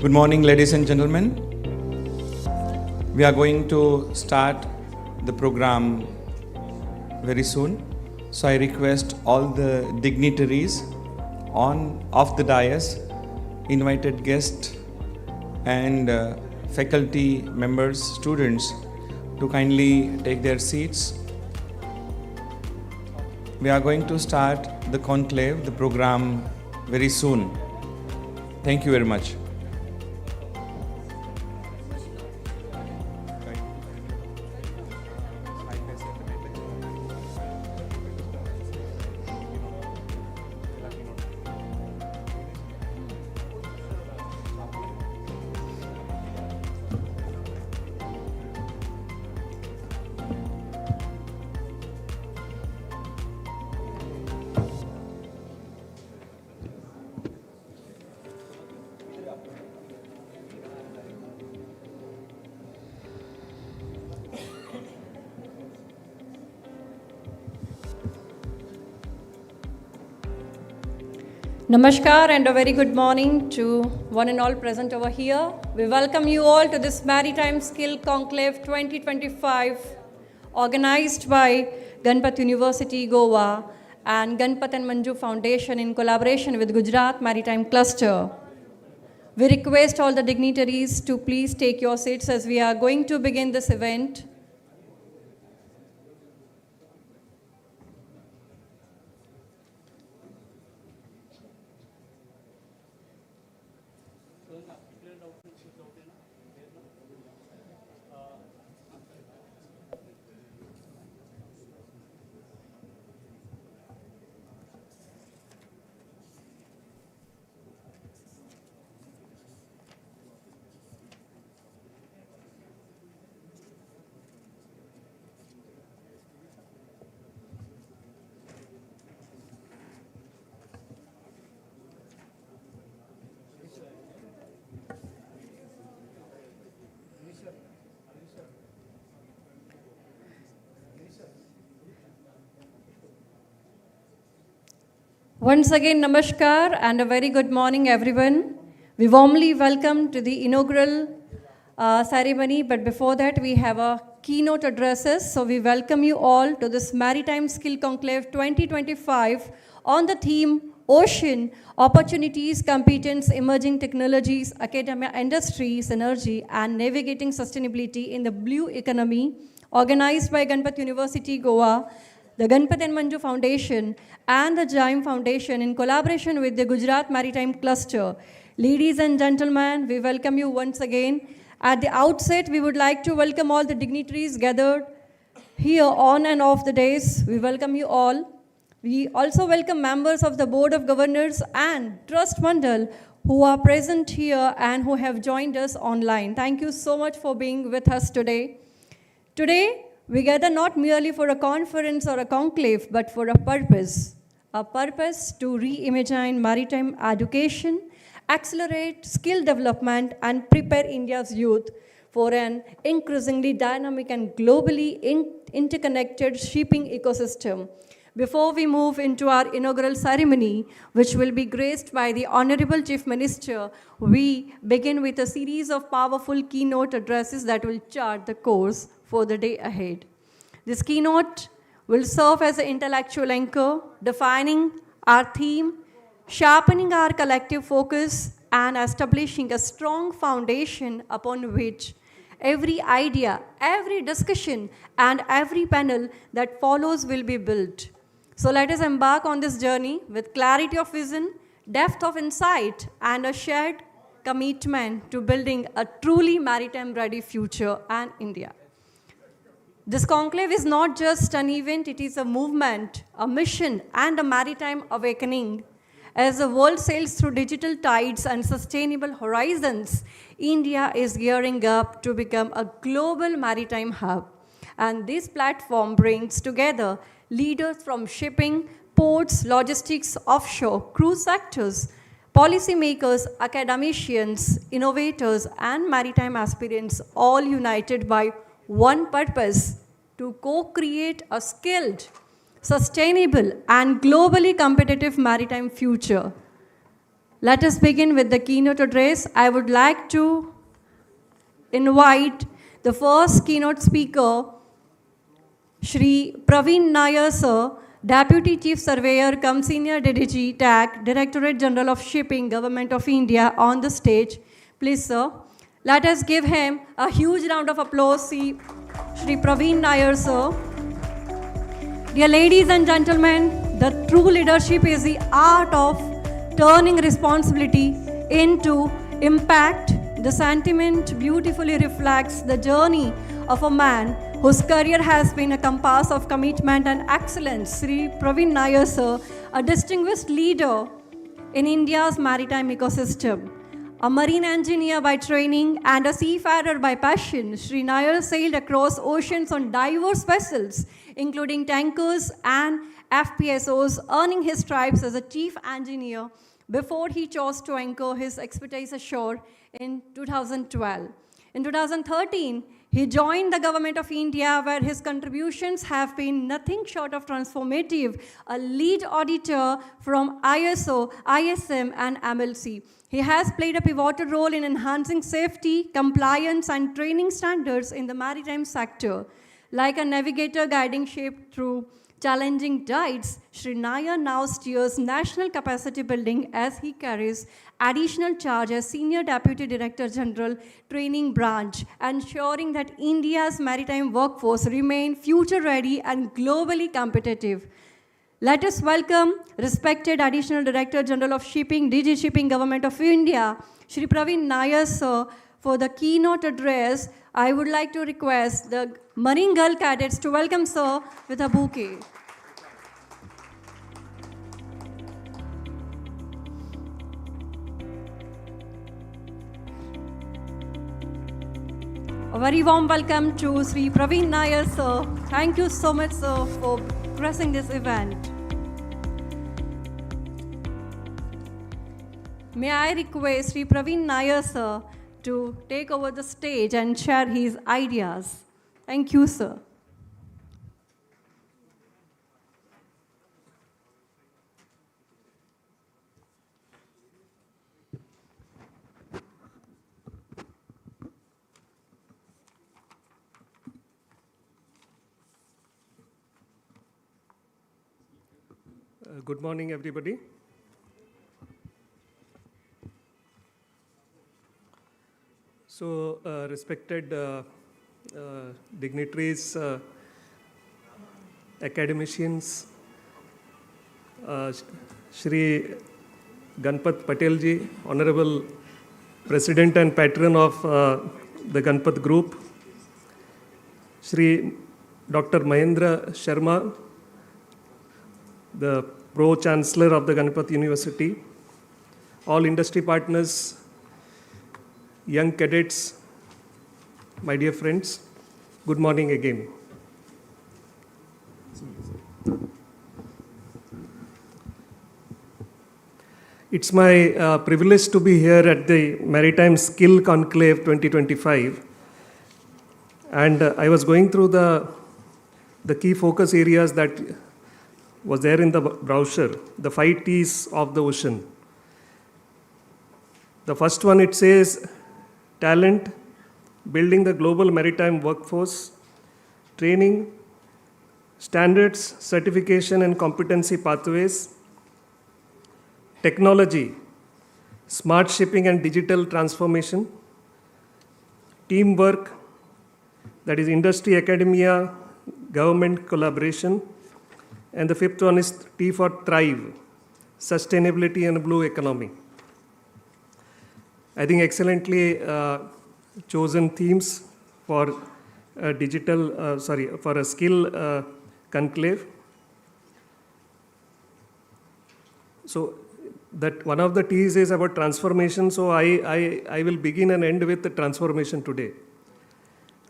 Good morning, ladies and gentlemen. We are going to start the program very soon. So I request all the dignitaries off the dais, invited guests and faculty members, students to kindly take their seats. We are going to start the conclave, the program very soon. Thank you very much. Namaskar and a very good morning to one and all present over here. We welcome you all to this Maritime Skill Conclave 2025 organized by Ganpat University, Goa and Ganpat and Manju Foundation in collaboration with Gujarat Maritime Cluster. We request all the dignitaries to please take your seats as we are going to begin this event. Once again, Namaskar and a very good morning, everyone. We warmly welcome to the inaugural ceremony, but before that, we have a keynote addresses. So we welcome you all to this Maritime Skill Conclave 2025 on the theme Ocean, Opportunities, Competence, Emerging Technologies, Academia, Industry, Synergy, and Navigating Sustainability in the Blue Economy, organized by Ganpat University, Goa, the Ganpat and Manju Foundation, and the GUNI Foundation in collaboration with the Gujarat Maritime Cluster. Ladies and gentlemen, we welcome you once again. At the outset, we would like to welcome all the dignitaries gathered here on and off the days. We welcome you all. We also welcome members of the Board of Governors and Trust Mandal who are present here and who have joined us online. Thank you so much for being with us today. Today, we gather not merely for a conference or a conclave, but for a purpose to reimagine maritime education, accelerate skill development, and prepare India's youth for an increasingly dynamic and globally interconnected shipping ecosystem. Before we move into our inaugural ceremony, which will be graced by the Honorable Chief Minister, we begin with a series of powerful keynote addresses that will chart the course for the day ahead. This keynote will serve as an intellectual anchor, defining our theme, sharpening our collective focus, and establishing a strong foundation upon which every idea, every discussion, and every panel that follows will be built. So let us embark on this journey with clarity of vision, depth of insight, and a shared commitment to building a truly maritime-ready future and India. This conclave is not just an event, it is a movement, a mission, and a maritime awakening. As the world sails through digital tides and sustainable horizons, India is gearing up to become a global maritime hub. And this platform brings together leaders from shipping, ports, logistics, offshore, cruise sectors, policymakers, academicians, innovators, and maritime aspirants, all united by one purpose: to co-create a skilled, sustainable, and globally competitive maritime future. Let us begin with the keynote address. I would like to invite the first keynote speaker, Shri Praveen Nair sir, Deputy Chief Surveyor cum Senior DDG TAC, Directorate General of Shipping, Government of India, on the stage. Please, sir. Let us give him a huge round of applause, Shri Praveen Nair sir. Dear ladies and gentlemen, the true leadership is the art of turning responsibility into impact. The sentiment beautifully reflects the journey of a man whose career has been a compass of commitment and excellence. Shri Praveen Nair sir, a distinguished leader in India's maritime ecosystem. A marine engineer by training and a seafarer by passion, Shri Nair sailed across oceans on diverse vessels, including tankers and FPSOs, earning his stripes as a chief engineer before he chose to anchor his expertise ashore in 2012. In 2013, he joined the Government of India, where his contributions have been nothing short of transformative, a lead auditor from ISO, ISM, and MLC. He has played a pivotal role in enhancing safety, compliance, and training standards in the maritime sector. Like a navigator guiding ship through challenging tides, Shri Nair now steers national capacity building as he carries additional charge as Senior Deputy Director General Training Branch, ensuring that India's maritime workforce remain future-ready and globally competitive. Let us welcome respected Additional Director General of Shipping, DG Shipping, Government of India, Shri Praveen Nair sir, for the keynote address. I would like to request the Marine Girl Cadets to welcome sir with a bouquet. A very warm welcome to Shri Praveen Nair sir. Thank you so much, sir, for gracing this event. May I request Shri Praveen Nair sir to take over the stage and share his ideas. Thank you, sir. Good morning, everybody. So, respected dignitaries, academicians, Shri Ganpat Patelji, Honorable President and Patron of the Ganpat Group, Shri Dr. Mahendra Sharma, the Pro-Chancellor of the Ganpat University, all industry partners, young cadets, my dear friends, good morning again. It's my privilege to be here at the Maritime Skill Conclave 2025. And I was going through the key focus areas that was there in the brochure, the 5 T's of the ocean. The first one, it says talent, building the global maritime workforce, training, standards, certification and competency pathways, technology, smart shipping and digital transformation, teamwork, that is industry, academia, government collaboration, and the 5th one is T for Thrive, sustainability and blue economy. I think excellently chosen themes for a for a skill conclave. So that one of the T's is about transformation. So I will begin and end with the transformation today.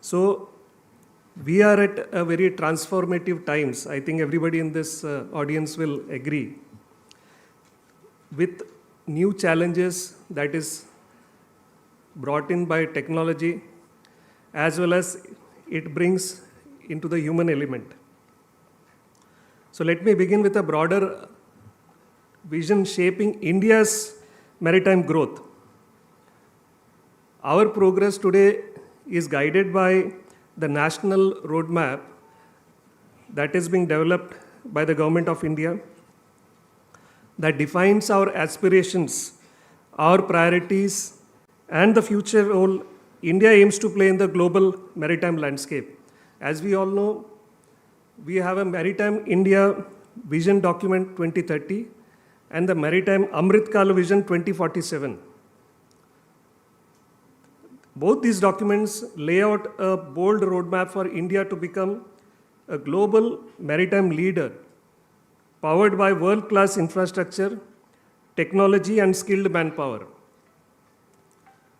So we are at a very transformative times. I think everybody in this audience will agree. With new challenges that is brought in by technology, as well as it brings into the human element. So let me begin with a broader vision shaping India's maritime growth. Our progress today is guided by the national roadmap that is being developed by the Government of India that defines our aspirations, our priorities, and the future role India aims to play in the global maritime landscape. As we all know, we have a Maritime India Vision Document 2030 and the Maritime Amrit Kal Vision 2047. Both these documents lay out a bold roadmap for India to become a global maritime leader, powered by world-class infrastructure, technology, and skilled manpower.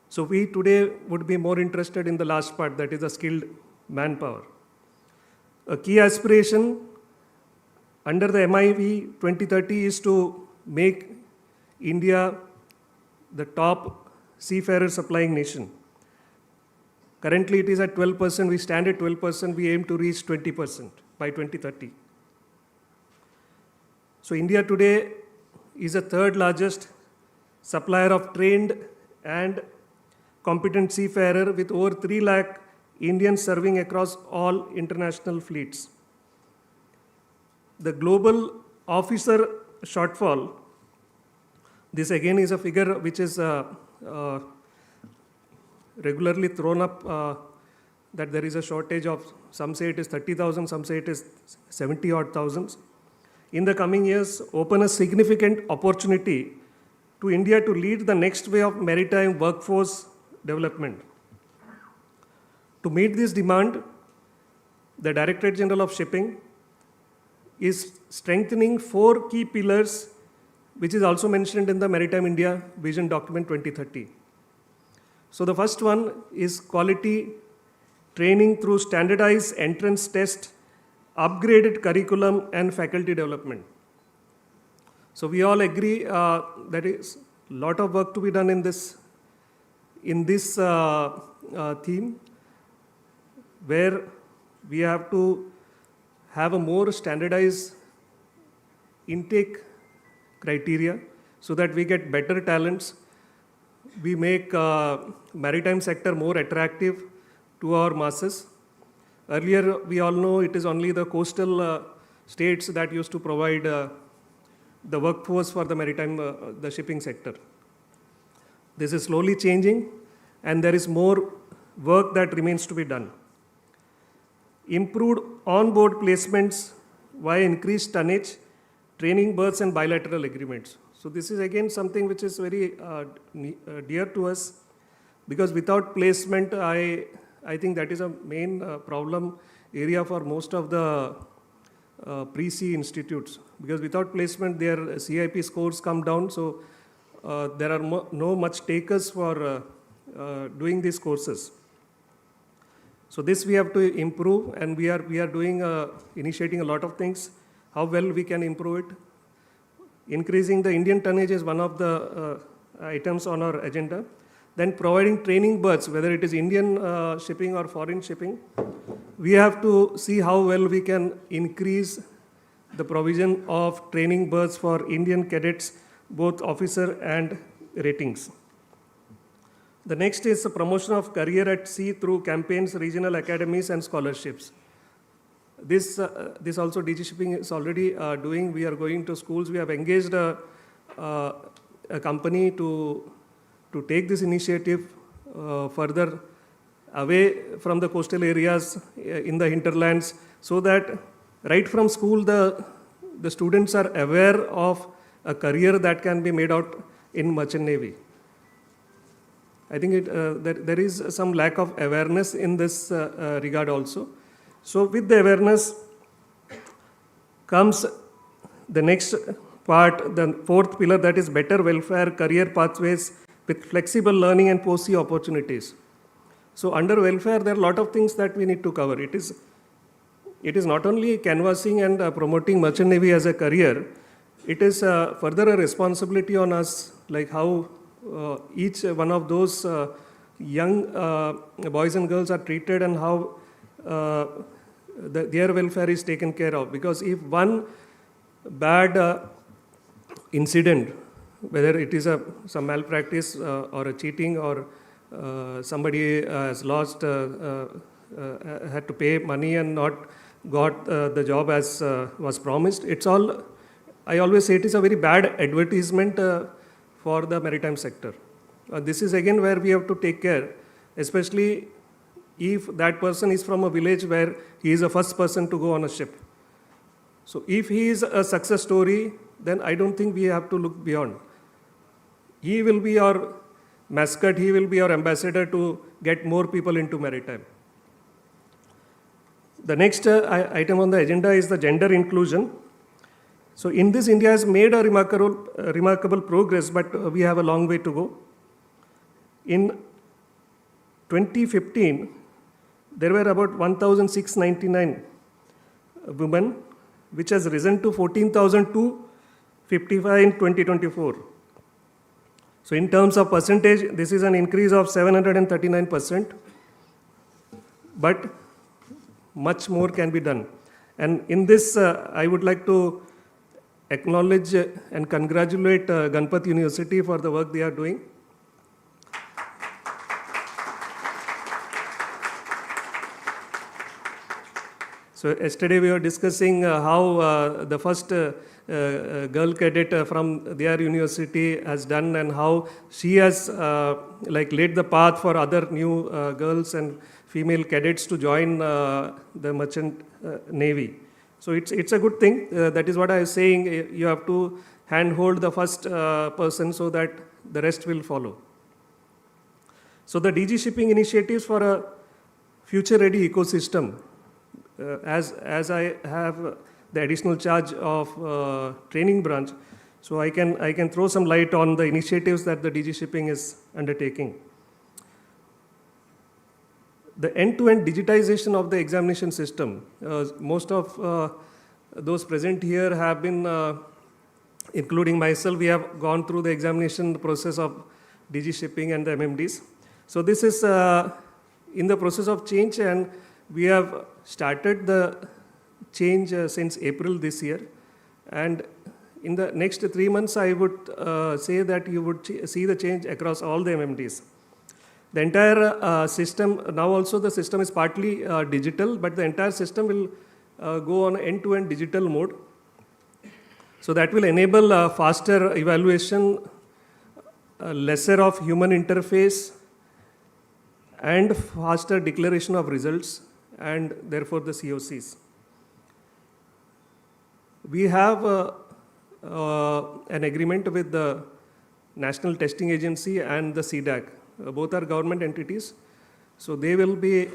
So we today would be more interested in the last part, that is the skilled manpower. A key aspiration under the MIV 2030 is to make India the top seafarer supplying nation. Currently it is at 12%, we stand at 12%, we aim to reach 20% by 2030. So India today is the third largest supplier of trained and competent seafarer with over 3 lakh Indians serving across all international fleets. The global officer shortfall, this again is a figure which is regularly thrown up that there is a shortage of, some say it is 30,000, some say it is 70 odd thousands. In the coming years, open a significant opportunity to India to lead the next wave of maritime workforce development. To meet this demand, the Directorate General of Shipping is strengthening 4 key pillars, which is also mentioned in the Maritime India Vision Document 2030. So the first one is quality training through standardized entrance test, upgraded curriculum, and faculty development. So we all agree that is a lot of work to be done in this theme, where we have to have a more standardized intake criteria so that we get better talents. We make maritime sector more attractive to our masses. Earlier, we all know it is only the coastal states that used to provide the workforce for the maritime, the shipping sector. This is slowly changing, and there is more work that remains to be done. Improved on-board placements via increased tonnage, training berths, and bilateral agreements. So this is again something which is very dear to us, because without placement, I think that is a main problem area for most of the pre-C institutes, because without placement their CIP scores come down, so there are no much takers for doing these courses. So this we have to improve, and we are doing initiating a lot of things. How well we can improve it? Increasing the Indian tonnage is one of the items on our agenda. Then providing training berths, whether it is Indian shipping or foreign shipping, we have to see how well we can increase the provision of training berths for Indian cadets, both officer and ratings. The next is the promotion of career at sea through campaigns, regional academies, and scholarships. This also DG Shipping is already doing. We are going to schools. We have engaged a company to take this initiative further away from the coastal areas in the hinterlands, so that right from school the students are aware of a career that can be made out in merchant navy. I think there is some lack of awareness in this regard also. So with the awareness comes the next part, the 4th pillar, that is better welfare, career pathways with flexible learning and post-sea opportunities. So under welfare, there are a lot of things that we need to cover. It is not only canvassing and promoting merchant navy as a career, it is further a responsibility on us, like how each one of those young boys and girls are treated, and how their welfare is taken care of. Because if one bad incident whether it is some malpractice or a cheating or somebody has lost, had to pay money and not got the job as was promised. It's all, I always say it is a very bad advertisement for the maritime sector. This is again where we have to take care, especially if that person is from a village where he is the first person to go on a ship. So if he is a success story, then I don't think we have to look beyond. He will be our mascot, he will be our ambassador to get more people into maritime. The next item on the agenda is the gender inclusion. So in this, India has made a remarkable progress, but we have a long way to go. In 2015, there were about 1,699 women, which has risen to 14,255 in 2024. So in terms of percentage, this is an increase of 739%, but much more can be done. And in this, I would like to acknowledge and congratulate Ganpat University for the work they are doing. So yesterday we were discussing how the first girl cadet from their university has done and how she has laid the path for other new girls and female cadets to join the merchant navy. So it's a good thing. That is what I was saying. You have to handhold the first person so that the rest will follow. So the DG shipping initiatives for a future-ready ecosystem. As I have the additional charge of training branch, so I can throw some light on the initiatives that the DG shipping is undertaking. The end-to-end digitization of the examination system. Most of those present here have been, including myself, we have gone through the examination process of DG shipping and the MMDs. So this is in the process of change, and we have started the change since April this year. And in the next 3 months, I would say that you would see the change across all the MMDs. The entire system, now also the system is partly digital, but the entire system will go on end-to-end digital mode. So that will enable faster evaluation, lesser of human interface, and faster declaration of results, and therefore the COCs. We have an agreement with the National Testing Agency and the CDAC. Both are government entities. So they will be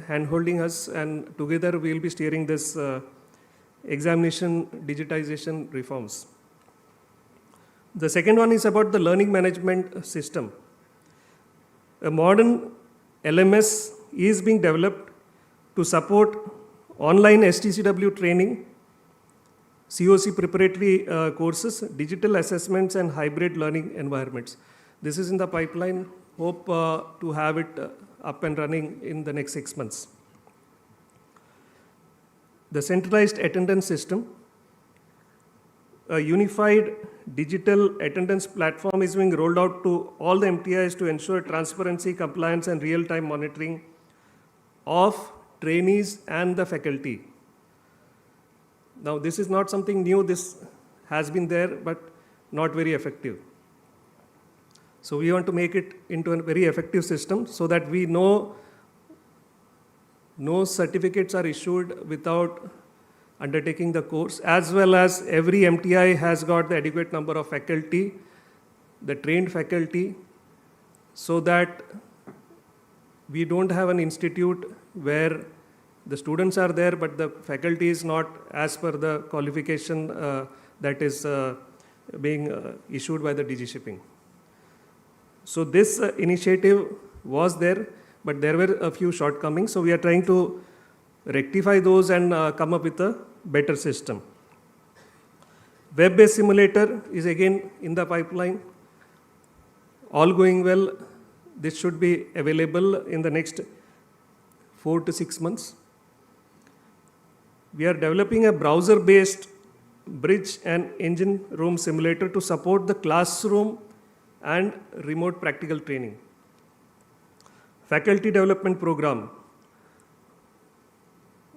hand-holding us, and together we will be steering this examination digitization reforms. The second one is about the learning management system. A modern LMS is being developed to support online STCW training, COC preparatory courses, digital assessments, and hybrid learning environments. This is in the pipeline. Hope to have it up and running in the next 6 months. The centralized attendance system. A unified digital attendance platform is being rolled out to all the MTIs to ensure transparency, compliance, and real-time monitoring of trainees and the faculty. Now, this is not something new. This has been there, but not very effective. So we want to make it into a very effective system so that we know no certificates are issued without undertaking the course, as well as every MTI has got the adequate number of faculty, the trained faculty, so that we don't have an institute where the students are there, but the faculty is not as per the qualification that is being issued by the DG shipping. So this initiative was there, but there were a few shortcomings. So we are trying to rectify those and come up with a better system. Web-based simulator is again in the pipeline. All going well, this should be available in the next 4 to 6 months. We are developing a browser-based bridge and engine room simulator to support the classroom and remote practical training. Faculty development program.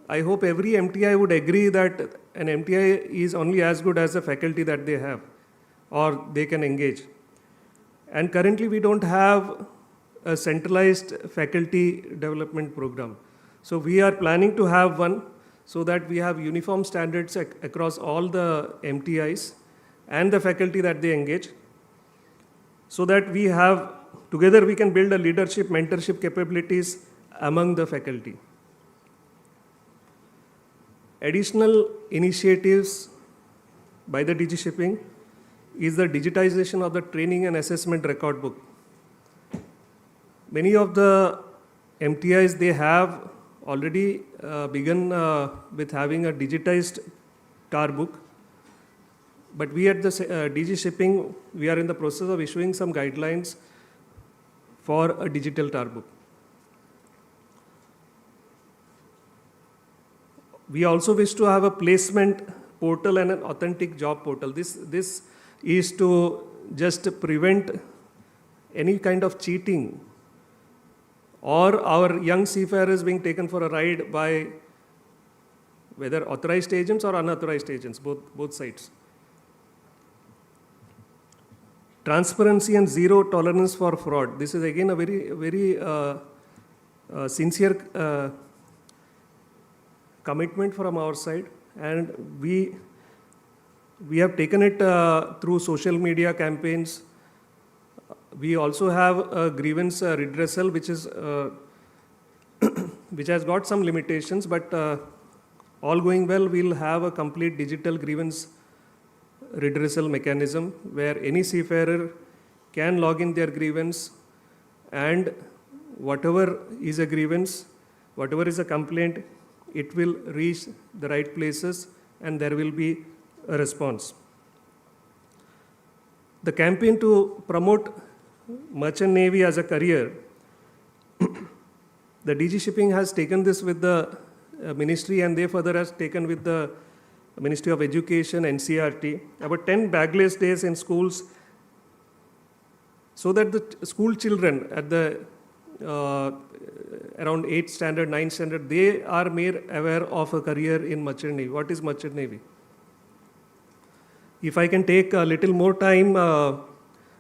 I hope every MTI would agree that an MTI is only as good as the faculty that they have or they can engage. And currently we don't have a centralized faculty development program. So we are planning to have one so that we have uniform standards across all the MTIs and the faculty that they engage, so that we have, together we can build a leadership, mentorship capabilities among the faculty. Additional initiatives by the DG Shipping is the digitization of the training and assessment record book. Many of the MTIs, they have already begun with having a digitized tar book. But we at the DG Shipping, we are in the process of issuing some guidelines for a digital tar book. We also wish to have a placement portal and an authentic job portal. This is to just prevent any kind of cheating or our young seafarers being taken for a ride by whether authorized agents or unauthorized agents, both sides. Transparency and zero tolerance for fraud. This is again a very sincere commitment from our side, and we have taken it through social media campaigns. We also have a grievance redressal, which is which has got some limitations, but all going well, we'll have a complete digital grievance redressal mechanism where any seafarer can log in their grievance, and whatever is a grievance, whatever is a complaint, it will reach the right places and there will be a response. The campaign to promote merchant navy as a career, the DG Shipping has taken this with the ministry, and they further has taken with the Ministry of Education, NCERT, about 10 bagless days in schools, so that the school children at the around 8th standard, 9th standard, they are made aware of a career in merchant navy. What is merchant navy? If I can take a little more time,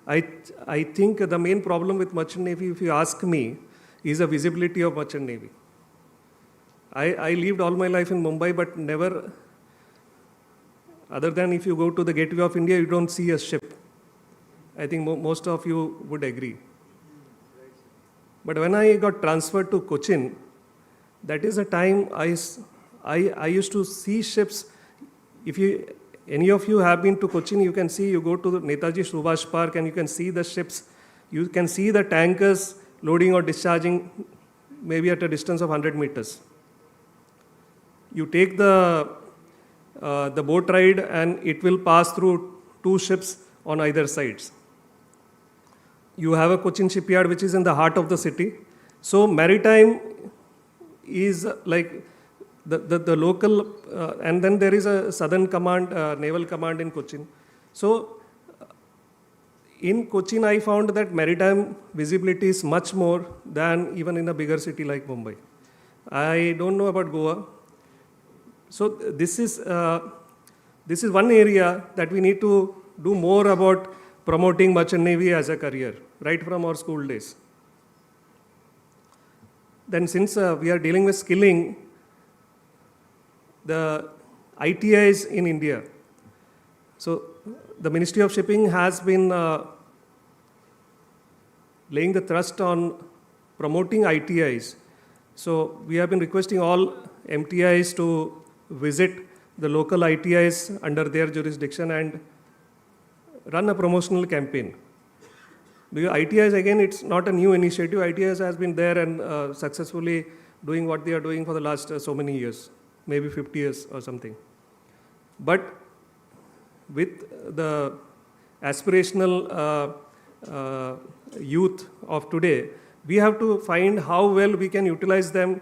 I think the main problem with merchant navy, if you ask me, is the visibility of merchant navy. I lived all my life in Mumbai, but never, other than if you go to the Gateway of India, you don't see a ship. I think most of you would agree. But when I got transferred to Cochin, that is a time I used to see ships. If any of you have been to Cochin, you can see, you go to the Netaji Subhash Park and you can see the ships. You can see the tankers loading or discharging maybe at a distance of 100 meters. You take the boat ride and it will pass through 2 ships on either sides. You have a Cochin shipyard which is in the heart of the city. So Maritime is like the local, and then there is a Southern Command, Naval Command in Cochin. So in Cochin, I found that maritime visibility is much more than even in a bigger city like Mumbai. I don't know about Goa. So this is one area that we need to do more about promoting merchant navy as a career, right from our school days. Then since we are dealing with skilling, the ITIs in India. So the Ministry of Shipping has been laying the thrust on promoting ITIs. So we have been requesting all MTIs to visit the local ITIs under their jurisdiction and run a promotional campaign. Because ITIs, again, it's not a new initiative. ITIs has been there and successfully doing what they are doing for the last so many years, maybe 50 years or something. But with the aspirational youth of today, we have to find how well we can utilize them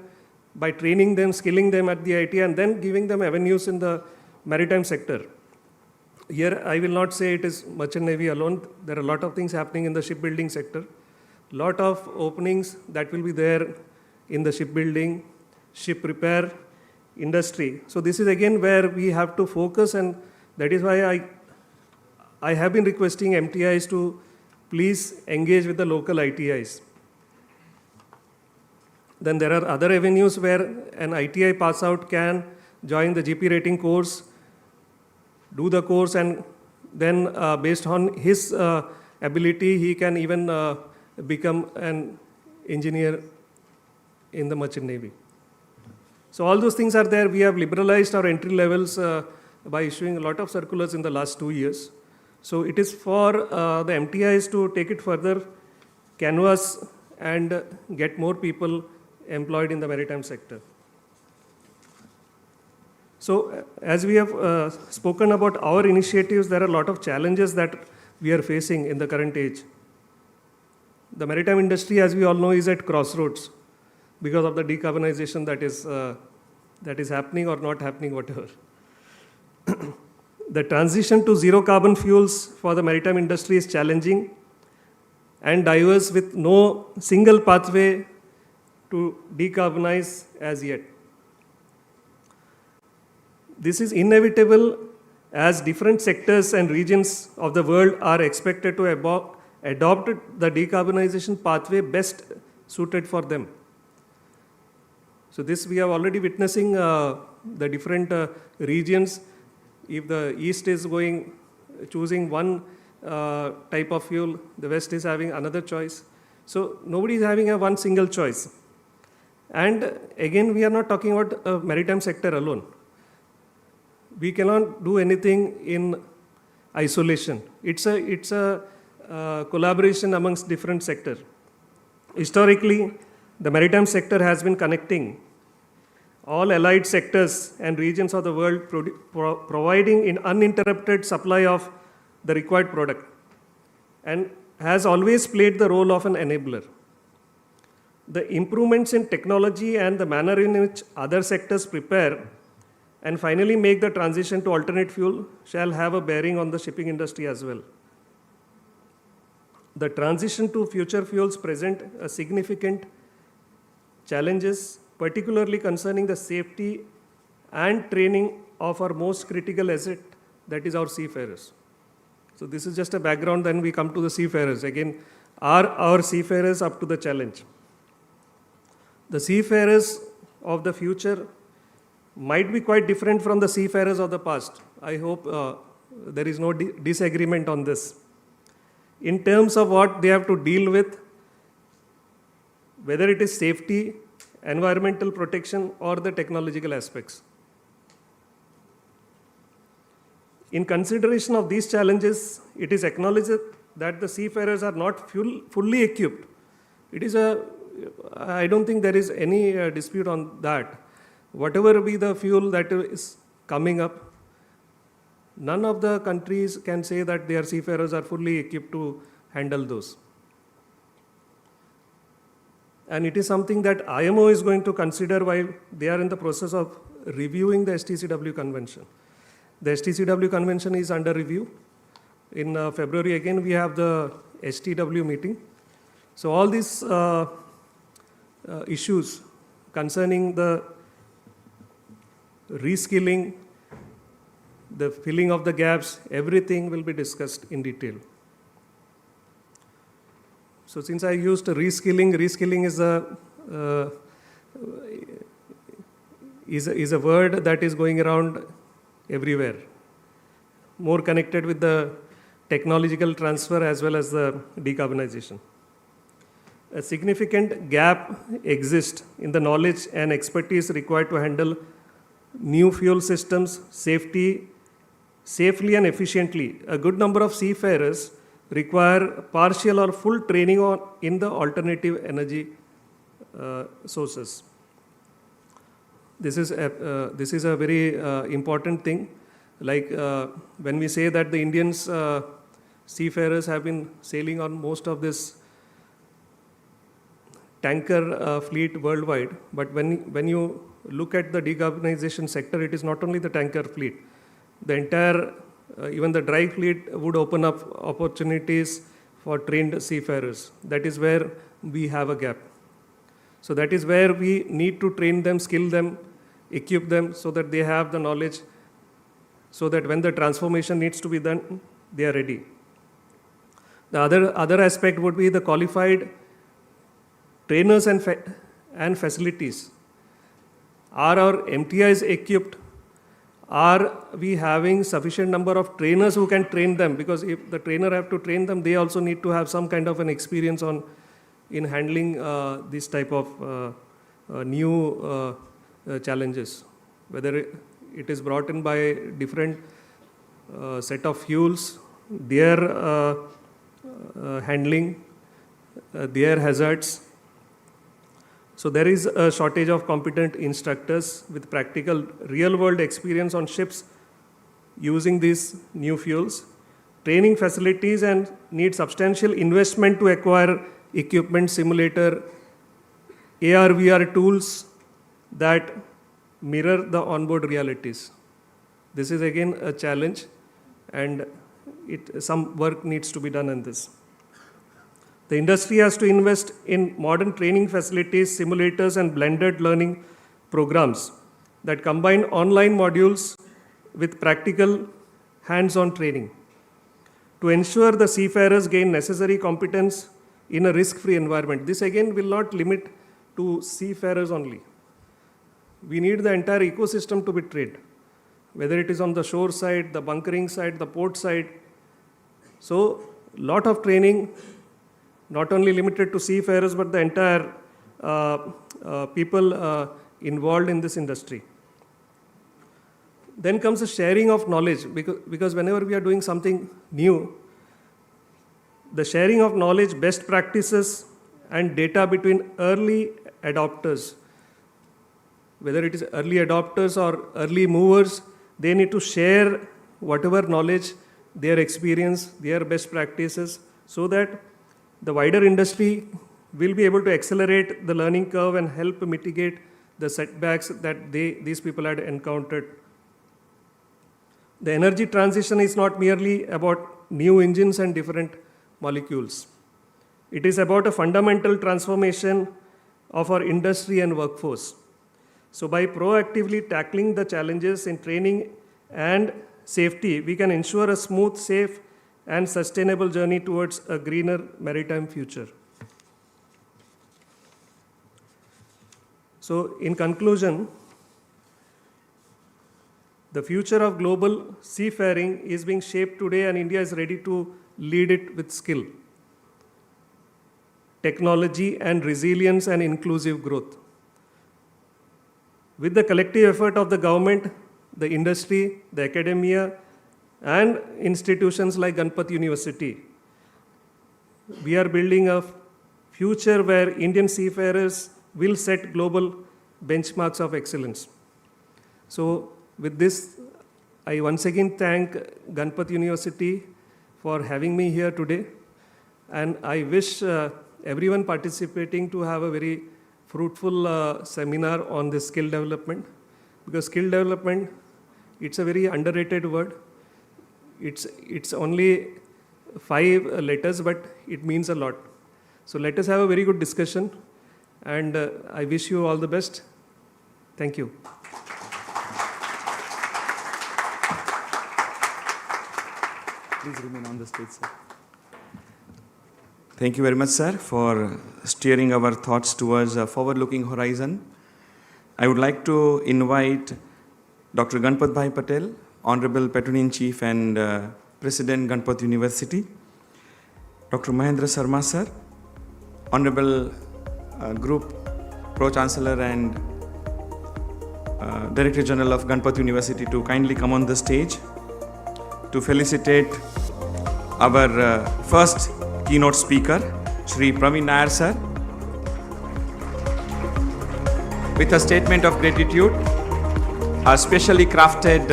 by training them, skilling them at the IT, and then giving them avenues in the maritime sector. here I will not say it is merchant navy alone. There are a lot of things happening in the shipbuilding sector. Lot of openings that will be there in the shipbuilding, ship repair industry. So this is again where we have to focus, and that is why I have been requesting MTIs to please engage with the local ITIs. Then there are other avenues where an ITI pass out can join the GP rating course, do the course, and then based on his ability, he can even become an engineer in the merchant navy. So all those things are there. We have liberalized our entry levels by issuing a lot of circulars in the last 2 years. So it is for the MTIs to take it further, canvas, and get more people employed in the maritime sector. So as we have spoken about our initiatives, there are a lot of challenges that we are facing in the current age. The maritime industry, as we all know, is at crossroads because of the decarbonization that is happening or not happening, whatever. The transition to zero carbon fuels for the maritime industry is challenging and diverse, with no single pathway to decarbonize as yet. This is inevitable as different sectors and regions of the world are expected to adopt the decarbonization pathway best suited for them. So this we are already witnessing the different regions. If the East is choosing one type of fuel, the West is having another choice. So nobody is having a one single choice. And again, we are not talking about a maritime sector alone. We cannot do anything in isolation. It's a collaboration amongst different sectors. Historically, the maritime sector has been connecting all allied sectors and regions of the world, providing an uninterrupted supply of the required product, and has always played the role of an enabler. The improvements in technology and the manner in which other sectors prepare and finally make the transition to alternate fuel shall have a bearing on the shipping industry as well. The transition to future fuels present a significant challenges, particularly concerning the safety and training of our most critical asset, that is our seafarers. So this is just a background, then we come to the seafarers. Again, are our seafarers up to the challenge? The seafarers of the future might be quite different from the seafarers of the past. I hope there is no disagreement on this. In terms of what they have to deal with, whether it is safety, environmental protection, or the technological aspects. In consideration of these challenges, it is acknowledged that the seafarers are not fully equipped. I don't think there is any dispute on that. Whatever be the fuel that is coming up, none of the countries can say that their seafarers are fully equipped to handle those. And it is something that IMO is going to consider while they are in the process of reviewing the STCW convention. The STCW convention is under review. In February again we have the STW meeting. So all these issues concerning the reskilling, the filling of the gaps, everything will be discussed in detail. So since I used reskilling is a word that is going around everywhere, more connected with the technological transfer as well as the decarbonization. A significant gap exists in the knowledge and expertise required to handle new fuel systems safely and efficiently. A good number of seafarers require partial or full training in the alternative energy sources. This is a very important thing. Like when we say that the Indians seafarers have been sailing on most of this tanker fleet worldwide, but when you look at the decarbonization sector, it is not only the tanker fleet. The entire even the dry fleet would open up opportunities for trained seafarers. That is where we have a gap. So that is where we need to train them, skill them, equip them so that they have the knowledge, so that when the transformation needs to be done, they are ready. The other aspect would be the qualified trainers and facilities. Are our MTIs equipped? Are we having sufficient number of trainers who can train them? Because if the trainer have to train them, they also need to have some kind of an experience in handling this type of new challenges. Whether it is brought in by different set of fuels, their handling, their hazards. So there is a shortage of competent instructors with practical real-world experience on ships using these new fuels. Training facilities and need substantial investment to acquire equipment, simulator, AR, VR tools that mirror the onboard realities. This is again a challenge, and some work needs to be done on this. The industry has to invest in modern training facilities, simulators, and blended learning programs that combine online modules with practical hands-on training to ensure the seafarers gain necessary competence in a risk-free environment. This again will not limit to seafarers only. We need the entire ecosystem to be trained, whether it is on the shore side, the bunkering side, the port side. So, lot of training, not only limited to seafarers, but the entire people involved in this industry. Then comes the sharing of knowledge, because whenever we are doing something new, the sharing of knowledge, best practices, and data between early adopters, whether it is early adopters or early movers, they need to share whatever knowledge, their experience, their best practices, so that the wider industry will be able to accelerate the learning curve and help mitigate the setbacks that these people had encountered. The energy transition is not merely about new engines and different molecules. It is about a fundamental transformation of our industry and workforce. So by proactively tackling the challenges in training and safety, we can ensure a smooth, safe, and sustainable journey towards a greener maritime future. So in conclusion, the future of global seafaring is being shaped today, and India is ready to lead it with skill, technology, and resilience and inclusive growth. With the collective effort of the government, the industry, the academia, and institutions like Ganpat University, we are building a future where Indian seafarers will set global benchmarks of excellence. So with this, I once again thank Ganpat University for having me here today, and I wish everyone participating to have a very fruitful seminar on this skill development, because skill development, it's a very underrated word. It's only 5 letters, but it means a lot. So let us have a very good discussion, and I wish you all the best. Thank you. Please remain on the stage, sir. Thank you very much, sir, for steering our thoughts towards a forward-looking horizon. I would like to invite Dr. Ganpat Bhai Patel, Honorable Patron Chief and President, Ganpat University, Dr. Mahendra Sharma, sir, Honorable Group Pro-Chancellor and Director General of Ganpat University, to kindly come on the stage to felicitate our first keynote speaker, Shri Praveen Nair, sir, with a statement of gratitude, a specially crafted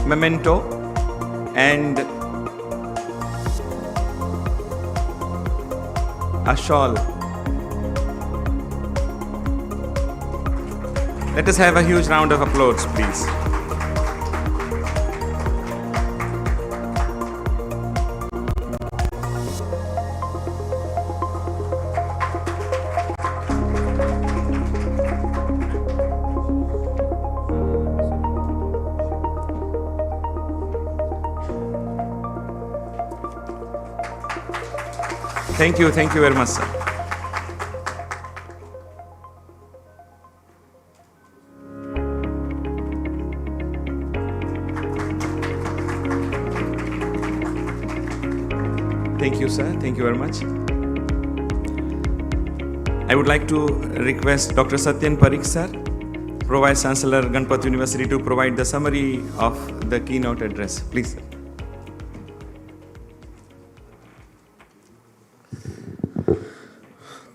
memento, and a shawl. Let us have a huge round of applause, please. Thank you very much, sir. Thank you, sir. Thank you very much. I would like to request Dr. Satyan Parikh, sir, Pro-Vice Chancellor, Ganpat University, to provide the summary of the keynote address. Please, sir.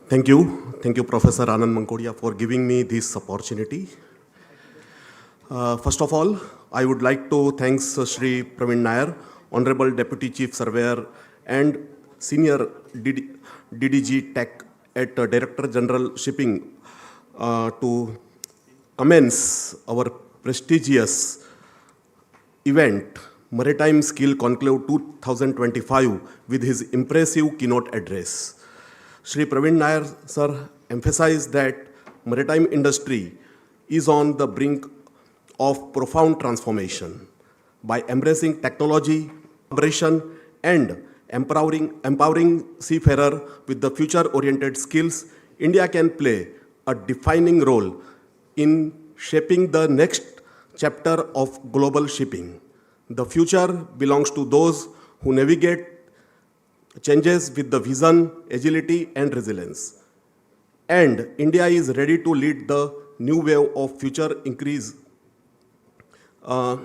Thank you, Professor Anand Mankodia, for giving me this opportunity. First of all, I would like to thank Shri Praveen Nair, Honorable Deputy Chief Surveyor and Senior DDG Tech at Director General Shipping to commence our prestigious event, Maritime Skill Conclave 2025, with his impressive keynote address. Shri Praveen Nair, sir, emphasized that maritime industry is on the brink of profound transformation. By embracing technology, collaboration, and empowering seafarer with the future-oriented skills, India can play a defining role in shaping the next chapter of global shipping. The future belongs to those who navigate changes with the vision, agility, and resilience. And India is ready to lead the new wave of future increase. Our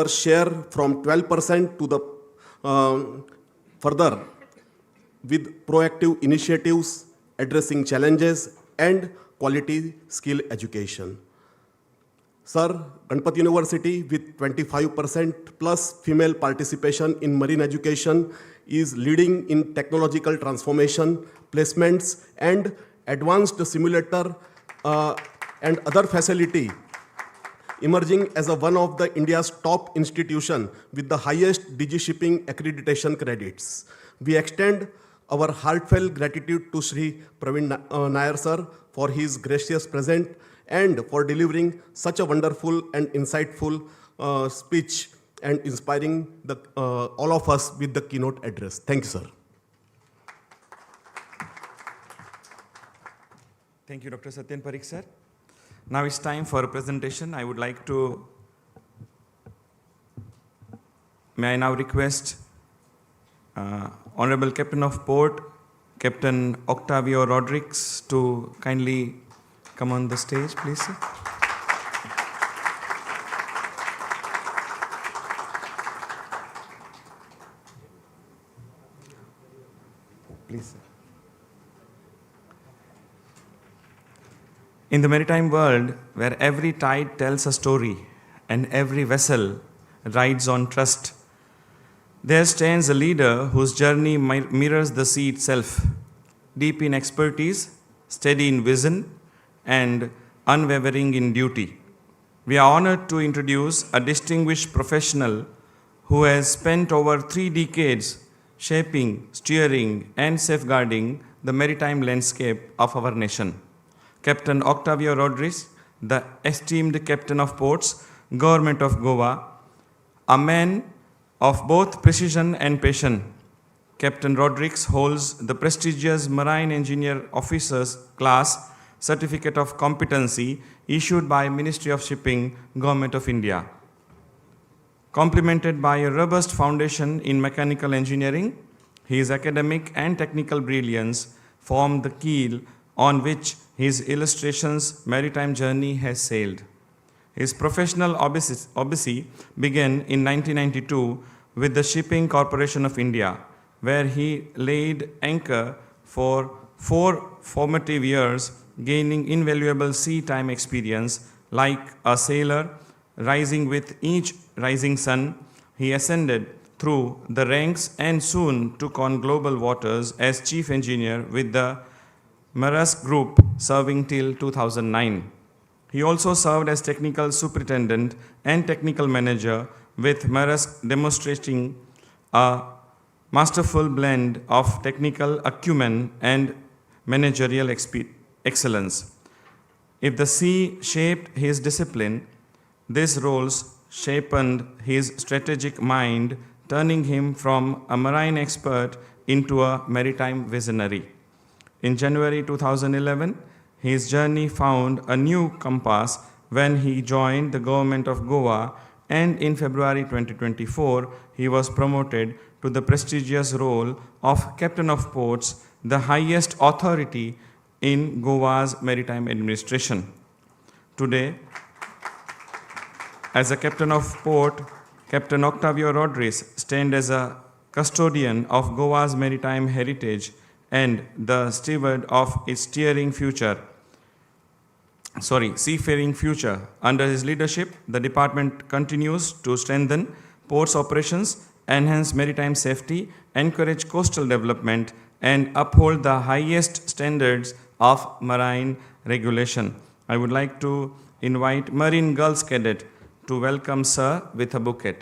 share from 12% to the further with proactive initiatives addressing challenges and quality skill education. Sir, Ganpat University with 25% plus female participation in marine education is leading in technological transformation, placements, and advanced simulator and other facility, emerging as one of the India's top institution with the highest DG shipping accreditation credits. We extend our heartfelt gratitude to Shri Praveen Nair sir for his gracious present and for delivering such a wonderful and insightful speech and inspiring all of us with the keynote address. Thank you, sir. Thank you, Dr. Satyan Parikh, sir. Now it's time for a presentation. I would like to, may I now request Honorable Captain of Port, Captain Octavio Rodriguez, to kindly come on the stage, please, sir. Please, sir. In the maritime world, where every tide tells a story and every vessel rides on trust, there stands a leader whose journey mirrors the sea itself, deep in expertise, steady in vision, and unwavering in duty. We are honored to introduce a distinguished professional who has spent over 3 decades shaping, steering, and safeguarding the maritime landscape of our nation. Captain Octavio Rodriguez, the esteemed Captain of Ports, Government of Goa, a man of both precision and passion. Captain Rodriguez holds the prestigious Marine Engineer Officers Class Certificate of Competency issued by Ministry of Shipping, Government of India. Complemented by a robust foundation in mechanical engineering, his academic and technical brilliance form the keel on which his illustrations maritime journey has sailed. His professional odyssey began in 1992 with the Shipping Corporation of India, where he laid anchor for 4 formative years, gaining invaluable sea time experience. Like a sailor rising with each rising sun, he ascended through the ranks and soon took on global waters as chief engineer with the Maersk Group, serving till 2009. He also served as technical superintendent and technical manager with Maersk, demonstrating a masterful blend of technical acumen and managerial excellence. If the sea shaped his discipline, these roles sharpened his strategic mind, turning him from a marine expert into a maritime visionary. In January 2011, his journey found a new compass when he joined the government of Goa, and in February 2024, he was promoted to the prestigious role of Captain of Ports, the highest authority in Goa's maritime administration. Today, as a Captain of Port, Captain Octavio Rodriguez stands as a custodian of Goa's maritime heritage and the steward of its seafaring future. Under his leadership, the department continues to strengthen ports operations, enhance maritime safety, encourage coastal development, and uphold the highest standards of marine regulation. I would like to invite Marine Girls Cadet to welcome Sir with a bouquet.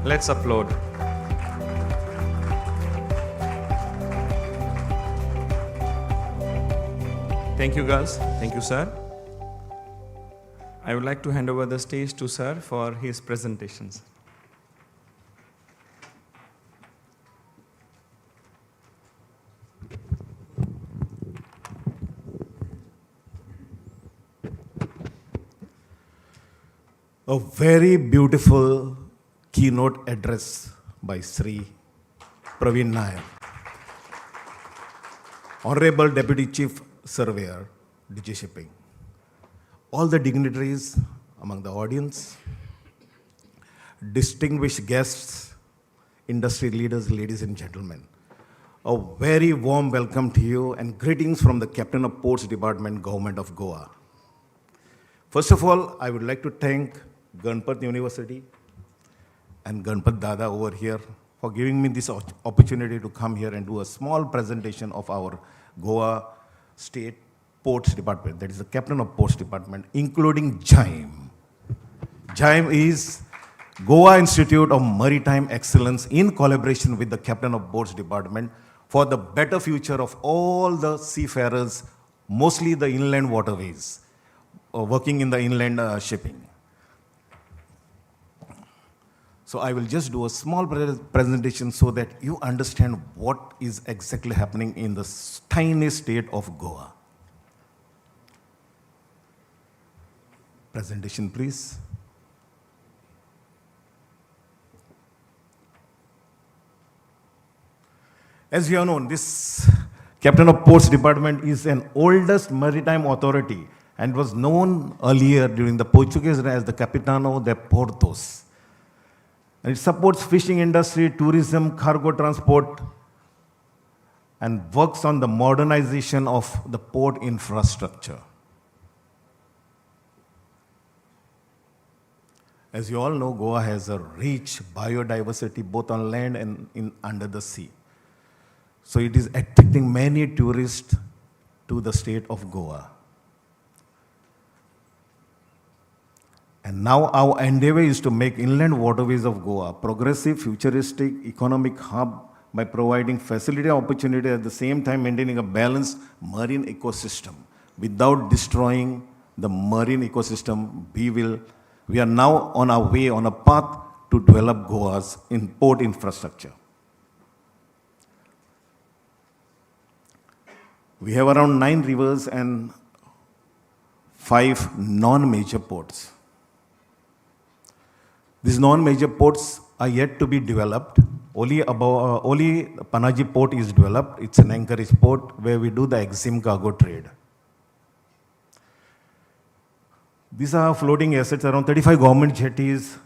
Let's applaud. Thank you, girls. Thank you, sir. I would like to hand over the stage to sir for his presentations. A very beautiful keynote address by Sri Praveen Nair, Honorable Deputy Chief Surveyor, DG Shipping, all the dignitaries among the audience, distinguished guests, industry leaders, ladies and gentlemen, a very warm welcome to you and greetings from the Captain of Ports Department, Government of Goa. First of all, I would like to thank Ganpat University and Ganpat Dada over here for giving me this opportunity to come here and do a small presentation of our Goa State Ports Department, that is the Captain of Ports Department, including GIME. GIME is Goa Institute of Maritime Excellence in collaboration with the Captain of Ports Department for the better future of all the seafarers, mostly the inland waterways, working in the inland shipping. So I will just do a small presentation so that you understand what is exactly happening in the tiny state of Goa. Presentation, please. As you all know, this Captain of Ports Department is an oldest maritime authority and was known earlier during the Portuguese era as the Capitano de Portos. And it supports fishing industry, tourism, cargo transport, and works on the modernization of the port infrastructure. As you all know, Goa has a rich biodiversity both on land and under the sea. So it is attracting many tourists to the state of Goa. And now our endeavor is to make inland waterways of Goa a progressive, futuristic, economic hub by providing facility and opportunity at the same time maintaining a balanced marine ecosystem. Without destroying the marine ecosystem, we are now on our way on a path to develop Goa's port infrastructure. We have around 9 rivers and 5 non-major ports. These non-major ports are yet to be developed. Only Panaji port is developed. It's an anchorage port where we do the EXIM cargo trade. These are floating assets, around 35 government jetties,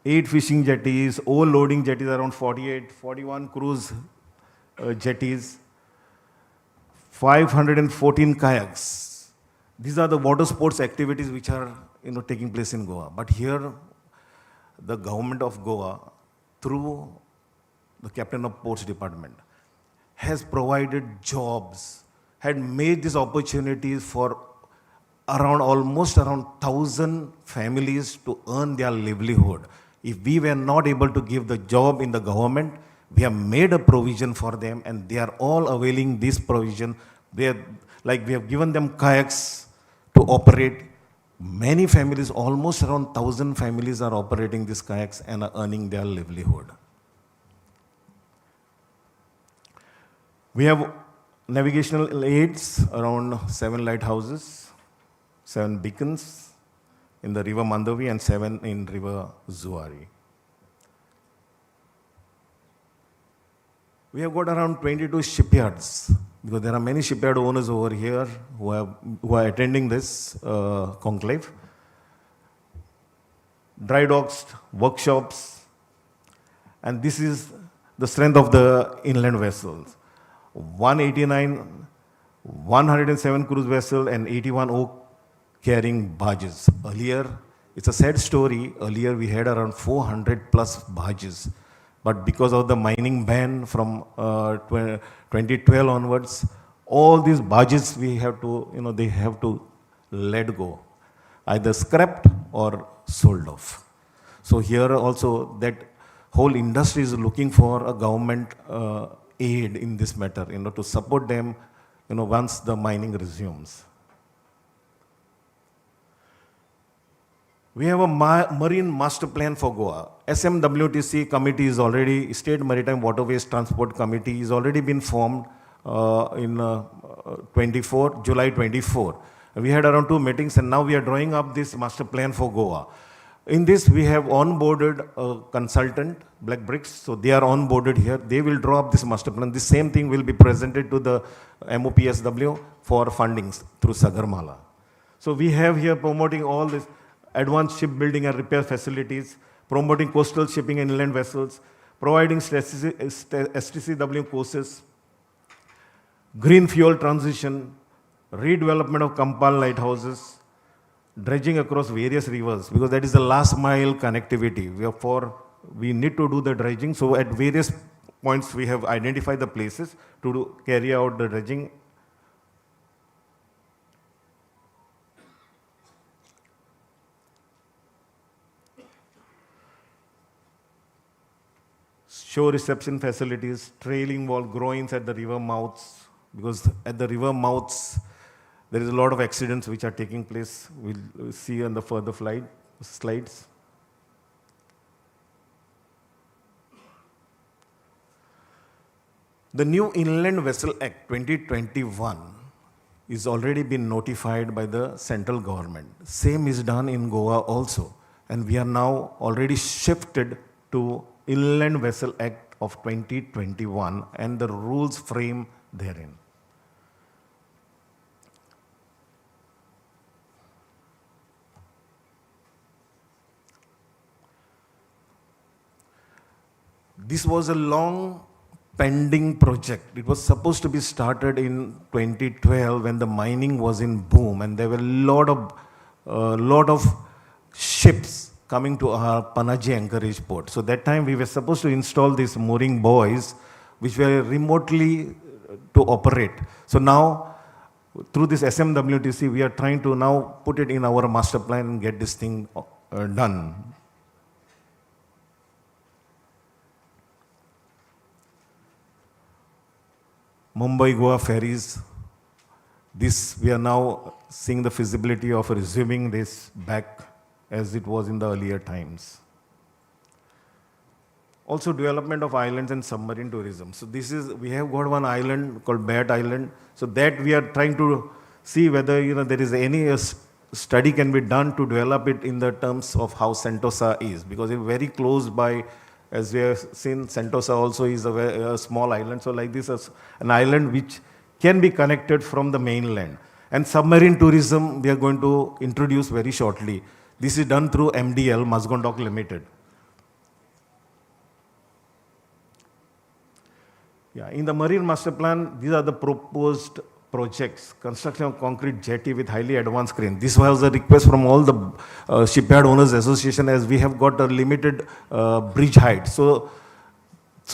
8 fishing jetties, all loading jetties, around 48, 41 cruise jetties, 514 kayaks. These are the water sports activities which are taking place in Goa. But here, the government of Goa, through the Captain of Ports Department, has provided jobs, had made these opportunities for almost around 1,000 families to earn their livelihood. If we were not able to give the job in the government, we have made a provision for them and they are all availing this provision. We have given them kayaks to operate Many families, almost around 1,000 families are operating these kayaks and are earning their livelihood. We have navigational aids around 7 lighthouses, 7 beacons in the river Mandavi and 7 in river Zuari. We have got around 22 shipyards, because there are many shipyard owners over here who are attending this conclave. Dry docks, workshops, and this is the strength of the inland vessels. 189, 107 cruise vessels and 81 oak carrying barges. Earlier, it's a sad story, earlier we had around 400 plus barges. But because of the mining ban from 2012 onwards, all these barges we have to, they have to let go, either scrapped or sold off. So here also that whole industry is looking for a government aid in this matter, to support them, once the mining resumes. We have a marine master plan for Goa. SMWTC committee is already, State Maritime Waterways Transport Committee is already been formed in July 24. We had around 2 meetings and now we are drawing up this master plan for Goa. In this, we have onboarded a consultant, Black Bricks, so they are onboarded here. They will draw up this master plan. The same thing will be presented to the MOPSW for fundings through Sagarmala. So we have here promoting all this advanced shipbuilding and repair facilities, promoting coastal shipping and inland vessels, providing STCW courses, green fuel transition, redevelopment of Kampal lighthouses, dredging across various rivers, because that is the last mile connectivity. We need to do the dredging. So at various points, we have identified the places to carry out the dredging. Shore reception facilities, trailing wall, groins at the river mouths, because at the river mouths, there is a lot of accidents which are taking place. We'll see on the further slides. The new Inland Vessel Act 2021 is already been notified by the central government. Same is done in Goa also. And we are now already shifted to Inland Vessel Act of 2021 and the rules frame therein. This was a long pending project. It was supposed to be started in 2012 when the mining was in boom and there were a lot of ships coming to our Panaji anchorage port. So that time we were supposed to install these mooring buoys which were remotely to operate. So now through this SMWTC we are trying to now put it in our master plan and get this thing done. Mumbai-Goa ferries, we are now seeing the feasibility of resuming this back as it was in the earlier times. Also development of islands and submarine tourism. So we have got one island called Bat Island. So that we are trying to see whether there is any study can be done to develop it in the terms of how Sentosa is, because it's very close by. As we have seen, Sentosa also is a small island. So like this, an island which can be connected from the mainland. And submarine tourism, we are going to introduce very shortly. This is done through MDL, Mazgon Dock Limited. Yeah, in the Marine Master Plan, these are the proposed projects. Construction of concrete jetty with highly advanced crane. This was a request from all the Shipyard Owners Association, as we have got a limited bridge height. So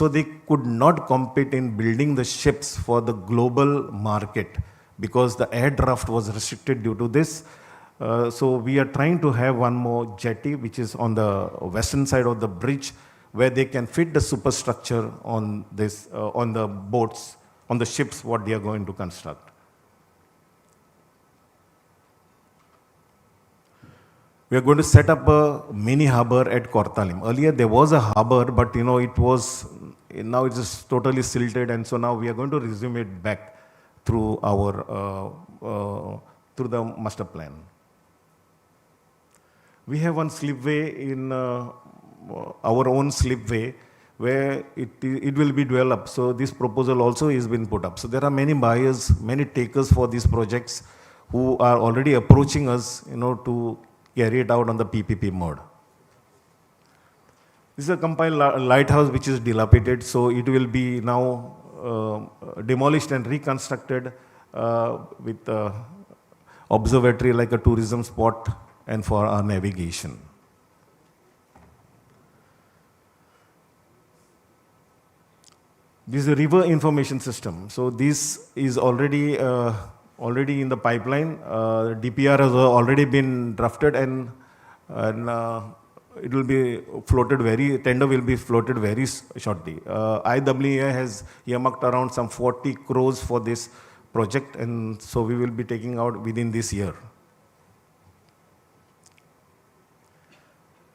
they could not compete in building the ships for the global market because the air draft was restricted due to this. So we are trying to have one more jetty which is on the western side of the bridge where they can fit the superstructure on this, on the boats, on the ships, what they are going to construct. We are going to set up a mini harbor at Kortalim. Earlier there was a harbor, but now it is totally silted, and so now we are going to resume it back through through the master plan. We have one slipway in our own slipway where it will be developed. So this proposal also has been put up. So there are many buyers, many takers for these projects who are already approaching us, to carry it out on the PPP mode. This is a compiled lighthouse which is dilapidated, so it will be now demolished and reconstructed with observatory like a tourism spot and for our navigation. This is a river information system. So this is already in the pipeline. DPR has already been drafted, and it will be floated tender will be floated very shortly. IWA has earmarked around some 40 crores for this project, and so we will be taking out within this year.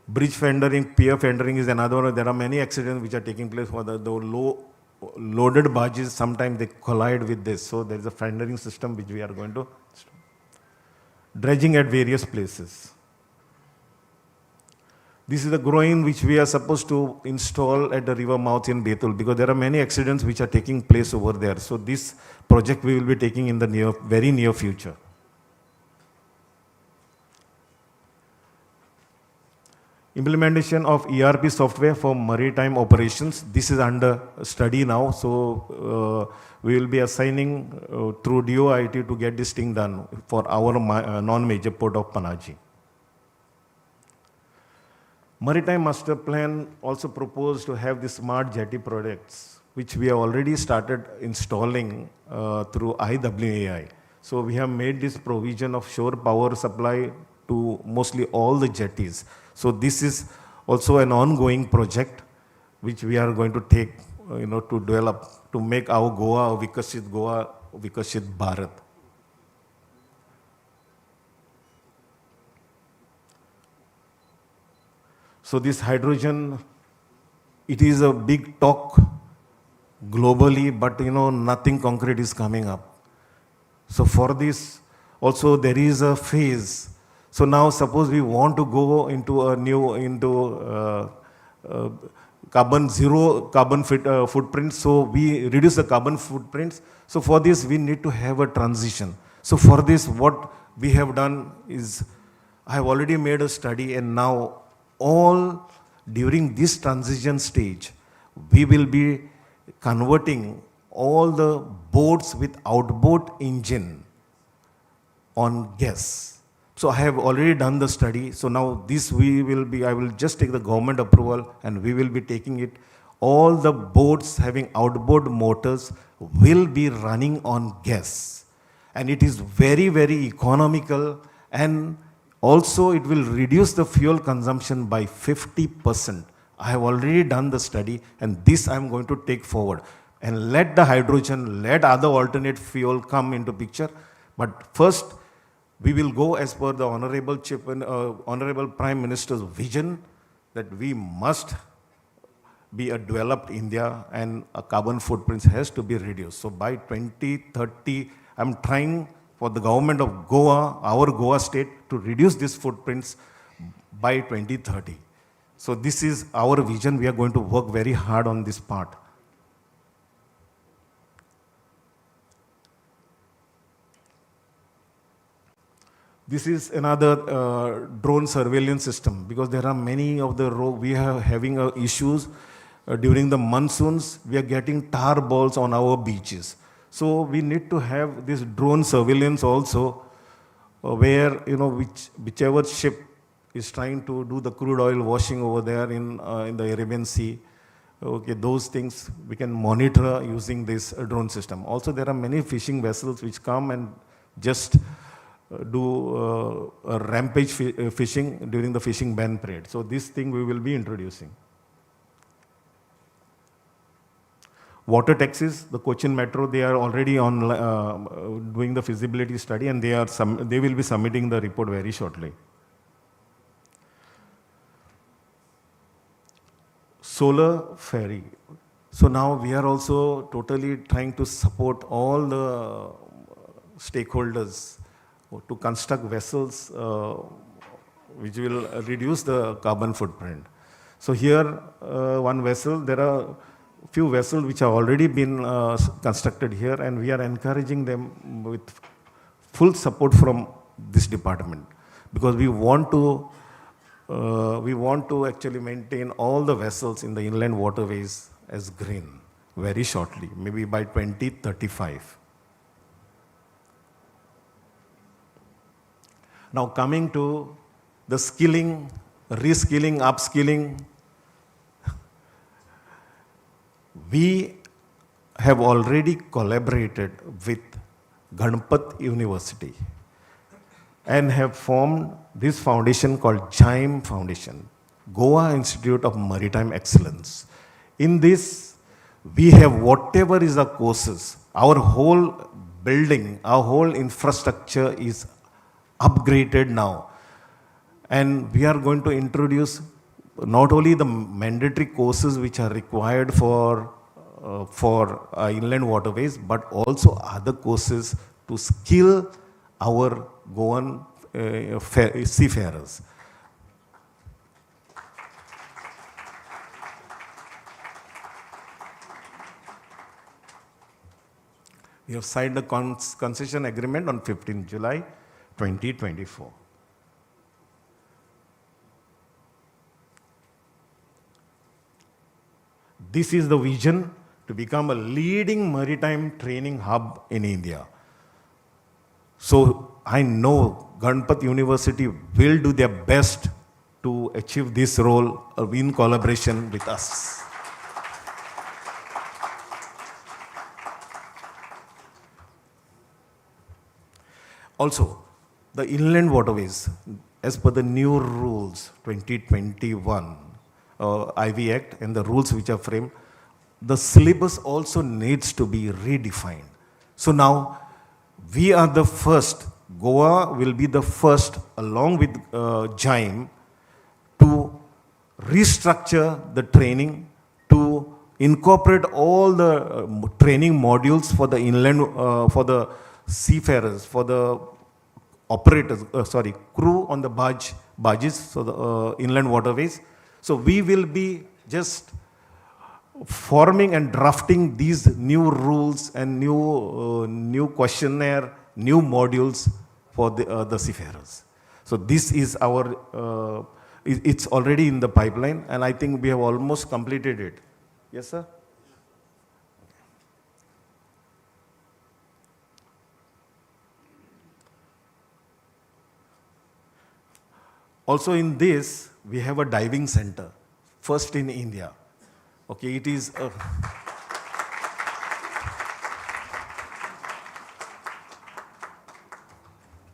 Bridge fendering, pier fendering is another one. There are many accidents which are taking place for the loaded barges. Sometimes they collide with this. So there is a fendering system which we are going to dredging at various places. This is the groin which we are supposed to install at the river mouth in Betul, because there are many accidents which are taking place over there. So this project we will be taking in the very near future. Implementation of ERP software for maritime operations. This is under study now. So we will be assigning through DOIT to get this thing done for our non-major port of Panaji. Maritime Master Plan also proposed to have the smart jetty products, which we have already started installing through IWAI. So we have made this provision of shore power supply to mostly all the jetties. So this is also an ongoing project which we are going to take, to develop, to make our Goa, Vikashit Bharat. So this hydrogen, it is a big talk globally, but nothing concrete is coming up. So for this, also there is a phase. So now suppose we want to go into zero carbon footprint, so we reduce the carbon footprints. So for this, we need to have a transition. So for this, what we have done is, I have already made a study, and now during this transition stage, we will be converting all the boats with outboard engine on gas. So I have already done the study. So now I will just take the government approval, and we will be taking it. All the boats having outboard motors will be running on gas. And it is very, very economical, and also it will reduce the fuel consumption by 50%. I have already done the study, and this I am going to take forward. And let the hydrogen, let other alternate fuel come into picture. But first, we will go as per the Honorable Prime Minister's vision that we must be a developed India, and a carbon footprint has to be reduced. So by 2030, I'm trying for the government of Goa, our Goa state, to reduce these footprints by 2030. So this is our vision. We are going to work very hard on this part. This is another drone surveillance system, because there are many of we are having issues during the monsoons. We are getting tar balls on our beaches. So we need to have this drone surveillance also, where whichever ship is trying to do the crude oil washing over there in the Arabian Sea, okay, those things we can monitor using this drone system. Also, there are many fishing vessels which come and just do a rampage fishing during the fishing ban parade. So this thing we will be introducing. Water taxis, the Cochin Metro, they are already on doing the feasibility study, and they will be submitting the report very shortly. solar ferry. So now we are also totally trying to support all the stakeholders to construct vessels which will reduce the carbon footprint. So here, one vessel, there are few vessels which have already been constructed here, and we are encouraging them with full support from this department, because we want to actually maintain all the vessels in the inland waterways as green very shortly, maybe by 2035. Now coming to the skilling, reskilling, upskilling, we have already collaborated with Ganpat University and have formed this foundation called GIME Foundation, Goa Institute of Maritime Excellence. In this, we have whatever is the courses, our whole building, our whole infrastructure is upgraded now. And we are going to introduce not only the mandatory courses which are required for inland waterways, but also other courses to skill our Goan seafarers. We have signed a concession agreement on 15 July 2024. This is the vision to become a leading maritime training hub in India. So I know Ganpat University will do their best to achieve this role in collaboration with us. Also, the inland waterways, as per the new rules 2021, IV Act and the rules which are framed, the syllabus also needs to be redefined. So now, we are the first, Goa will be the first, along with GIME, to restructure the training, to incorporate all the training modules for the inland, for the seafarers, for the operators, crew on the barges, so the inland waterways. So we will be just forming and drafting these new rules and new questionnaire, new modules for the seafarers. So this is our, it's already in the pipeline, and I think we have almost completed it. Yes, sir? Also in this, we have a diving center, first in India. Okay, it is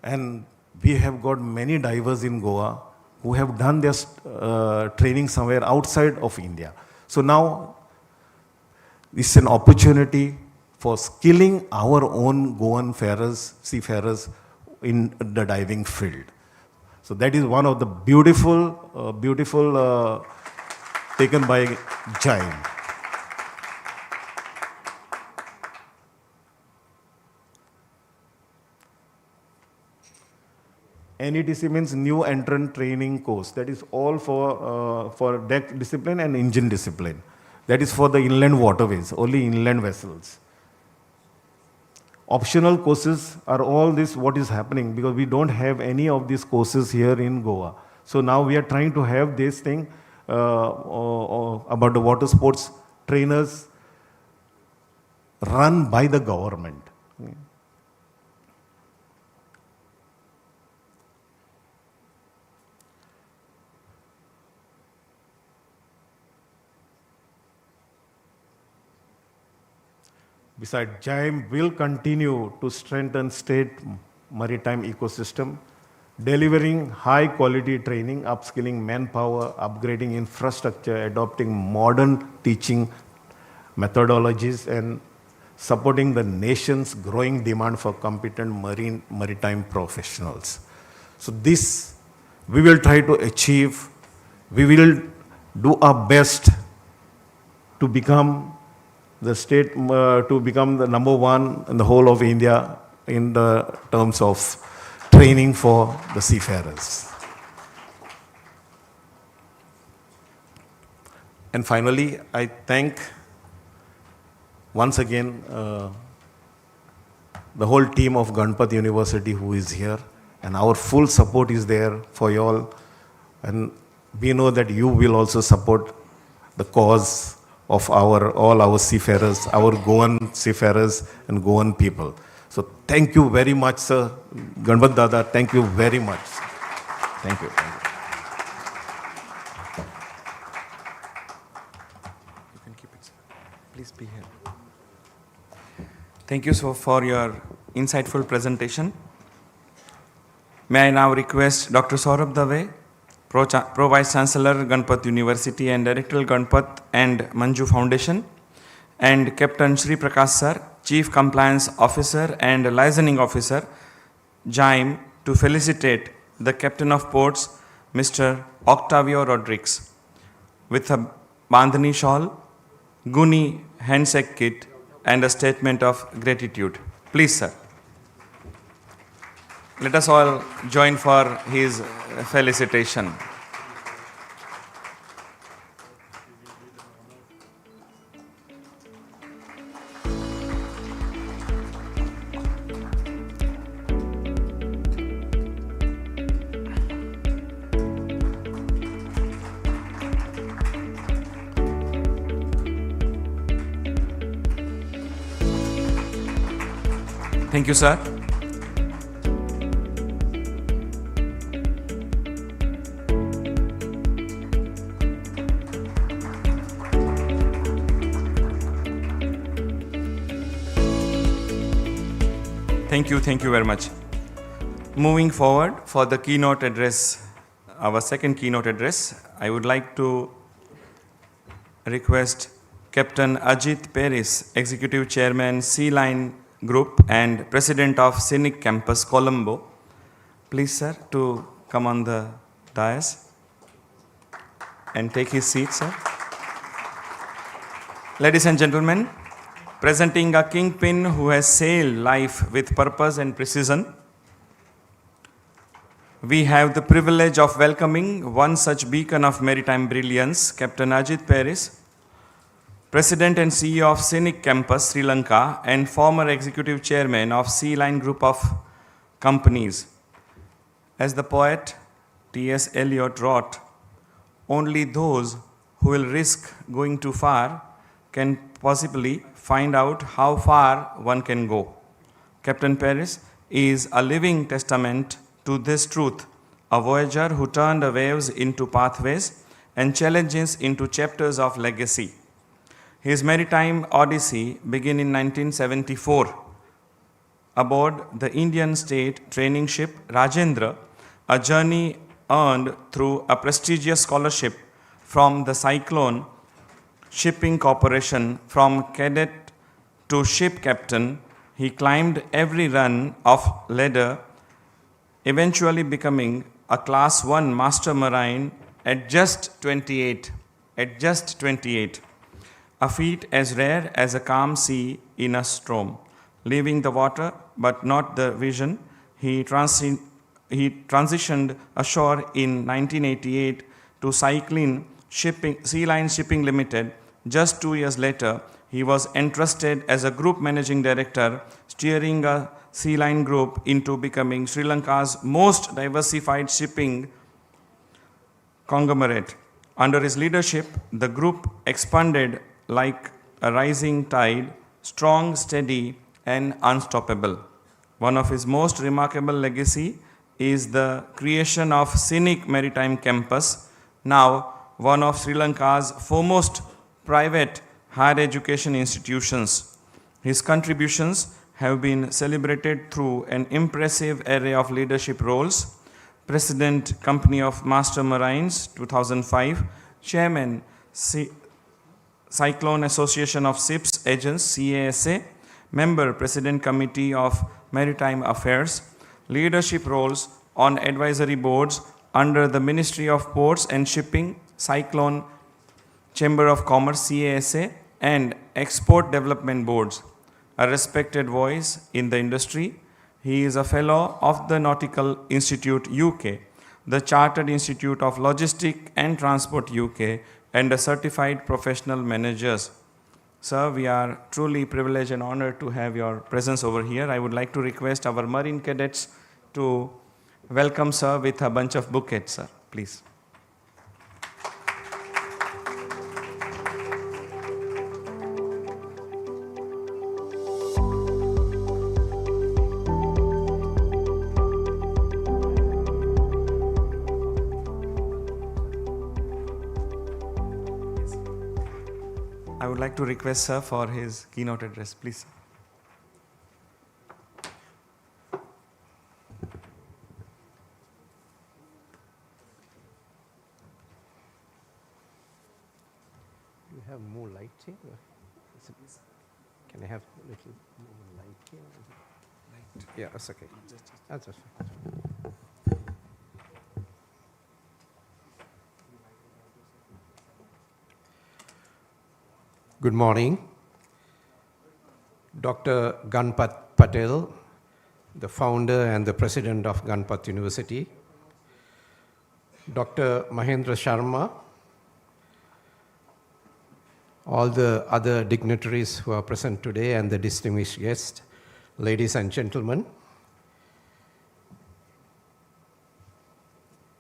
and we have got many divers in Goa who have done their training somewhere outside of India. So now, it's an opportunity for skilling our own Goan seafarers in the diving field. So that is one of the beautiful taken by GIME. NETC means new entrant training course. That is all for deck discipline and engine discipline. That is for the inland waterways, only inland vessels. Optional courses are all this what is happening, because we don't have any of these courses here in Goa. So now we are trying to have this thing about the water sports trainers run by the government. Besides, GIME will continue to strengthen state maritime ecosystem, delivering high quality training, upskilling manpower, upgrading infrastructure, adopting modern teaching methodologies, and supporting the nation's growing demand for competent maritime professionals. So this we will try to achieve. We will do our best to become the state, to become the number one in the whole of India in the terms of training for the seafarers. And finally, I thank once again the whole team of Ganpat University who is here, and our full support is there for you all. And we know that you will also support the cause of all our seafarers, our Goan seafarers and Goan people. So thank you very much, sir. Ganpat Dada, thank you very much. Thank you. Thank you. You can keep it, sir. Please be here. Thank you so for your insightful presentation. May I now request Dr. Saurabh Dave, Pro Vice Chancellor, Ganpat University and Director Ganpat and Manju Foundation, and Captain Shri Prakash Sir, Chief Compliance Officer and Licensing Officer, JIME, to felicitate the Captain of Ports, Mr. Octavio Rodriguez, with a Bandhani shawl, GUNI handshake kit, and a statement of gratitude. Please, sir. Let us all join for his felicitation. Thank you, sir. Thank you very much. Moving forward for the keynote address, our second keynote address, I would like to request Captain Ajit Paris, Executive Chairman, Sea Line Group and President of Scenic Campus, Colombo. Please, sir, to come on the dais and take his seat, sir. Ladies and gentlemen, presenting a kingpin who has sailed life with purpose and precision, we have the privilege of welcoming one such beacon of maritime brilliance, Captain Ajit Paris, President and CEO of Scenic Campus, Sri Lanka, and former Executive Chairman of Sea Line Group of Companies. As the poet T.S. Eliot wrote, only those who will risk going too far can possibly find out how far one can go. Captain Paris is a living testament to this truth, a voyager who turned the waves into pathways and challenges into chapters of legacy. His maritime odyssey began in 1974 aboard the Indian state training ship Rajendra, a journey earned through a prestigious scholarship from the Cyclone Shipping Corporation. From cadet to ship captain, he climbed every run of ladder, eventually becoming a Class 1 Master Marine at just 28. A feat as rare as a calm sea in a storm. Leaving the water, but not the vision, he transitioned ashore in 1988 to Sea Line Shipping Limited. Just 2 years later, he was entrusted as a group managing director, steering a Sea Line group into becoming Sri Lanka's most diversified shipping conglomerate. Under his leadership, the group expanded like a rising tide, strong, steady, and unstoppable. One of his most remarkable legacy is the creation of Scenic Maritime Campus, now one of Sri Lanka's foremost private higher education institutions. His contributions have been celebrated through an impressive array of leadership roles: President, Company of Master Marines, 2005, Chairman, Cyclone Association of Ships Agents, CASA, Member, President Committee of Maritime Affairs, leadership roles on advisory boards under the Ministry of Ports and Shipping, Cyclone Chamber of Commerce CASA, and Export Development Boards, a respected voice in the industry. He is a fellow of the Nautical Institute UK, the Chartered Institute of Logistics and Transport UK, and a certified professional managers. Sir, we are truly privileged and honored to have your presence over here. I would like to request our Marine cadets to welcome sir with a bunch of bouquets, sir, please. I would like to request sir for his keynote address, please. Sir. You have more light here? Can I have a little more light here? Light. Yeah, that's okay. That's okay. Good morning. Dr. Ganpat Patel, the founder and the president of Ganpat University. Dr. Mahendra Sharma, all the other dignitaries who are present today and the distinguished guests, ladies and gentlemen.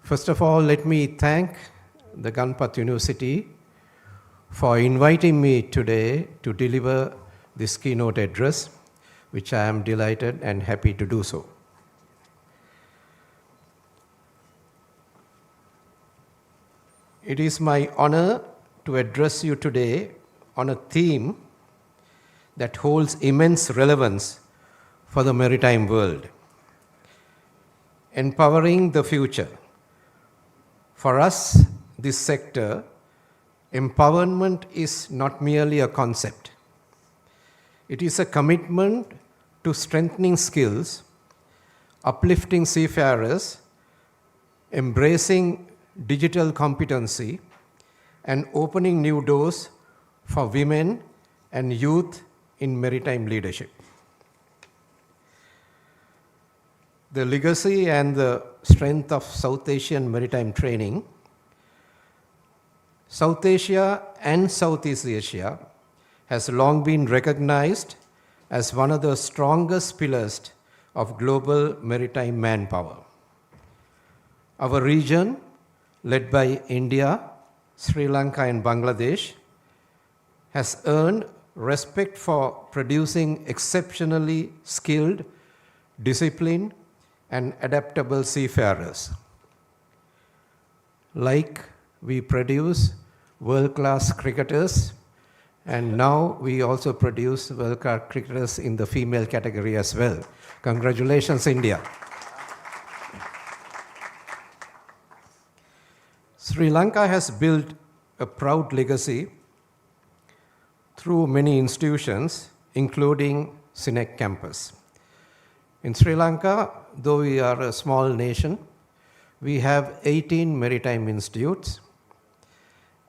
First of all, let me thank the Ganpat University for inviting me today to deliver this keynote address, which I am delighted and happy to do so. It is my honor to address you today on a theme that holds immense relevance for the maritime world. Empowering the future. For us, this sector, empowerment is not merely a concept. It is a commitment to strengthening skills, uplifting seafarers, embracing digital competency, and opening new doors for women and youth in maritime leadership. The legacy and the strength of South Asian maritime training. South Asia and Southeast Asia has long been recognized as one of the strongest pillars of global maritime manpower. Our region, led by India, Sri Lanka, and Bangladesh, has earned respect for producing exceptionally skilled, disciplined, and adaptable seafarers. Like we produce world-class cricketers, and now we also produce world-class cricketers in the female category as well. Congratulations, India. Sri Lanka has built a proud legacy through many institutions, including SINEC campus. In Sri Lanka, though we are a small nation, we have 18 maritime institutes,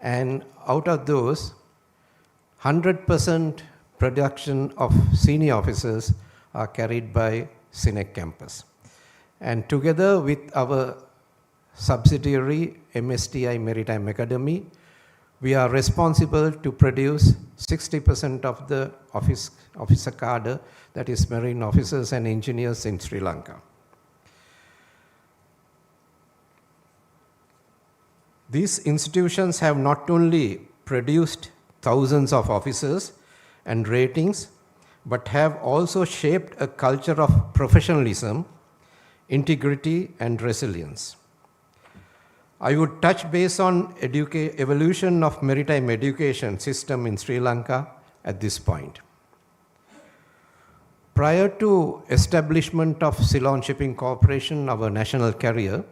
and out of those, 100% production of senior officers are carried by SINEC campus. And together with our subsidiary, MSTI Maritime Academy, we are responsible to produce 60% of the officer cadre, that is marine officers and engineers in Sri Lanka. These institutions have not only produced thousands of officers and ratings, but have also shaped a culture of professionalism, integrity, and resilience. I would touch base on evolution of maritime education system in Sri Lanka at this point. Prior to establishment of Ceylon Shipping Corporation, our national carrier,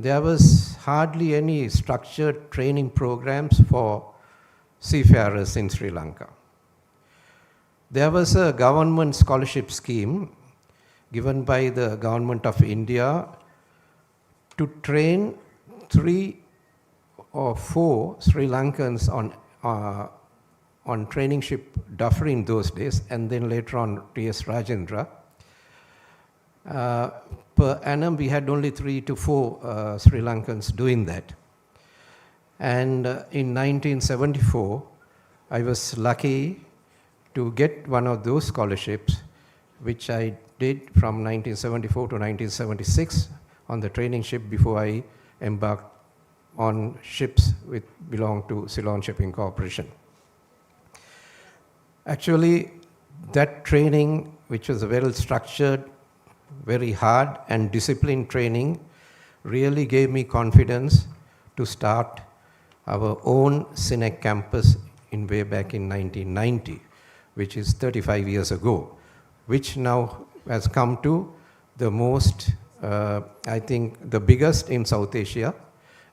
there was hardly any structured training programs for seafarers in Sri Lanka. There was a government scholarship scheme given by the government of India to train 3 or 4 Sri Lankans on training ship Duffer in those days, and then later on T.S. Rajendra. Per annum, we had only 3 to 4 Sri Lankans doing that. And in 1974, I was lucky to get one of those scholarships, which I did from 1974 to 1976 on the training ship before I embarked on ships which belong to Ceylon Shipping Corporation. Actually, that training, which was a very structured, very hard and disciplined training, really gave me confidence to start our own CINEC campus way back in 1990, which is 35 years ago, which now has come to the most, I think, the biggest in South Asia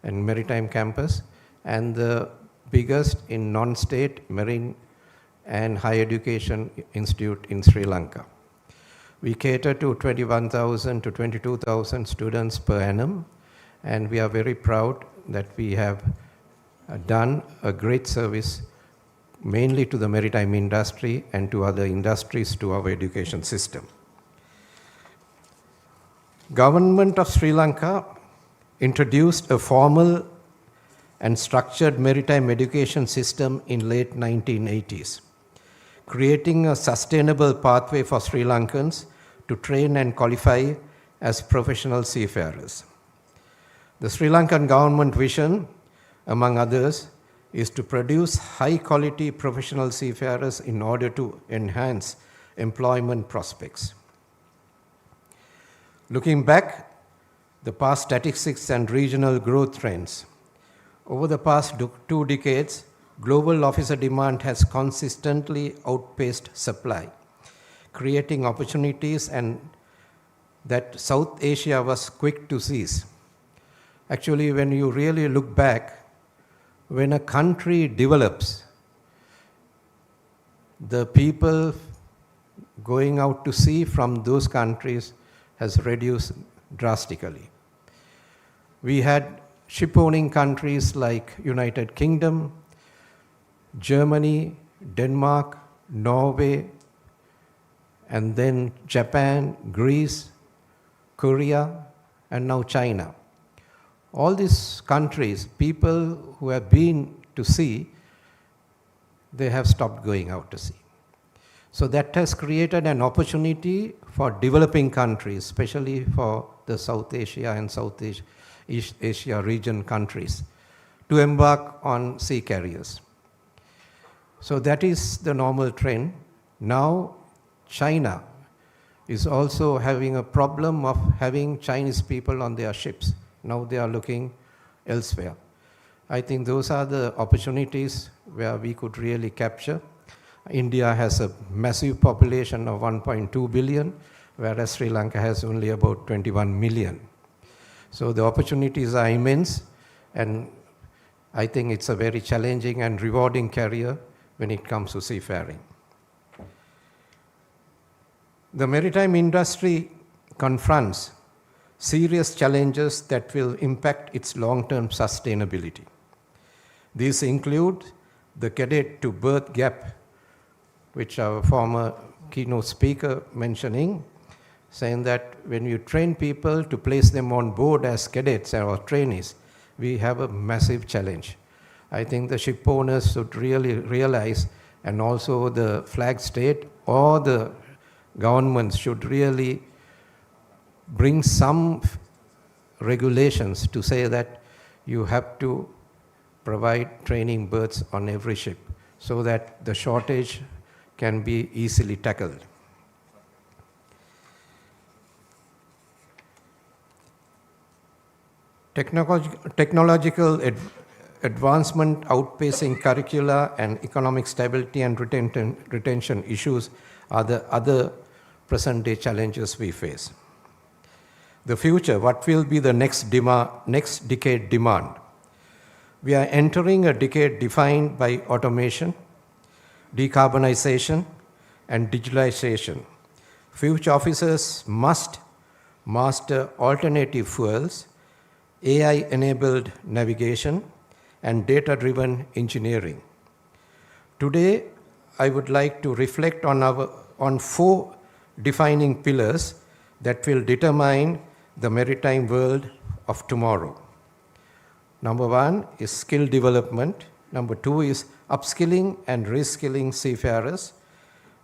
and Maritime campus, and the biggest in non-state marine and higher education institute in Sri Lanka. We cater to 21,000 to 22,000 students per annum, and we are very proud that we have done a great service mainly to the maritime industry and to other industries to our education system. Government of Sri Lanka introduced a formal and structured maritime education system in late 1980s, creating a sustainable pathway for Sri Lankans to train and qualify as professional seafarers. The Sri Lankan government vision, among others, is to produce high-quality professional seafarers in order to enhance employment prospects. Looking back, the past statistics and regional growth trends. Over the past 2 decades, global officer demand has consistently outpaced supply, creating opportunities and that South Asia was quick to seize. Actually, when you really look back, when a country develops, the people going out to sea from those countries has reduced drastically. We had ship-owning countries like United Kingdom, Germany, Denmark, Norway, and then Japan, Greece, Korea, and now China. All these countries, people who have been to sea, they have stopped going out to sea. So that has created an opportunity for developing countries, especially for the South Asia and East Asia region countries, to embark on sea carriers. So that is the normal trend. Now, China is also having a problem of having Chinese people on their ships. Now they are looking elsewhere. I think those are the opportunities where we could really capture. India has a massive population of 1.2 billion, whereas Sri Lanka has only about 21 million. So the opportunities are immense, and I think it's a very challenging and rewarding career when it comes to seafaring. The maritime industry confronts serious challenges that will impact its long-term sustainability. These include the cadet to berth gap, which our former keynote speaker mentioning, saying that when you train people to place them on board as cadets or trainees, we have a massive challenge. I think the ship owners should really realize, and also the flag state or the governments should really bring some regulations to say that you have to provide training berths on every ship so that the shortage can be easily tackled. Technological advancement outpacing curricula and economic stability and retention issues are the other present-day challenges we face. The future, what will be the next decade demand? We are entering a decade defined by automation, decarbonization, and digitalization. Future officers must master alternative fuels, AI-enabled navigation, and data-driven engineering. Today, I would like to reflect on 4 defining pillars that will determine the maritime world of tomorrow. Number 1 is skill development. Number 2 is upskilling and reskilling seafarers.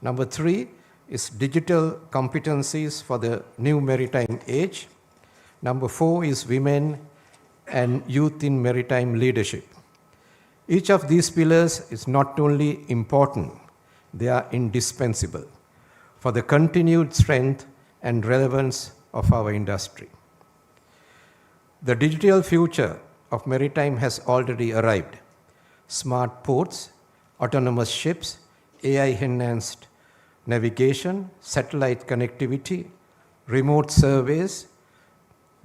Number 3 is digital competencies for the new maritime age. Number 4 is women and youth in maritime leadership. Each of these pillars is not only important, they are indispensable for the continued strength and relevance of our industry. The digital future of maritime has already arrived. Smart ports, autonomous ships, AI-enhanced navigation, satellite connectivity, remote surveys,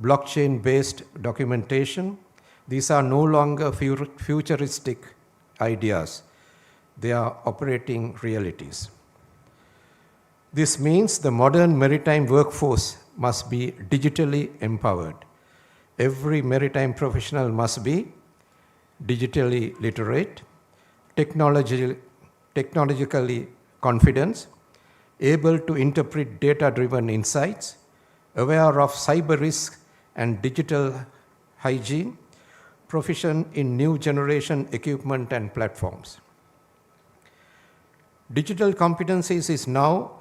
blockchain-based documentation, these are no longer futuristic ideas. They are operating realities. This means the modern maritime workforce must be digitally empowered. Every maritime professional must be digitally literate, technologically confident, able to interpret data-driven insights, aware of cyber risk and digital hygiene, proficient in new generation equipment and platforms. Digital competencies is now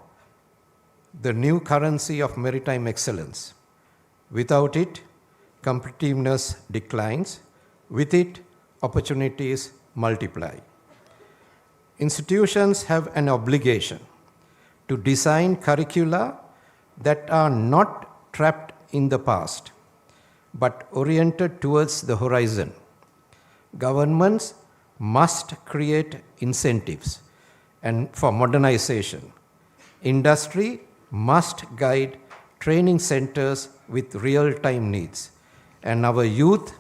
the new currency of maritime excellence. Without it, competitiveness declines. With it, opportunities multiply. Institutions have an obligation to design curricula that are not trapped in the past, but oriented towards the horizon. Governments must create incentives and for modernization. Industry must guide training centers with real-time needs, and our youth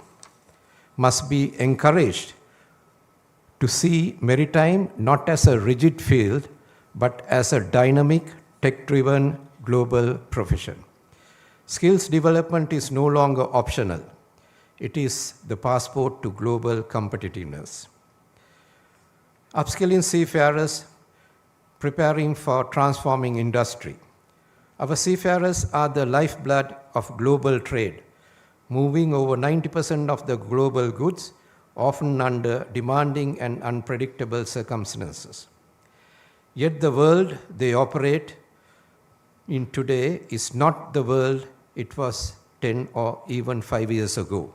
must be encouraged to see maritime not as a rigid field, but as a dynamic, tech-driven global profession. Skills development is no longer optional. It is the passport to global competitiveness. Upskilling seafarers, preparing for transforming industry. Our seafarers are the lifeblood of global trade, moving over 90% of the global goods, often under demanding and unpredictable circumstances. Yet the world they operate in today is not the world it was 10 or even 5 years ago.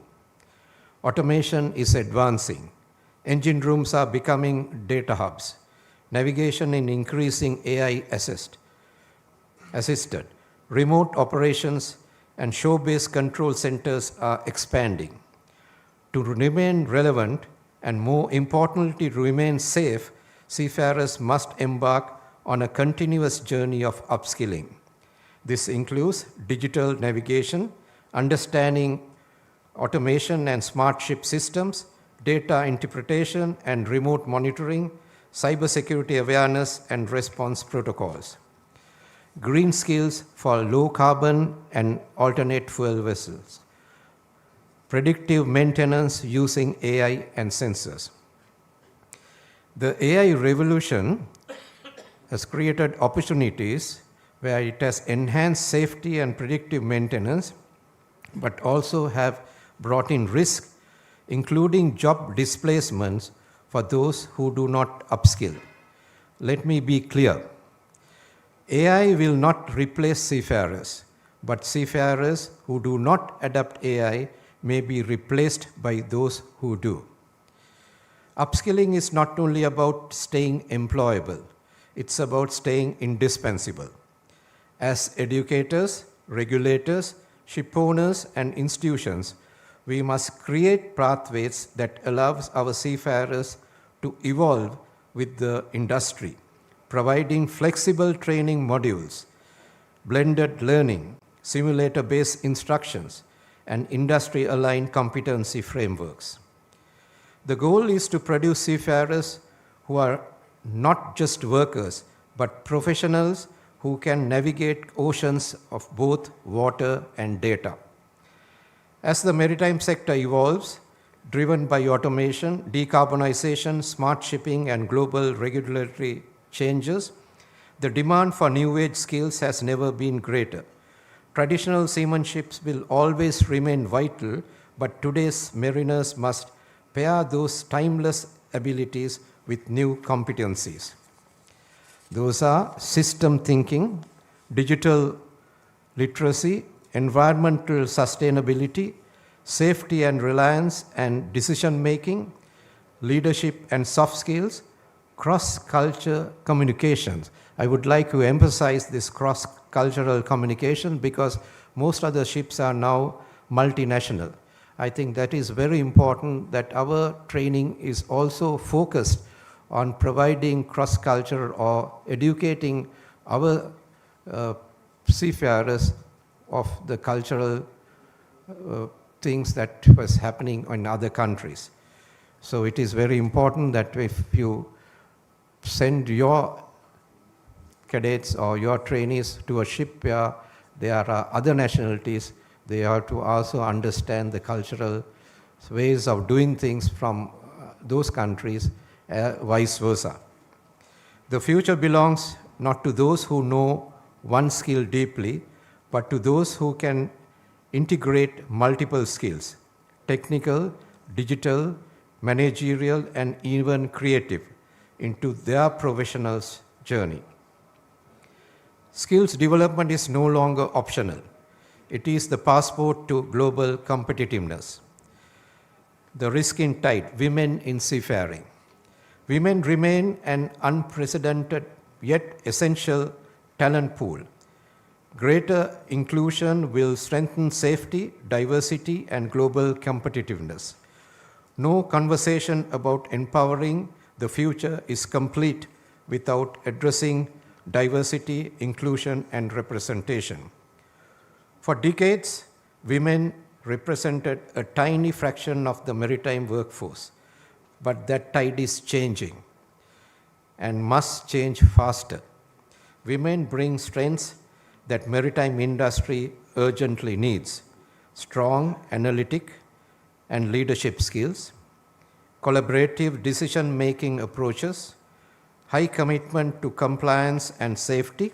Automation is advancing. Engine rooms are becoming data hubs. Navigation is increasing AI assisted. Remote operations and shore-based control centers are expanding. To remain relevant and more importantly remain safe, seafarers must embark on a continuous journey of upskilling. This includes digital navigation, understanding automation and smart ship systems, data interpretation and remote monitoring, cybersecurity awareness and response protocols. Green skills for low carbon and alternate fuel vessels. Predictive maintenance using AI and sensors. The AI revolution has created opportunities where it has enhanced safety and predictive maintenance, but also have brought in risk, including job displacements for those who do not upskill. Let me be clear. AI will not replace seafarers, but seafarers who do not adapt AI may be replaced by those who do. Upskilling is not only about staying employable, it's about staying indispensable. As educators, regulators, ship owners, and institutions, we must create pathways that allows our seafarers to evolve with the industry, providing flexible training modules, blended learning, simulator-based instructions, and industry-aligned competency frameworks. The goal is to produce seafarers who are not just workers, but professionals who can navigate oceans of both water and data. As the maritime sector evolves, driven by automation, decarbonization, smart shipping, and global regulatory changes, the demand for new age skills has never been greater. Traditional seamanships will always remain vital, but today's mariners must pair those timeless abilities with new competencies. Those are system thinking, digital literacy, environmental sustainability, safety and reliance and decision making, leadership and soft skills, cross-culture communications. I would like to emphasize this cross-cultural communication because most of the ships are now multinational. I think that is very important that our training is also focused on providing cross-culture or educating our seafarers of the cultural things that was happening in other countries. So it is very important that if you send your cadets or your trainees to a ship where there are other nationalities, they have to also understand the cultural ways of doing things from those countries, vice versa. The future belongs not to those who know one skill deeply, but to those who can integrate multiple skills, technical, digital, managerial, and even creative, into their professional's journey. Skills development is no longer optional. It is the passport to global competitiveness. The risking tide, women in seafaring. Women remain an unprecedented yet essential talent pool. Greater inclusion will strengthen safety, diversity, and global competitiveness. No conversation about empowering the future is complete without addressing diversity, inclusion, and representation. For decades, women represented a tiny fraction of the maritime workforce, but that tide is changing and must change faster. Women bring strengths that maritime industry urgently needs: strong analytic and leadership skills, collaborative decision-making approaches, high commitment to compliance and safety,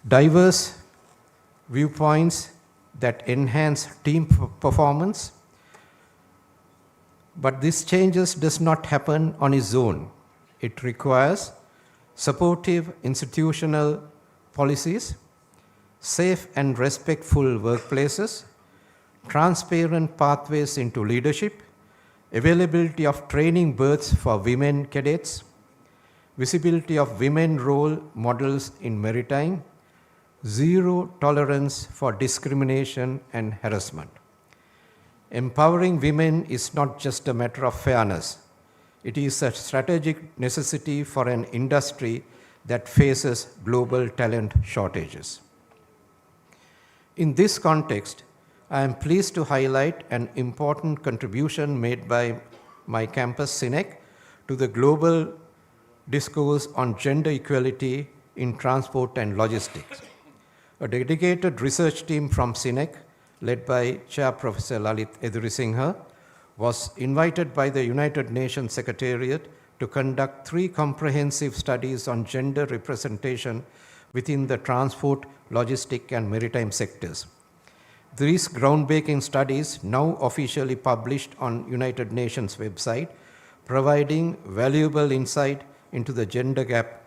diverse viewpoints that enhance team performance. But this changes does not happen on its own. It requires supportive institutional policies, safe and respectful workplaces, transparent pathways into leadership, availability of training berths for women cadets, visibility of women role models in maritime, zero tolerance for discrimination and harassment. Empowering women is not just a matter of fairness. It is a strategic necessity for an industry that faces global talent shortages. In this context, I am pleased to highlight an important contribution made by my campus, SINEC, to the global discourse on gender equality in transport and logistics. A dedicated research team from SINEC, led by Chair Professor Lalit Edurisinghe, was invited by the United Nations Secretariat to conduct 3 comprehensive studies on gender representation within the transport, logistic, and maritime sectors. These groundbreaking studies, now officially published on United Nations website, providing valuable insight into the gender gap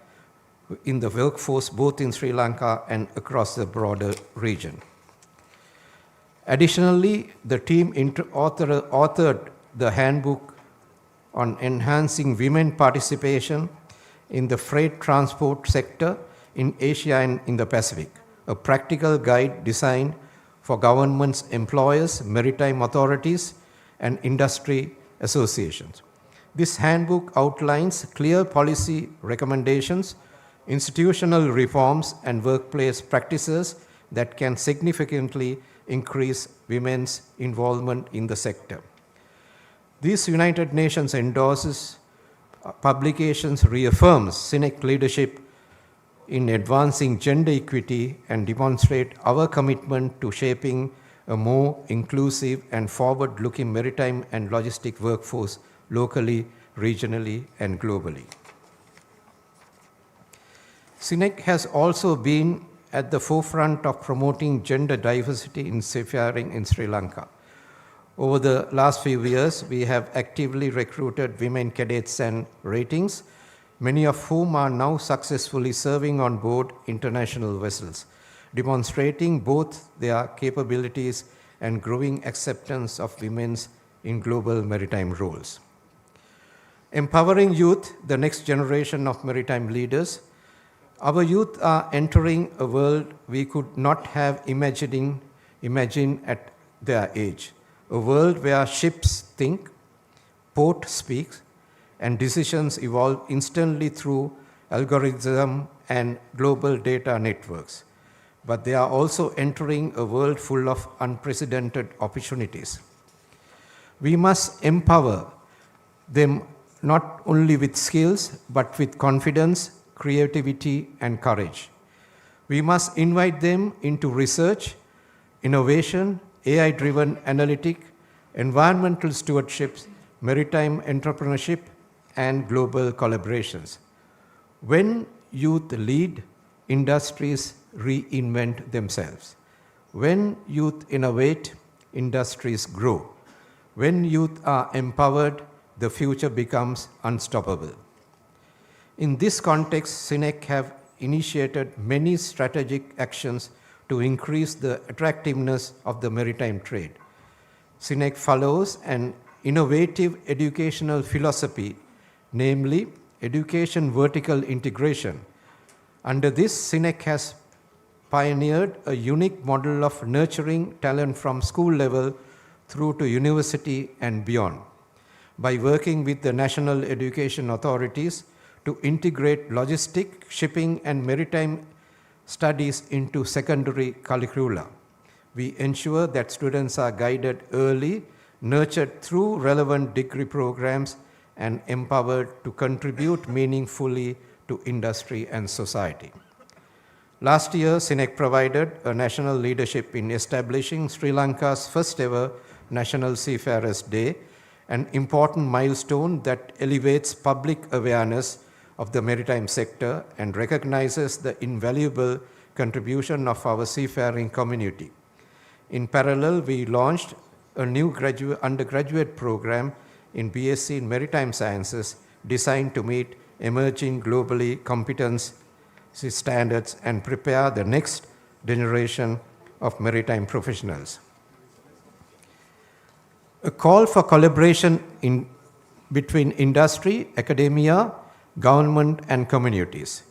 in the workforce both in Sri Lanka and across the broader region. Additionally, the team authored the handbook on enhancing women participation in the freight transport sector in Asia and in the Pacific, a practical guide designed for governments, employers, maritime authorities, and industry associations. This handbook outlines clear policy recommendations, institutional reforms, and workplace practices that can significantly increase women's involvement in the sector. These United Nations publications reaffirms SINEC leadership in advancing gender equity and demonstrate our commitment to shaping a more inclusive and forward-looking maritime and logistic workforce locally, regionally, and globally. SINEC has also been at the forefront of promoting gender diversity in seafaring in Sri Lanka. Over the last few years, we have actively recruited women cadets and ratings, many of whom are now successfully serving on board international vessels, demonstrating both their capabilities and growing acceptance of women in global maritime roles. Empowering youth, the next generation of maritime leaders, our youth are entering a world we could not have imagined at their age, a world where ships think, port speaks, and decisions evolve instantly through algorithm and global data networks. But they are also entering a world full of unprecedented opportunities. We must empower them not only with skills, but with confidence, creativity, and courage. We must invite them into research, innovation, AI-driven analytic, environmental stewardships, maritime entrepreneurship, and global collaborations. When youth lead, industries reinvent themselves. When youth innovate, industries grow. When youth are empowered, the future becomes unstoppable. In this context, SINEC have initiated many strategic actions to increase the attractiveness of the maritime trade. SINEC follows an innovative educational philosophy, namely education vertical integration. Under this, SINEC has pioneered a unique model of nurturing talent from school level through to university and beyond, by working with the national education authorities to integrate logistic, shipping, and maritime studies into secondary curricula. We ensure that students are guided early, nurtured through relevant degree programs, and empowered to contribute meaningfully to industry and society. Last year, SINEC provided a national leadership in establishing Sri Lanka's first ever National Seafarers Day, an important milestone that elevates public awareness of the maritime sector and recognizes the invaluable contribution of our seafaring community. In parallel, we launched a new undergraduate program in BSc in Maritime Sciences designed to meet emerging globally competency standards and prepare the next generation of maritime professionals. A call for collaboration between industry, academia, government, and communities.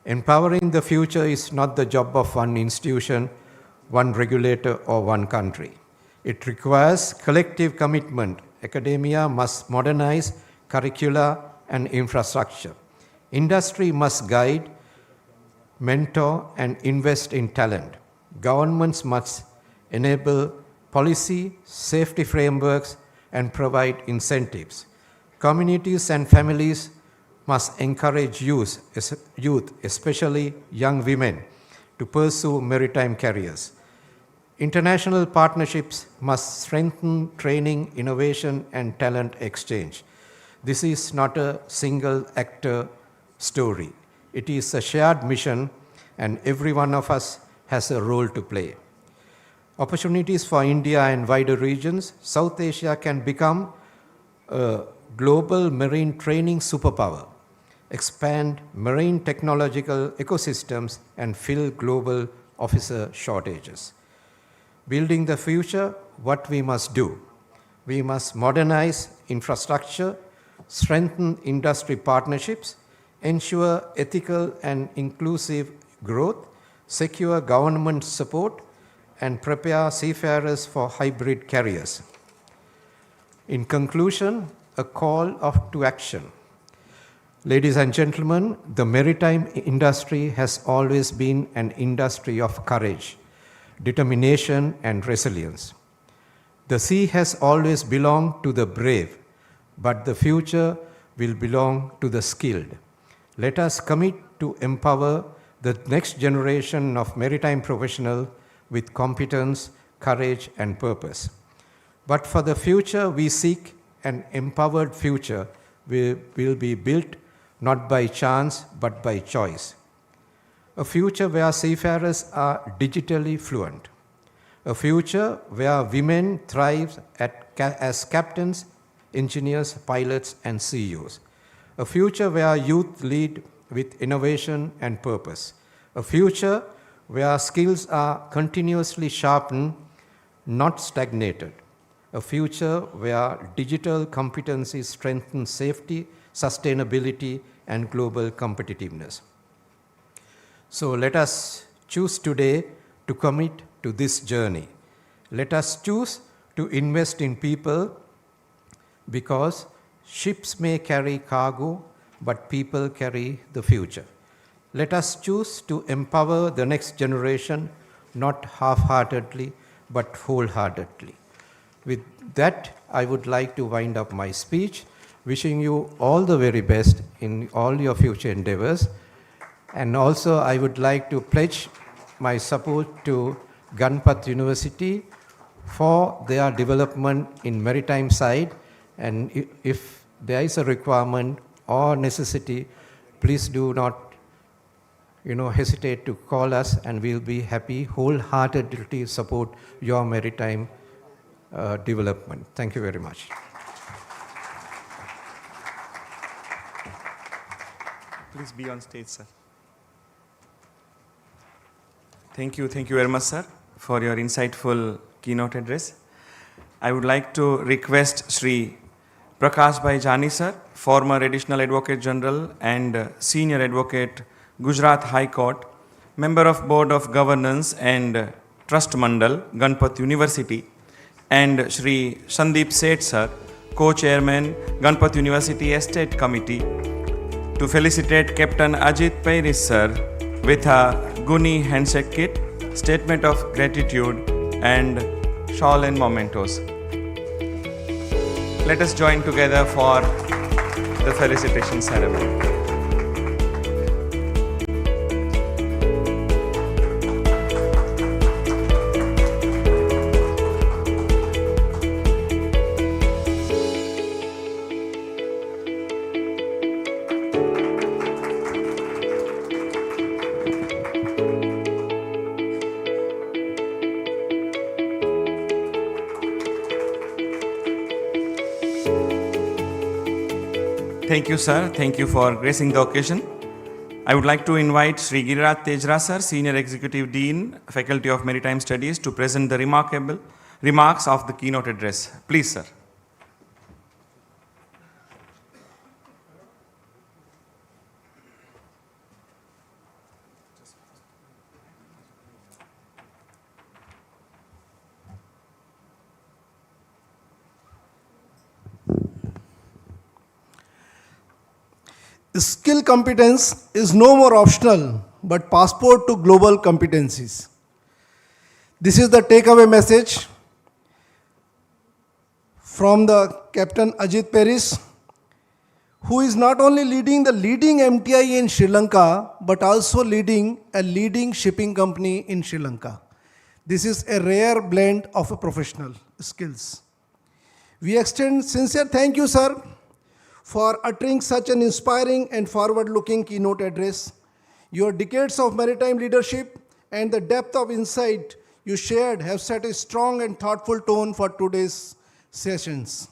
Empowering the future is not the job of one institution, one regulator, or one country. It requires collective commitment. Academia must modernize curricula and infrastructure. Industry must guide, mentor, and invest in talent. Governments must enable policy, safety frameworks, and provide incentives. Communities and families must encourage youth, especially young women, to pursue maritime careers. International partnerships must strengthen training, innovation, and talent exchange. This is not a single actor story. It is a shared mission, and every one of us has a role to play. Opportunities for India and wider regions, South Asia can become a global marine training superpower, expand marine technological ecosystems, and fill global officer shortages. Building the future, what we must do? We must modernize infrastructure, strengthen industry partnerships, ensure ethical and inclusive growth, secure government support, and prepare seafarers for hybrid careers. In conclusion, a call to action. Ladies and gentlemen, the maritime industry has always been an industry of courage, determination, and resilience. The sea has always belonged to the brave, but the future will belong to the skilled. Let us commit to empower the next generation of maritime professionals with competence, courage, and purpose. But for the future, we seek an empowered future will be built not by chance but by choice. A future where seafarers are digitally fluent. A future where women thrive as captains, engineers, pilots, and CEOs. A future where youth lead with innovation and purpose. A future where skills are continuously sharpened, not stagnated. A future where digital competencies strengthen safety, sustainability, and global competitiveness. So let us choose today to commit to this journey. Let us choose to invest in people, because ships may carry cargo, but people carry the future. Let us choose to empower the next generation, not half-heartedly, but wholeheartedly. With that, I would like to wind up my speech, wishing you all the very best in all your future endeavors. And also, I would like to pledge my support to Ganpat University for their development in maritime side. And if there is a requirement or necessity, please do not hesitate to call us, and we'll be happy wholeheartedly support your maritime development. Thank you very much. Please be on stage, sir. Thank you very much, sir, for your insightful keynote address. I would like to request Sri Prakash Bhai Jani, sir, former Additional Advocate General and Senior Advocate, Gujarat High Court, Member of Board of Governance and Trust Mandal, Ganpat University, and Sri Sandeep Seth, sir, Co-Chairman, Ganpat University Estate Committee, to felicitate Captain Ajit Paris, sir, with a GUNI handshake kit, statement of gratitude, and shawl and mementos. Let us join together for the felicitation ceremony. Thank you, sir. Thank you for gracing the occasion. I would like to invite Sri Giriraj Tejra, sir, Senior Executive Dean, Faculty of Maritime Studies, to present the remarkable remarks of the keynote address. Please, sir. Skill competence is no more optional, but passport to global competencies. This is the takeaway message from the Captain Ajit Paris, who is not only leading the leading MTI in Sri Lanka, but also leading a leading shipping company in Sri Lanka. This is a rare blend of professional skills. We extend sincere thank you, sir, for uttering such an inspiring and forward-looking keynote address. Your decades of maritime leadership and the depth of insight you shared have set a strong and thoughtful tone for today's sessions.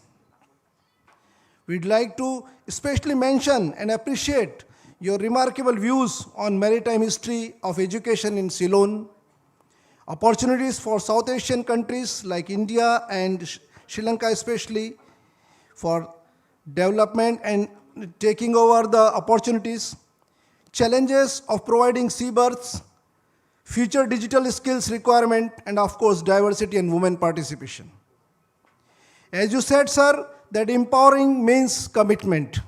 We'd like to especially mention and appreciate your remarkable views on maritime history of education in Ceylon, opportunities for South Asian countries like India and Sri Lanka especially for development and taking over the opportunities, challenges of providing seabirths, future digital skills requirement, and of course diversity and women participation. As you said, sir, that empowering means commitment.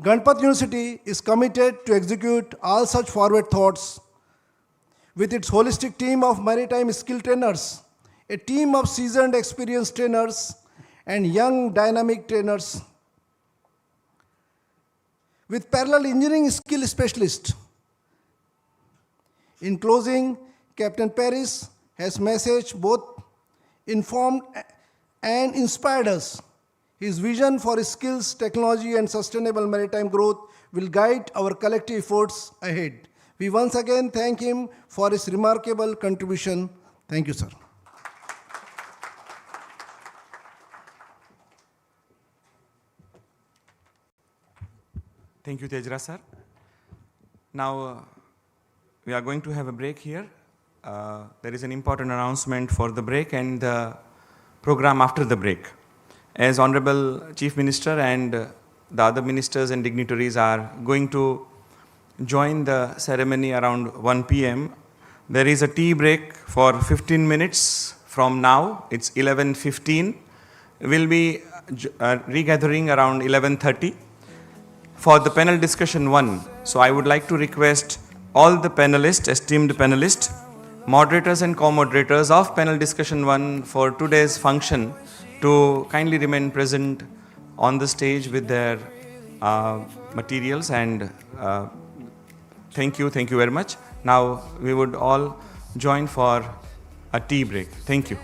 Ganpat University is committed to execute all such forward thoughts with its holistic team of maritime skill trainers, a team of seasoned experienced trainers, and young dynamic trainers, with parallel engineering skill specialists. In closing, Captain Paris has messaged both informed and inspired us. His vision for skills, technology, and sustainable maritime growth will guide our collective efforts ahead. We once again thank him for his remarkable contribution. Thank you, sir. Thank you, Tejra sir. Now, we are going to have a break here. There is an important announcement for the break and the program after the break. As Honorable Chief Minister and the other ministers and dignitaries are going to join the ceremony around 1 p.m., there is a tea break for 15 minutes from now. It's 11:15. We'll be regathering around 11:30 for the panel discussion 1. So I would like to request all the panelists, esteemed panelists, moderators and co-moderators of panel discussion 1 for today's function to kindly remain present on the stage with their materials, and thank you very much. Now we would all join for a tea break. Thank you.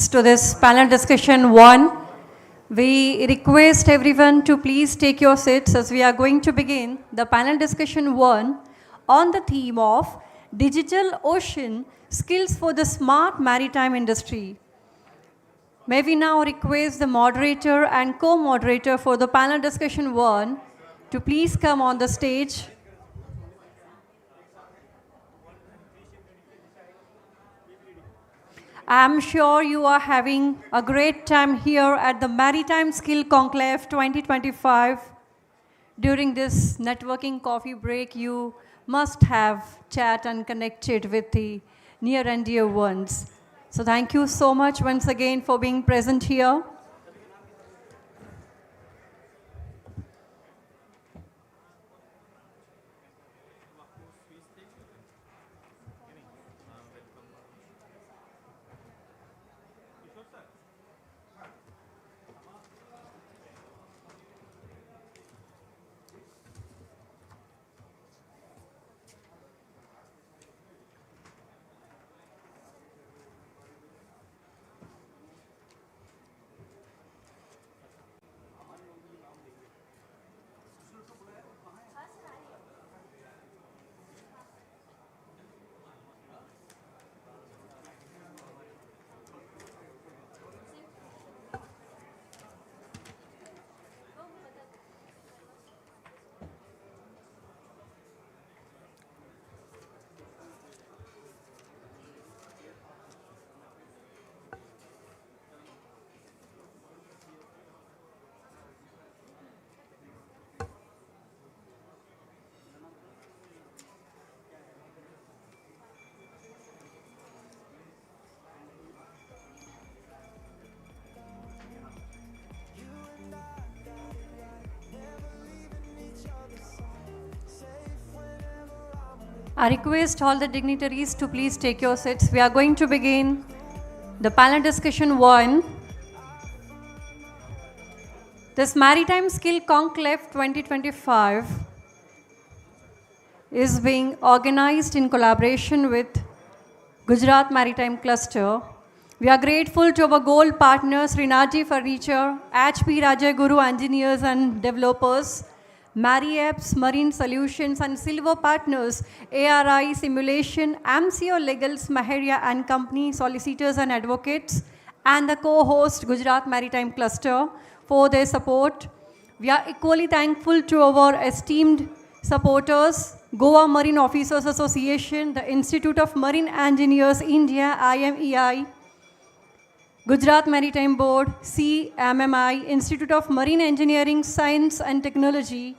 to this panel discussion 1. We request everyone to please take your seats as we are going to begin the panel discussion 1 on the theme of Digital Ocean Skills for the Smart Maritime Industry. May we now request the moderator and co-moderator for the panel discussion 1 to please come on the stage. I'm sure you are having a great time here at the Maritime Skill Conclave 2025. During this networking coffee break, you must have chat and connected with the near and dear ones. So thank you so much once again for being present here. I request all the dignitaries to please take your seats. We are going to begin the panel discussion 1. This Maritime Skill Conclave 2025 is being organized in collaboration with Gujarat Maritime Cluster. We are grateful to our gold partners, Rinaji Furniture, HP Rajaguru Engineers and Developers, Mariapps Marine Solutions, and silver partners ARI Simulation, MCO Legals, Maharia and Company, solicitors and advocates, and the co-host Gujarat Maritime Cluster for their support. We are equally thankful to our esteemed supporters, Goa Marine Officers Association, the Institute of Marine Engineers India, IMEI, Gujarat Maritime Board, CMMI, Institute of Marine Engineering, Science and Technology,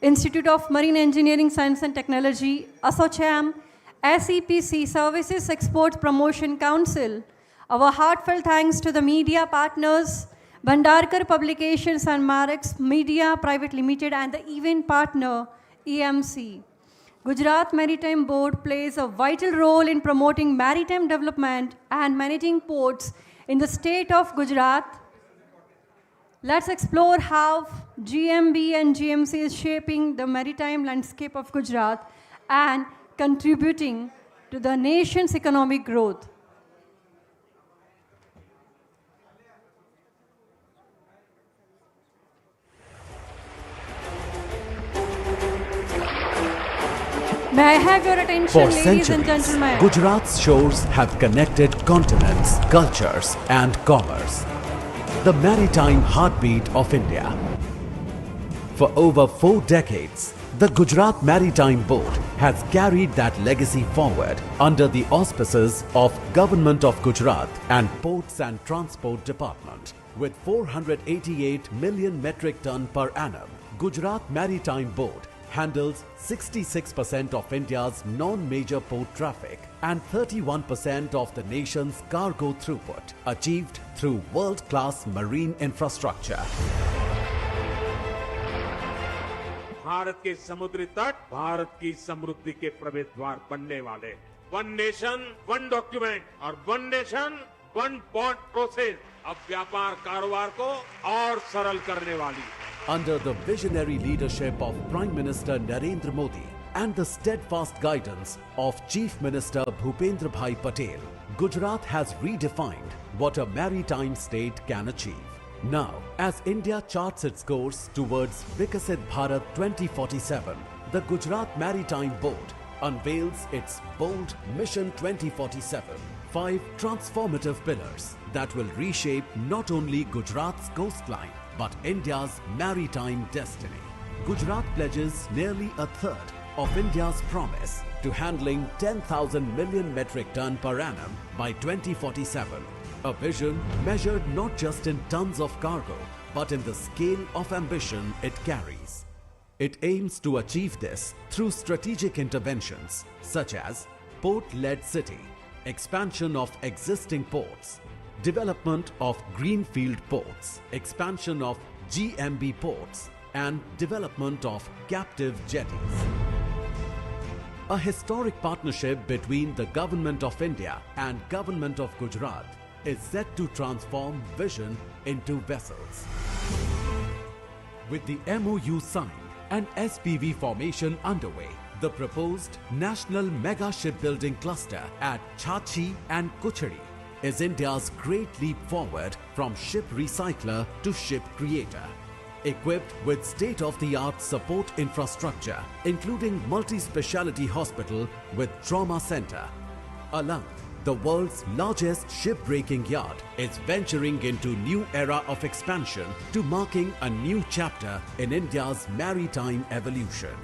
Institute of Marine Engineering, Science and Technology, ASSOCHAM, SEPC, Services Export Promotion Council. Our heartfelt thanks to the media partners, Bhandarkar Publications and Marex Media Private Limited, and the event partner, EMC. Gujarat Maritime Board plays a vital role in promoting maritime development and managing ports in the state of Gujarat. Let's explore how GMB and GMC is shaping the maritime landscape of Gujarat and contributing to the nation's economic growth. May I have your attention, For ladies and centuries, gentlemen? Gujarat's shores have connected continents, cultures, and commerce. The maritime heartbeat of India. For over 4 decades, the Gujarat Maritime Board has carried that legacy forward under the auspices of Government of Gujarat and Ports and Transport Department. With 488 million metric ton per annum, Gujarat Maritime Board handles 66% of India's non-major port traffic and 31% of the nation's cargo throughput, achieved through world-class marine infrastructure. Bharat के समुद्री तट भारत की समृद्धि के प्रवेश द्वार बनने वाले। One nation, one document और one nation, one port process अब व्यापार कारोबार को और सरल करने वाली। Under the visionary leadership of Prime Minister Narendra Modi and the steadfast guidance of Chief Minister Bhupendra Bhai Patel, Gujarat has redefined what a maritime state can achieve. Now, as India charts its course towards Vikasit Bharat 2047, the Gujarat Maritime Board unveils its bold Mission 2047, 5 transformative pillars that will reshape not only Gujarat's coastline but India's maritime destiny. Gujarat pledges nearly a third of India's promise to handling 10,000 million metric ton per annum by 2047. A vision measured not just in tons of cargo, but in the scale of ambition it carries. It aims to achieve this through strategic interventions such as port-led city, expansion of existing ports, development of greenfield ports, expansion of GMB ports, and development of captive jetties. A historic partnership between the Government of India and Government of Gujarat is set to transform vision into vessels. With the MOU signed and SPV formation underway, the proposed National Mega Shipbuilding Cluster at Chachi and Kuchari is India's great leap forward from ship recycler to ship creator. Equipped with state-of-the-art support infrastructure, including multi-speciality hospital with trauma center. Along, the world's largest shipbreaking yard is venturing into new era of expansion to marking a new chapter in India's maritime evolution.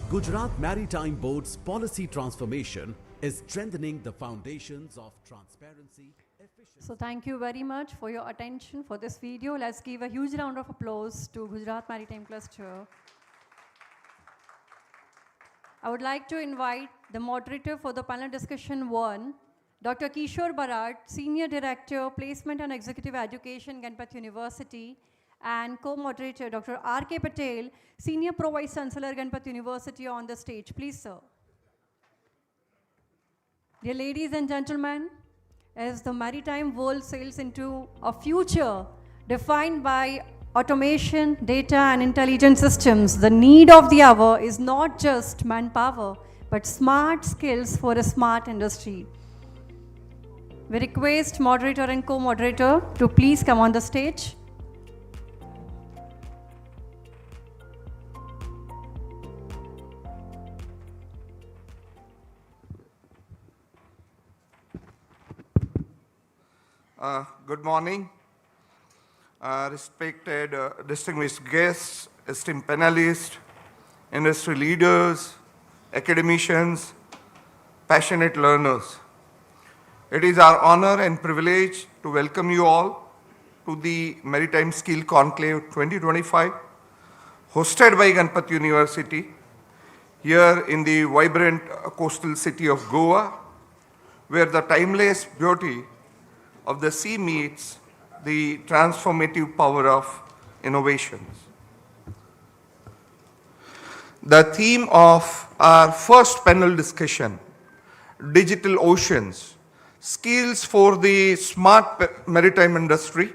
Gujarat Maritime Board's policy transformation is strengthening the foundations of transparency, efficiency. So thank you very much for your attention for this video. Let's give a huge round of applause to Gujarat Maritime Cluster. I would like to invite the moderator for the panel discussion 1, Dr. Kishore Barat, Senior Director, Placement and Executive Education, Ganpat University, and co-moderator Dr. R.K. Patel, Senior Pro Vice Chancellor, Ganpat University, on the stage. Please, sir. Dear ladies and gentlemen, as the maritime world sails into a future defined by automation, data and intelligent systems, the need of the hour is not just manpower, but smart skills for a smart industry. We request moderator and co-moderator to please come on the stage. Good morning, respected distinguished guests, esteemed panelists, industry leaders, academicians, passionate learners. It is our honor and privilege to welcome you all to the Maritime Skill Conclave 2025, hosted by Ganpat University, here in the vibrant coastal city of Goa, where the timeless beauty of the sea meets the transformative power of innovations. The theme of our first panel discussion, Digital Oceans, Skills for the Smart Maritime Industry,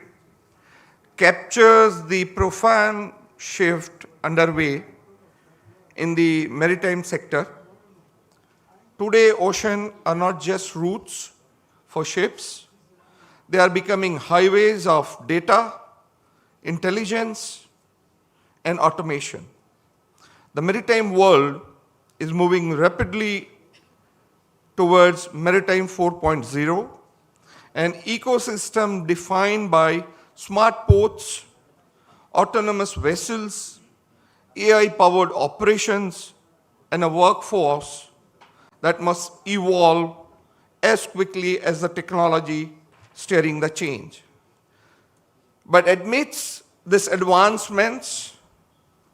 captures the profound shift underway in the maritime sector. Today, oceans are not just routes for ships. They are becoming highways of data, intelligence, and automation. The maritime world is moving rapidly towards Maritime 4.0, an ecosystem defined by smart ports, autonomous vessels, AI-powered operations, and a workforce that must evolve as quickly as the technology steering the change. But amidst these advancements,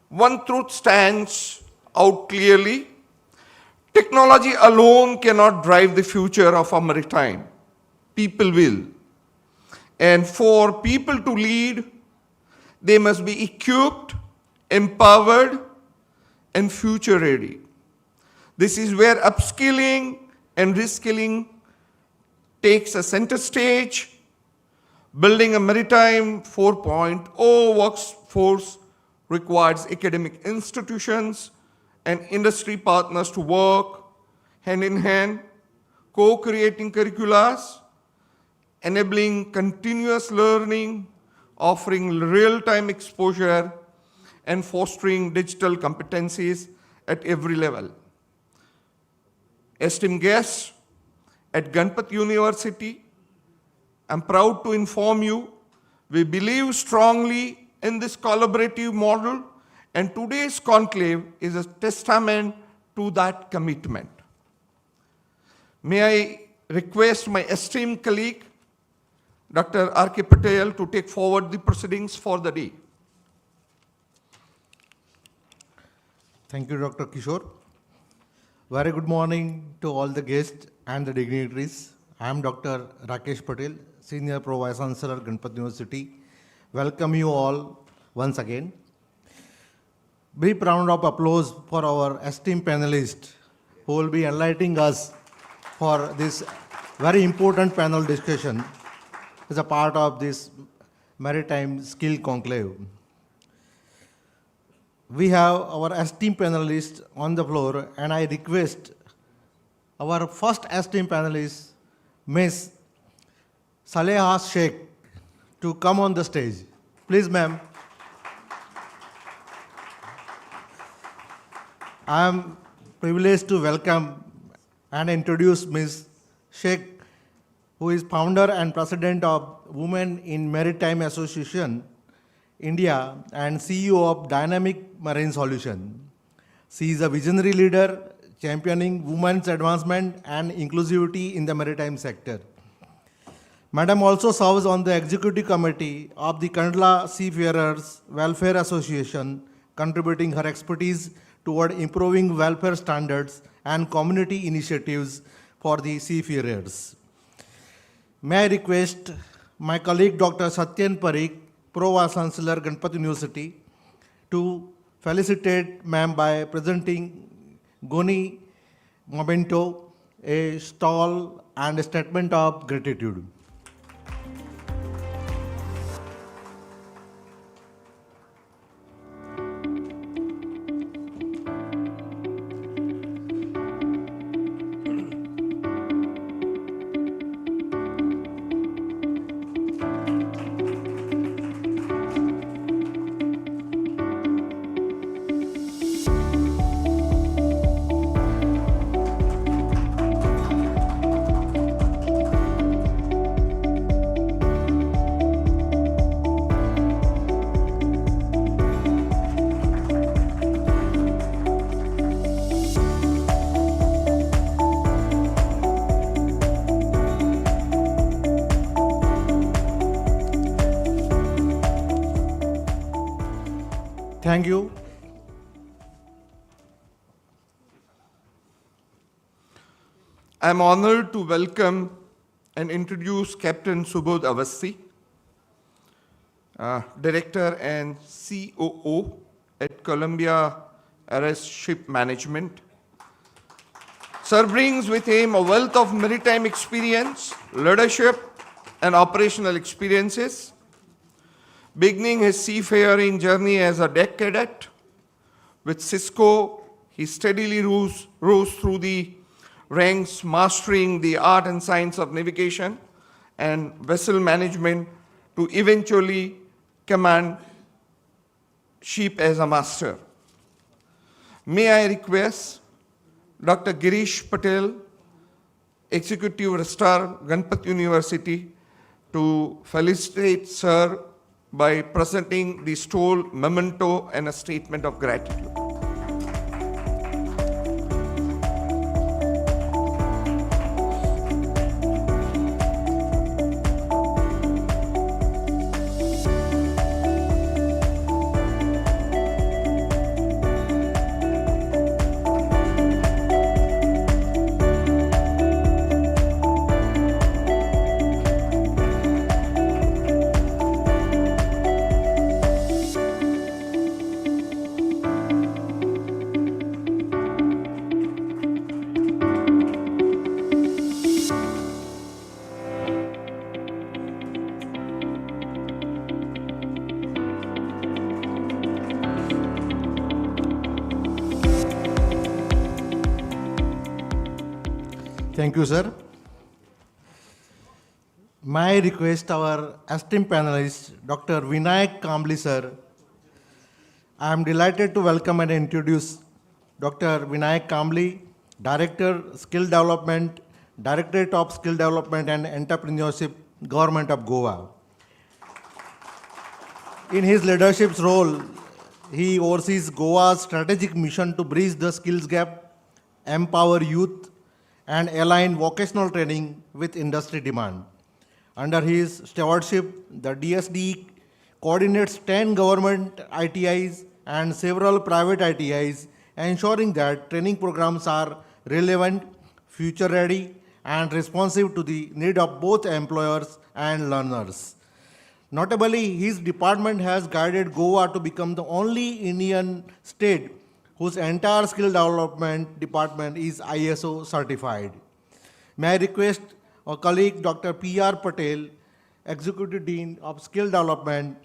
one truth stands out clearly. Technology alone cannot drive the future of our maritime. People will. And for people to lead, they must be equipped, empowered, and future ready. This is where upskilling and reskilling takes a center stage. Building a Maritime 4.0 workforce requires academic institutions and industry partners to work hand in hand, co-creating curricula, enabling continuous learning, offering real-time exposure, and fostering digital competencies at every level. Esteemed guests, at Ganpat University, I'm proud to inform you, we believe strongly in this collaborative model, and today's conclave is a testament to that commitment. May I request my esteemed colleague, Dr. R.K. Patel, to take forward the proceedings for the day. Thank you, Dr. Kishore. Very good morning to all the guests and the dignitaries. I am Dr. Rakesh Patel, Senior Pro Vice Chancellor, Ganpat University. Welcome you all once again. Brief round of applause for our esteemed panelists who will be enlightening us for this very important panel discussion as a part of this Maritime Skill Conclave. We have our esteemed panelists on the floor, and I request our first esteemed panelist, Ms. Saleha Sheikh, to come on the stage. Please, ma'am. I am privileged to welcome and introduce Ms. Sheikh, who is founder and president of Women in Maritime Association, India, and CEO of Dynamic Marine Solution. She is a visionary leader championing women's advancement and inclusivity in the maritime sector. Madam also serves on the executive committee of the Kandla Seafarers Welfare Association, contributing her expertise toward improving welfare standards and community initiatives for the seafarers. May I request my colleague Dr. Satyen Parikh, Pro Vice Chancellor, Ganpat University, to felicitate ma'am by presenting GUNI memento, a stall and a statement of gratitude. Thank you. I am honored to welcome and introduce Captain Subodh Avasthi, Director and COO at Columbia Ares Ship Management. Sir brings with him a wealth of maritime experience, leadership, and operational experiences. Beginning his seafaring journey as a deck cadet, with Cisco, he steadily rose through the ranks, mastering the art and science of navigation and vessel management to eventually command ship as a master. May I request Dr. Girish Patel, Executive Registrar, Ganpat University, to felicitate Sir by presenting the stole memento and a statement of gratitude. Thank you, sir. My request, our esteemed panelist, Dr. Vinayak Kambli, sir. I am delighted to welcome and introduce Dr. Vinayak Kambli, Director, Skill Development, Directorate of Skill Development and Entrepreneurship, Government of Goa. In his leadership role, he oversees Goa's strategic mission to bridge the skills gap, empower youth, and align vocational training with industry demand. Under his stewardship, the DSDE coordinates 10 government ITIs and several private ITIs, ensuring that training programs are relevant, future-ready, and responsive to the need of both employers and learners. Notably, his department has guided Goa to become the only Indian state whose entire skill development department is ISO certified. May I request our colleague Dr. P.R. Patel, Executive Dean of Skill Development,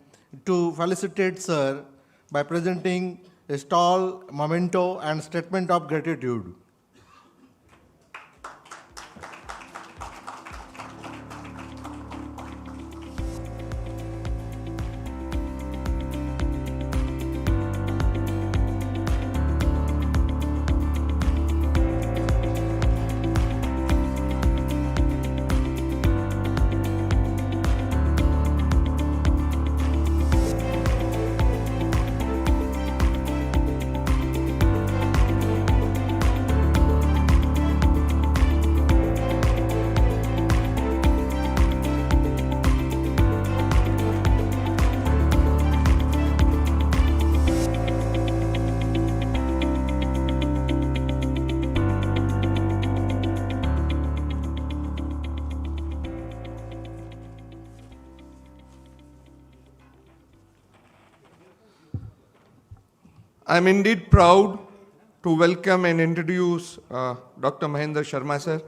to felicitate Sir by presenting a stall, memento, and statement of gratitude. I'm indeed proud to welcome and introduce Dr. Mahendra Sharma, sir.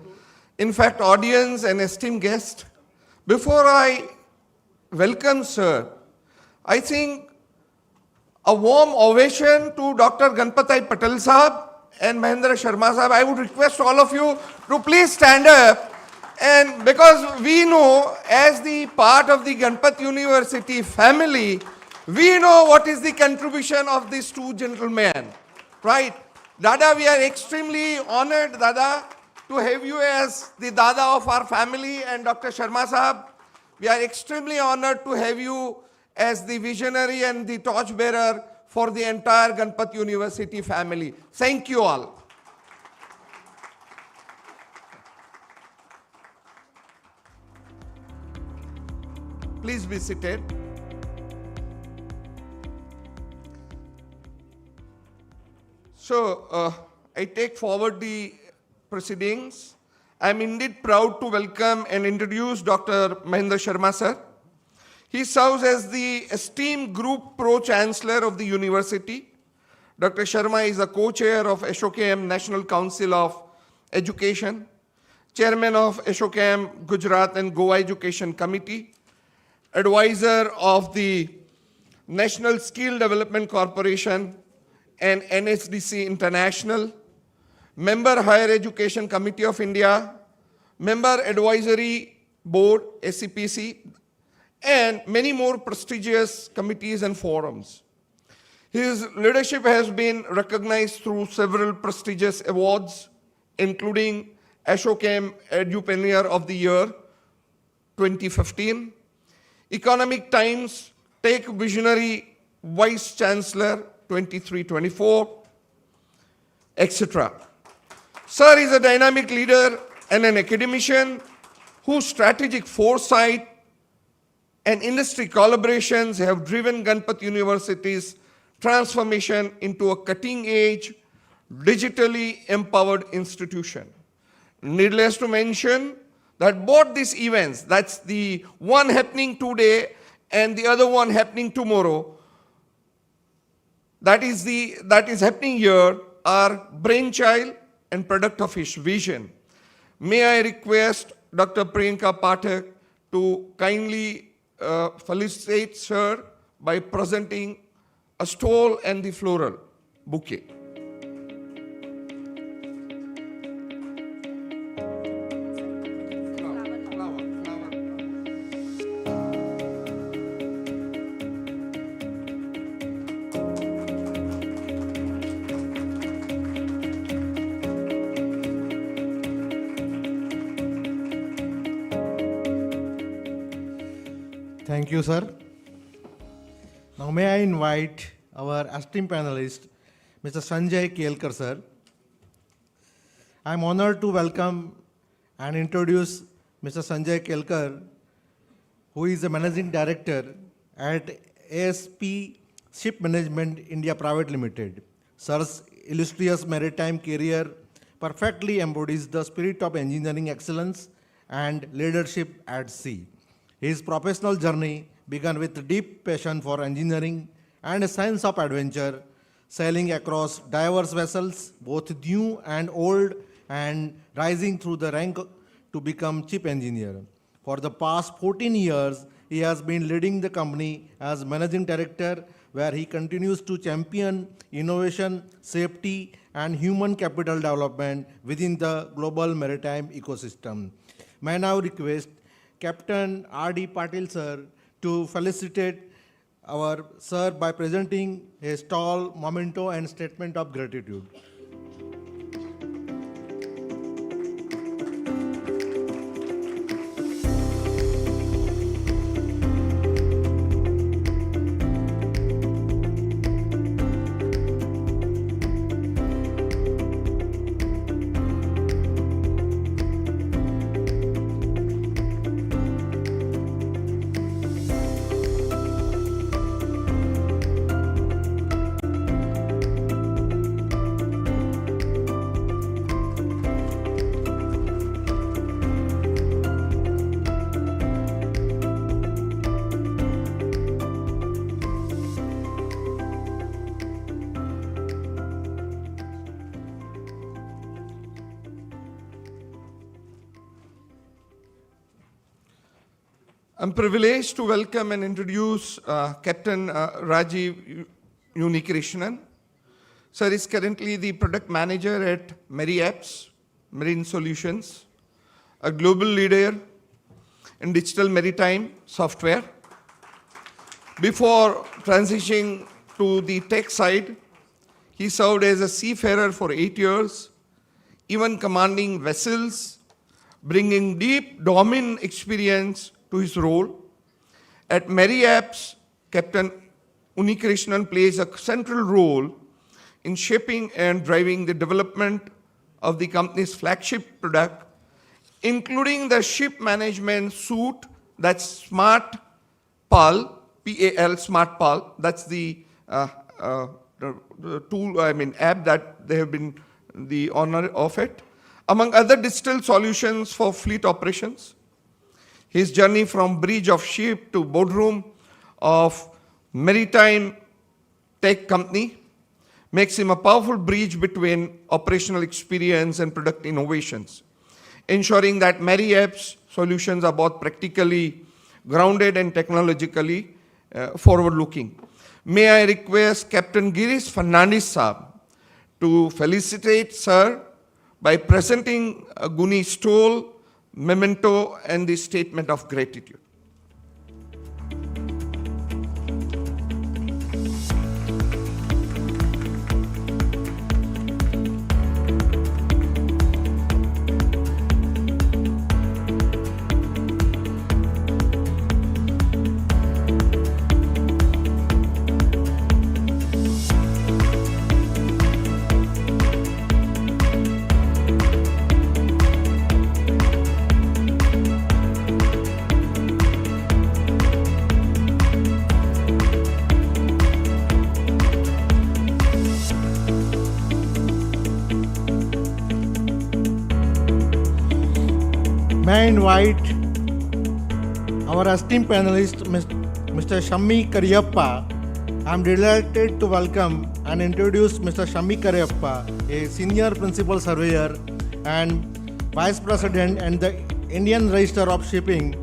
In fact, audience and esteemed guest, before I welcome sir, I think a warm ovation to Dr. Ganpat Patel Sahab and Mahendra Sharma Sahab. I would request all of you to please stand up, and because we know as the part of the Ganpat University family, we know what is the contribution of these two gentlemen, right? Dada, we are extremely honored, Dada, to have you as the Dada of our family, and Dr. Sharma Sahab, we are extremely honored to have you as the visionary and the torchbearer for the entire Ganpat University family. Thank you all. Please be seated. So, I take forward the proceedings. I am indeed proud to welcome and introduce Dr. Mahendra Sharma, sir. He serves as the esteemed Group Pro-Chancellor of the University. Dr. Sharma is a co-chair of SOKM National Council of Education, Chairman of SOKM Gujarat and Goa Education Committee, Advisor of the National Skill Development Corporation and NSDC International, Member Higher Education Committee of India, Member Advisory Board, SCPC, and many more prestigious committees and forums. His leadership has been recognized through several prestigious awards, including SOKM Edupreneur of the Year 2015, Economic Times Tech Visionary Vice Chancellor 23-24, etc. Sir is a dynamic leader and an academician whose strategic foresight and industry collaborations have driven Ganpat University's transformation into a cutting-edge, digitally empowered institution. Needless to mention that both these events, that's the one happening today and the other one happening tomorrow, that is happening here, are brainchild and product of his vision. May I request Dr. Priyanka Pathak to kindly felicitate sir by presenting a stole and the floral bouquet. Thank you, sir. Now may I invite our esteemed panelist, Mr. Sanjay Kelkar, sir. I am honored to welcome and introduce Mr. Sanjay Kelkar, who is the Managing Director at ASP Ship Management India Private Limited. Sir's illustrious maritime career perfectly embodies the spirit of engineering excellence and leadership at sea. His professional journey began with deep passion for engineering and a sense of adventure, sailing across diverse vessels, both new and old, and rising through the rank to become chief engineer. For the past 14 years, he has been leading the company as managing director, where he continues to champion innovation, safety, and human capital development within the global maritime ecosystem. May I now request Captain R.D. Patil, sir, to felicitate our sir by presenting a tall memento and statement of gratitude. I'm privileged to welcome and introduce Captain Rajiv Unikrishnan. Sir is currently the product manager at Maritime Marine Solutions, a global leader in digital maritime software. Before transitioning to the tech side, he served as a seafarer for 8 years, even commanding vessels, bringing deep domain experience to his role. At Maritime, Captain Unikrishnan plays a central role in shaping and driving the development of the company's flagship product, including the ship management suite, that's Smart PAL, P-A-L, Smart PAL. That's the tool, app that they have been the honor of it, among other digital solutions for fleet operations. His journey from bridge of ship to boardroom of maritime tech company makes him a powerful bridge between operational experience and product innovations, ensuring that Maritime solutions are both practically grounded and technologically forward-looking. May I request Captain Girish Fernandez Saab to felicitate Sir by presenting a GUNI stole, memento, and the statement of gratitude. May I invite our esteemed panelist, Mr. Shammi Kariyappa. I am delighted to welcome and introduce Mr. Shammi Kariyappa, a senior principal surveyor and vice president and the Indian Register of Shipping.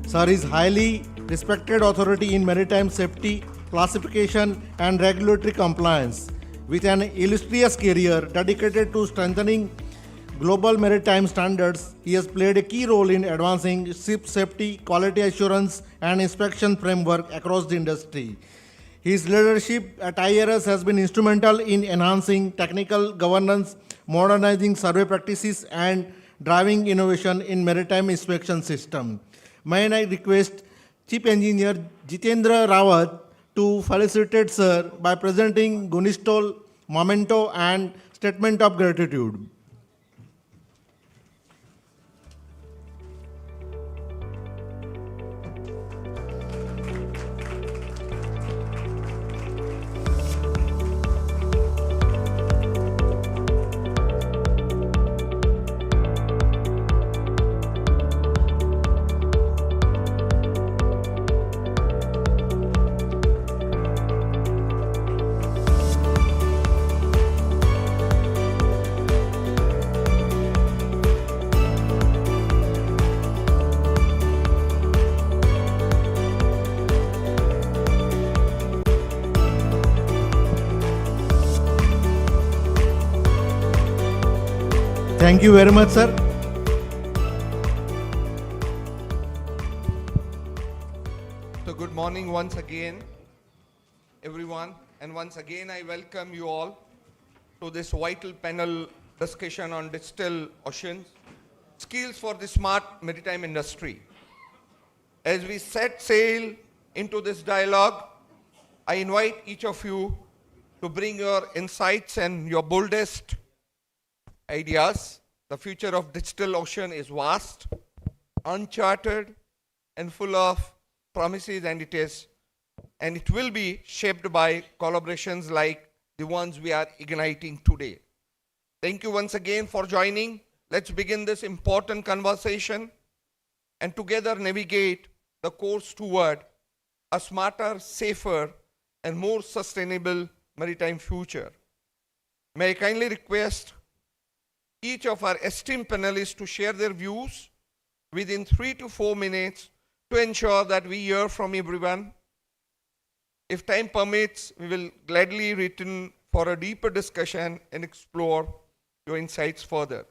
Sir is highly respected authority in maritime safety, classification, and regulatory compliance. With an illustrious career dedicated to strengthening global maritime standards, he has played a key role in advancing ship safety, quality assurance, and inspection framework across the industry. His leadership at IRS has been instrumental in enhancing technical governance, modernizing survey practices, and driving innovation in maritime inspection system. May I request Chief Engineer Jitendra Rawat to felicitate Sir by presenting GUNI memento and statement of gratitude. Thank you very much, sir. So good morning once again, everyone. And once again, I welcome you all to this vital panel discussion on digital oceans, skills for the smart maritime industry. As we set sail into this dialogue, I invite each of you to bring your insights and your boldest ideas. The future of digital ocean is vast, uncharted, and full of promises, and it will be shaped by collaborations like the ones we are igniting today. Thank you once again for joining. Let's begin this important conversation and together navigate the course toward a smarter, safer, and more sustainable maritime future. May I kindly request each of our esteemed panelists to share their views within 3 to 4 minutes to ensure that we hear from everyone. If time permits, we will gladly return for a deeper discussion and explore your insights further.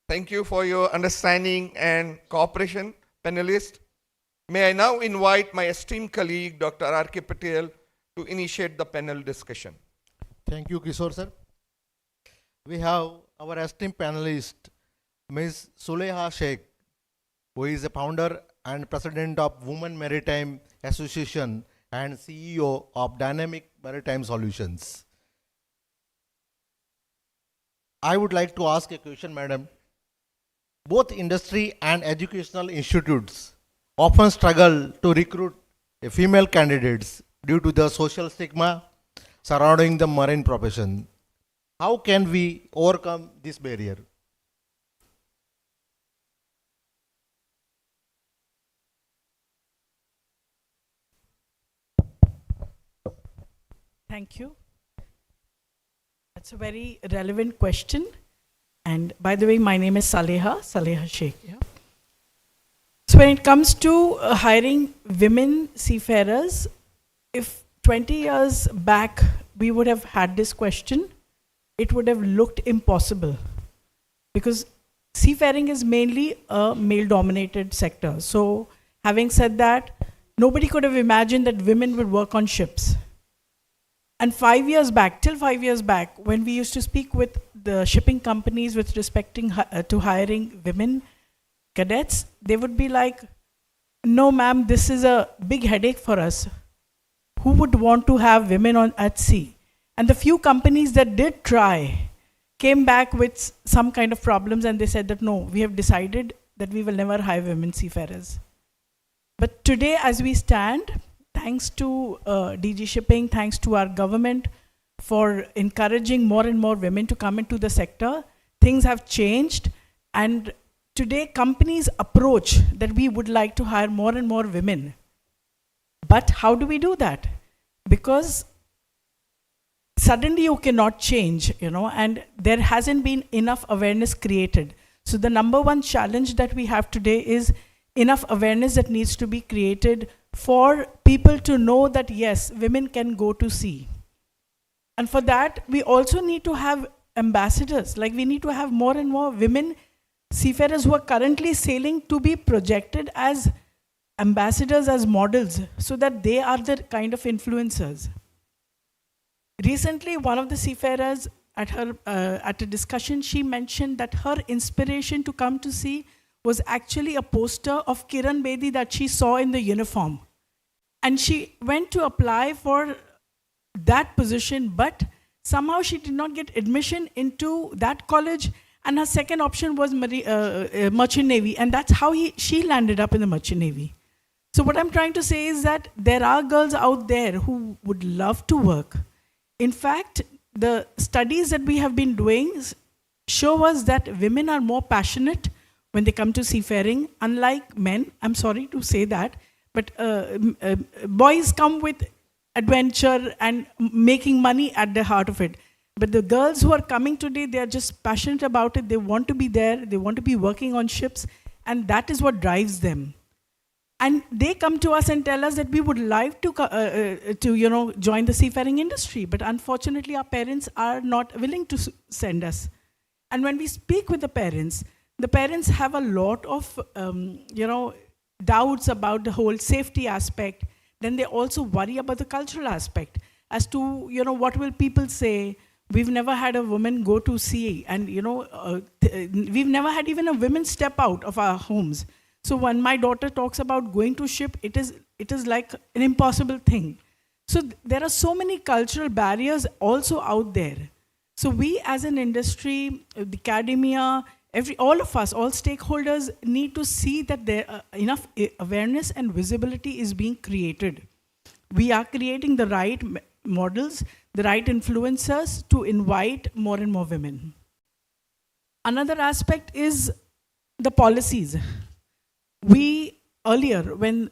Thank you for your understanding and cooperation, panelists. May I now invite my esteemed colleague, Dr. R.K. Patel, to initiate the panel discussion. Thank you, Kishore, sir. We have our esteemed panelist, Ms. Suleha Sheikh, who is a founder and president of Women Maritime Association and CEO of Dynamic Maritime Solutions. I would like to ask a question, madam. Both industry and educational institutes often struggle to recruit female candidates due to the social stigma surrounding the marine profession. How can we overcome this barrier? Thank you. That's a very relevant question. And by the way, my name is Saleha Sheikh. Yeah. So when it comes to hiring women seafarers, if 20 years back we would have had this question, it would have looked impossible, because seafaring is mainly a male-dominated sector. So having said that, nobody could have imagined that women would work on ships. And 5 years back, till 5 years back, when we used to speak with the shipping companies with respecting to hiring women cadets, they would be like, no ma'am, this is a big headache for us. Who would want to have women at sea? And the few companies that did try came back with some kind of problems, and they said that no, we have decided that we will never hire women seafarers. But today, as we stand, thanks to DG Shipping, thanks to our government for encouraging more and more women to come into the sector, things have changed. And today, companies approach that we would like to hire more and more women. But how do we do that? Because suddenly you cannot change, and there hasn't been enough awareness created. So the number one challenge that we have today is enough awareness that needs to be created for people to know that yes, women can go to sea. And for that, we also need to have ambassadors. Like, we need to have more and more women seafarers who are currently sailing to be projected as ambassadors, as models, so that they are the kind of influencers. Recently, one of the seafarers at a discussion, she mentioned that her inspiration to come to sea was actually a poster of Kiran Bedi that she saw in the uniform. And she went to apply for that position, but somehow she did not get admission into that college, and her second option was Merchant Navy, and that's how she landed up in the Merchant Navy. So what I'm trying to say is that there are girls out there who would love to work. In fact, the studies that we have been doing show us that women are more passionate when they come to seafaring, unlike men. I'm sorry to say that, but boys come with adventure and making money at the heart of it. But the girls who are coming today, they are just passionate about it. They want to be there. They want to be working on ships, and that is what drives them. And they come to us and tell us that we would like to join the seafaring industry, but unfortunately our parents are not willing to send us. And when we speak with the parents have a lot of doubts about the whole safety aspect. Then they also worry about the cultural aspect as to what will people say. We've never had a woman go to sea, and we've never had even a woman step out of our homes. So when my daughter talks about going to ship, it is like an impossible thing. So there are so many cultural barriers also out there. So we as an industry, the academia, all of us, all stakeholders need to see that there enough awareness and visibility is being created. We are creating the right models, the right influencers to invite more and more women. Another aspect is the policies. We earlier, when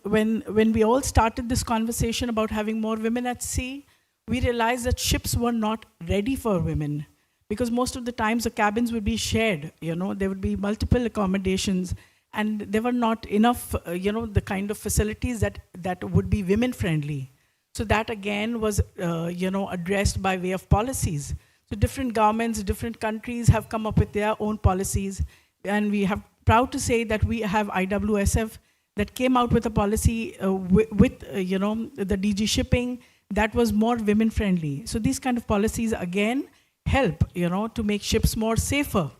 we all started this conversation about having more women at sea, we realized that ships were not ready for women, because most of the times the cabins would be shared. There would be multiple accommodations, and there were not enough, the kind of facilities that would be women friendly. So that again was, addressed by way of policies. So different governments, different countries have come up with their own policies, and we have proud to say that we have IWSF that came out with a policy with the DG shipping that was more women friendly. So these kind of policies again help to make ships more safer.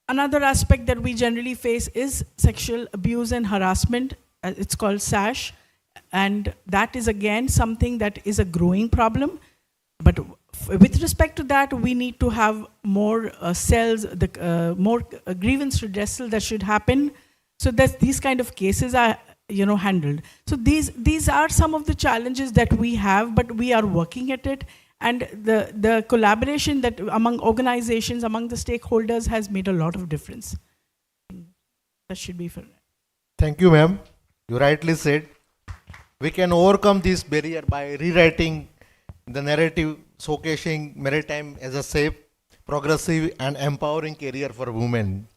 Another aspect that we generally face is sexual abuse and harassment. It's called SASH, and that is again something that is a growing problem. But with respect to that, we need to have more cells, more grievance redressal that should happen, so that these kind of cases are handled. So these are some of the challenges that we have, but we are working at it. And the collaboration that among organizations, among the stakeholders has made a lot of difference. That should be fair. Thank you, ma'am. You rightly said, we can overcome this barrier by rewriting the narrative, showcasing maritime as a safe, progressive and empowering career for women,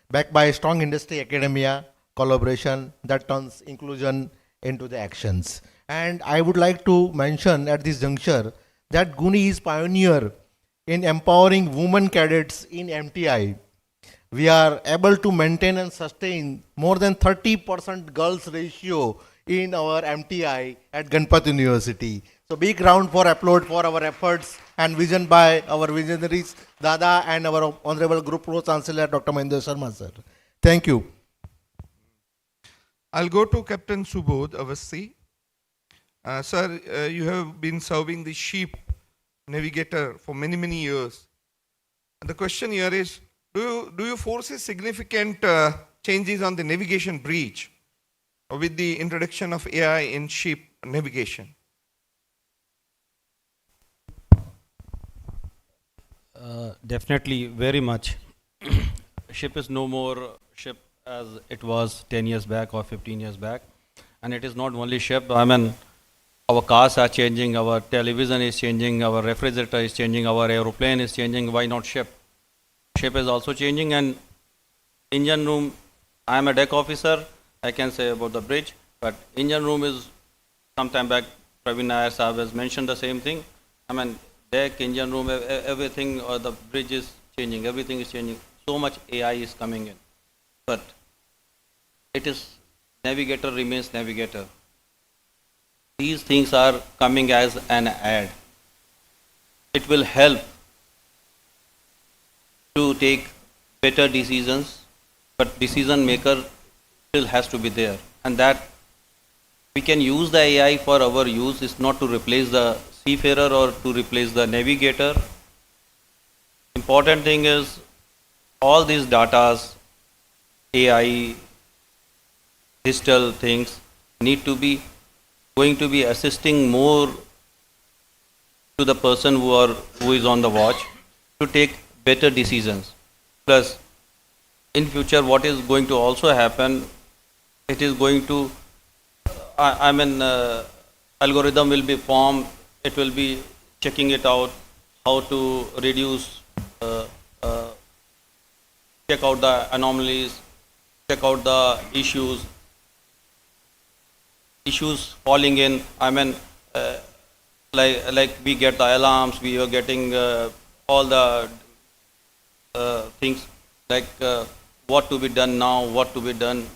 backed by strong industry academia collaboration that turns inclusion into the actions. And I would like to mention at this juncture that GUNI is pioneer in empowering women cadets in MTI. We are able to maintain and sustain more than 30% girls ratio in our MTI at Ganpat University. So big round for applause for our efforts and vision by our visionaries, Dada, and our Honorable Group Pro Chancellor, Dr. Mahendra Sharma, sir. Thank you. I'll go to Captain Subodh Avasthi. Sir, you have been serving the ship navigator for many, many years. And the question here is, do you foresee significant changes on the navigation breach with the introduction of AI in ship navigation? Definitely, very much. Ship is no more ship as it was 10 years back or 15 years back. And it is not only ship, I mean, our cars are changing, our television is changing, our refrigerator is changing, our aeroplane is changing, why not ship? Ship is also changing. And engine room, I am a deck officer, I can say about the bridge, but engine room is, sometime back, Praveen Nair Sahab has mentioned the same thing. I mean, deck, engine room, everything, or the bridge is changing, everything is changing. So much AI is coming in. But it is, navigator remains navigator. These things are coming as an add. It will help to take better decisions, but decision maker still has to be there, and that we can use the AI for our use. Is not to replace the seafarer or to replace the navigator. Important thing is all these datas, AI, digital things need to be going to be assisting more to the person who is on the watch to take better decisions. Plus, in future, what is going to also happen? It is going to, algorithm will be formed. It will be checking it out, how to reduce, check out the anomalies, check out the issues falling in. Like we get the alarms, we are getting all the things like what to be done now, what to be done.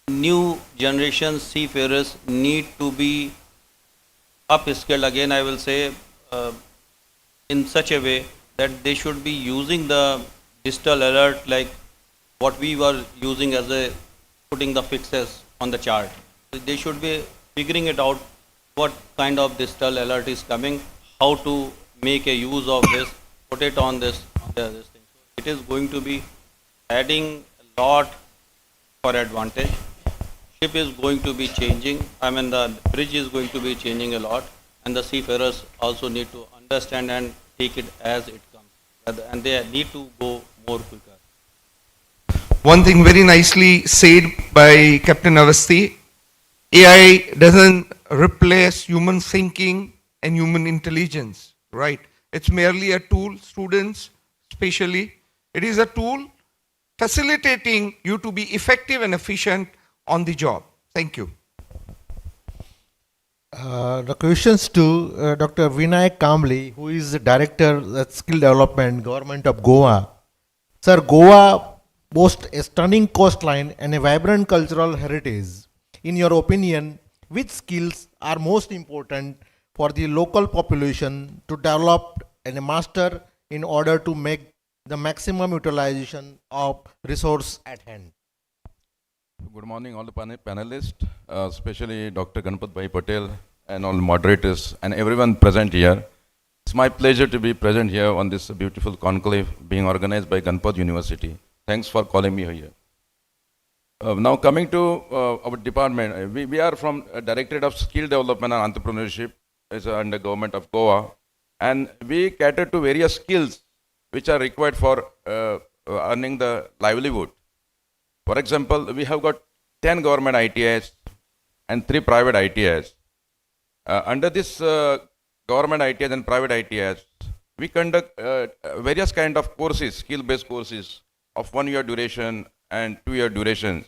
New generation seafarers need to be upskilled again, I will say, in such a way that they should be using the digital alert like what we were using as a putting the fixes on the chart. They should be figuring it out what kind of digital alert is coming, how to make a use of this, put it on this thing. So it is going to be adding a lot for advantage. Ship is going to be changing. The bridge is going to be changing a lot, and the seafarers also need to understand and take it as it comes, and they need to go more quicker. One thing very nicely said by Captain Avasti, AI doesn't replace human thinking and human intelligence, right? It's merely a tool, students especially. It is a tool facilitating you to be effective and efficient on the job. Thank you. The questions to Dr. Vinayak Kamli, who is the Director of Skill Development, Government of Goa. Sir, Goa boasts a stunning coastline and a vibrant cultural heritage. In your opinion, which skills are most important for the local population to develop and master in order to make the maximum utilization of resource at hand? Good morning, all the panelists, especially Dr. Ganpat Bhai Patel and all moderators and everyone present here. It's my pleasure to be present here on this beautiful conclave being organized by Ganpat University. Thanks for calling me here. Now coming to our department, we are from Directorate of Skill Development and Entrepreneurship, is under Government of Goa, and we cater to various skills which are required for earning the livelihood. For example, we have got 10 government ITIs and 3 private ITIs. Under this government ITIs and private ITIs, we conduct various kind of courses, skill-based courses of 1 year duration and 2 year durations.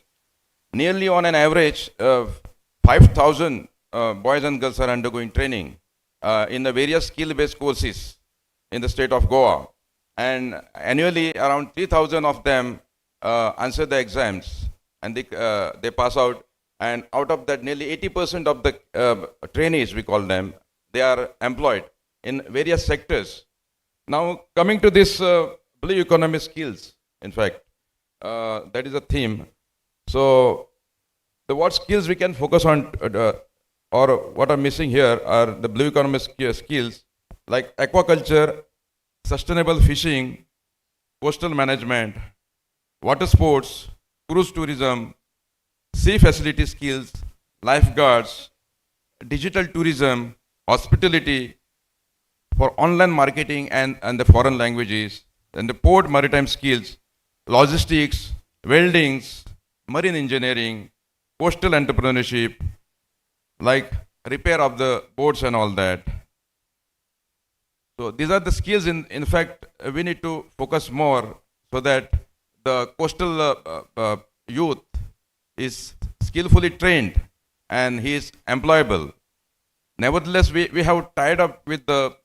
Nearly on an average, 5,000 boys and girls are undergoing training in the various skill-based courses in the state of Goa. And annually, around 3,000 of them answer the exams and they pass out. And out of that, nearly 80% of the trainees, we call them, they are employed in various sectors. Now, coming to this blue economy skills, in fact, that is a theme. So, what skills we can focus on, or what are missing here are the blue economy skills like aquaculture, sustainable fishing, coastal management, water sports, cruise tourism, sea facility skills, lifeguards, digital tourism, hospitality, for online marketing and the foreign languages, and the port maritime skills, logistics, weldings, marine engineering, coastal entrepreneurship, like repair of the boats and all that. So these are the skills, in fact, we need to focus more so that the coastal youth is skillfully trained and he is employable. Nevertheless, we have tied up with the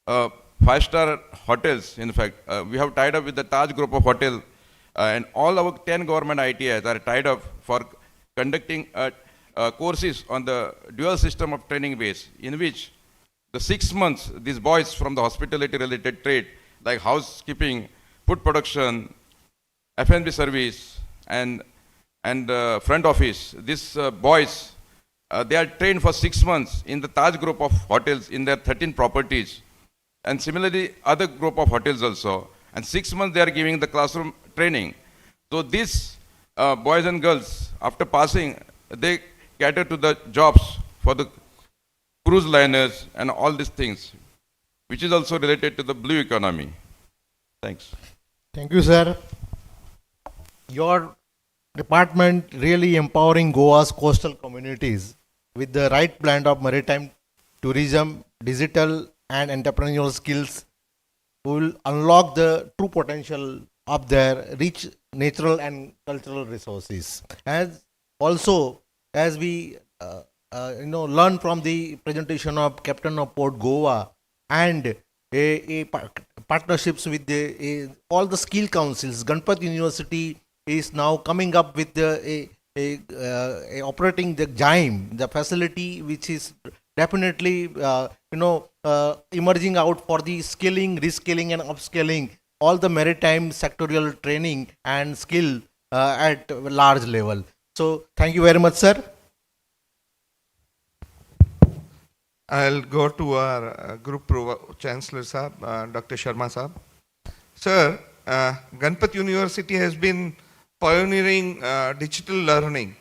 5-star hotels. In fact, we have tied up with the Taj Group of Hotel, and all our 10 government ITIs are tied up for conducting courses on the dual system of training base, in which the 6 months, these boys from the hospitality related trade, like housekeeping, food production, F&B service, and and front office. These boys, they are trained for 6 months in the Taj group of hotels in their 13 properties. And similarly, other group of hotels also. And 6 months they are giving the classroom training. So these boys and girls, after passing, they cater to the jobs for the cruise liners and all these things, which is also related to the blue economy. Thanks. Thank you, sir. Your department really empowering Goa's coastal communities with the right blend of maritime tourism, digital and entrepreneurial skills will unlock the true potential of their rich natural and cultural resources. As also, as we learn from the presentation of Captain of Port Goa and partnerships with all the skill councils, Ganpat University is now coming up with operating the GIME, the facility which is definitely emerging out for the skilling, reskilling and upskilling all the maritime sectorial training and skill at large level. So thank you very much, sir. I'll go to our Group Chancellor Sahab, Dr. Sharma Sahab. Sir, Ganpat University has been pioneering digital learning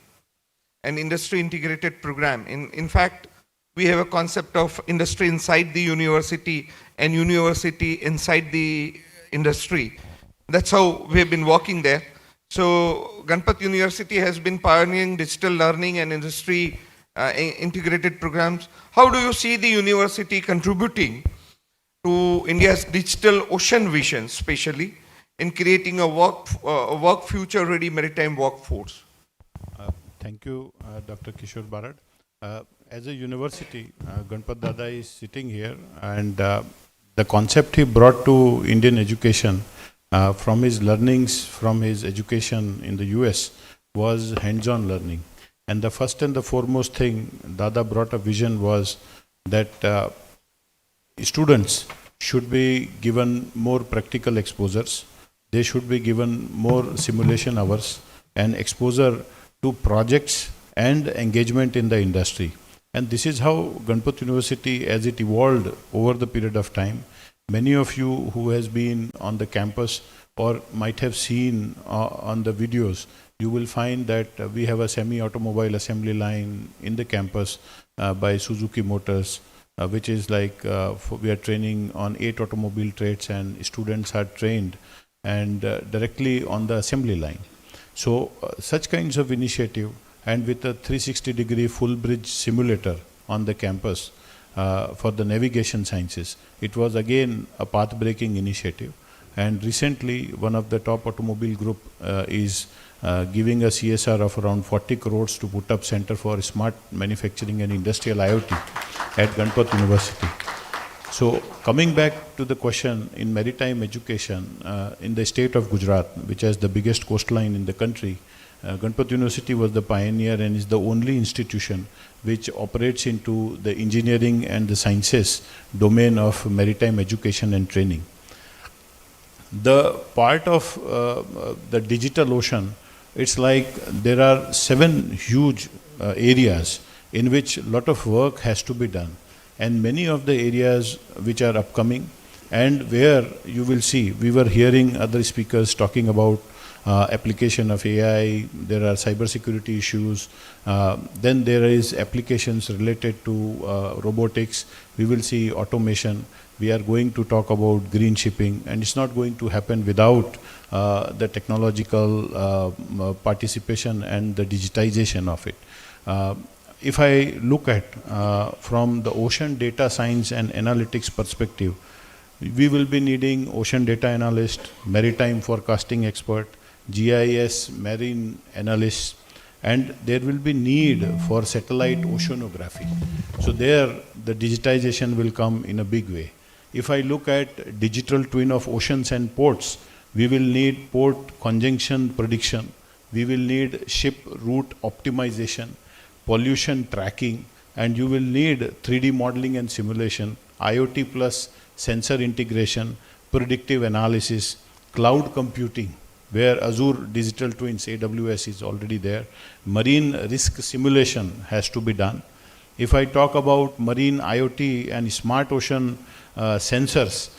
and industry integrated program. In fact, we have a concept of industry inside the university and university inside the industry. That's how we have been working there. So Ganpat University has been pioneering digital learning and industry integrated programs. How do you see the university contributing to India's digital ocean vision, especially in creating a work future ready maritime workforce? Thank you, Dr. Kishore Barad. As a university, Ganpat Dada is sitting here, and the concept he brought to Indian education from his learnings from his education in the US was hands-on learning. And the first and the foremost thing Dada brought a vision was that students should be given more practical exposures. They should be given more simulation hours and exposure to projects and engagement in the industry. And this is how Ganpat University, as it evolved over the period of time, many of you who has been on the campus or might have seen on the videos, you will find that we have a semi-automobile assembly line in the campus by Suzuki Motors, which is like we are training on 8 automobile trades, and students are trained and directly on the assembly line. So such kinds of initiative, and with a 360-degree full bridge simulator on the campus for the navigation sciences, it was again a path-breaking initiative. And recently, one of the top automobile group is giving a CSR of around 40 crores to put up Center for Smart Manufacturing and Industrial IoT at Ganpat University. So coming back to the question, in maritime education, in the state of Gujarat, which has the biggest coastline in the country, Ganpat University was the pioneer and is the only institution which operates into the engineering and the sciences domain of maritime education and training. The part of the digital ocean, it's like there are 7 huge areas in which a lot of work has to be done. And many of the areas which are upcoming and where you will see, we were hearing other speakers talking about application of AI, there are cybersecurity issues, then there is applications related to robotics, we will see automation, we are going to talk about green shipping, and it's not going to happen without the technological participation and the digitization of it. If I look at from the ocean data science and analytics perspective, we will be needing ocean data analyst, maritime forecasting expert, GIS marine analysts, and there will be need for satellite oceanography. So there the digitization will come in a big way. If I look at digital twin of oceans and ports, we will need port conjunction prediction, we will need ship route optimization, pollution tracking, and you will need 3D modeling and simulation, IoT plus sensor integration, predictive analysis, cloud computing, where Azure Digital Twins, AWS, is already there. Marine risk simulation has to be done. If I talk about marine IoT and smart ocean sensors,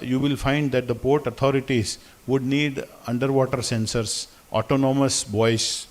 you will find that the port authorities would need underwater sensors, autonomous buoys.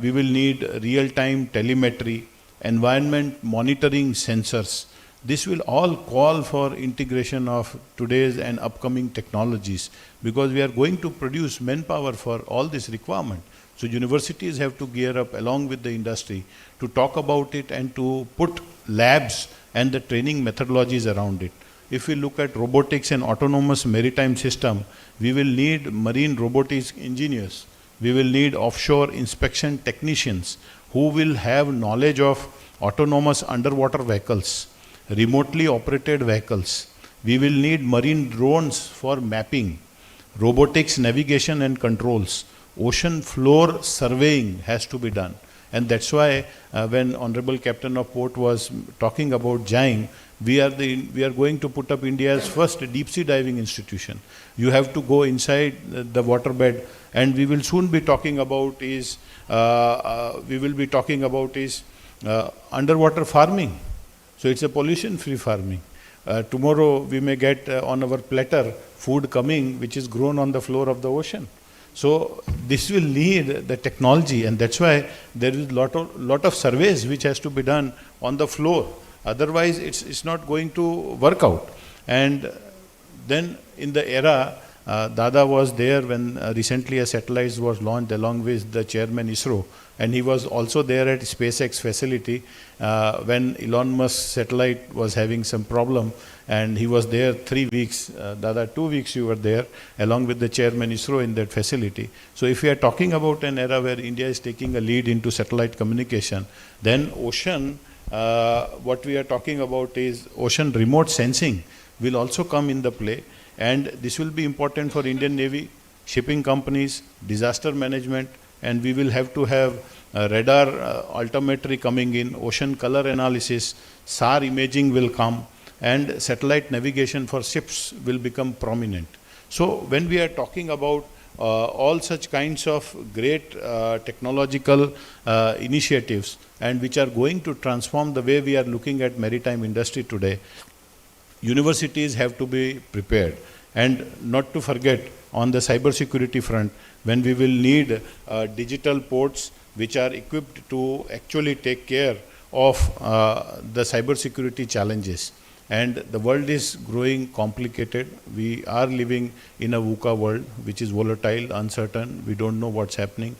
We will need real-time telemetry, environment monitoring sensors. This will all call for integration of today's and upcoming technologies, because we are going to produce manpower for all this requirement. So universities have to gear up along with the industry to talk about it and to put labs and the training methodologies around it. If we look at robotics and autonomous maritime system, we will need marine robotics engineers. We will need offshore inspection technicians who will have knowledge of autonomous underwater vehicles, remotely operated vehicles. We will need marine drones for mapping, robotics, navigation and controls. Ocean floor surveying has to be done. And that's why when Honorable Captain of Port was talking about JAIM, we are going to put up India's first deep sea diving institution. You have to go inside the waterbed, and we will soon be talking about underwater farming. So it's a pollution-free farming. Tomorrow we may get on our platter food coming which is grown on the floor of the ocean. So this will need the technology, and that's why there is lot of surveys which has to be done on the floor. Otherwise it's not going to work out. And then in the era, Dada was there when recently a satellite was launched along with the chairman ISRO, and he was also there at SpaceX facility when Elon Musk satellite was having some problem, and he was there 3 weeks. Dada, 2 weeks you were there along with the chairman ISRO in that facility. So if we are talking about an era where India is taking a lead into satellite communication, then ocean, what we are talking about is ocean remote sensing will also come in the play. And this will be important for Indian Navy, shipping companies, disaster management, and we will have to have radar altimetry coming in, ocean color analysis, SAR imaging will come, and satellite navigation for ships will become prominent. So when we are talking about all such kinds of great technological initiatives, and which are going to transform the way we are looking at maritime industry today, universities have to be prepared. And not to forget, on the cybersecurity front, when we will need digital ports which are equipped to actually take care of the cybersecurity challenges. And the world is growing complicated. We are living in a VUCA world, which is volatile, uncertain. We don't know what's happening.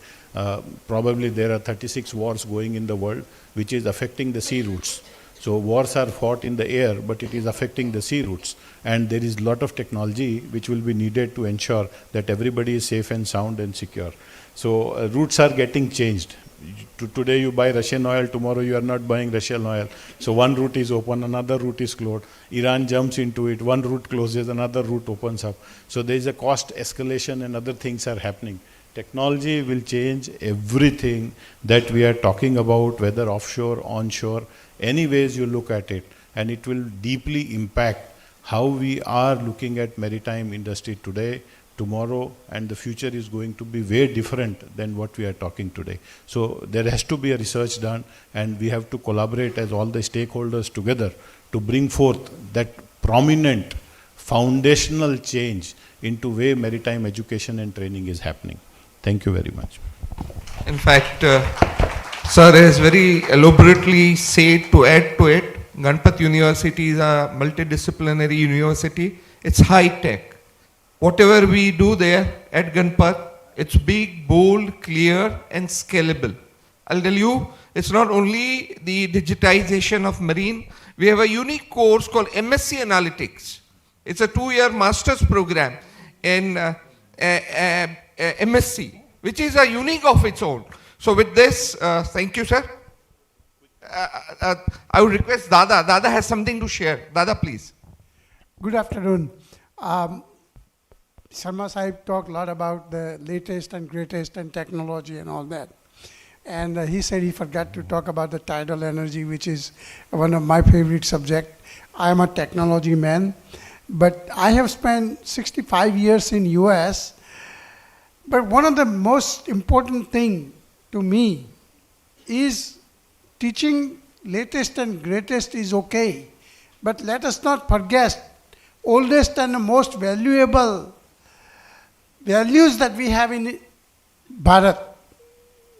Probably there are 36 wars going in the world, which is affecting the sea routes. So wars are fought in the air, but it is affecting the sea routes. And there is a lot of technology which will be needed to ensure that everybody is safe and sound and secure. So routes are getting changed. Today you buy Russian oil, tomorrow you are not buying Russian oil. So one route is open, another route is closed. Iran jumps into it, one route closes, another route opens up. So there is a cost escalation and other things are happening. Technology will change everything that we are talking about, whether offshore, onshore, any ways you look at it, and it will deeply impact how we are looking at maritime industry today, tomorrow, and the future is going to be way different than what we are talking today. So there has to be a research done, and we have to collaborate as all the stakeholders together to bring forth that prominent foundational change into way maritime education and training is happening. Thank you very much. In fact, Sir has very elaborately said, to add to it, Ganpat University is a multidisciplinary university. It's high tech. Whatever we do there at Ganpat, it's big, bold, clear and scalable. I'll tell you, it's not only the digitization of marine. We have a unique course called MSc Analytics. It's a 2-year master's program in MSc, which is a unique of its own. So with this, thank you, sir. I would request Dada. Dada has something to share. Dada, please. Good afternoon. Sharma Sahib talked a lot about the latest and greatest and technology and all that. And he said he forgot to talk about the tidal energy, which is one of my favorite subjects. I am a technology man, but I have spent 65 years in US, But one of the most important thing to me is teaching latest and greatest is okay. But let us not forget oldest and the most valuable values that we have in Bharat,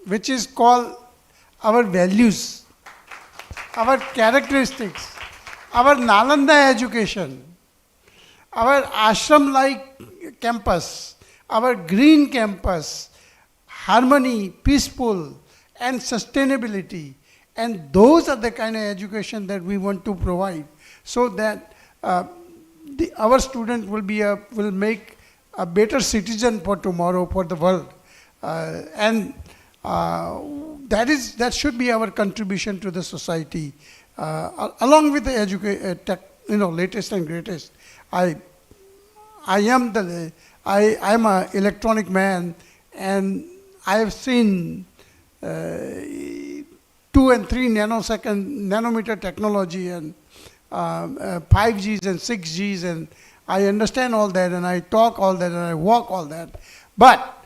which is called our values, our characteristics, our Nalanda education, our ashram-like campus, our green campus, harmony, peaceful, and sustainability. And those are the kind of education that we want to provide, so that our student will make a better citizen for tomorrow, for the world. That should be our contribution to the society, along with the latest and greatest. I am an electronic man, and I have seen 2 and 3 nanometer technology, and 5Gs and 6Gs, and I understand all that, and I talk all that, and I walk all that. But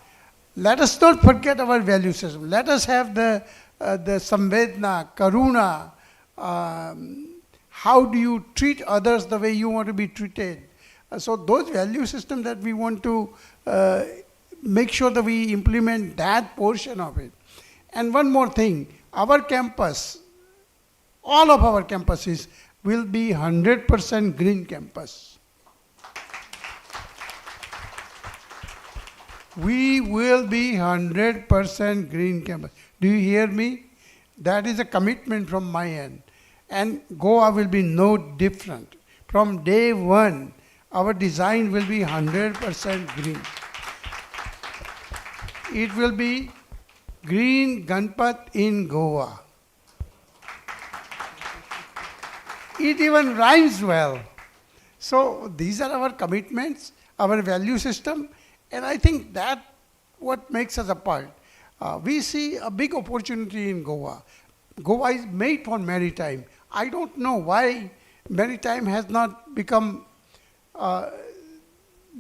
let us not forget our value system. Let us have the samvedna, karuna. How do you treat others the way you want to be treated? So those value systems that we want to make sure that we implement that portion of it. And one more thing, our campus, all of our campuses will be 100% green campus. We will be 100% green campus. Do you hear me? That is a commitment from my end. And Goa will be no different. From day one, our design will be 100% green. It will be green Ganpat in Goa. It even rhymes well. So these are our commitments, our value system, and I think that what makes us apart. We see a big opportunity in Goa. Goa is made for maritime. I don't know why maritime has not become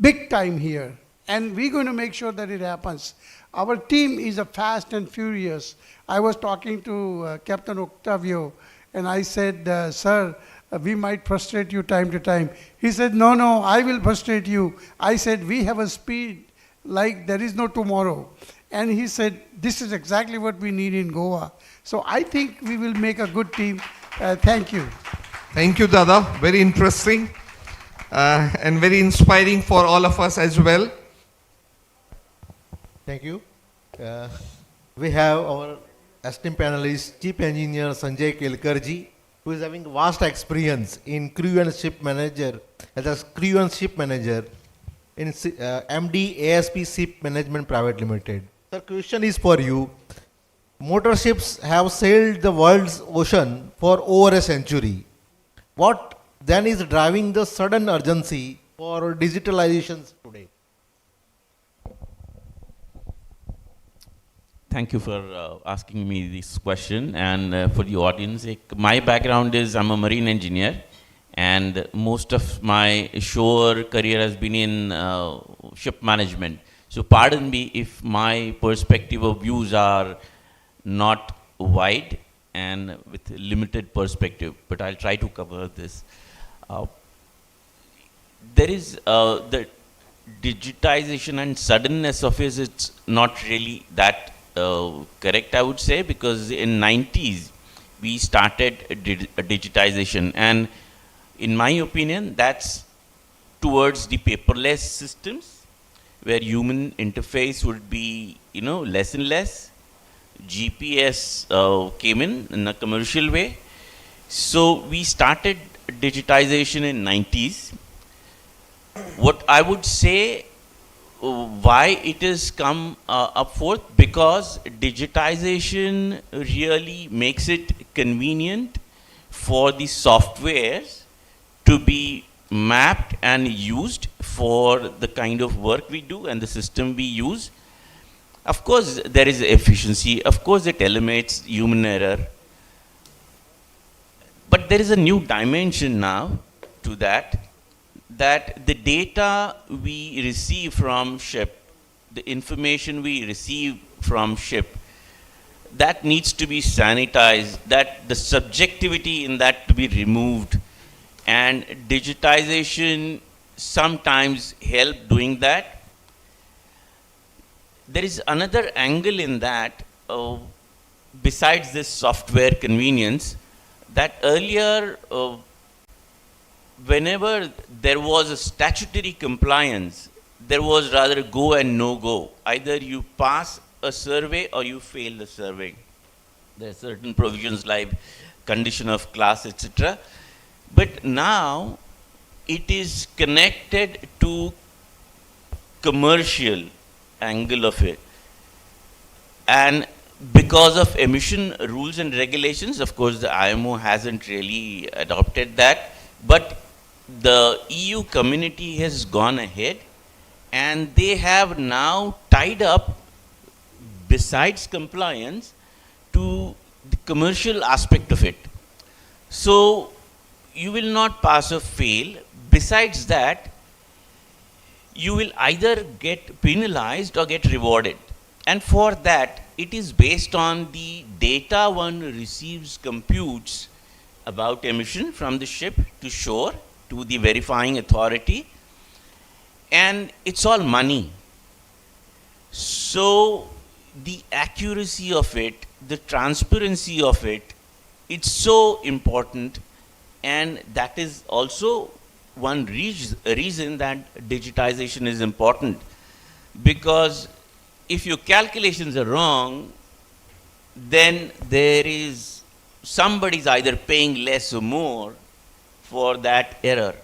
big time here. And we're going to make sure that it happens. Our team is a fast and furious. I was talking to Captain Octavio, and I said, sir, we might frustrate you time to time. He said, no, I will frustrate you. I said, we have a speed like there is no tomorrow. And he said, this is exactly what we need in Goa. So I think we will make a good team. Thank you. Thank you, Dada. Very interesting and very inspiring for all of us as well. Thank you. We have our esteemed panelist, Chief Engineer Sanjay Kelkarji, who is having vast experience in crew and ship manager, as a crew and ship manager in MD ASP Ship Management Private Limited. Sir, question is for you. Motor ships have sailed the world's ocean for over a century. What then is driving the sudden urgency for digitalization today? Thank you for asking me this question, and for the audience. My background is I'm a marine engineer, and most of my shore career has been in ship management. So pardon me if my perspective of views are not wide and with limited perspective, but I'll try to cover this. There is the digitization and suddenness of it, it's not really that correct, I would say, because in 90s we started digitization, and in my opinion that's towards the paperless systems where human interface would be less and less. GPS came in a commercial way, so we started digitization in 90s. What I would say, why it has come up forth, because digitization really makes it convenient for the softwares to be mapped and used for the kind of work we do and the system we use. Of course there is efficiency, of course it eliminates human error, but there is a new dimension now to that the data we receive from ship, the information we receive from ship, that needs to be sanitized, that the subjectivity in that to be removed. And digitization sometimes help doing that. There is another angle in that, besides this software convenience, that earlier, whenever there was a statutory compliance, there was rather go and no go. Either you pass a survey or you fail the survey. There are certain provisions like condition of class, etc. But now it is connected to commercial angle of it. And because of emission rules and regulations, of course the IMO hasn't really adopted that, but the EU community has gone ahead and they have now tied up, besides compliance, to the commercial aspect of it. So you will not pass or fail. Besides that, you will either get penalized or get rewarded. And for that, it is based on the data one receives, computes about emission from the ship to shore to the verifying authority, and it's all money. So the accuracy of it, the transparency of it, it's so important, and that is also one reason that digitization is important. Because if your calculations are wrong, then there is somebody's either paying less or more for that error.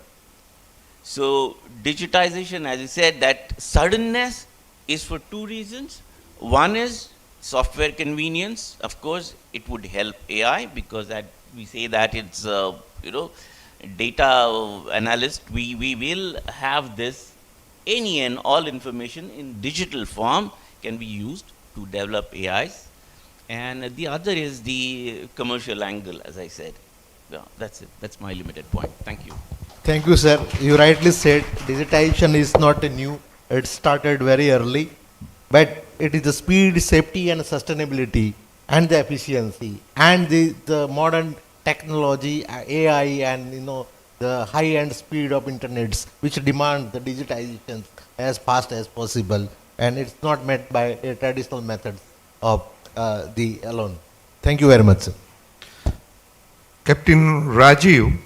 So digitization, as I said, that suddenness is for two reasons. One is software convenience. Of course, it would help AI because that we say that it's data analyst. We will have this, any and all information in digital form can be used to develop AIs. And the other is the commercial angle, as I said. Yeah, that's it. That's my limited point. Thank you. Thank you, sir. You rightly said digitization is not new. It started very early, but it is the speed, safety, and sustainability, and the efficiency, and the modern technology, AI, and the high-end speed of internets, which demand the digitization as fast as possible, and it's not met by a traditional methods of the alone. Thank you very much, sir. Captain Rajiv,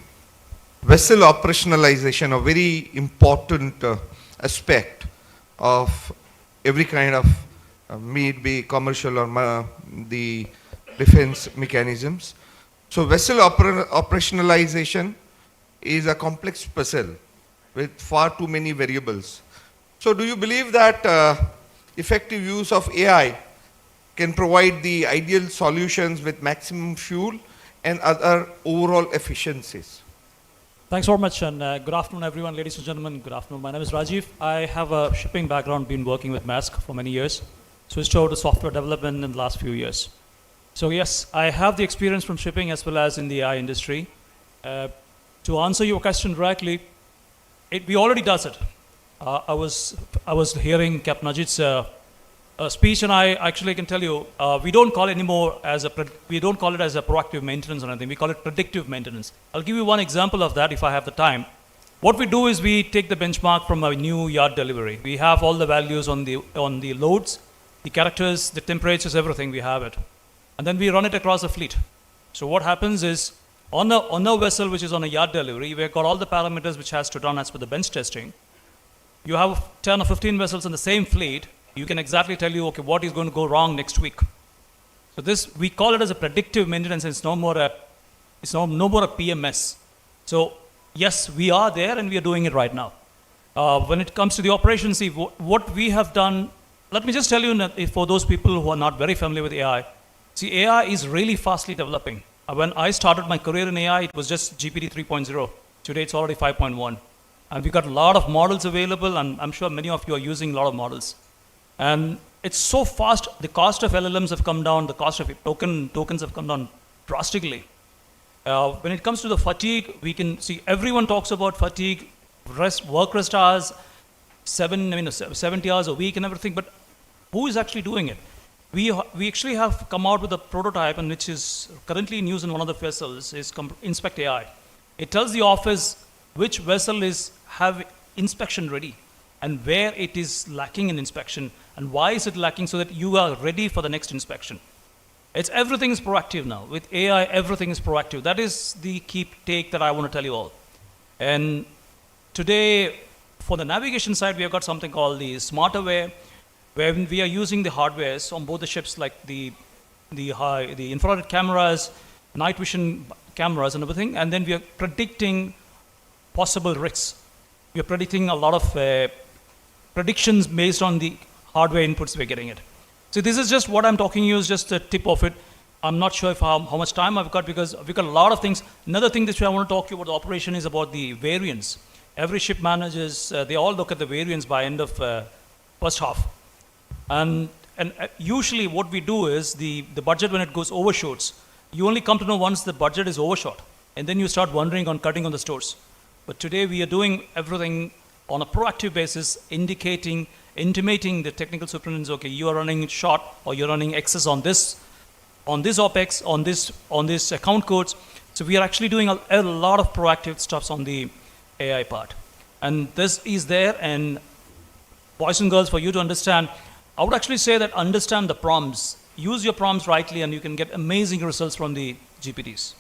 vessel operationalization, a very important aspect of every kind of, may it be commercial or the defense mechanisms. So vessel operationalization is a complex puzzle with far too many variables. So do you believe that effective use of AI can provide the ideal solutions with maximum fuel and other overall efficiencies? Thanks very much, and good afternoon, everyone. Ladies and gentlemen, good afternoon. My name is Rajiv. I have a shipping background, been working with Maersk for many years. Switched over to software development in the last few years. So yes, I have the experience from shipping as well as in the AI industry. To answer your question directly, we already does it. I was hearing Captain Ajit's speech, and I actually can tell you, we don't call it anymore as we don't call it as a proactive maintenance or anything. We call it predictive maintenance. I'll give you one example of that if I have the time. What we do is we take the benchmark from a new yard delivery. We have all the values on the loads, the characters, the temperatures, everything. We have it, and then we run it across the fleet. So what happens is on a vessel which is on a yard delivery, we've got all the parameters which has to run as per the bench testing. You have 10 or 15 vessels in the same fleet. You can exactly tell you, okay, what is going to go wrong next week. So this, we call it as a predictive maintenance. It's no more a PMS. So yes, we are there and we are doing it right now. When it comes to the operations, see what we have done. Let me just tell you, for those people who are not very familiar with AI, see, AI is really fastly developing. When I started my career in AI, it was just GPT 3.0. Today it's already 5.1. And we've got a lot of models available, and I'm sure many of you are using a lot of models. And it's so fast, the cost of LLMs have come down, the cost of tokens have come down drastically. When it comes to the fatigue, we can see everyone talks about fatigue, work rest hours. 70 hours a week and everything, but who is actually doing it? We actually have come out with a prototype, and which is currently in use in one of the vessels, is Inspect AI. It tells the office which vessel have inspection ready and where it is lacking in inspection and why is it lacking, so that you are ready for the next inspection. Everything is proactive now. With AI, everything is proactive. That is the key take that I want to tell you all. And today, for the navigation side, we have got something called the SmarterWare, where we are using the hardwares on both the ships, like the infrared cameras, night vision cameras and everything, and then we are predicting possible risks. We are predicting a lot of predictions based on the hardware inputs we're getting it. So this is just what I'm talking to you, is just a tip of it. I'm not sure if how much time I've got, because we've got a lot of things. Another thing that I want to talk to you about the operation is about the variance. Every ship manages, they all look at the variance by end of first half. And usually what we do is the budget, when it goes overshoots, you only come to know once the budget is overshot, and then you start wondering on cutting on the stores. But today we are doing everything on a proactive basis, intimating the technical superintendents, okay, you are running short or you're running excess on this OPEX, on this account codes. So we are actually doing a lot of proactive stuffs on the AI part. And this is there, and boys and girls, for you to understand, I would actually say that understand the prompts. Use your prompts rightly and you can get amazing results from the GPTs.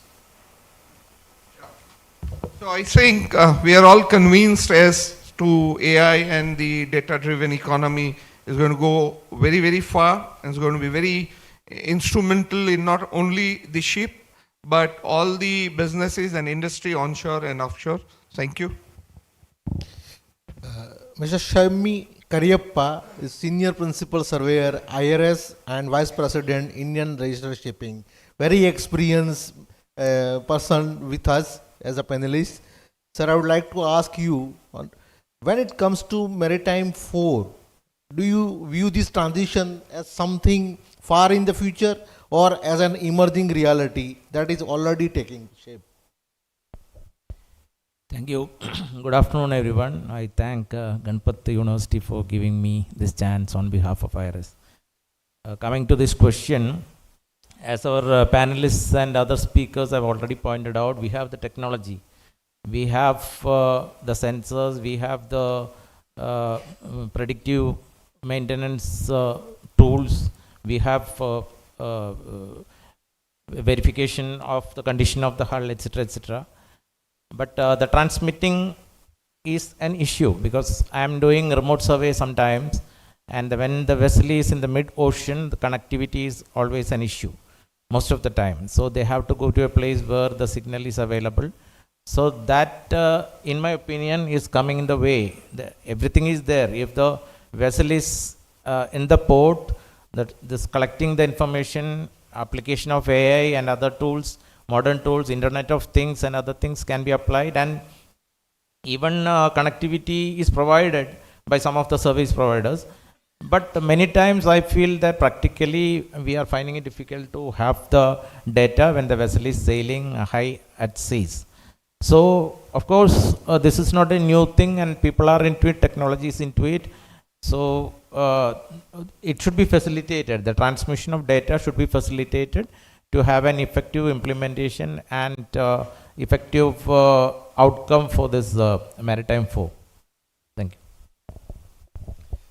So I think we are all convinced as to AI and the data-driven economy is going to go very, very far, and it's going to be very instrumental in not only the ship, but all the businesses and industry onshore and offshore. Thank you. Mr. Shammi Kariyappa is Senior Principal Surveyor, IRS, and Vice President, Indian Registered Shipping. Very experienced person with us as a panelist. Sir, I would like to ask you, when it comes to Maritime 4, do you view this transition as something far in the future or as an emerging reality that is already taking shape? Thank you. Good afternoon, everyone. I thank Ganpat University for giving me this chance on behalf of IRS. Coming to this question, as our panelists and other speakers have already pointed out, we have the technology. We have the sensors, we have the predictive maintenance tools, we have verification of the condition of the hull, etc., etc. But the transmitting is an issue, because I am doing remote survey sometimes, and when the vessel is in the mid-ocean, the connectivity is always an issue, most of the time. So they have to go to a place where the signal is available. So that, in my opinion, is coming in the way. Everything is there. If the vessel is in the port, this collecting the information, application of AI and other tools, modern tools, Internet of Things and other things can be applied, and even connectivity is provided by some of the service providers. But many times I feel that practically we are finding it difficult to have the data when the vessel is sailing high at seas. So, of course, this is not a new thing, and people are into it, technology is into it. So, it should be facilitated. The transmission of data should be facilitated to have an effective implementation and effective outcome for this Maritime 4. Thank you.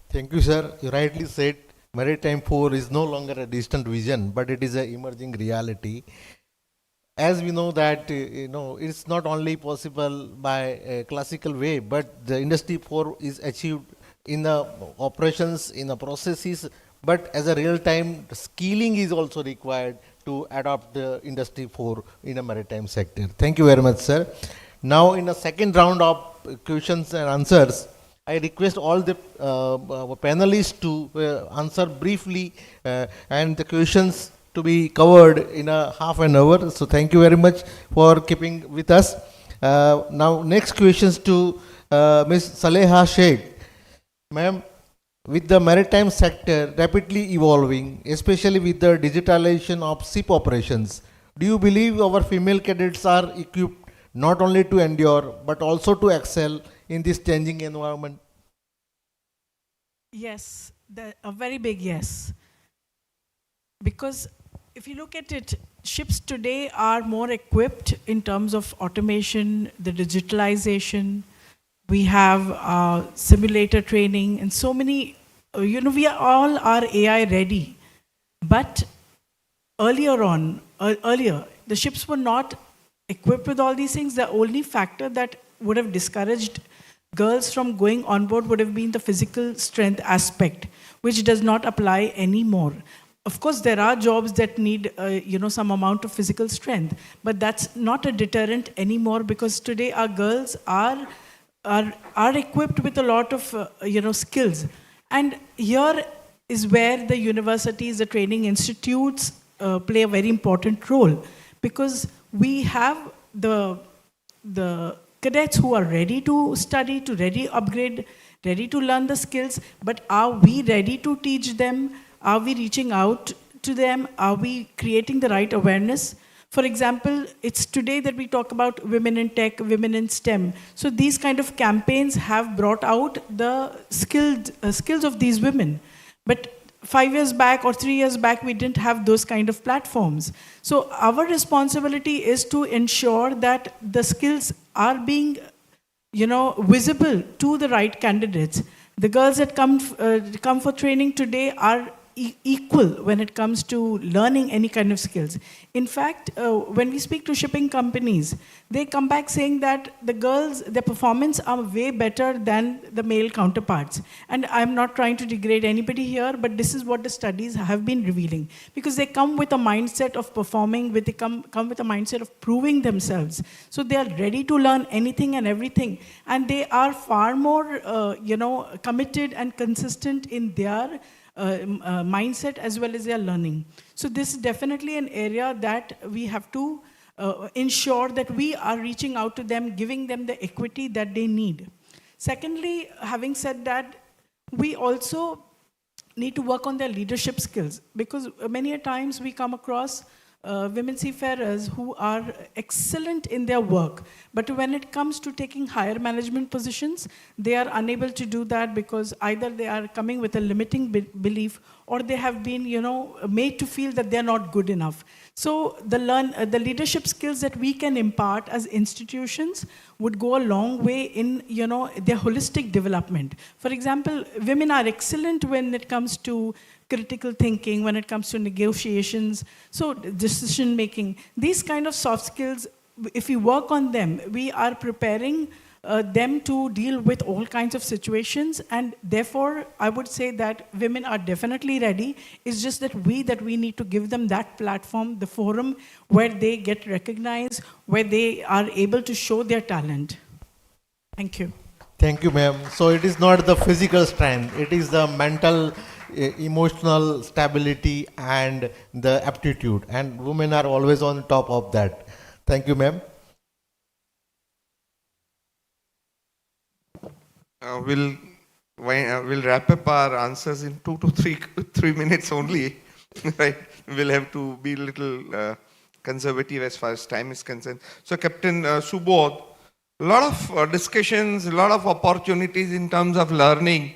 Thank you, sir. You rightly said Maritime 4 is no longer a distant vision, but it is an emerging reality. As we know that, it's not only possible by a classical way, but the Industry 4 is achieved in the operations, in the processes, but as a real-time skilling is also required to adopt the Industry 4 in a maritime sector. Thank you very much, sir. Now, in the second round of questions and answers, I request all the panelists to answer briefly and the questions to be covered in a half an hour. So thank you very much for keeping with us. Now next questions to Ms. Saleha Sheikh. Ma'am, with the maritime sector rapidly evolving, especially with the digitalization of ship operations, do you believe our female cadets are equipped not only to endure but also to excel in this changing environment? Yes, a very big yes. Because if you look at it, ships today are more equipped in terms of automation, the digitalization. We have simulator training and so many, we are all are AI ready. But earlier, the ships were not equipped with all these things. The only factor that would have discouraged girls from going on board would have been the physical strength aspect, which does not apply anymore. Of course, there are jobs that need, some amount of physical strength, but that's not a deterrent anymore because today our girls are equipped with a lot of, skills. And here is where the universities, the training institutes play a very important role because we have the cadets who are ready to study, to ready upgrade, ready to learn the skills, but are we ready to teach them? Are we reaching out to them? Are we creating the right awareness? For example, it's today that we talk about women in tech, women in STEM. So these kind of campaigns have brought out the skills of these women. But 5 years back or 3 years back, we didn't have those kind of platforms. So our responsibility is to ensure that the skills are being, visible to the right candidates. The girls that come for training today are equal when it comes to learning any kind of skills. In fact, when we speak to shipping companies, they come back saying that the girls, their performance are way better than the male counterparts. And I'm not trying to degrade anybody here, but this is what the studies have been revealing. Because they come with a mindset of performing, they come with a mindset of proving themselves. So they are ready to learn anything and everything. And they are far more, committed and consistent in their mindset as well as their learning. So this is definitely an area that we have to ensure that we are reaching out to them, giving them the equity that they need. Secondly, having said that, we also need to work on their leadership skills because many a times we come across women seafarers who are excellent in their work, but when it comes to taking higher management positions, they are unable to do that because either they are coming with a limiting belief or they have been, made to feel that they're not good enough. So the leadership skills that we can impart as institutions would go a long way in, their holistic development. For example, women are excellent when it comes to critical thinking, when it comes to negotiations, so decision making. These kind of soft skills, if we work on them, we are preparing them to deal with all kinds of situations, and therefore I would say that women are definitely ready. It's just that we need to give them that platform, the forum where they get recognized, where they are able to show their talent. Thank you. Thank you, ma'am. So it is not the physical strength, it is the mental, emotional stability and the aptitude, and women are always on top of that. Thank you, ma'am. We'll wrap up our answers in 2 to 3 minutes only. Right? We'll have to be a little conservative as far as time is concerned. So, Captain Subodh, a lot of discussions, a lot of opportunities in terms of learning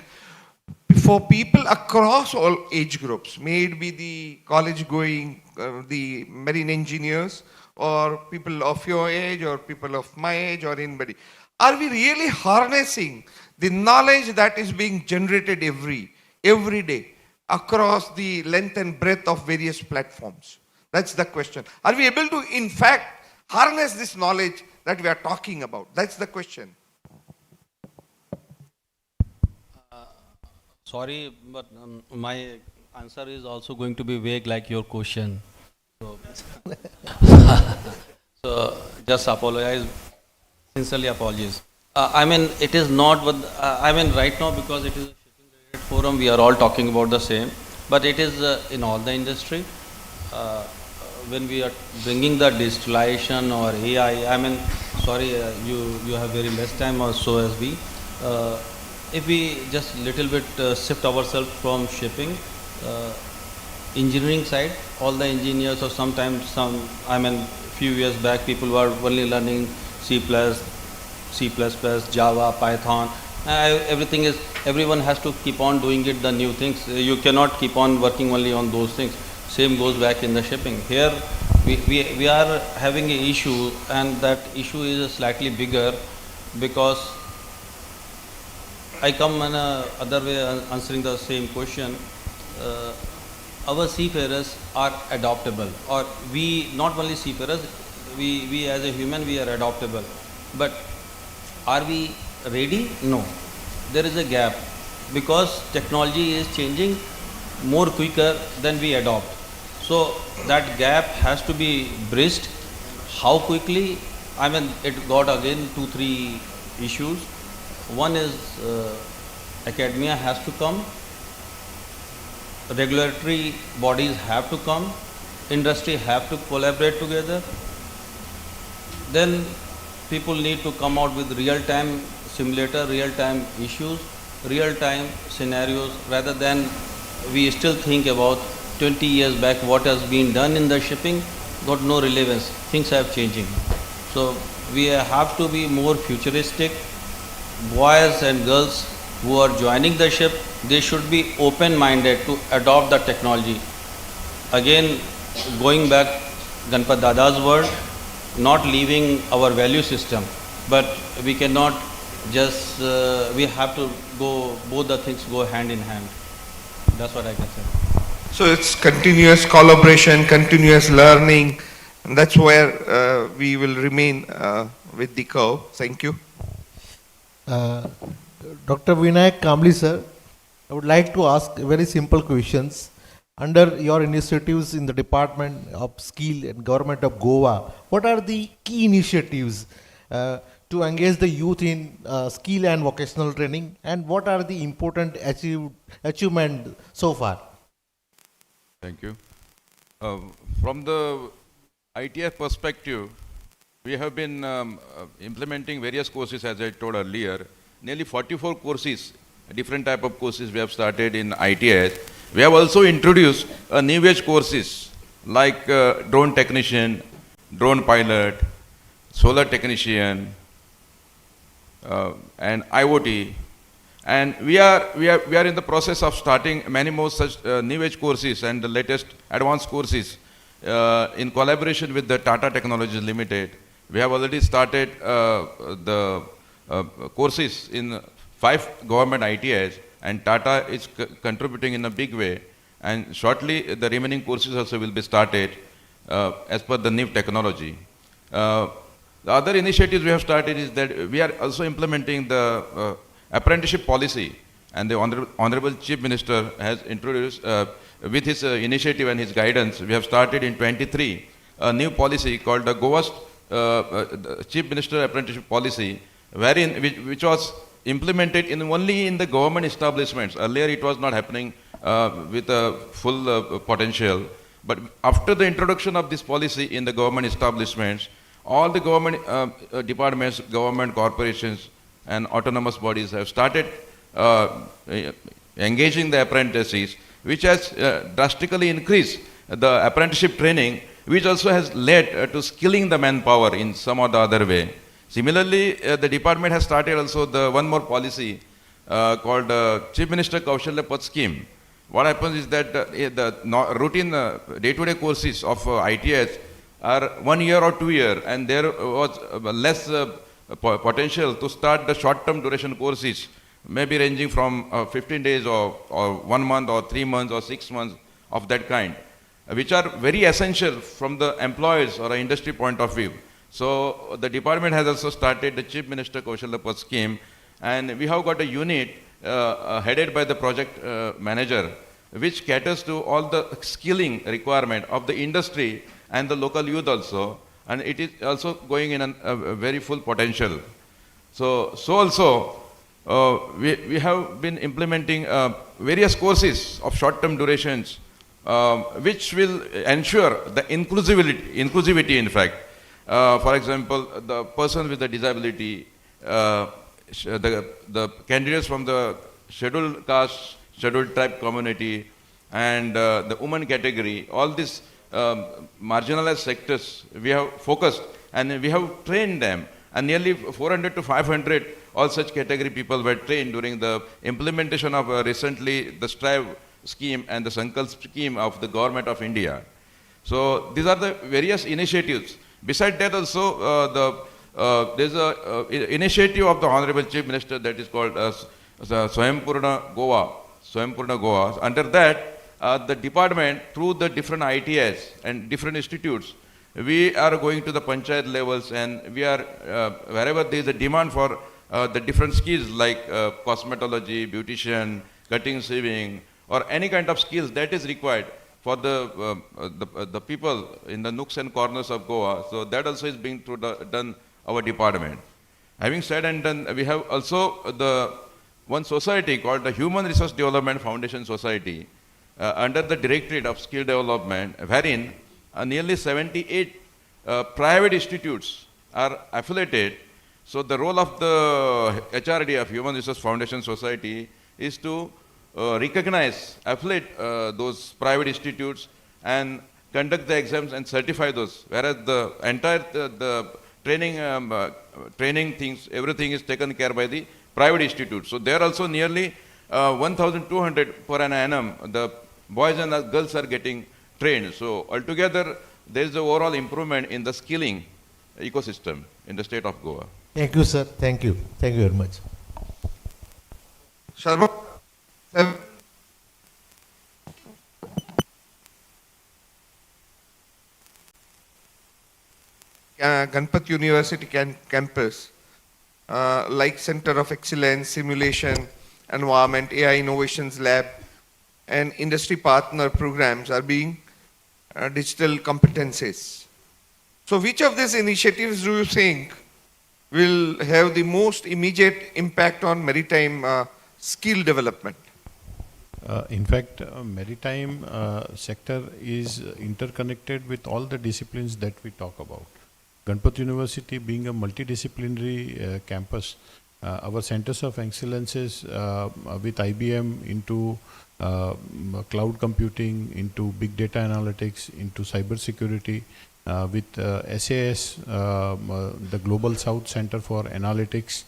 for people across all age groups, may it be the college-going, the marine engineers, or people of your age, or people of my age, or anybody. Are we really harnessing the knowledge that is being generated every day across the length and breadth of various platforms? That's the question. Are we able to, in fact, harness this knowledge that we are talking about? That's the question. Sorry, but my answer is also going to be vague like your question. So, so just apologize, sincerely apologies. It is not what, right now because it is a shipping related forum, we are all talking about the same, but it is in all the industry. When we are bringing the digitalization or AI, sorry, you have very less time or so as we. If we just little bit shift ourselves from shipping, engineering side, all the engineers or sometimes few years back people were only learning C++, Java, Python, Everyone has to keep on doing it, the new things. You cannot keep on working only on those things. Same goes back in the shipping. Here we are having an issue, and that issue is slightly bigger because I come in a other way answering the same question. Our seafarers are adaptable, or we, not only seafarers, we as a human, we are adaptable. But are we ready? No. There is a gap because technology is changing more quicker than we adopt. So that gap has to be bridged. How quickly? I mean, it got again 2-3 issues. One is academia has to come, regulatory bodies have to come, industry have to collaborate together. Then people need to come out with real-time simulator, real-time issues, real-time scenarios, rather than we still think about 20 years back what has been done in the shipping, got no relevance. Things are changing. So we have to be more futuristic. Boys and girls who are joining the ship, they should be open-minded to adopt the technology. Again, going back Ganpat Dada's word, not leaving our value system, but we cannot just, we have to go, both the things go hand in hand. That's what I can say. So it's continuous collaboration, continuous learning, and that's where we will remain with the curve. Thank you. Dr. Vinayak Kamli sir, I would like to ask very simple questions. Under your initiatives in the Department of Skill and Government of Goa, what are the key initiatives to engage the youth in skill and vocational training, and what are the important achievements so far? Thank you. From the ITF perspective, we have been implementing various courses, as I told earlier. Nearly 44 courses, different type of courses we have started in ITS. We have also introduced new age courses like drone technician, drone pilot, solar technician, and IoT. And we are in the process of starting many more such new age courses and the latest advanced courses in collaboration with the Tata Technologies Limited. We have already started the courses in 5 government ITIs, and Tata is contributing in a big way. And shortly, the remaining courses also will be started as per the new technology. The other initiatives we have started is that we are also implementing the apprenticeship policy, and the Honorable Chief Minister has introduced, with his initiative and his guidance, we have started in 23 a new policy called the Goa's Chief Minister Apprenticeship Policy, wherein which was implemented only in the government establishments. Earlier it was not happening with a full potential. But after the introduction of this policy in the government establishments, all the government departments, government corporations and autonomous bodies have started engaging the apprentices, which has drastically increased the apprenticeship training, which also has led to skilling the manpower in some or the other way. Similarly, the department has started also the one more policy called Chief Minister Kaushalya Path Scheme. What happens is that the routine day-to-day courses of ITS are 1 year or 2 years, and there was less potential to start the short-term duration courses, maybe ranging from 15 days or 1 month or 3 months or 6 months of that kind, which are very essential from the employers or industry point of view. So the department has also started the Chief Minister Kaushalya Path Scheme, and we have got a unit headed by the project manager, which caters to all the skilling requirement of the industry and the local youth also, and it is also going in a very full potential. So also we have been implementing various courses of short-term durations, which will ensure the inclusivity in fact. For example, the person with the disability, the candidates from the scheduled caste, scheduled tribe community, and the women category, all these marginalized sectors we have focused, and we have trained them, and nearly 400 to 500 all such category people were trained during the implementation of recently the Strive scheme and the Sankalp scheme of the government of India. So these are the various initiatives. Besides that also, there's a initiative of the Honorable Chief Minister that is called Swaympurna Goa. Swaympurna Goa. Under that, the department, through the different ITS and different institutes, we are going to the panchayat levels, and we are, wherever there is a demand for the different skills like cosmetology, beautician, cutting, sewing, or any kind of skills that is required for the people in the nooks and corners of Goa. So that also is being done our department. Having said and done, we have also the one society called the Human Resource Development Foundation Society under the Directorate of Skill Development, wherein nearly 78 private institutes are affiliated. So the role of the HRD of Human Resource Foundation Society is to recognize, affiliate those private institutes and conduct the exams and certify those, whereas the entire the training things, everything is taken care by the private institutes. So there also nearly 1,200 per annum, the boys and the girls are getting trained. So altogether, there is an overall improvement in the skilling ecosystem in the state of Goa. Thank you, sir. Thank you. Thank you very much. Sharma, Ganpat University campus, like Center of Excellence, Simulation, Environment, AI Innovations Lab, and industry partner programs are being digital competencies. So which of these initiatives do you think will have the most immediate impact on maritime skill development? In fact, maritime sector is interconnected with all the disciplines that we talk about. Ganpat University being a multidisciplinary campus, our centers of excellences with IBM into cloud computing, into big data analytics, into cyber security, with SAS, the Global South Center for Analytics.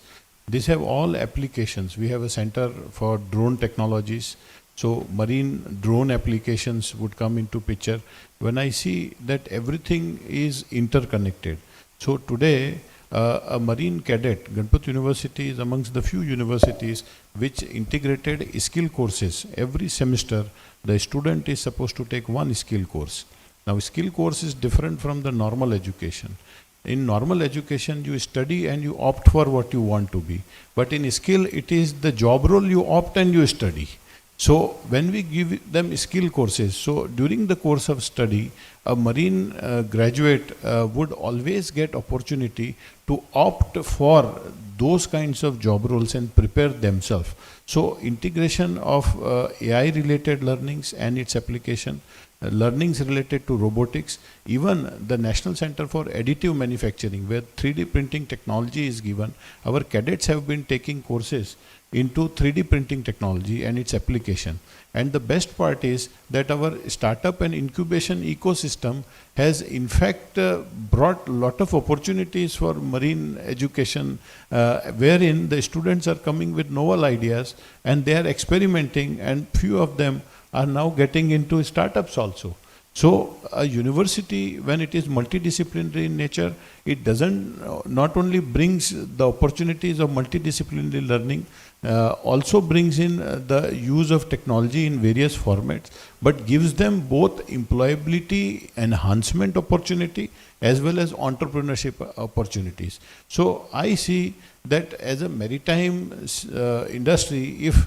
These have all applications. We have a center for drone technologies. So marine drone applications would come into picture when I see that everything is interconnected. So today, a marine cadet, Ganpat University is amongst the few universities which integrated skill courses. Every semester, the student is supposed to take one skill course. Now, skill course is different from the normal education. In normal education, you study and you opt for what you want to be. But in skill, it is the job role you opt and you study. So when we give them skill courses, so during the course of study, a marine graduate would always get opportunity to opt for those kinds of job roles and prepare themselves. So integration of AI related learnings and its application, learnings related to robotics, even the National Center for Additive Manufacturing, where 3D printing technology is given, our cadets have been taking courses into 3D printing technology and its application. And the best part is that our startup and incubation ecosystem has in fact brought a lot of opportunities for marine education, wherein the students are coming with novel ideas and they are experimenting, and few of them are now getting into startups also. So a university, when it is multidisciplinary in nature, it doesn't not only brings the opportunities of multidisciplinary learning, also brings in the use of technology in various formats, but gives them both employability enhancement opportunity as well as entrepreneurship opportunities. So I see that as a maritime industry, if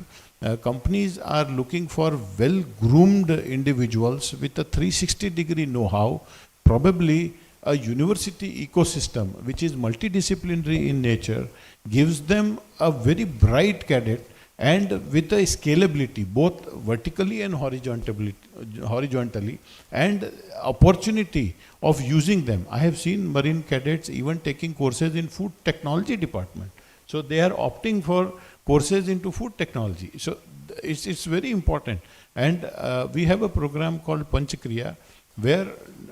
companies are looking for well-groomed individuals with a 360-degree know-how, probably a university ecosystem which is multidisciplinary in nature gives them a very bright cadet and with a scalability both vertically and horizontally and opportunity of using them. I have seen marine cadets even taking courses in food technology department. So they are opting for courses into food technology. So it's very important. And we have a program called Panchakriya, where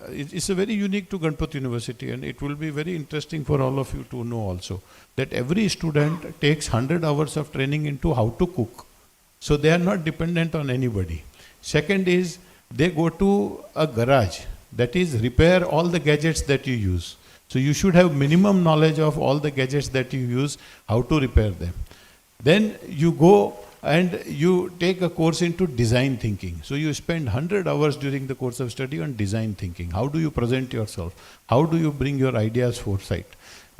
it's a very unique to Ganpat University, and it will be very interesting for all of you to know also that every student takes 100 hours of training into how to cook. So they are not dependent on anybody. Second is they go to a garage, that is repair all the gadgets that you use. So you should have minimum knowledge of all the gadgets that you use, how to repair them. Then you go and you take a course into design thinking. So you spend 100 hours during the course of study on design thinking. How do you present yourself? How do you bring your ideas foresight?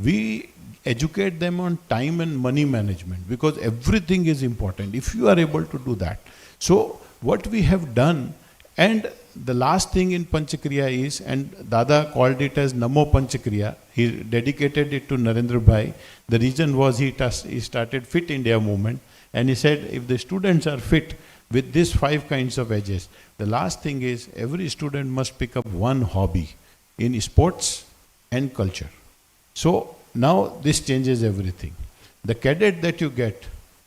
We educate them on time and money management because everything is important if you are able to do that. So what we have done, and the last thing in Panchakriya is, and Dada called it as Namo Panchakriya, he dedicated it to Narendra Bhai. The reason was he started Fit India movement, and he said if the students are fit with these 5 kinds of edges, the last thing is every student must pick up one hobby in sports and culture. So now this changes everything. The cadet that you get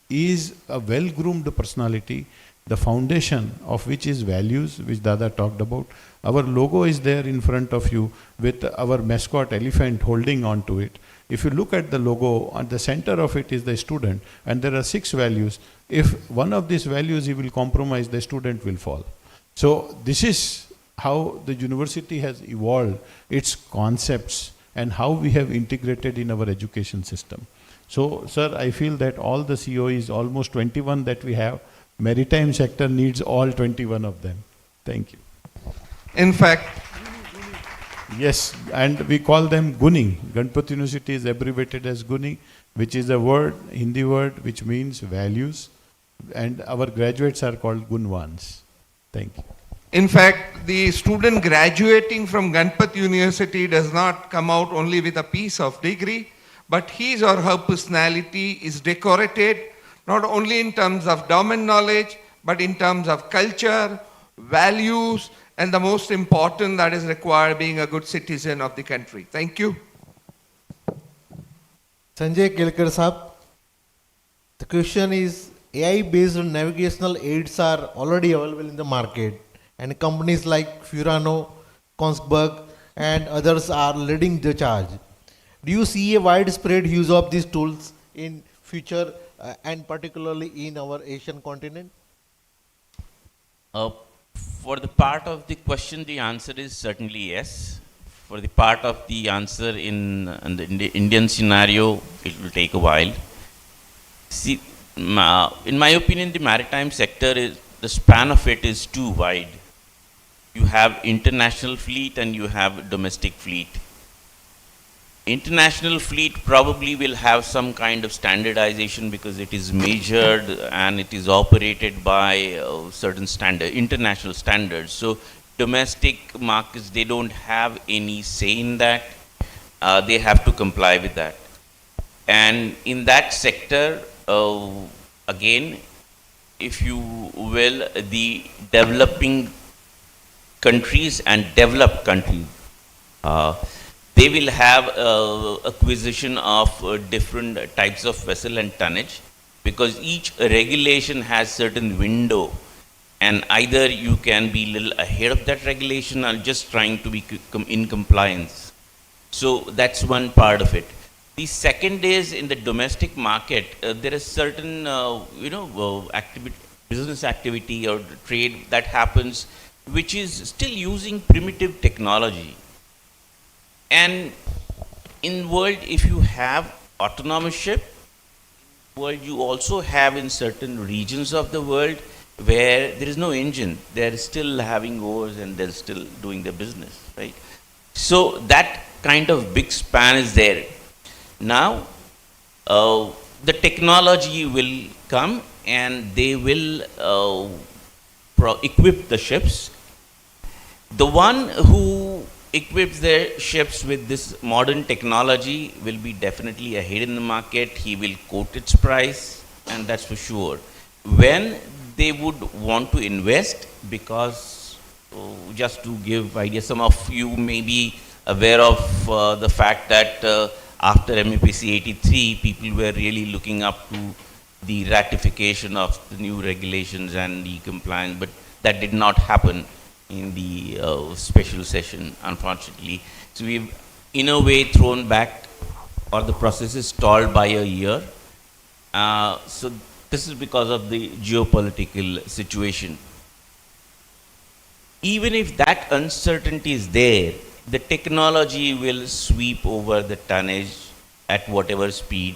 is a well-groomed personality, the foundation of which is values, which Dada talked about. Our logo is there in front of you with our mascot elephant holding on to it. If you look at the logo, at the center of it is the student, and there are 6 values. If one of these values he will compromise, the student will fall. So this is how the university has evolved its concepts and how we have integrated in our education system. So, sir, I feel that all the COEs, almost 21 that we have, maritime sector needs all 21 of them. Thank you. In fact, yes, and we call them GUNI. Ganpat University is abbreviated as GUNI, which is a word, Hindi word, which means values, and our graduates are called Gunwans. Thank you. In fact, the student graduating from Ganpat University does not come out only with a piece of degree, but his or her personality is decorated not only in terms of domain knowledge, but in terms of culture, values, and the most important that is required, being a good citizen of the country. Thank you. Sanjay Kelkar Saab, the question is, AI-based navigational aids are already available in the market, and companies like Furano, Kongsberg, and others are leading the charge. Do you see a widespread use of these tools in future, and particularly in our Asian continent? For the part of the question, the answer is certainly yes. For the part of the answer in the Indian scenario, it will take a while. See, in my opinion, the maritime sector the span of it is too wide. You have international fleet and you have domestic fleet. International fleet probably will have some kind of standardization because it is measured and it is operated by certain international standards. So domestic markets, they don't have any say in that. They have to comply with that. And in that sector, again, if you will, the developing countries and developed countries, they will have acquisition of different types of vessel and tonnage, because each regulation has certain window, and either you can be a little ahead of that regulation or just trying to be in compliance. So that's one part of it. The second is, in the domestic market, there is certain business activity or trade that happens which is still using primitive technology. And in world, if you have autonomous ship, world you also have in certain regions of the world where there is no engine, they're still having oars and they're still doing their business, right? So that kind of big span is there. Now, the technology will come and they will equip the ships. The one who equips their ships with this modern technology will be definitely ahead in the market. He will quote its price, and that's for sure. When they would want to invest, because just to give idea, some of you may be aware of the fact that after MEPC 83, people were really looking up to the ratification of the new regulations and the compliance, but that did not happen. in the special session, unfortunately. So we've, in a way, thrown back, or the process is stalled by a year. So this is because of the geopolitical situation. Even if that uncertainty is there, the technology will sweep over the tonnage at whatever speed.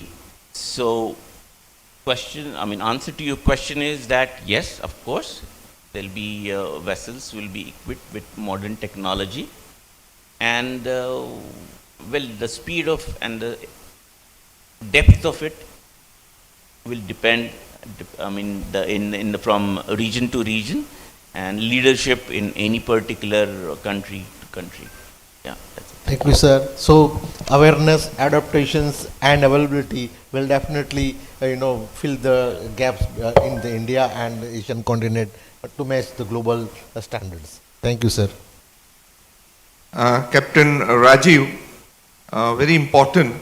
So answer to your question is that yes, of course, there'll be vessels will be equipped with modern technology, and the speed of and the depth of it will depend. From region to region, and leadership in any particular country to country. Yeah, that's it. Thank you, sir. So awareness, adaptations, and availability will definitely, fill the gaps in the India and the Asian continent to match the global standards. Thank you, sir. Captain Rajiv, very important.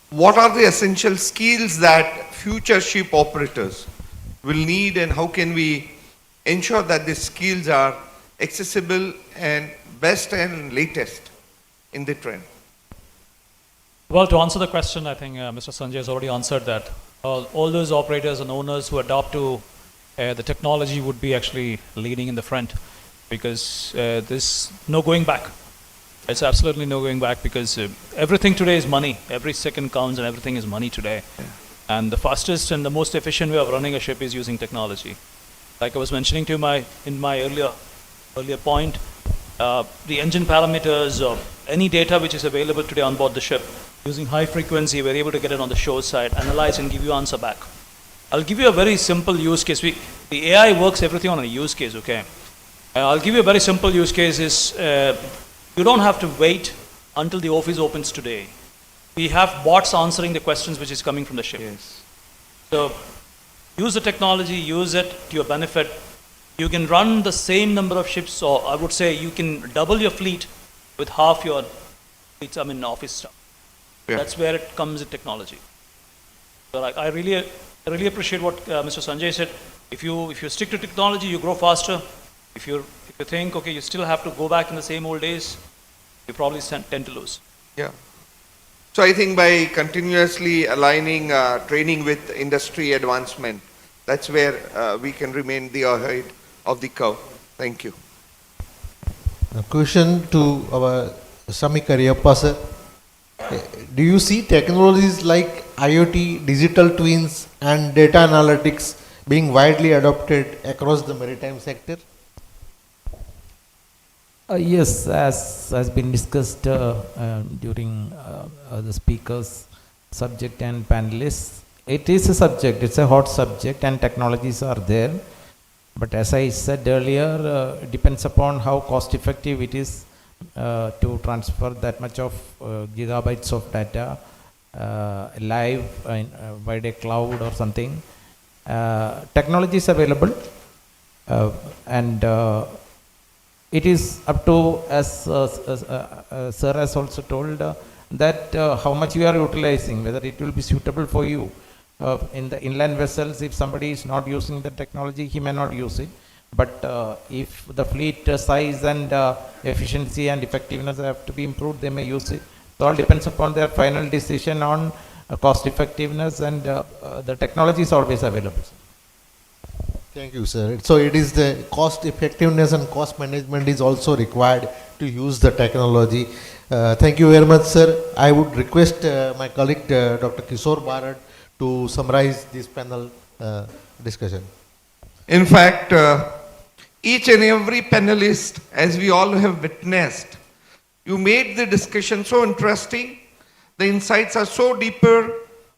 What are the essential skills that future ship operators will need, and how can we ensure that these skills are accessible and best and latest in the trend? Well, to answer the question, I think Mr. Sanjay has already answered that. All those operators and owners who adopt to the technology would be actually leading in the front, because there's no going back. It's absolutely no going back, because everything today is money. Every second counts and everything is money today. Yeah. And the fastest and the most efficient way of running a ship is using technology. Like I was mentioning to you in my earlier point, the engine parameters or any data which is available today on board the ship, using high frequency, we're able to get it on the shore side, analyze and give you answer back. I'll give you a very simple use case. The AI works everything on a use case, okay? I'll give you a very simple use case is, you don't have to wait until the office opens today. We have bots answering the questions which is coming from the ship. Yes. So use the technology, use it to your benefit. You can run the same number of ships, or I would say you can double your fleet with half your fleet, office stuff. Yeah. That's where it comes in technology. So I really appreciate what Mr. Sanjay said. If you stick to technology, you grow faster. If you think, okay, you still have to go back in the same old days, you probably tend to lose. Yeah. So I think by continuously aligning training with industry advancement, that's where we can remain the ahead of the curve. Thank you. A question to our Sami Kariyappa sir. Do you see technologies like IoT, digital twins and data analytics being widely adopted across the maritime sector? Yes, as has been discussed during the speakers' subject and panelists, it is a subject, it's a hot subject, and technologies are there. But as I said earlier, it depends upon how cost effective it is to transfer that much of gigabytes of data live by a cloud or something. Technology is available, and it is up to, as sir has also told, that how much you are utilizing, whether it will be suitable for you. In the inland vessels, if somebody is not using the technology, he may not use it. But if the fleet size and efficiency and effectiveness have to be improved, they may use it. It all depends upon their final decision on cost effectiveness, and the technology is always available. Thank you, sir. So it is the cost effectiveness and cost management is also required to use the technology. Thank you very much, sir. I would request my colleague, Dr. Kishore Bharat, to summarize this panel discussion. In fact, each and every panelist, as we all have witnessed, you made the discussion so interesting. The insights are so deeper,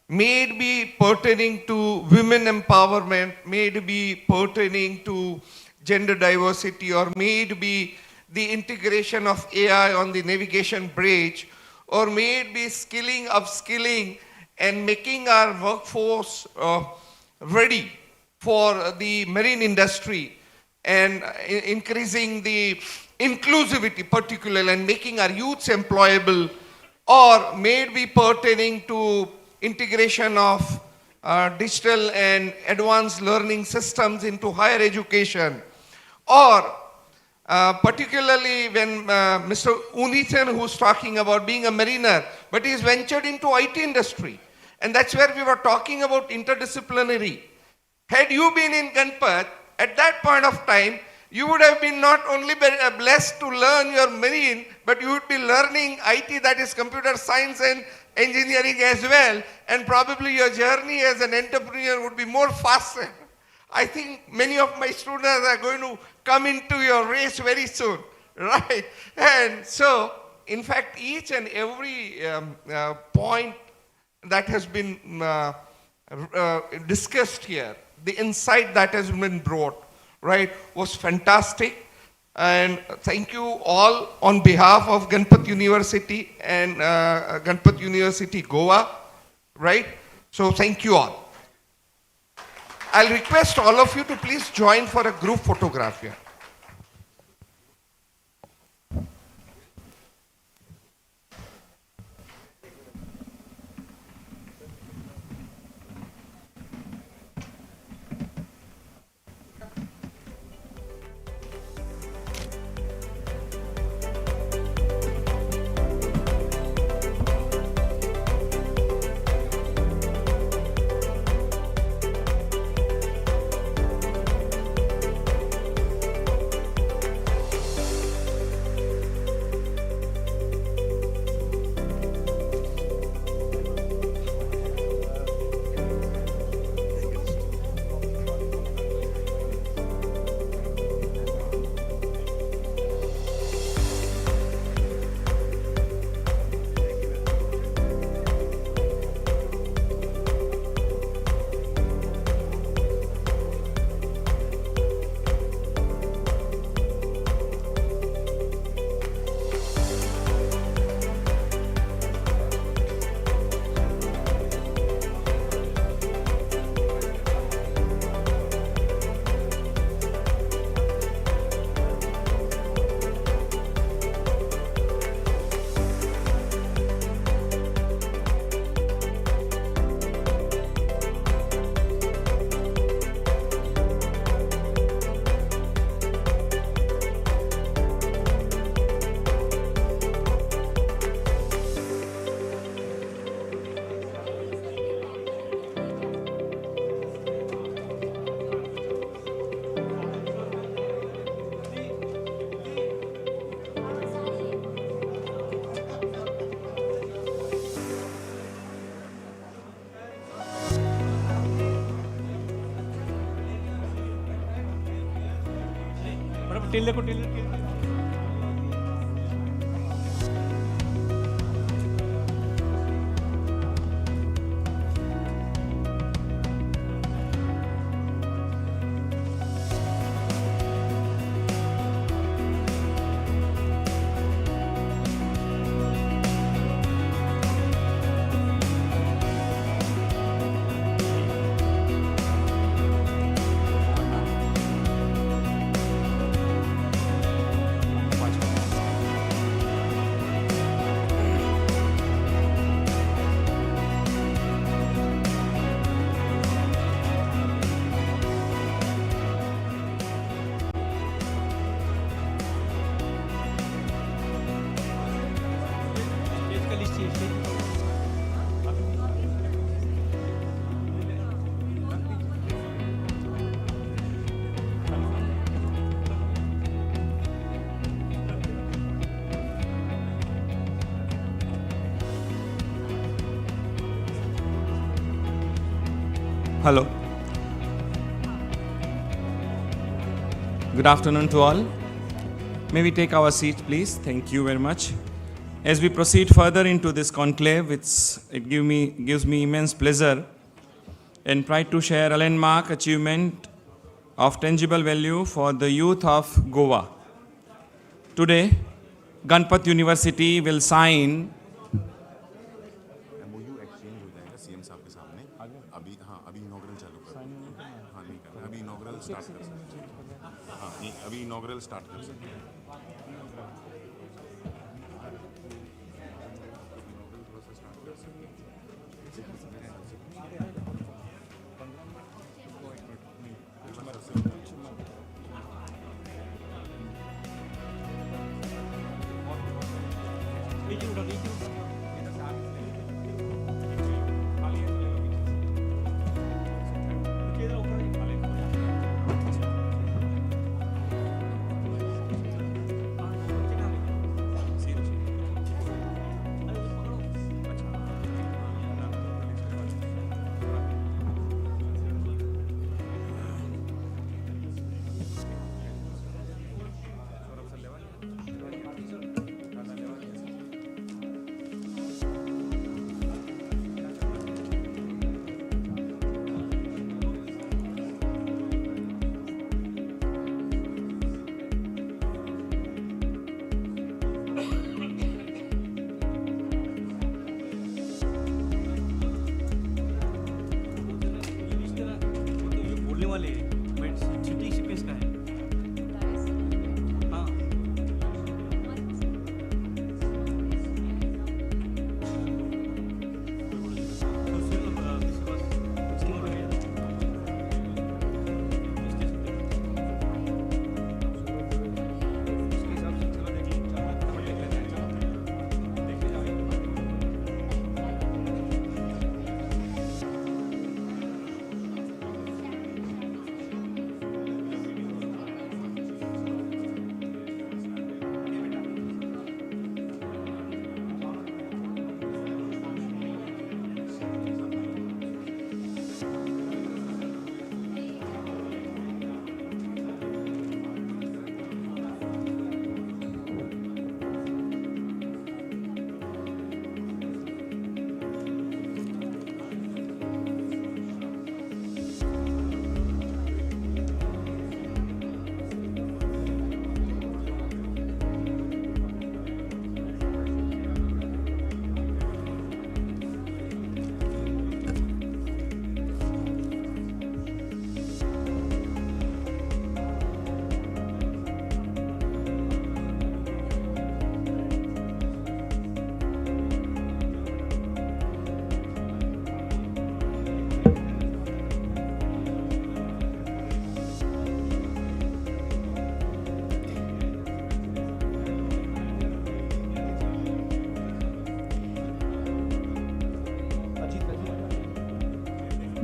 may it be pertaining to women empowerment, may it be pertaining to gender diversity, or may it be the integration of AI on the navigation bridge, or may it be skilling, upskilling, and making our workforce ready for the marine industry, and increasing the inclusivity particularly, and making our youths employable, or may it be pertaining to integration of digital and advanced learning systems into higher education, or particularly when Mr. Unithan, who's talking about being a mariner, but he's ventured into IT industry. And that's where we were talking about interdisciplinary. Had you been in Ganpat, at that point of time, you would have been not only blessed to learn your marine, but you would be learning IT, that is computer science and engineering as well. And probably your journey as an entrepreneur would be more faster. I think many of my students are going to come into your race very soon, right? And so, in fact, each and every point that has been discussed here, the insight that has been brought, right, was fantastic. And thank you all on behalf of Ganpat University and Ganpat University Goa, right? So thank you all. I'll request all of you to please join for a group photograph here. Hello. Good afternoon to all. May we take our seats, please? Thank you very much. As we proceed further into this conclave, it gives me immense pleasure and pride to share a landmark achievement of tangible value for the youth of Goa. Today, Ganpat University will sign inaugural start कर सकते हैं। वाले हैं, but city ship इसका है। हाँ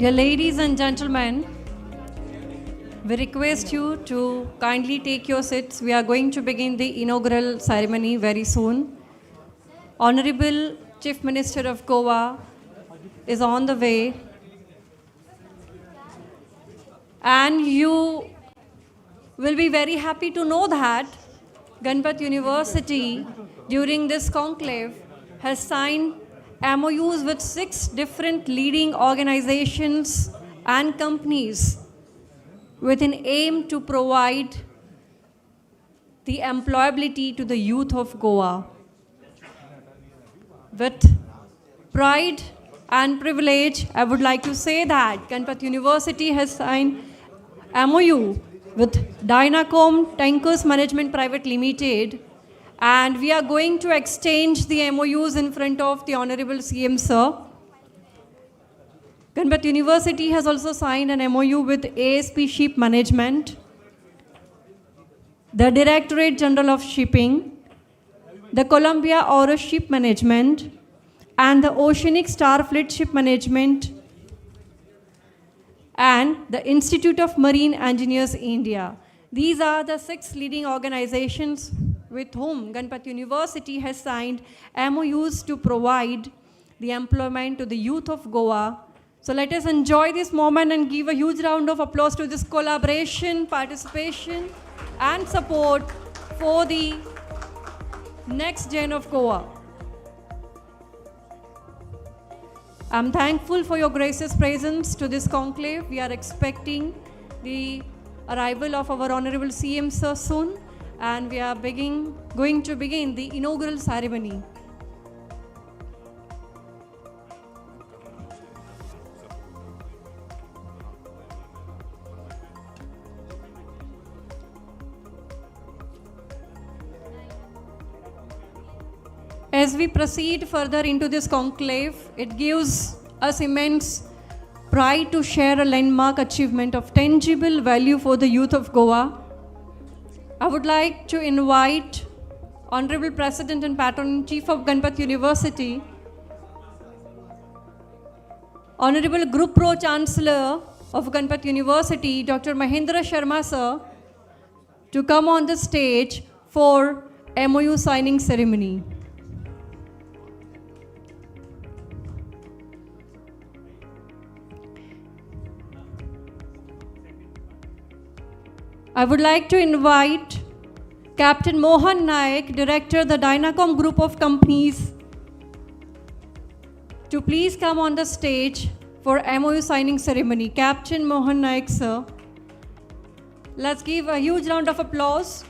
Dear ladies and gentlemen, we request you to kindly take your seats. We are going to begin the inaugural ceremony very soon. Honorable Chief Minister of Goa is on the way. And you will be very happy to know that Ganpat University during this conclave has signed MOUs with 6 different leading organizations and companies with an aim to provide the employability to the youth of Goa. With pride and privilege, I would like to say that Ganpat University has signed MOU with Dynacom Tankers Management Private Limited, and we are going to exchange the MOUs in front of the Honorable CM Sir. Ganpat University has also signed an MOU with ASP Ship Management, the Directorate General of Shipping, the Columbia Oro Ship Management, and the Oceanic Star Fleet Ship Management, and the Institute of Marine Engineers India. These are the 6 leading organizations with whom Ganpat University has signed MOUs to provide the employment to the youth of Goa. So let us enjoy this moment and give a huge round of applause to this collaboration, participation, and support for the next gen of Goa. I'm thankful for your gracious presence to this conclave. We are expecting the arrival of our Honorable CM Sir soon, and we are going to begin the inaugural ceremony. As we proceed further into this conclave, it gives us immense pride to share a landmark achievement of tangible value for the youth of Goa. I would like to invite Honorable President and Patron-in-Chief of Ganpat University, Honorable Group Pro-Chancellor of Ganpat University, Dr. Mahendra Sharma Sir, to come on the stage for MOU signing ceremony. I would like to invite Captain Mohan Naik, Director, the Dynacom Group of Companies, to please come on the stage for MOU signing ceremony. Captain Mohan Naik, sir. Let's give a huge round of applause.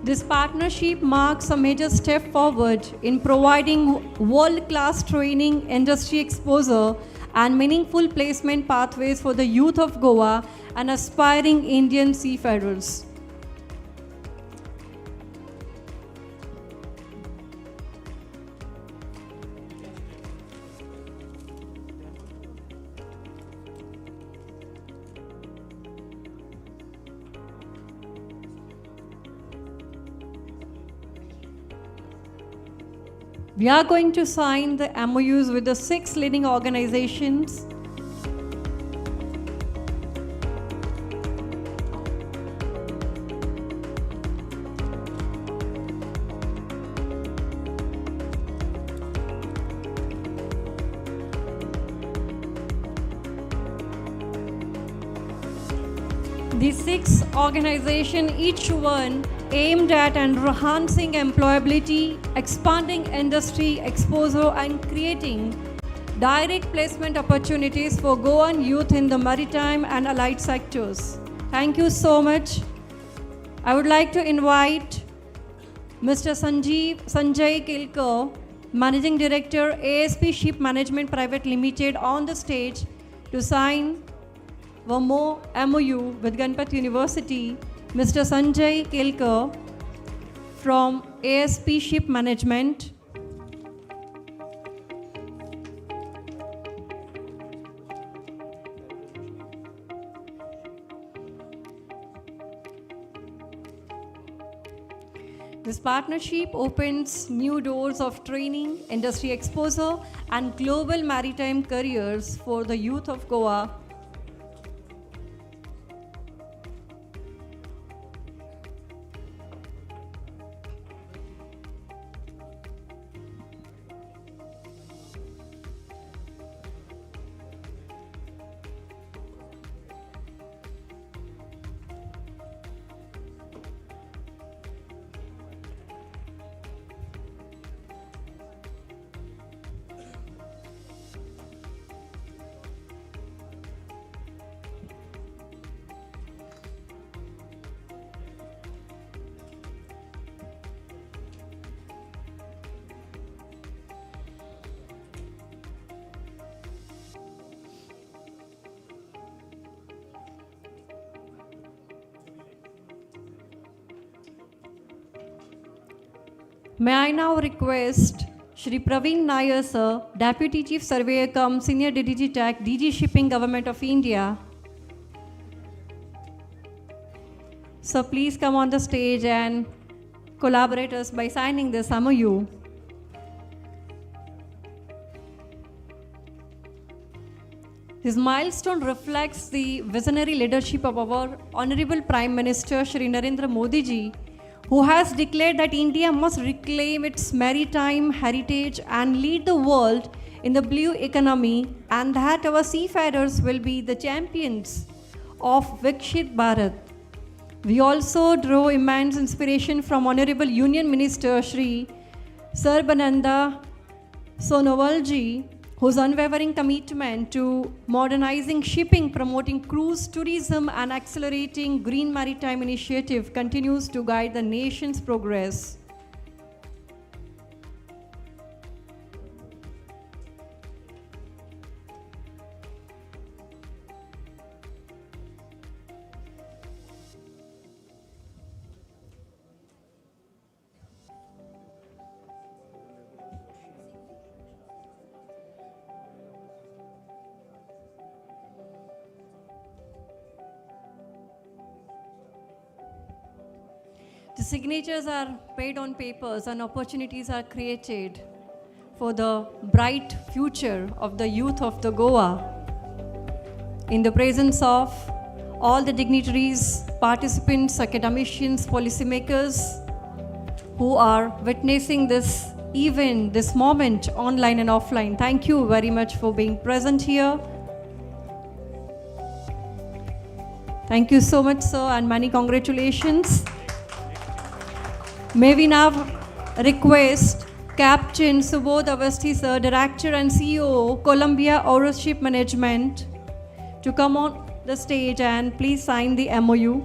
This partnership marks a major step forward in providing world-class training, industry exposure, and meaningful placement pathways for the youth of Goa and aspiring Indian seafarers. We are going to sign the MOUs with the 6 leading organizations. The 6 organizations, each one aimed at enhancing employability, expanding industry exposure, and creating direct placement opportunities for Goan youth in the maritime and allied sectors. Thank you so much. I would like to invite Mr. Sanjay Kilkar, Managing Director, ASP Ship Management Private Limited, on the stage to sign one more MOU with Ganpat University. Mr. Sanjay Kilkar from ASP Ship Management. This partnership opens new doors of training, industry exposure, and global maritime careers for the youth of Goa. May I now request Shri Praveen Nair sir, Deputy Chief Surveyor cum Senior DDG Tech, DG Shipping, Government of India. So please come on the stage and collaborate us by signing this MOU. This milestone reflects the visionary leadership of our Honorable Prime Minister Shri Narendra Modi ji, who has declared that India must reclaim its maritime heritage and lead the world in the blue economy, and that our seafarers will be the champions of Vikshit Bharat. We also draw immense inspiration from Honorable Union Minister Shri Sarbananda Sonowal ji, whose unwavering commitment to modernizing shipping, promoting cruise tourism, and accelerating green maritime initiative continues to guide the nation's progress. The signatures are paid on papers and opportunities are created for the bright future of the youth of the Goa. In the presence of all the dignitaries, participants, academicians, policymakers who are witnessing this event, this moment, online and offline, thank you very much for being present here. Thank you so much, sir, and many congratulations. May we now request Captain Subodh Avasthi sir, Director and CEO, Columbia Oro Ship Management, to come on the stage and please sign the MOU.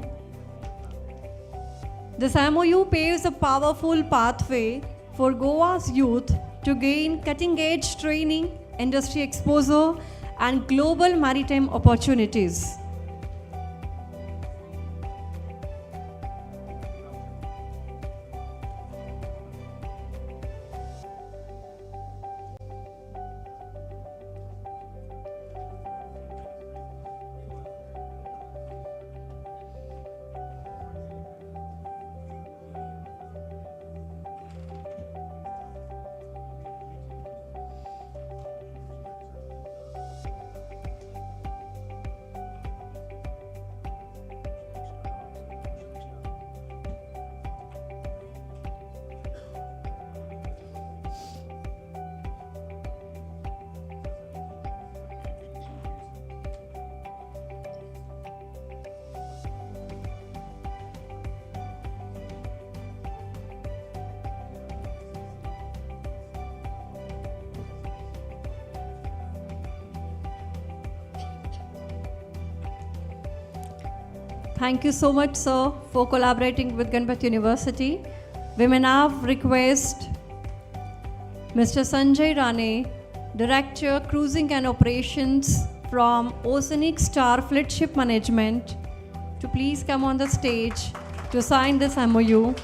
This MOU paves a powerful pathway for Goa's youth to gain cutting-edge training, industry exposure, and global maritime opportunities. Thank you so much, sir, for collaborating with Ganpat University. We may now request Mr. Sanjay Rane, Director, Cruising and Operations from Oceanic Star Fleet Ship Management, to please come on the stage to sign this MOU.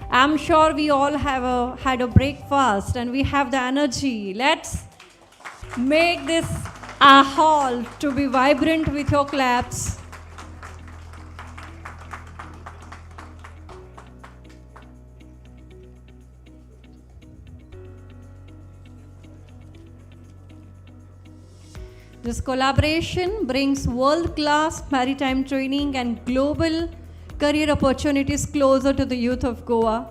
I'm sure we all have had a breakfast and we have the energy. Let's make this a hall to be vibrant with your claps. This collaboration brings world-class maritime training and global career opportunities closer to the youth of Goa.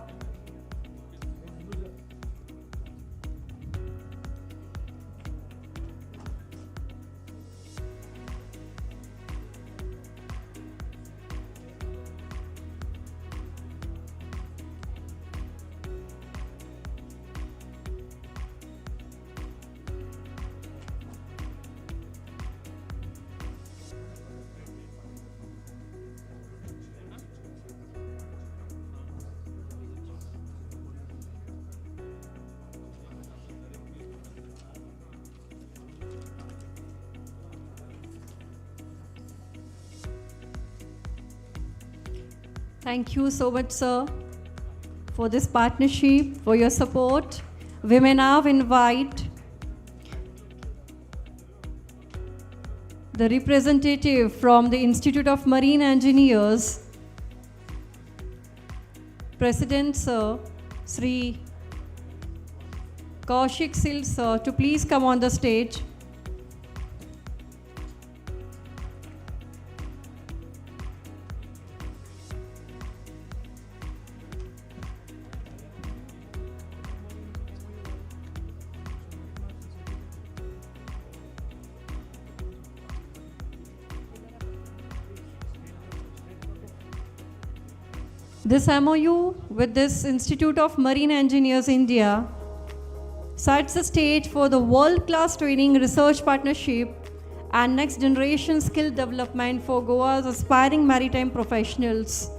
Thank you so much, sir, for this partnership, for your support. We may now invite the representative from the Institute of Marine Engineers, President, sir, Sri Kaushik Sil, sir, to please come on the stage. This MOU with this Institute of Marine Engineers India sets the stage for the world-class training research partnership and next generation skill development for Goa's aspiring maritime professionals.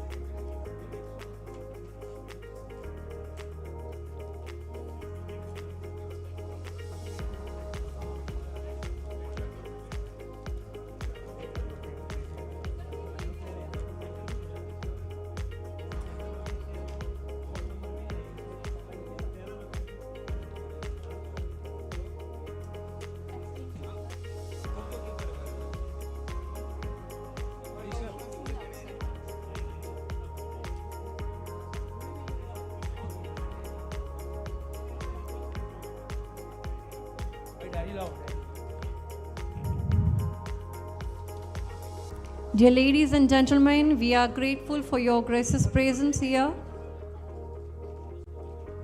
Dear ladies and gentlemen, we are grateful for your gracious presence here.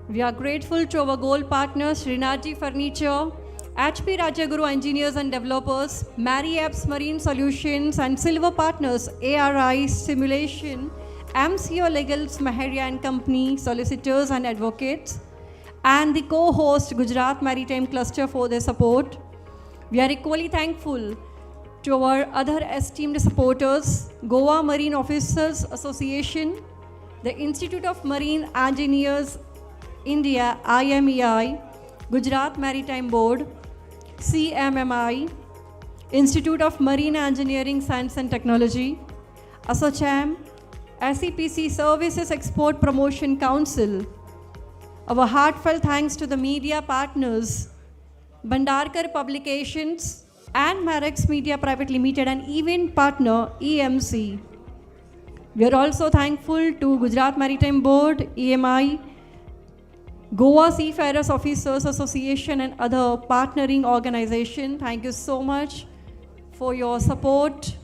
We are grateful to our gold partners, Srinathji Furniture, HP Rajaguru Engineers and Developers, Mary Apps Marine Solutions, and silver partners, ARI Simulation, MCO Legals, Maharia and Company, solicitors and advocates, and the co-host Gujarat Maritime Cluster for their support. We are equally thankful to our other esteemed supporters, Goa Marine Officers Association, the Institute of Marine Engineers India, IMEI, Gujarat Maritime Board, CMMI, Institute of Marine Engineering Science and Technology, ASSOCHAM, SEPC Services Export Promotion Council. Our heartfelt thanks to the media partners, Bhandarkar Publications and Marex Media Private Limited and event partner EMC. We are also thankful to Gujarat Maritime Board, EMI, Goa Seafarers Officers Association and other partnering organizations. Thank you so much for your support,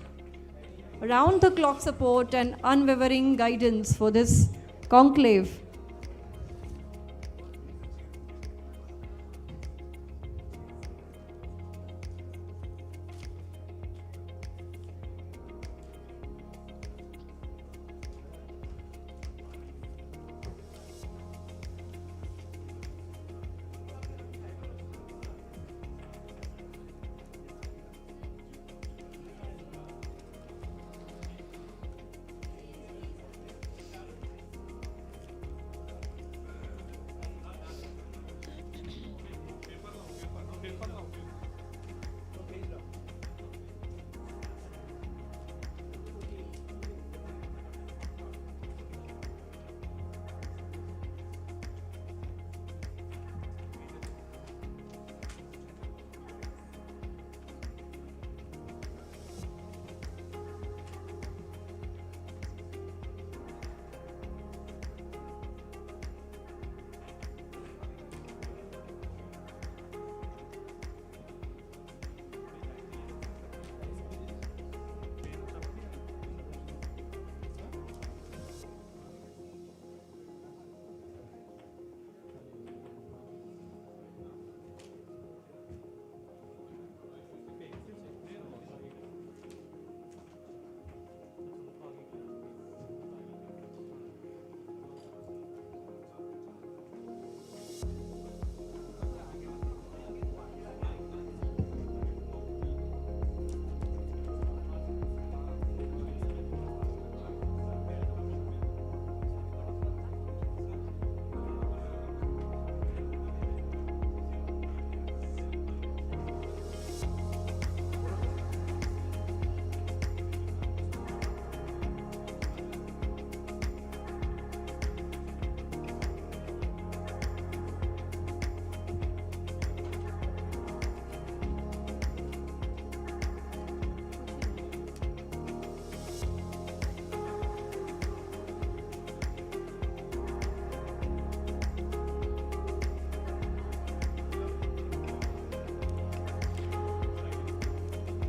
round the clock support and unwavering guidance for this conclave.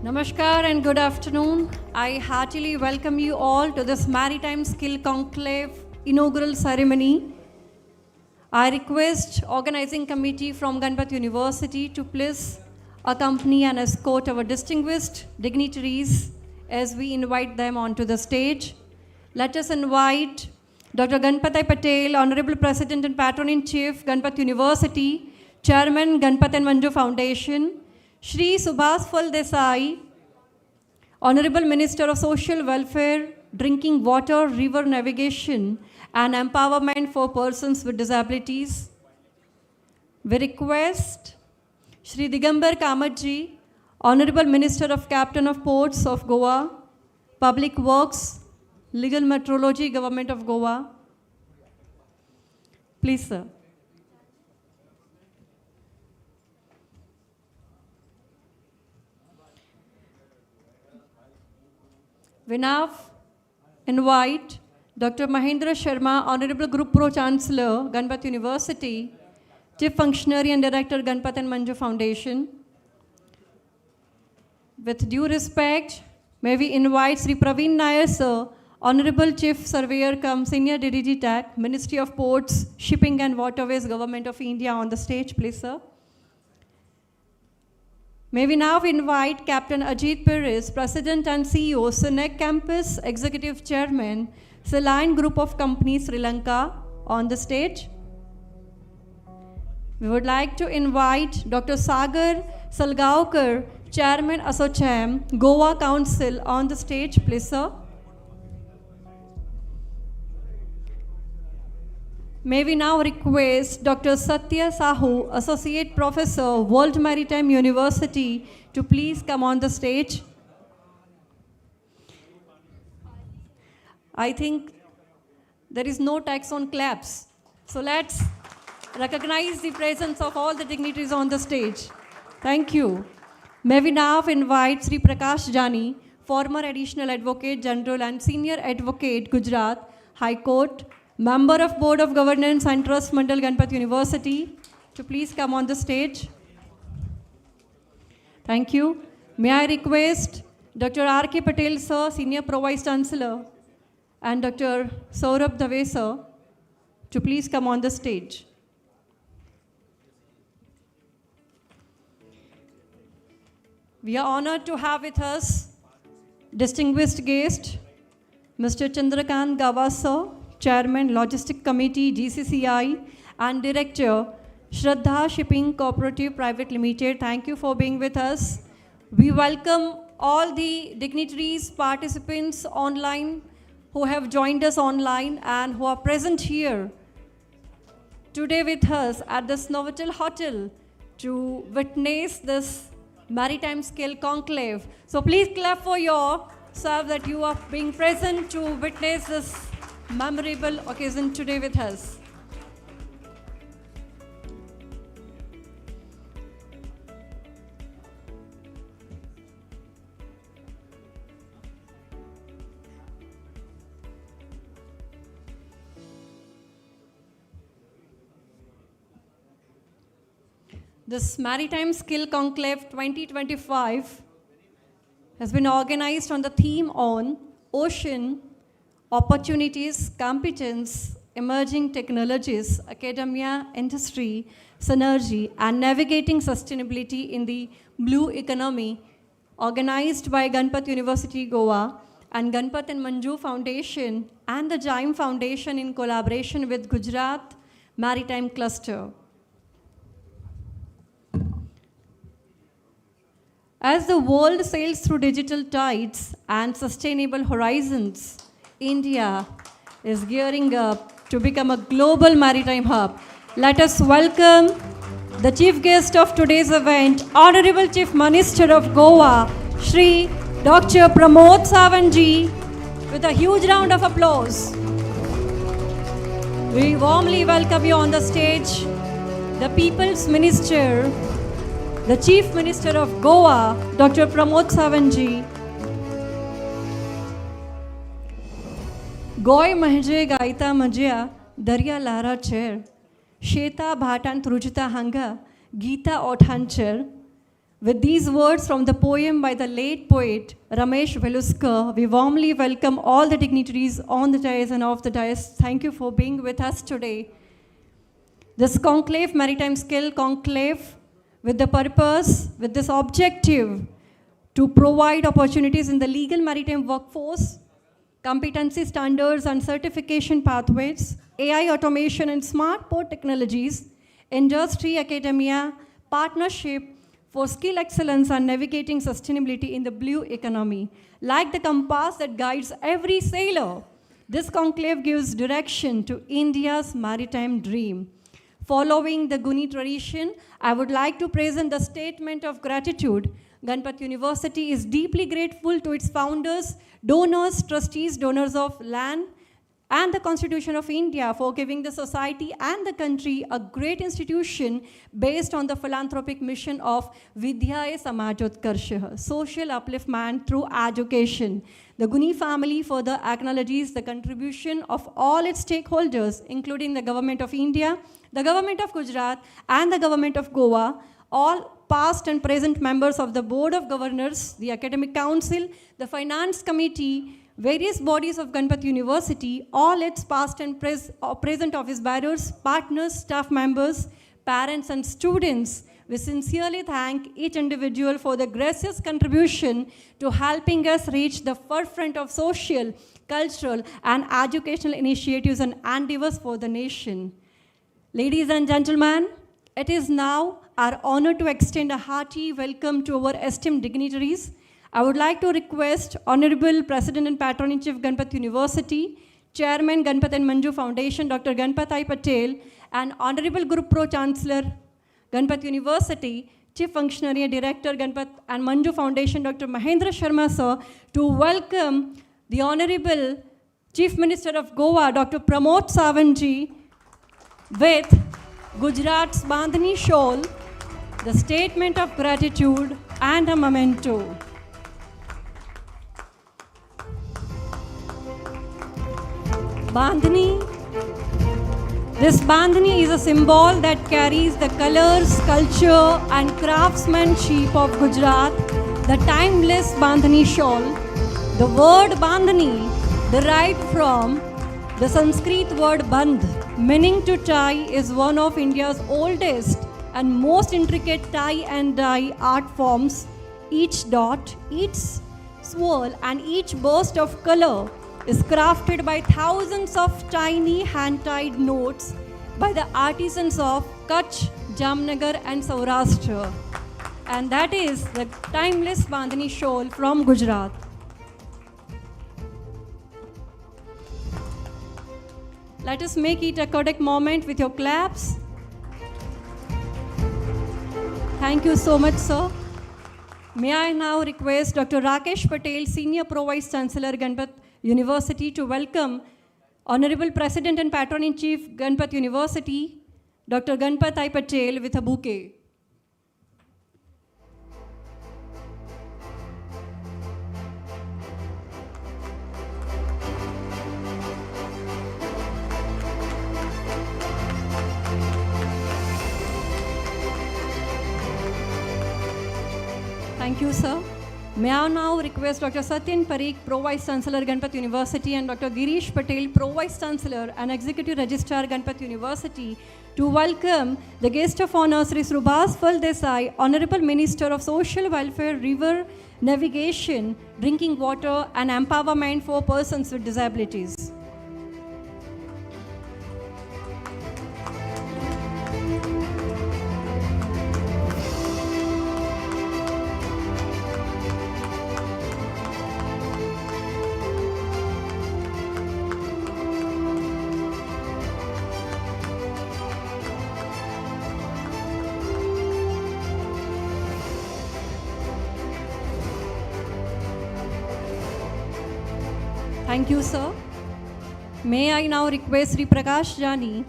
Namaskar and good afternoon. I heartily welcome you all to this Maritime Skill Conclave inaugural ceremony. I request organizing committee from Ganpat University to please accompany and escort our distinguished dignitaries as we invite them onto the stage. Let us invite Dr. Ganpat Patel, Honorable President and Patron-in-Chief, Ganpat University, Chairman, Ganpat and Manju Foundation, Shri Subhas Phal Desai, Honorable Minister of Social Welfare, Drinking Water, River Navigation and Empowerment for Persons with Disabilities. We request Shri Digambar Kamatji, Honorable Minister of Captain of Ports of Goa, Public Works, Legal Metrology, Government of Goa. Please, sir. We now invite Dr. Mahendra Sharma, Honorable Group Pro-Chancellor, Ganpat University, Chief Functionary and Director, Ganpat and Manju Foundation. With due respect, may we invite Sri Praveen Nair, sir, Honorable Chief Surveyor cum Senior DDG TAC, Ministry of Ports, Shipping and Waterways, Government of India on the stage, please, sir. May we now invite Captain Ajit Perez, President and CEO, SINEC Campus, Executive Chairman, Saline Group of Companies, Sri Lanka, on the stage. We would like to invite Dr. Sagar Salgaonkar, Chairman Asochem, Goa Council on the stage, please, sir. May we now request Dr. Satya Sahu, Associate Professor, World Maritime University, to please come on the stage. I think there is no tax on claps. So let's recognize the presence of all the dignitaries on the stage. Thank you. May we now invite Sri Prakash Jani, former Additional Advocate General and Senior Advocate, Gujarat High Court, Member of Board of Governance and Trust Mandal, Ganpat University, to please come on the stage. Thank you. May I request Dr. R.K. Patel, sir, Senior Pro Vice Chancellor, and Dr. Saurabh Dave, sir, to please come on the stage. We are honored to have with us distinguished guest, Mr. Chandrakant Gawa, sir, Chairman, Logistic Committee, GCCI, and Director, Shraddha Shipping Cooperative Private Limited. Thank you for being with us. We welcome all the dignitaries, participants online who have joined us online and who are present here today with us at the Novotel Hotel to witness this Maritime Skill Conclave. So please clap for yourself that you are being present to witness this memorable occasion today with us. This Maritime Skill Conclave 2025 has been organized on the theme on ocean, opportunities, competence, emerging technologies, academia, industry, synergy, and navigating sustainability in the blue economy, organized by Ganpat University, Goa, and Ganpat and Manju Foundation, and the Jaim Foundation in collaboration with Gujarat Maritime Cluster. As the world sails through digital tides and sustainable horizons, India is gearing up to become a global maritime hub. Let us welcome the chief guest of today's event, Honorable Chief Minister of Goa, Shri Dr. Pramod Sawantji, with a huge round of applause. We warmly welcome you on the stage, the People's Minister, the Chief Minister of Goa, Dr. Pramod Sawantji. Goy mahje gaita majya, darya lara cher, sheta bhatan trujita hanga, gita othancher. With these words from the poem by the late poet Ramesh Veluskar, we warmly welcome all the dignitaries on the dais and off the dais. Thank you for being with us today. This conclave, Maritime Skill Conclave, with the purpose, with this objective, to provide opportunities in the legal maritime workforce, competency standards and certification pathways, AI automation and smart port technologies, industry, academia, partnership for skill excellence and navigating sustainability in the blue economy. Like the compass that guides every sailor, this conclave gives direction to India's maritime dream. Following the GUNI tradition, I would like to present the statement of gratitude. Ganpat University is deeply grateful to its founders, donors, trustees, donors of land, and the Constitution of India for giving the society and the country a great institution based on the philanthropic mission of Vidyaye Samajotkarshah, social upliftment through education. The GUNI family further acknowledges the contribution of all its stakeholders, including the Government of India, the Government of Gujarat, and the Government of Goa, all past and present members of the Board of Governors, the Academic Council, the Finance Committee, various bodies of Ganpat University, all its past and present office bearers, partners, staff members, parents, and students. We sincerely thank each individual for the gracious contribution to helping us reach the forefront of social, cultural, and educational initiatives and endeavors for the nation. Ladies and gentlemen, it is now our honor to extend a hearty welcome to our esteemed dignitaries. I would like to request Honorable President and Patron-in-Chief Ganpat University, Chairman Ganpat and Manju Foundation, Dr. Ganpat I. Patel, and Honorable Group Pro-Chancellor, Ganpat University, Chief Functionary and Director, Ganpat and Manju Foundation, Dr. Mahendra Sharma Sir, to welcome the Honorable Chief Minister of Goa, Dr. Pramod Sawantji, with Gujarat's Bandhani shawl, the statement of gratitude and a memento. Bandhani. This Bandhani is a symbol that carries the colors, culture and craftsmanship of Gujarat, the timeless Bandhani shawl. The word Bandhani derived from the Sanskrit word bandh, meaning to tie, is one of India's oldest and most intricate tie and dye art forms. Each dot, each swirl and each burst of color is crafted by thousands of tiny hand-tied knots by the artisans of Kutch, Jamnagar and Saurashtra. And that is the timeless Bandhani shawl from Gujarat. Let us make it a Kodak moment with your claps. Thank you so much, sir. May I now request Dr. Rakesh Patel, Senior Pro Vice Chancellor, Ganpat University, to welcome Honorable President and Patron-in-Chief, Ganpat University, Dr. Ganpat I. Patel, with a bouquet. Thank you, sir. May I now request Dr. Satyan Parikh, Pro Vice Chancellor, Ganpat University, and Dr. Girish Patel, Pro Vice Chancellor and Executive Registrar, Ganpat University, to welcome the guest of honor, Sri Subhas Desai, Honorable Minister of Social Welfare, River Navigation, Drinking Water and Empowerment for Persons with Disabilities. Thank you, sir. May I now request Sri Prakash Jani,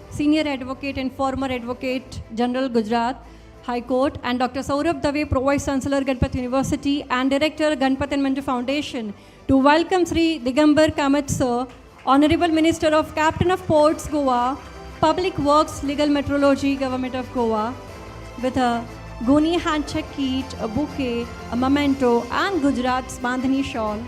Senior Advocate and former Advocate General, Gujarat High Court, and Dr. Saurabh Dave, Pro Vice Chancellor, Ganpat University and Director, Ganpat and Manju Foundation, to welcome Sri Digambar Kamath Sir, Honorable Minister of Captain of Ports, Goa, Public Works, Legal Metrology, Government of Goa, with a GUNI handcheck kit, a bouquet, a memento, and Gujarat's Bandhani shawl.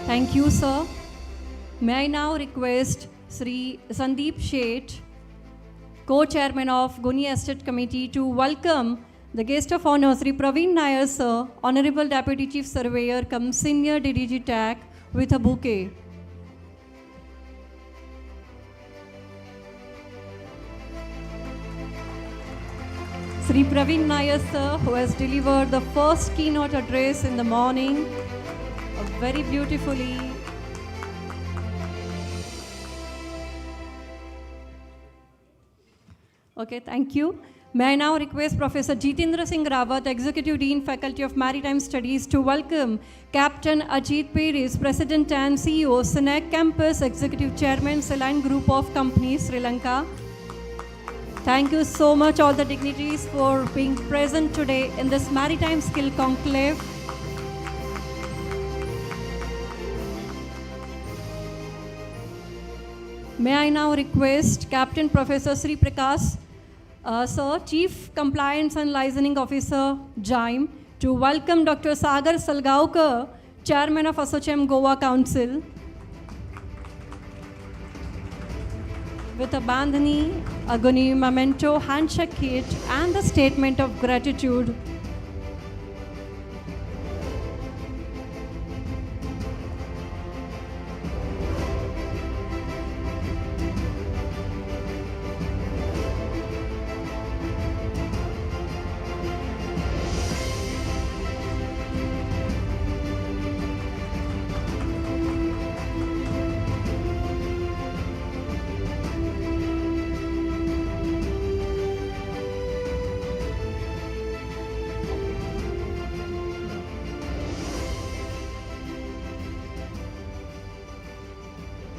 Thank you, sir. May I now request Sri Sandeep Sheth, Co-Chairman of GUNI Estate Committee, to welcome the guest of honor, Sri Praveen Nair, sir, Honorable Deputy Chief Surveyor, cum Senior DDG TAC, with a bouquet. Sri Praveen Nair, sir, who has delivered the first keynote address in the morning, very beautifully. Okay, thank you. May I now request Professor Jitendra Singh Rawat, Executive Dean, Faculty of Maritime Studies, to welcome Captain Ajit Peris, President and CEO, SNEC Campus, Executive Chairman, Celine Group of Companies, Sri Lanka. Thank you so much, all the dignitaries, for being present today in this Maritime Skill Conclave. May I now request Captain Professor Sri Prakash Sir, Chief Compliance and Licensing Officer, JIME, to welcome Dr. Sagar Salgaonkar, Chairman of ASSOCHAM Goa Council, with a bandhani, a GUNI memento, handshake kit, and the statement of gratitude.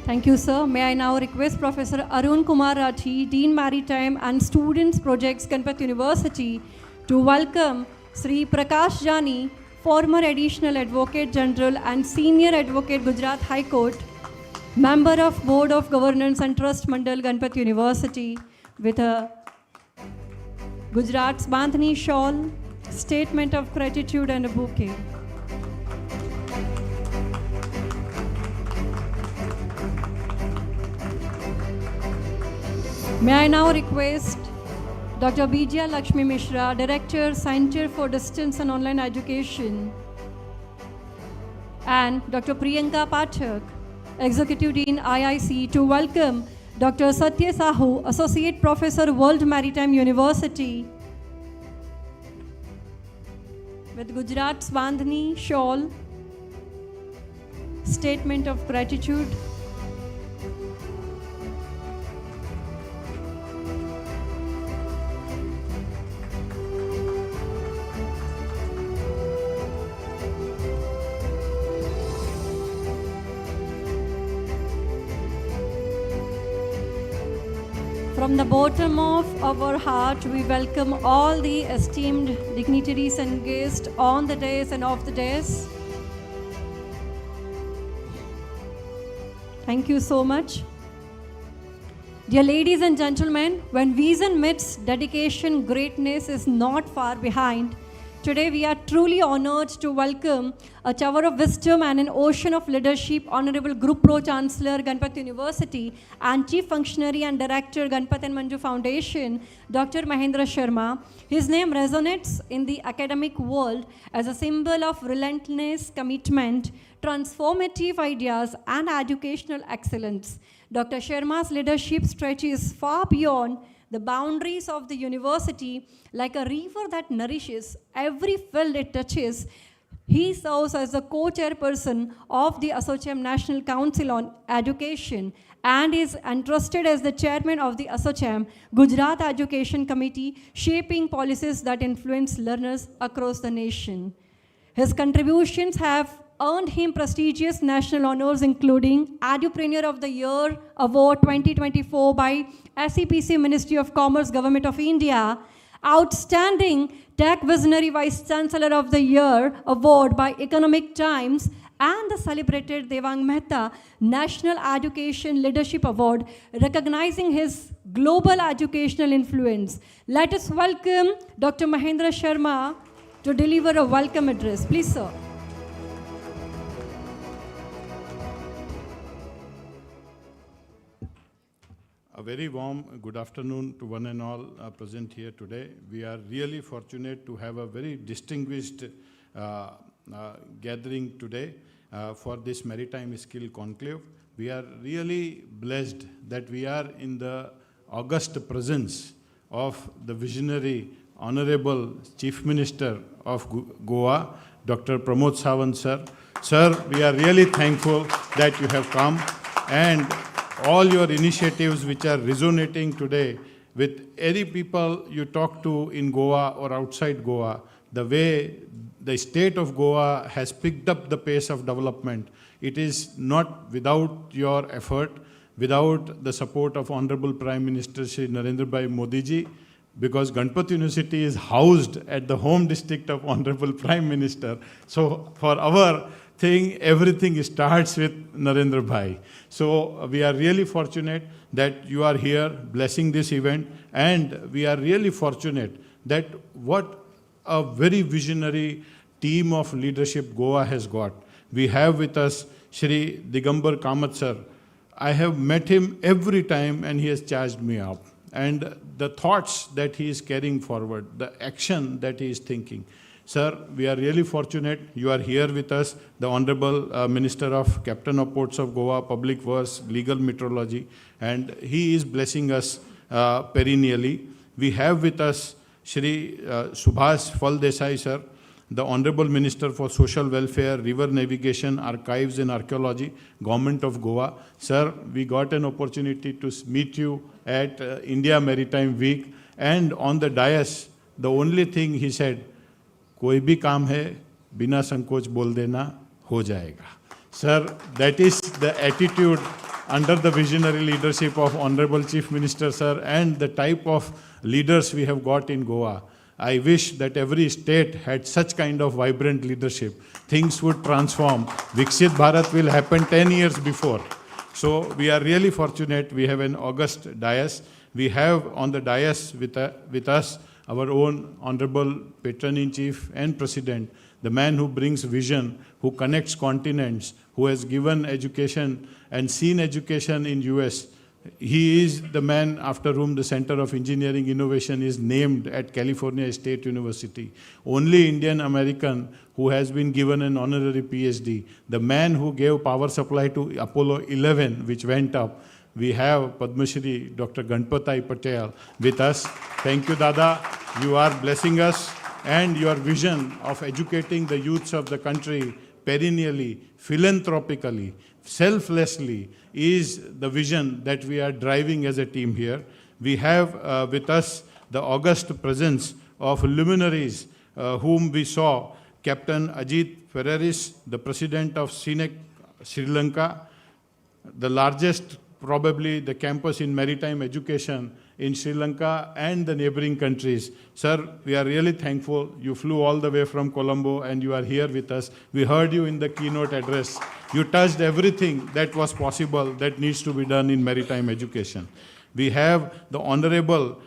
Thank you, sir. May I now request Professor Arun Kumar Rathi, Dean Maritime and Students Projects, Ganpat University, to welcome Sri Prakash Jani, former Additional Advocate General and Senior Advocate, Gujarat High Court, Member of Board of Governance and Trust Mandal, Ganpat University, with a Gujarat's Bandhani shawl, statement of gratitude and a bouquet. May I now request Dr. Bijya Lakshmi Mishra, Director, Center for Distance and Online Education, and Dr. Priyanka Pathak, Executive Dean IIC, to welcome Dr. Satya Sahu, Associate Professor, World Maritime University, with Gujarat's Bandhani shawl, statement of gratitude. From the bottom of our heart, we welcome all the esteemed dignitaries and guests on the dais and off the dais. Thank you so much. Dear ladies and gentlemen, when vision meets dedication, greatness is not far behind. Today we are truly honored to welcome a tower of wisdom and an ocean of leadership, Honorable Group Pro-Chancellor, Ganpat University, and Chief Functionary and Director, Ganpat and Manju Foundation, Dr. Mahendra Sharma. His name resonates in the academic world as a symbol of relentless commitment, transformative ideas, and educational excellence. Dr. Sharma's leadership stretches far beyond the boundaries of the university. Like a river that nourishes every field it touches, he serves as the co-chairperson of the ASSOCHAM National Council on Education and is entrusted as the chairman of the ASSOCHAM Gujarat Education Committee, shaping policies that influence learners across the nation. His contributions have earned him prestigious national honors, including Edupreneur of the Year Award 2024 by SEPC Ministry of Commerce, Government of India, Outstanding Tech Visionary Vice Chancellor of the Year Award by Economic Times, and the celebrated Devang Mehta National Education Leadership Award, recognizing his global educational influence. Let us welcome Dr. Mahendra Sharma to deliver a welcome address. Please, sir. A very warm good afternoon to one and all present here today. We are really fortunate to have a very distinguished gathering today for this Maritime Skill Conclave. We are really blessed that we are in the august presence of the visionary Honorable Chief Minister of Goa, Dr. Pramod Sawant sir. Sir, we are really thankful that you have come, and all your initiatives which are resonating today with any people you talk to in Goa or outside Goa, the way the state of Goa has picked up the pace of development, it is not without your effort, without the support of Honorable Prime Minister Shri Narendra Bhai Modi ji, because Ganpat University is housed at the home district of Honorable Prime Minister. So for our thing, everything starts with Narendra Bhai. So we are really fortunate that you are here blessing this event, and we are really fortunate that what a very visionary team of leadership Goa has got. We have with us Shri Digambar Kamath sir. I have met him every time and he has charged me up. And the thoughts that he is carrying forward, the action that he is thinking. Sir, we are really fortunate you are here with us, the Honorable Minister of Captain of Ports of Goa, Public Works, Legal Metrology, and he is blessing us perennially. We have with us Shri Subhas Phal Desai sir, the Honorable Minister for Social Welfare, River Navigation, Archives and Archaeology, Government of Goa. Sir, we got an opportunity to meet you at India Maritime Week, and on the dais, the only thing he said, कोई भी काम है बिना संकोच बोल देना हो जाएगा. Sir, that is the attitude under the visionary leadership of Honorable Chief Minister sir, and the type of leaders we have got in Goa. I wish that every state had such kind of vibrant leadership. Things would transform. Viksit Bharat will happen 10 years before. So we are really fortunate. We have an august dais. We have on the dais with us our own Honorable Patron-in-Chief and President, the man who brings vision, who connects continents, who has given education and seen education in US. He is the man after whom the Center of Engineering Innovation is named at California State University. Only Indian American who has been given an honorary PhD. The man who gave power supply to Apollo 11, which went up. We have Padma Shri Dr. Ganpat Patel with us. Thank you, Dada. You are blessing us, and your vision of educating the youths of the country perennially, philanthropically, selflessly is the vision that we are driving as a team here. We have with us the august presence of luminaries whom we saw, Captain Ajit Ferreris, the President of SINEC Sri Lanka, the largest probably the campus in maritime education in Sri Lanka and the neighboring countries. Sir, we are really thankful. You flew all the way from Colombo and you are here with us. We heard you in the keynote address. You touched everything that was possible that needs to be done in maritime education. We have the Honorable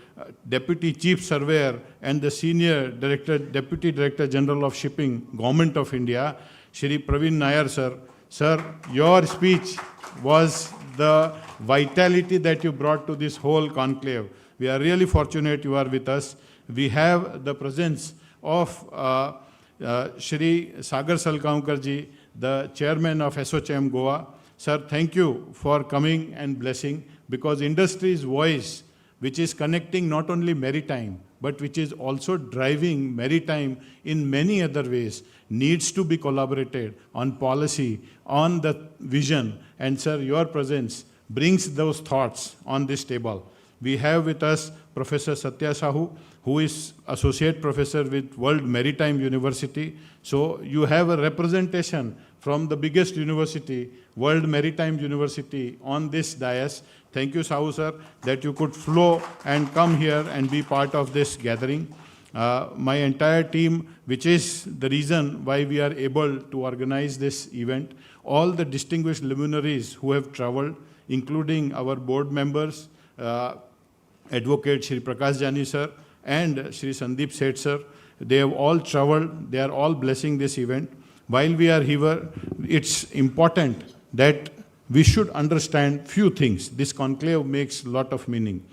Deputy Chief Surveyor and the Senior Director, Deputy Director General of Shipping, Government of India, Shri Praveen Nair, sir. Sir, your speech was the vitality that you brought to this whole conclave. We are really fortunate you are with us. We have the presence of Shri Sagar Salgaonkar ji, the Chairman of SOCHM Goa. Sir, thank you for coming and blessing, because industry's voice, which is connecting not only maritime, but which is also driving maritime in many other ways, needs to be collaborated on policy, on the vision. And sir, your presence brings those thoughts on this table. We have with us Professor Satya Sahu, who is Associate Professor with World Maritime University. So you have a representation from the biggest university, World Maritime University, on this dais. Thank you, Sahu sir, that you could flow and come here and be part of this gathering. My entire team, which is the reason why we are able to organize this event, all the distinguished luminaries who have traveled, including our board members, Advocate Shri Prakash Jani sir and Shri Sandeep Seth sir, they have all traveled, they are all blessing this event. While we are here, it's important that we should understand few things. This conclave makes a lot of meaning.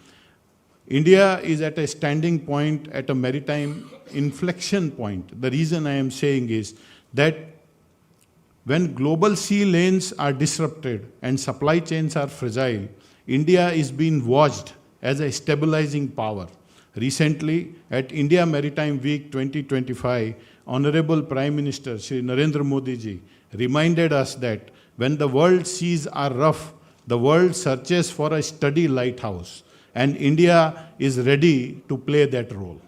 India is at a standing point, at a maritime inflection point. The reason I am saying is that when global sea lanes are disrupted and supply chains are fragile, India is being watched as a stabilizing power. Recently, at India Maritime Week 2025, Honorable Prime Minister Shri Narendra Modi ji reminded us that when the world seas are rough, the world searches for a steady lighthouse, and India is ready to play that role.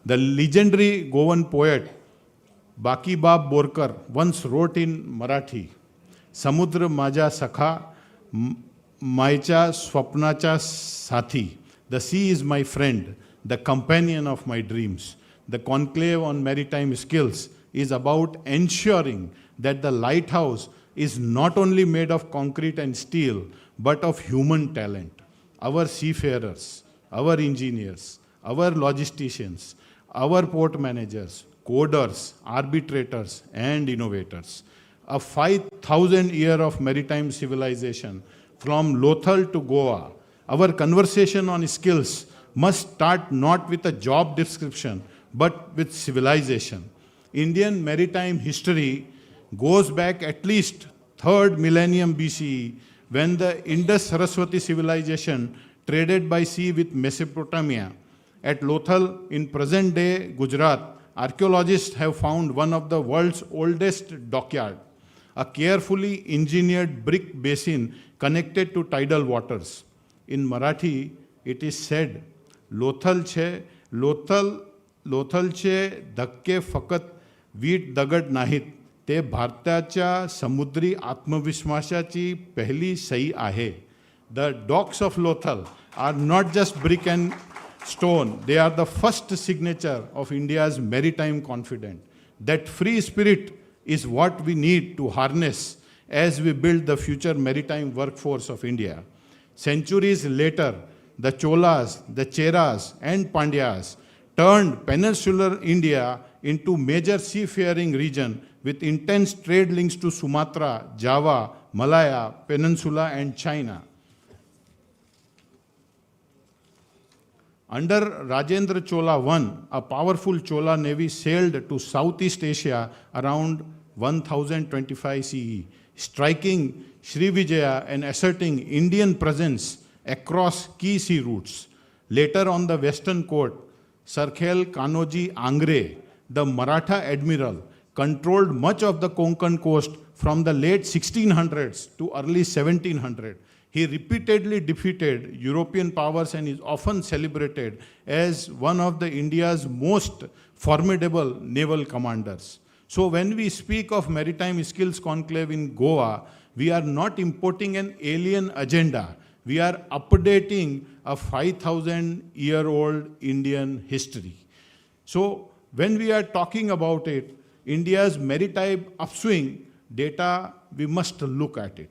The legendary Goan poet Baki Bab Borkar once wrote in Marathi, Samudra Maja Sakha, Maicha Swapnacha Sathi. The sea is my friend, the companion of my dreams. The conclave on maritime skills is about ensuring that the lighthouse is not only made of concrete and steel, but of human talent. Our seafarers, our engineers, our logisticians, our port managers, coders, arbitrators, and innovators. A 5,000 year of maritime civilization from Lothal to Goa. Our conversation on skills must start not with a job description, but with civilization. Indian maritime history goes back at least 3rd millennium BCE, when the Indus-Saraswati civilization traded by sea with Mesopotamia. At Lothal, in present-day Gujarat, archaeologists have found one of the world's oldest dockyard, a carefully engineered brick basin connected to tidal waters. In Marathi, it is said, Lothal che धक्के फकत wheat दगड नाहीत, ते भारताच्या समुद्री आत्मविश्वासाची पहिली सही आहे. The docks of Lothal are not just brick and stone, they are the first signature of India's maritime confidence. That free spirit is what we need to harness as we build the future maritime workforce of India. Centuries later, the Cholas, the Cheras, and Pandyas turned peninsular India into major seafaring region with intense trade links to Sumatra, Java, Malaya, Peninsula, and China. Under Rajendra Chola I, a powerful Chola navy sailed to Southeast Asia around 1025 CE, striking Srivijaya and asserting Indian presence across key sea routes. Later on the western coast, Sarkhel Kanoji Angre, the Maratha admiral, controlled much of the Konkan coast from the late 1600s to early 1700. He repeatedly defeated European powers and is often celebrated as one of the India's most formidable naval commanders. So when we speak of Maritime Skills Conclave in Goa, we are not importing an alien agenda. We are updating a 5,000-year-old Indian history. So when we are talking about it, India's maritime upswing data, we must look at it.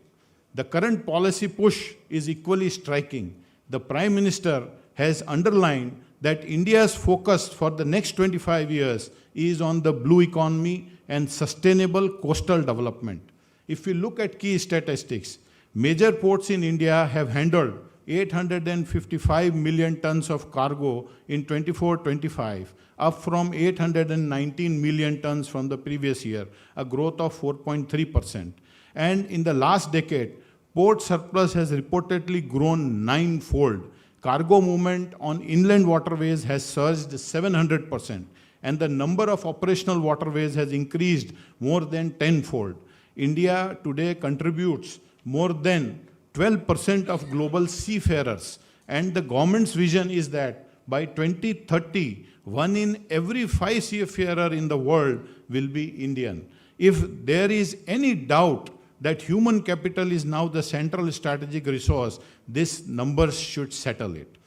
The current policy push is equally striking. The Prime Minister has underlined that India's focus for the next 25 years is on the blue economy and sustainable coastal development. If we look at key statistics, major ports in India have handled 855 million tons of cargo in 24-25, up from 819 million tons from the previous year, a growth of 4.3%. And in the last decade, port surplus has reportedly grown 9-fold. Cargo movement on inland waterways has surged 700%, and the number of operational waterways has increased more than 10-fold. India today contributes more than 12% of global seafarers, and the government's vision is that by 2030, 1 in every 5 seafarers in the world will be Indian. If there is any doubt that human capital is now the central strategic resource, this numbers should settle it.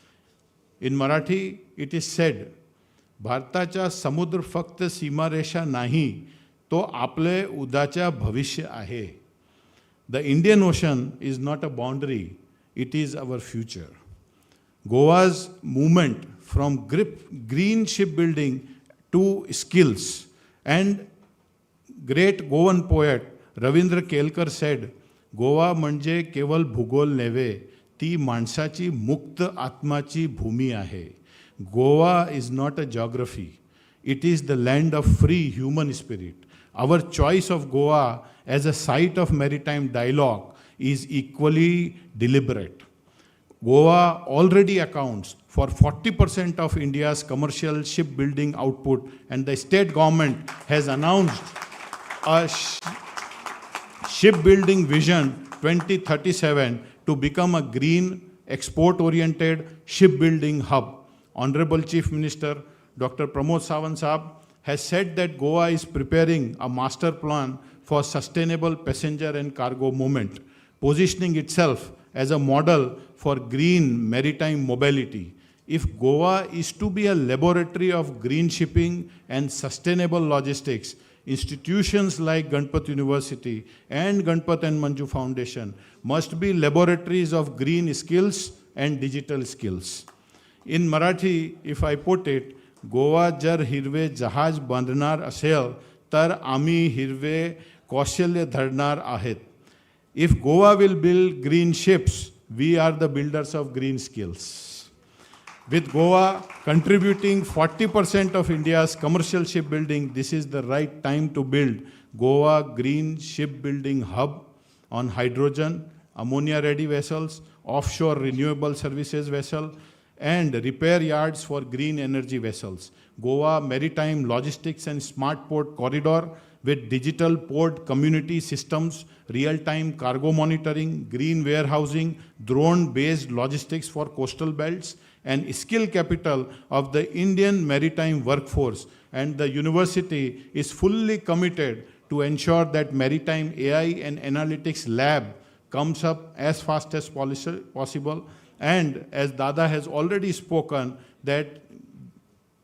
In Marathi, it is said, भारताचा समुद्र फक्त सीमारेषा नाही, तो आपले उद्याचा भविष्य आहे. The Indian Ocean is not a boundary, it is our future. Goa's movement from green shipbuilding to skills, and great Goan poet Ravindra Kelkar said, Goa म्हणजे केवळ भूगोल नव्हे, ती माणसाची मुक्त आत्माची भूमी आहे. Goa is not a geography, it is the land of free human spirit. Our choice of Goa as a site of maritime dialogue is equally deliberate. Goa already accounts for 40% of India's commercial shipbuilding output, and the state government has announced a shipbuilding vision 2037 to become a green, export-oriented shipbuilding hub. Honorable Chief Minister Dr. Pramod Sawant Saab has said that Goa is preparing a master plan for sustainable passenger and cargo movement, positioning itself as a model for green maritime mobility. If Goa is to be a laboratory of green shipping and sustainable logistics, institutions like Ganpat University and Ganpat and Manju Foundation must be laboratories of green skills and digital skills. In Marathi, if I put it, Goa जर हिरवे जहाज बांधणार असेल तर आम्ही हिरवे कौशल्य धरणार आहेत. If Goa will build green ships, we are the builders of green skills. With Goa contributing 40% of India's commercial shipbuilding, this is the right time to build Goa Green Shipbuilding Hub on hydrogen, ammonia-ready vessels, offshore renewable services vessel, and repair yards for green energy vessels. Goa Maritime Logistics and Smart Port Corridor with digital port community systems, real-time cargo monitoring, green warehousing, drone-based logistics for coastal belts, and skill capital of the Indian maritime workforce. And the university is fully committed to ensure that Maritime AI and Analytics Lab comes up as fast as possible. And as Dada has already spoken, that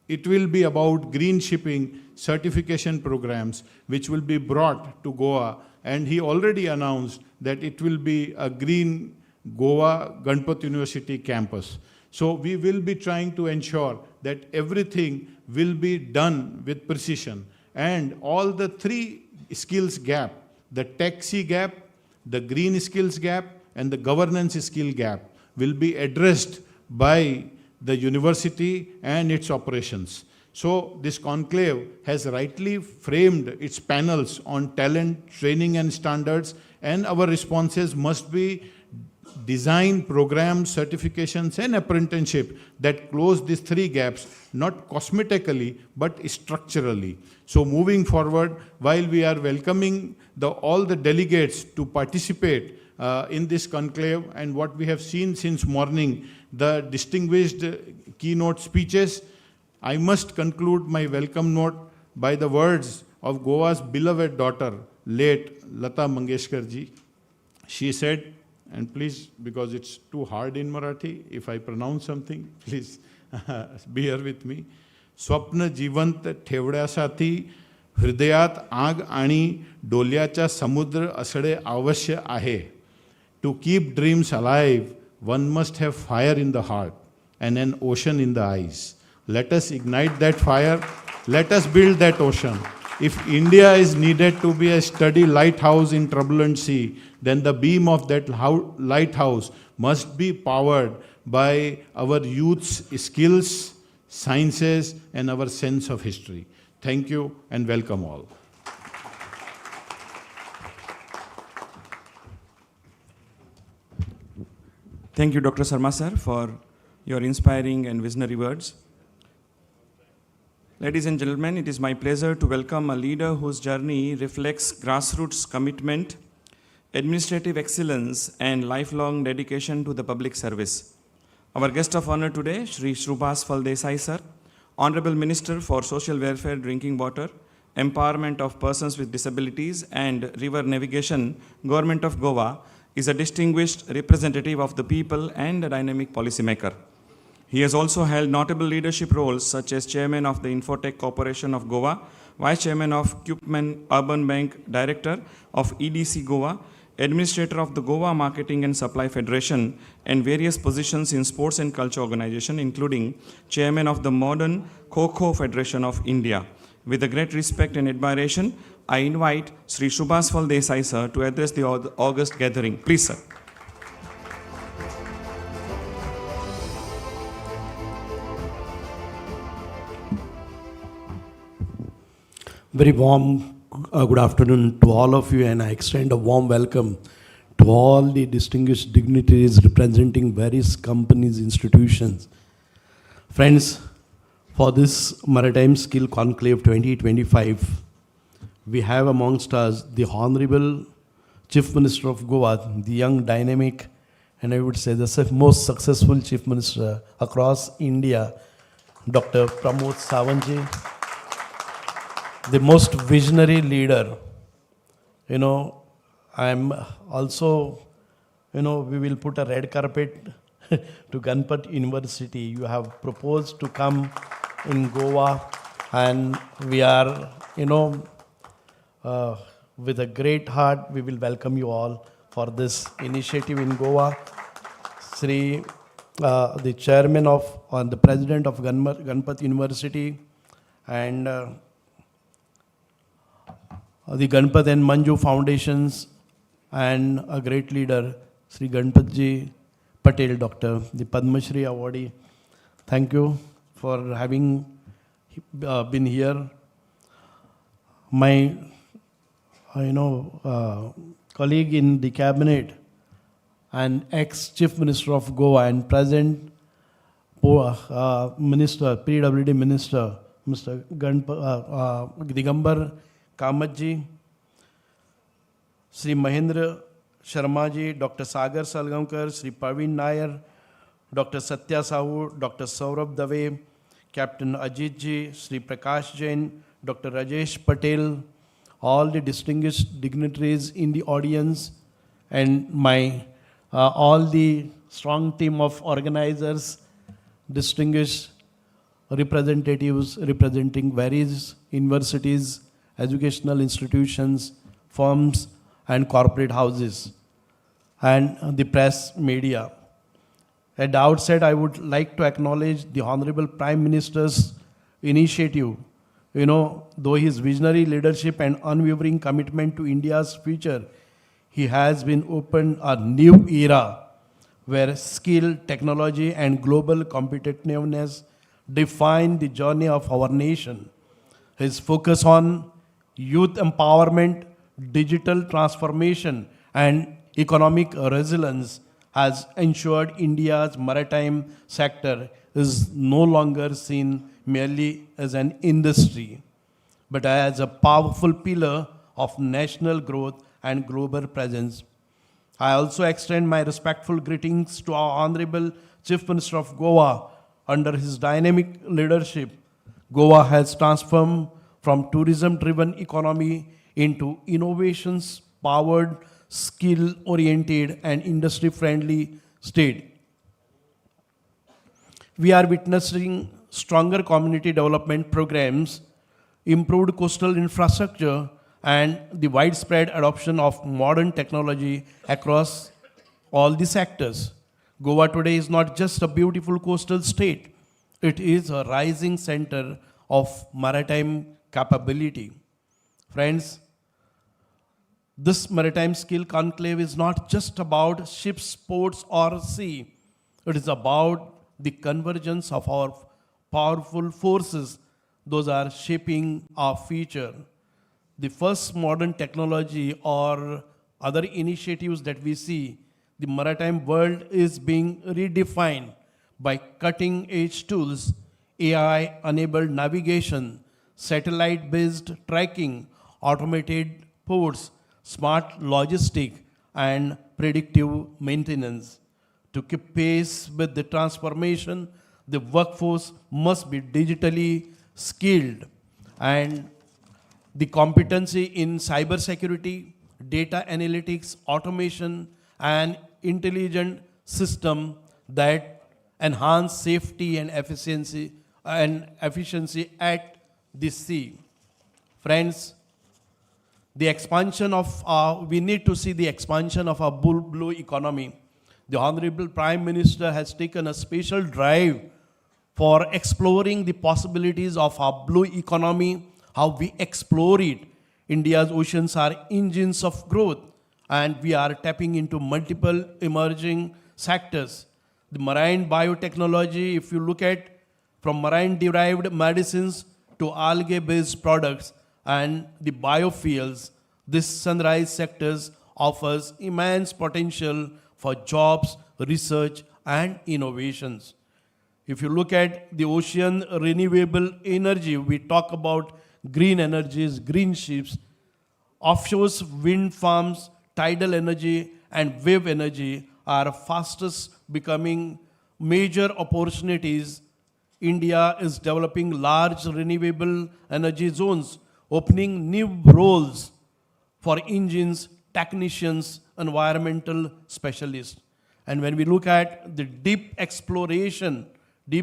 it will be about green shipping certification programs which will be brought to Goa. And he already announced that it will be a green Goa Ganpat University campus. So we will be trying to ensure that everything will be done with precision. And all the three skills gap, the tech C gap, the green skills gap, and the governance skill gap, will be addressed by the university and its operations. So this conclave has rightly framed its panels on talent, training and standards, and our responses must be design programs, certifications and apprenticeship that close these three gaps, not cosmetically, but structurally. So moving forward, while we are welcoming all the delegates to participate in this conclave, and what we have seen since morning, the distinguished keynote speeches, I must conclude my welcome note by the words of Goa's beloved daughter, late Lata Mangeshkar ji. She said, and please, because it's too hard in Marathi, if I pronounce something, please bear with me. स्वप्न जिवंत ठेवण्यासाठी हृदयात आग आणि डोल्याचा समुद्र असणे आवश्यक आहे. To keep dreams alive, one must have fire in the heart and an ocean in the eyes. Let us ignite that fire. Let us build that ocean. If India is needed to be a steady lighthouse in turbulent sea, then the beam of that lighthouse must be powered by our youth's skills, sciences, and our sense of history. Thank you and welcome all. Thank you, Dr. Sarma sir, for your inspiring and visionary words. Ladies and gentlemen, it is my pleasure to welcome a leader whose journey reflects grassroots commitment, administrative excellence, and lifelong dedication to the public service. Our guest of honor today, Shri Subhas Desai sir, Honorable Minister for Social Welfare, Drinking Water, Empowerment of Persons with Disabilities, and River Navigation, Government of Goa, is a distinguished representative of the people and a dynamic policymaker. He has also held notable leadership roles such as Chairman of the Infotech Corporation of Goa, Vice Chairman of Koopman Urban Bank, Director of EDC Goa, Administrator of the Goa Marketing and Supply Federation, and various positions in sports and culture organization, including Chairman of the Modern Kho-Kho Federation of India. With a great respect and admiration, I invite Sri Subhas Desai sir to address the August gathering. Please, sir. Very warm good afternoon to all of you, and I extend a warm welcome to all the distinguished dignitaries representing various companies, institutions. Friends, for this Maritime Skill Conclave 2025, we have amongst us the Honorable Chief Minister of Goa, the young, dynamic, and I would say the most successful Chief Minister across India, Dr. Pramod Sawantji, the most visionary leader. I'm also, we will put a red carpet to Ganpat University. You have proposed to come in Goa, and we are, with a great heart, we will welcome you all for this initiative in Goa. Sri, the chairman of, or the president of Ganpat University, and the Ganpat and Manju Foundations, and a great leader, Sri Ganpatji Patel, Doctor, the Padma Shri awardee. Thank you for having been here. My, colleague in the cabinet and ex-chief minister of Goa and present minister, PWD minister, Mr. Digambar Kamatji, Sri Mahendra Sharma ji, Dr. Sagar Salgaonkar, Sri Praveen Nair, Dr. Satya Sahu, Dr. Saurabh Dave, Captain Ajit ji, Sri Prakash Jain, Dr. Rajesh Patel, all the distinguished dignitaries in the audience, and my all the strong team of organizers, distinguished representatives representing various universities, educational institutions, firms, and corporate houses, and the press media. At the outset, I would like to acknowledge the Honorable Prime Minister's initiative. Though his visionary leadership and unwavering commitment to India's future, he has been opened a new era where skill, technology, and global competitiveness define the journey of our nation. His focus on youth empowerment, digital transformation, and economic resilience has ensured India's maritime sector is no longer seen merely as an industry, but as a powerful pillar of national growth and global presence. I also extend my respectful greetings to our Honorable Chief Minister of Goa. Under his dynamic leadership, Goa has transformed from tourism-driven economy into innovations-powered, skill-oriented, and industry-friendly state. We are witnessing stronger community development programs, improved coastal infrastructure, and the widespread adoption of modern technology across all the sectors. Goa today is not just a beautiful coastal state, it is a rising center of maritime capability. Friends, this maritime skill conclave is not just about ships, ports, or sea. It is about the convergence of our powerful forces. Those are shaping our future. The first modern technology or other initiatives that we see, the maritime world is being redefined by cutting-edge tools, AI-enabled navigation, satellite-based tracking, automated ports, smart logistics, and predictive maintenance. To keep pace with the transformation, the workforce must be digitally skilled, and the competency in cybersecurity, data analytics, automation, and intelligent system that enhance safety and efficiency at the sea. Friends, the expansion of we need to see the expansion of our blue economy. The Honorable Prime Minister has taken a special drive for exploring the possibilities of our blue economy, how we explore it. India's oceans are engines of growth, and we are tapping into multiple emerging sectors. The marine biotechnology, if you look at from marine-derived medicines to algae-based products and the biofuels, this sunrise sectors offers immense potential for jobs, research, and innovations. If you look at the ocean renewable energy, we talk about green energies, green ships, offshore wind farms, tidal energy, and wave energy are fastest becoming major opportunities. India is developing large renewable energy zones, opening new roles for engines, technicians, environmental specialists. And when we look at the deep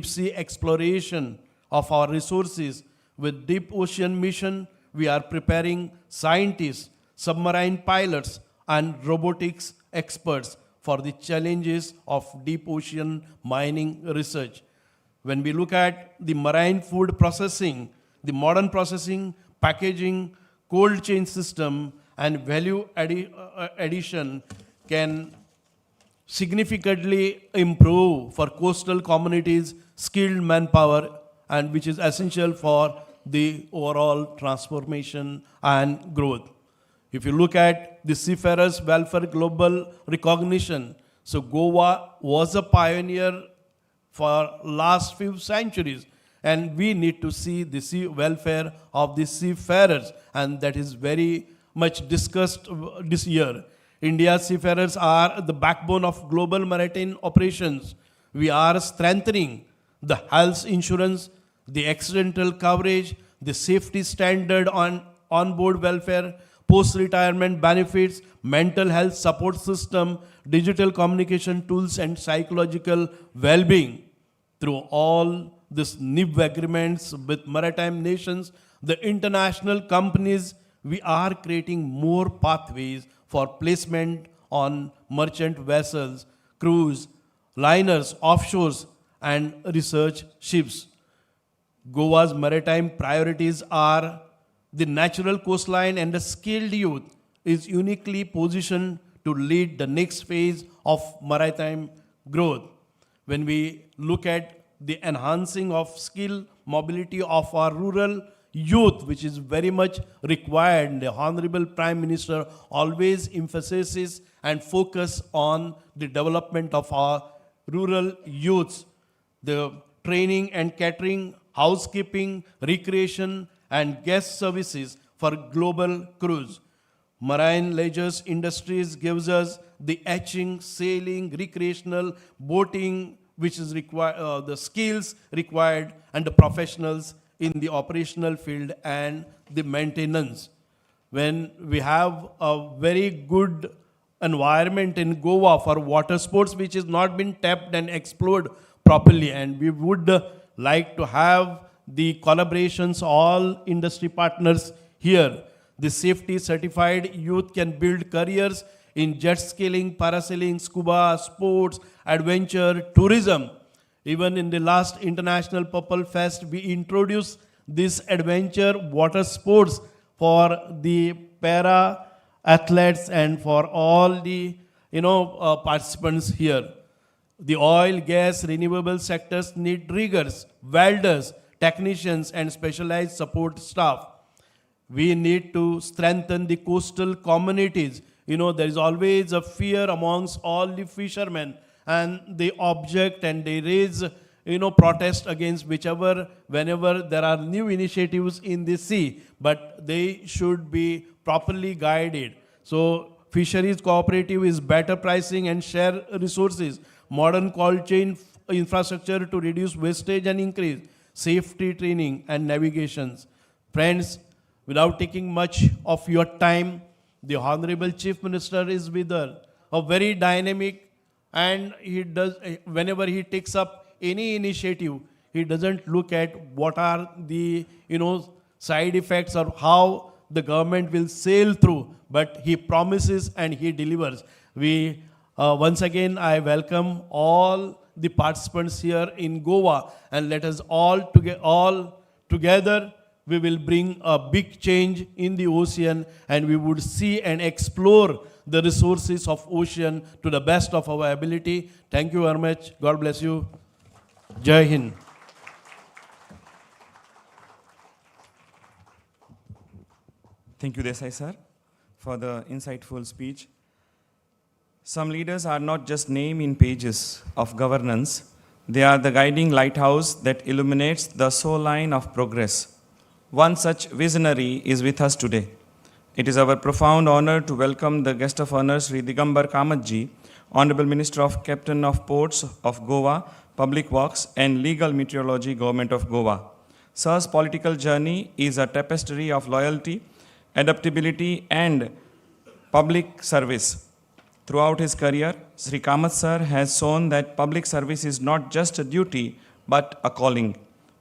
sea exploration of our resources with Deep Ocean Mission, we are preparing scientists, submarine pilots, and robotics experts for the challenges of deep ocean mining research. When we look at the marine food processing, the modern processing, packaging, cold chain system, and value addition can significantly improve for coastal communities, skilled manpower, and which is essential for the overall transformation and growth. If you look at the Seafarers Welfare Global Recognition, so Goa was a pioneer for last few centuries, and we need to see the sea welfare of the seafarers, and that is very much discussed this year. India's seafarers are the backbone of global maritime operations. We are strengthening the health insurance, the accidental coverage, the safety standard on onboard welfare, post-retirement benefits, mental health support system, digital communication tools, and psychological well-being. Through all these NIB agreements with maritime nations, the international companies, we are creating more pathways for placement on merchant vessels, cruise, liners, offshores, and research ships. Goa's maritime priorities are the natural coastline, and the skilled youth is uniquely positioned to lead the next phase of maritime growth. When we look at the enhancing of skill mobility of our rural youth, which is very much required, the Honorable Prime Minister always emphasizes and focus on the development of our rural youths, the training and catering, housekeeping, recreation, and guest services for global cruise. Marine leisure industries gives us the etching, sailing, recreational, boating, which is the skills required, and the professionals in the operational field and the maintenance. When we have a very good environment in Goa for water sports, which has not been tapped and explored properly, and we would like to have the collaborations, all industry partners here. The safety certified youth can build careers in jet skiing, parasailing, scuba, sports, adventure, tourism. Even in the last International Purple Fest, we introduced this adventure water sports for the para athletes and for all the participants here. The oil, gas, renewable sectors need riggers, welders, technicians, and specialized support staff. We need to strengthen the coastal communities. There is always a fear amongst all the fishermen, and they object and they raise, protest against whenever there are new initiatives in the sea, but they should be properly guided. So fisheries cooperative is better pricing and share resources, modern cold chain infrastructure to reduce wastage and increase, safety training and navigations. Friends, without taking much of your time, the Honorable Chief Minister is with us, a very dynamic, and he does, whenever he takes up any initiative, he doesn't look at what are the, side effects or how the government will sail through, but he promises and he delivers. We, once again, I welcome all the participants here in Goa, and let us all together we will bring a big change in the ocean, and we would see and explore the resources of ocean to the best of our ability. Thank you very much. God bless you. Jai Hind. Thank you, Desai sir, for the insightful speech. Some leaders are not just names in pages of governance. They are the guiding lighthouse that illuminates the soul line of progress. One such visionary is with us today. It is our profound honor to welcome the guest of honor, Sri Digambar Kamatji, Honorable Minister of Captain of Ports of Goa, Public Works and Legal Meteorology, Government of Goa. Sir's political journey is a tapestry of loyalty, adaptability and public service. Throughout his career, Sri Kamath sir has shown that public service is not just a duty but a calling.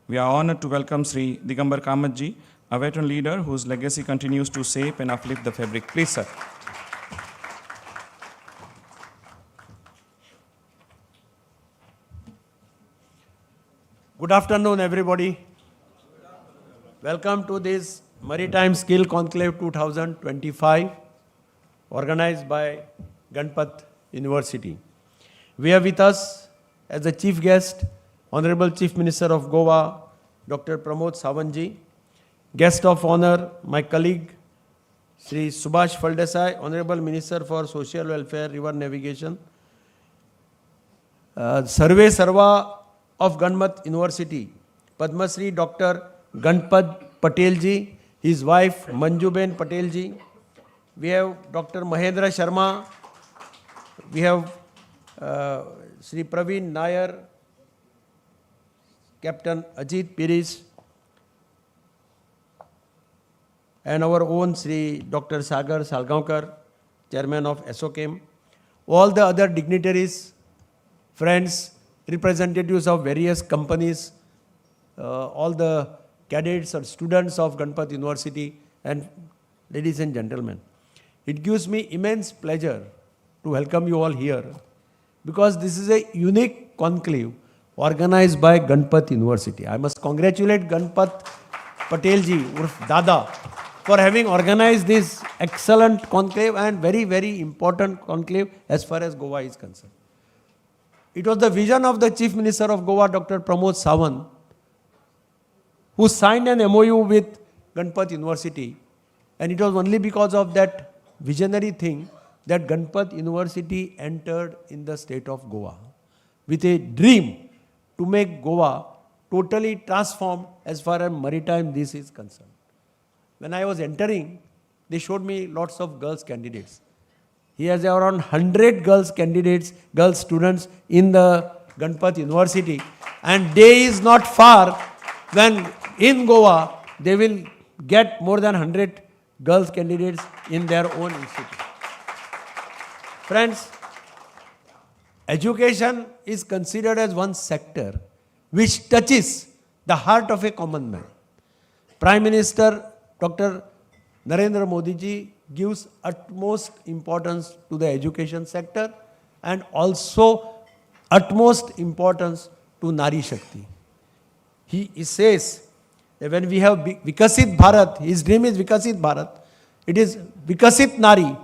We are honored to welcome Sri Digambar Kamatji. a veteran leader whose legacy continues to shape and uplift the fabric. Please, sir. Good afternoon, everybody. Welcome to this Maritime Skill Conclave 2025, organized by Ganpat University. We have with us as the chief guest, Honorable Chief Minister of Goa, Dr. Pramod Sawantji. Guest of honor, my colleague, Sri Subhash Phaldesai, Honorable Minister for Social Welfare, River Navigation. Sarve Sarva of Ganpat University, Padma Shri Dr. Ganpat Patel ji, his wife Manjuben Patel ji. We have Dr. Mahendra Sharma. We have Sri Praveen Nair, Captain Ajit Piris, and our own Sri Dr. Sagar Salgaonkar, Chairman of SOCAM. All the other dignitaries, friends, representatives of various companies, all the cadets or students of Ganpat University, and ladies and gentlemen. It gives me immense pleasure to welcome you all here because this is a unique conclave organized by Ganpat University. I must congratulate Ganpat Patel ji, Urf Dada, for having organized this excellent conclave and very, very important conclave as far as Goa is concerned. It was the vision of the Chief Minister of Goa, Dr. Pramod Sawant, who signed an MOU with Ganpat University, and it was only because of that visionary thing that Ganpat University entered in the state of Goa with a dream to make Goa totally transformed as far as maritime this is concerned. When I was entering, they showed me lots of girls candidates. He has around 100 girls candidates, girls students in the Ganpat University, and day is not far when in Goa they will get more than 100 girls candidates in their own institute. Friends, education is considered as one sector which touches the heart of a common man. Prime Minister Dr. Narendra Modi ji gives utmost importance to the education sector and also utmost importance to Nari Shakti. He says that when we have Vikasit Bharat, his dream is Vikasit Bharat, it is Vikasit Nari,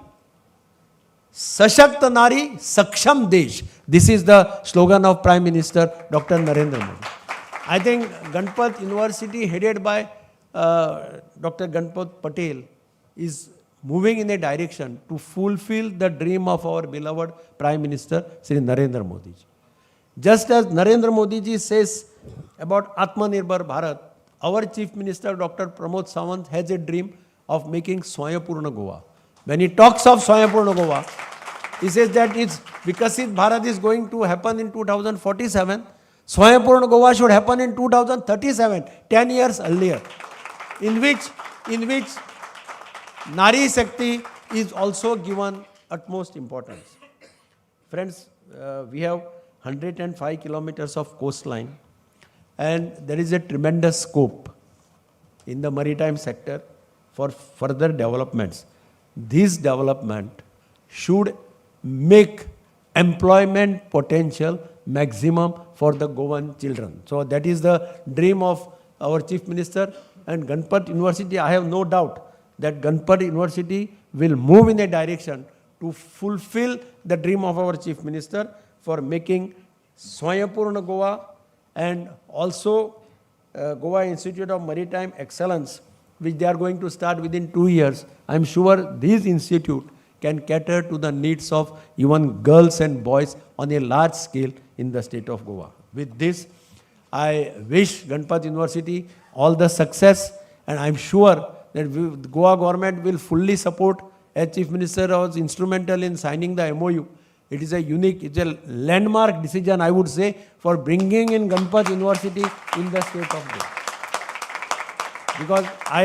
Sashakt Nari, Saksham Desh. This is the slogan of Prime Minister Dr. Narendra Modi. I think Ganpat University headed by Dr. Ganpat Patel is moving in a direction to fulfill the dream of our beloved Prime Minister Sri Narendra Modi ji. Just as Narendra Modi ji says about Atmanirbhar Bharat, our Chief Minister Dr. Pramod Sawant has a dream of making Swayapurna Goa. When he talks of Swayapurna Goa, he says that its Vikasit Bharat is going to happen in 2047. Swayapurna Goa should happen in 2037, 10 years earlier, in which Nari Shakti is also given utmost importance. Friends, we have 105 kilometers of coastline, and there is a tremendous scope in the maritime sector for further developments. This development should make employment potential maximum for the Goan children. So that is the dream of our Chief Minister, and Ganpat University, I have no doubt that Ganpat University will move in a direction to fulfill the dream of our Chief Minister for making Swayapurna Goa and also Goa Institute of Maritime Excellence, which they are going to start within 2 years. I am sure this institute can cater to the needs of even girls and boys on a large scale in the state of Goa. With this, I wish Ganpat University all the success, and I am sure that the Goa government will fully support, as Chief Minister was instrumental in signing the MOU. It is a unique, it's a landmark decision, I would say, for bringing in Ganpat University in the state of Goa. Because I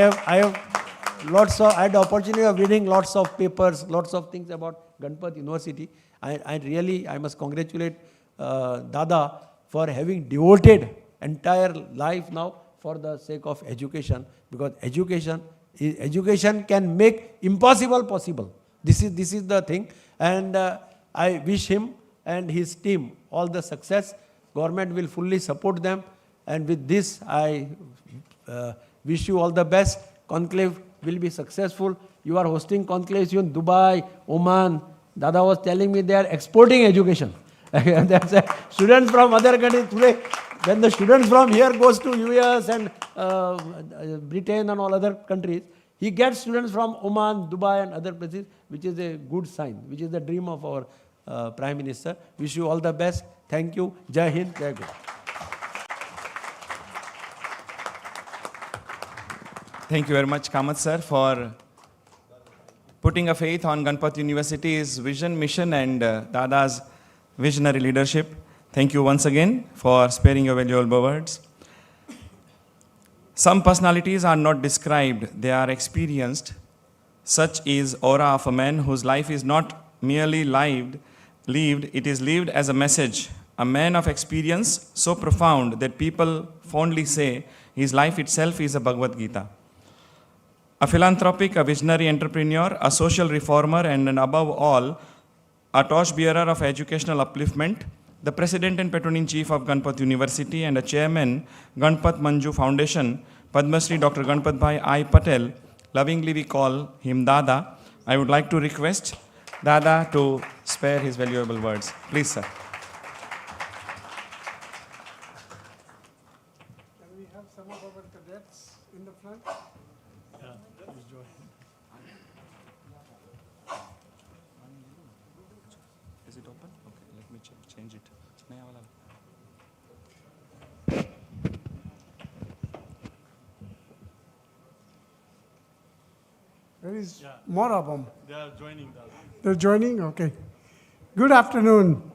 had the opportunity of reading lots of papers, lots of things about Ganpat University. I must congratulate Dada for having devoted entire life now for the sake of education, because education can make impossible possible. This is the thing, and I wish him and his team all the success. Government will fully support them, and with this I wish you all the best. Conclave will be successful. You are hosting conclaves in Dubai, Oman. Dada was telling me they are exporting education. That's students from other countries today. When the students from here goes to US and Britain and all other countries, he gets students from Oman, Dubai and other places, which is a good sign, which is the dream of our Prime Minister. Wish you all the best. Thank you. Jai Hind, Jai Guru. Thank you very much, Kamath sir, for putting a faith on Ganpat University's vision, mission and Dada's visionary leadership. Thank you once again for sparing your valuable words. Some personalities are not described, they are experienced. Such is aura of a man whose life is not merely lived, it is lived as a message. A man of experience so profound that people fondly say his life itself is a Bhagavad Gita. A philanthropic, a visionary entrepreneur, a social reformer, and above all, a torchbearer of educational upliftment, the President and Patroning Chief of Ganpat University and a Chairman, Ganpat Manju Foundation, Padma Shri Dr. Ganpat Bhai I. Patel, lovingly we call him Dada. I would like to request Dada to spare his valuable words. Please, sir. Can we have some of our cadets in the front? Is it open? Okay, let me change it. There is more of them. They are joining. They're joining? Okay. Good afternoon.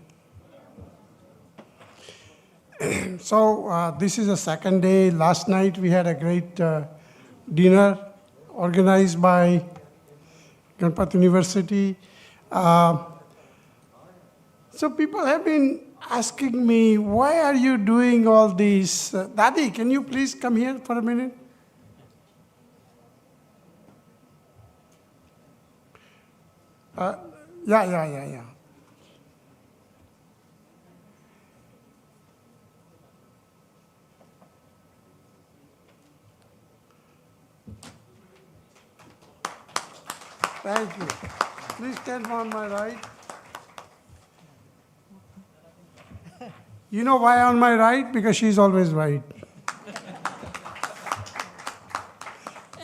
So this is the second day. Last night we had a great dinner organized by Ganpat University. So people have been asking me, why are you doing all these? Dadi, can you please come here for a minute? Yeah. Thank you. Please stand on my right. You know why on my right? Because she's always right.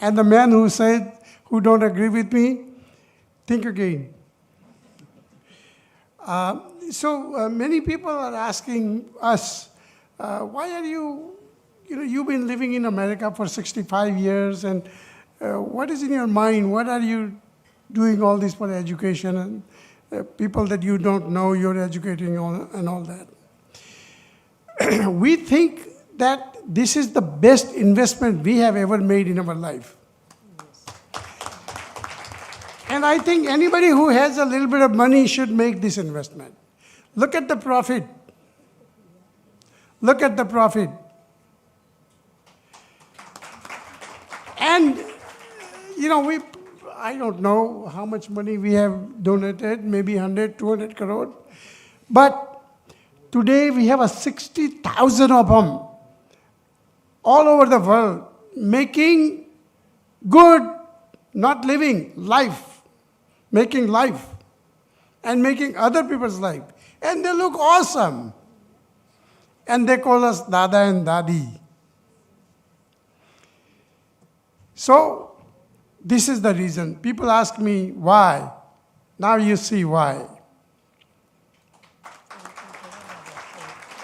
And the man who said, who don't agree with me, think again. So many people are asking us, why are you've been living in America for 65 years, and what is in your mind? What are you doing all this for education, and people that you don't know you're educating on and all that? We think that this is the best investment we have ever made in our life. And I think anybody who has a little bit of money should make this investment. Look at the profit. Look at the profit. And, I don't know how much money we have donated, maybe 100, 200 crore. But today we have 60,000 of them all over the world making good, not living, life. Making life and making other people's life. And they look awesome. And they call us Dada and Dadi. So, this is the reason. People ask me why. Now you see why.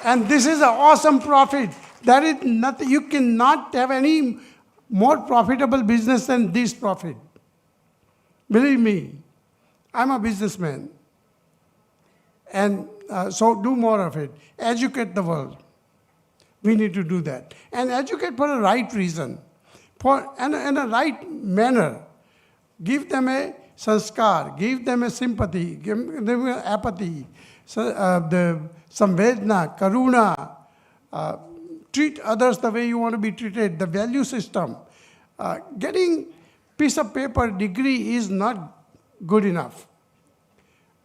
And this is an awesome profit. There is nothing, you cannot have any more profitable business than this profit. Believe me. I'm a businessman. And so do more of it. Educate the world. We need to do that. And educate for a right reason. In a right manner. Give them a sanskar. Give them a sympathy. Give them apathy. The samvedna, karuna, treat others the way you want to be treated, the value system. Getting piece of paper degree is not good enough.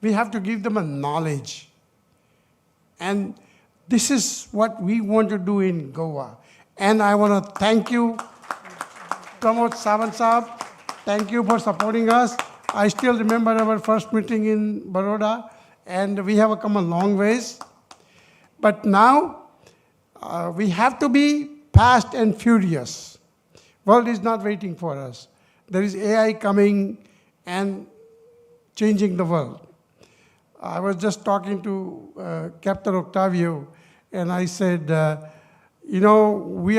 We have to give them a knowledge. And this is what we want to do in Goa. And I want to thank you, Pramod Sawant Saab. Thank you for supporting us. I still remember our first meeting in Baroda, and we have come a long ways. But now, we have to be fast and furious. World is not waiting for us. There is AI coming and changing the world. I was just talking to Captain Octavio, and I said, we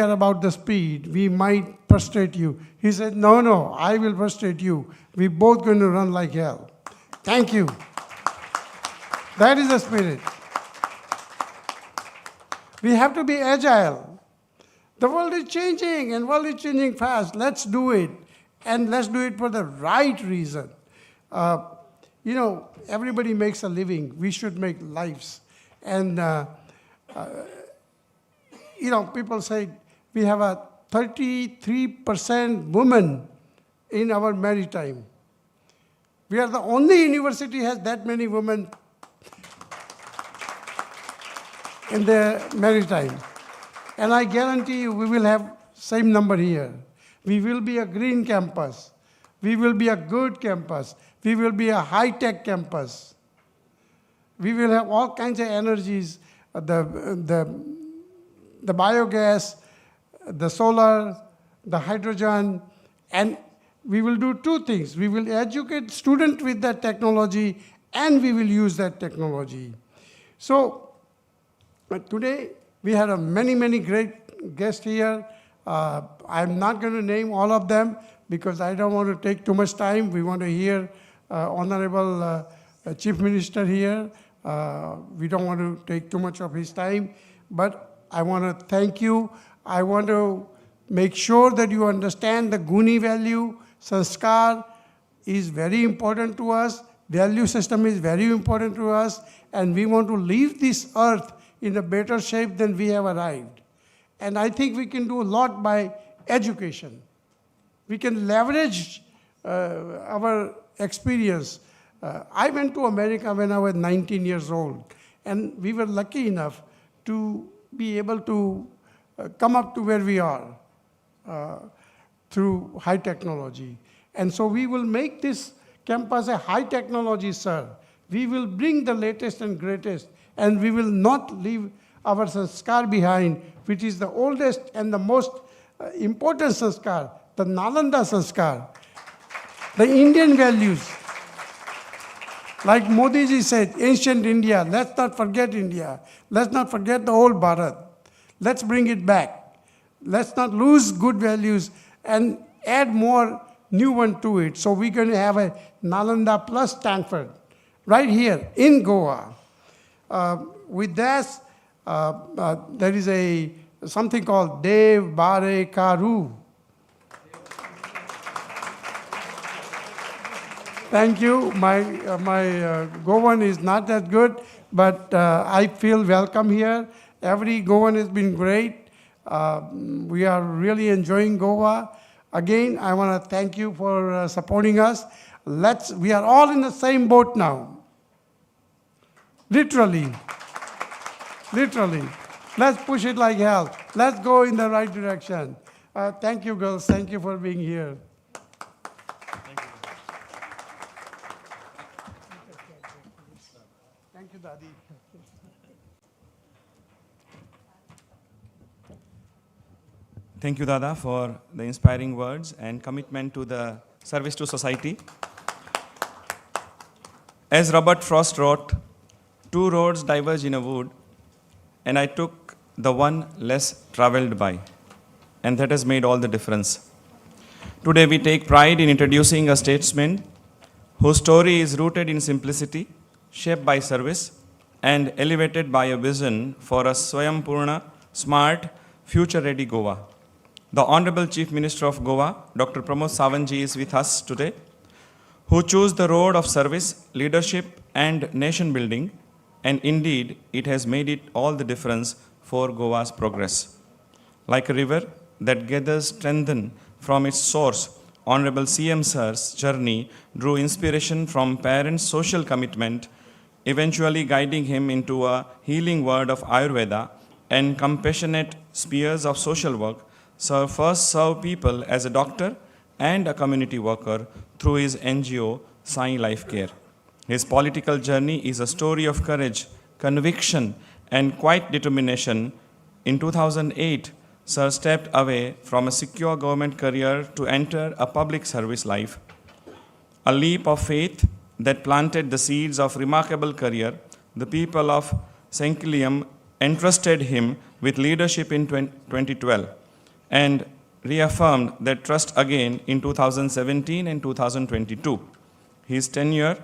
are about the speed. We might frustrate you. He said, no, I will frustrate you. We're both going to run like hell. Thank you. That is the spirit. We have to be agile. The world is changing, and world is changing fast. Let's do it, and let's do it for the right reason. Everybody makes a living. We should make lives. And, people say we have a 33% women in our Maritime. We are the only university has that many women in the Maritime. And I guarantee you we will have same number here. We will be a green campus. We will be a good campus. We will be a high-tech campus. We will have all kinds of energies, the biogas, the solar, the hydrogen, and we will do two things. We will educate students with that technology, and we will use that technology. So today, we had many great guests here. I'm not going to name all of them because I don't want to take too much time. We want to hear Honorable Chief Minister here. We don't want to take too much of his time, but I want to thank you. I want to make sure that you understand the GUNI value. Sanskar is very important to us. Value system is very important to us. And we want to leave this earth in a better shape than we have arrived. And I think we can do a lot by education. We can leverage our experience. I went to America when I was 19 years old, and we were lucky enough to be able to come up to where we are through high technology. And so we will make this campus a high technology, sir. We will bring the latest and greatest, and we will not leave our sanskar behind, which is the oldest and the most important sanskar, the Nalanda sanskar, the Indian values. Like Modi ji said, ancient India, let's not forget India. Let's not forget the old Bharat. Let's bring it back. Let's not lose good values and add more new one to it. So we're going to have a Nalanda plus Stanford right here in Goa. With this, there is something called Dev Bare Karu. Thank you. My Goan is not that good, but I feel welcome here. Every Goan has been great. We are really enjoying Goa. Again, I want to thank you for supporting us. We are all in the same boat now. Literally. Let's push it like hell. Let's go in the right direction. Thank you, girls. Thank you for being here. Thank you, Dadi. Thank you, Dada, for the inspiring words and commitment to the service to society. As Robert Frost wrote, two roads diverge in a wood, and I took the one less traveled by, and that has made all the difference. Today we take pride in introducing a statesman whose story is rooted in simplicity, shaped by service, and elevated by a vision for a Swayampurna, smart, future-ready Goa. The Honorable Chief Minister of Goa, Dr. Pramod Sawant ji, is with us today, who chose the road of service, leadership, and nation building, and indeed, it has made it all the difference for Goa's progress. Like a river that gathers strength from its source, Honorable CM Sir's journey drew inspiration from parents' social commitment, eventually guiding him into a healing word of Ayurveda and compassionate spheres of social work. Sir first served people as a doctor and a community worker through his NGO, Sai Life Care. His political journey is a story of courage, conviction, and quiet determination. In 2008, Sir stepped away from a secure government career to enter a public service life. A leap of faith that planted the seeds of remarkable career. The people of Senkilium entrusted him with leadership in 2012 and reaffirmed that trust again in 2017 and 2022. His tenure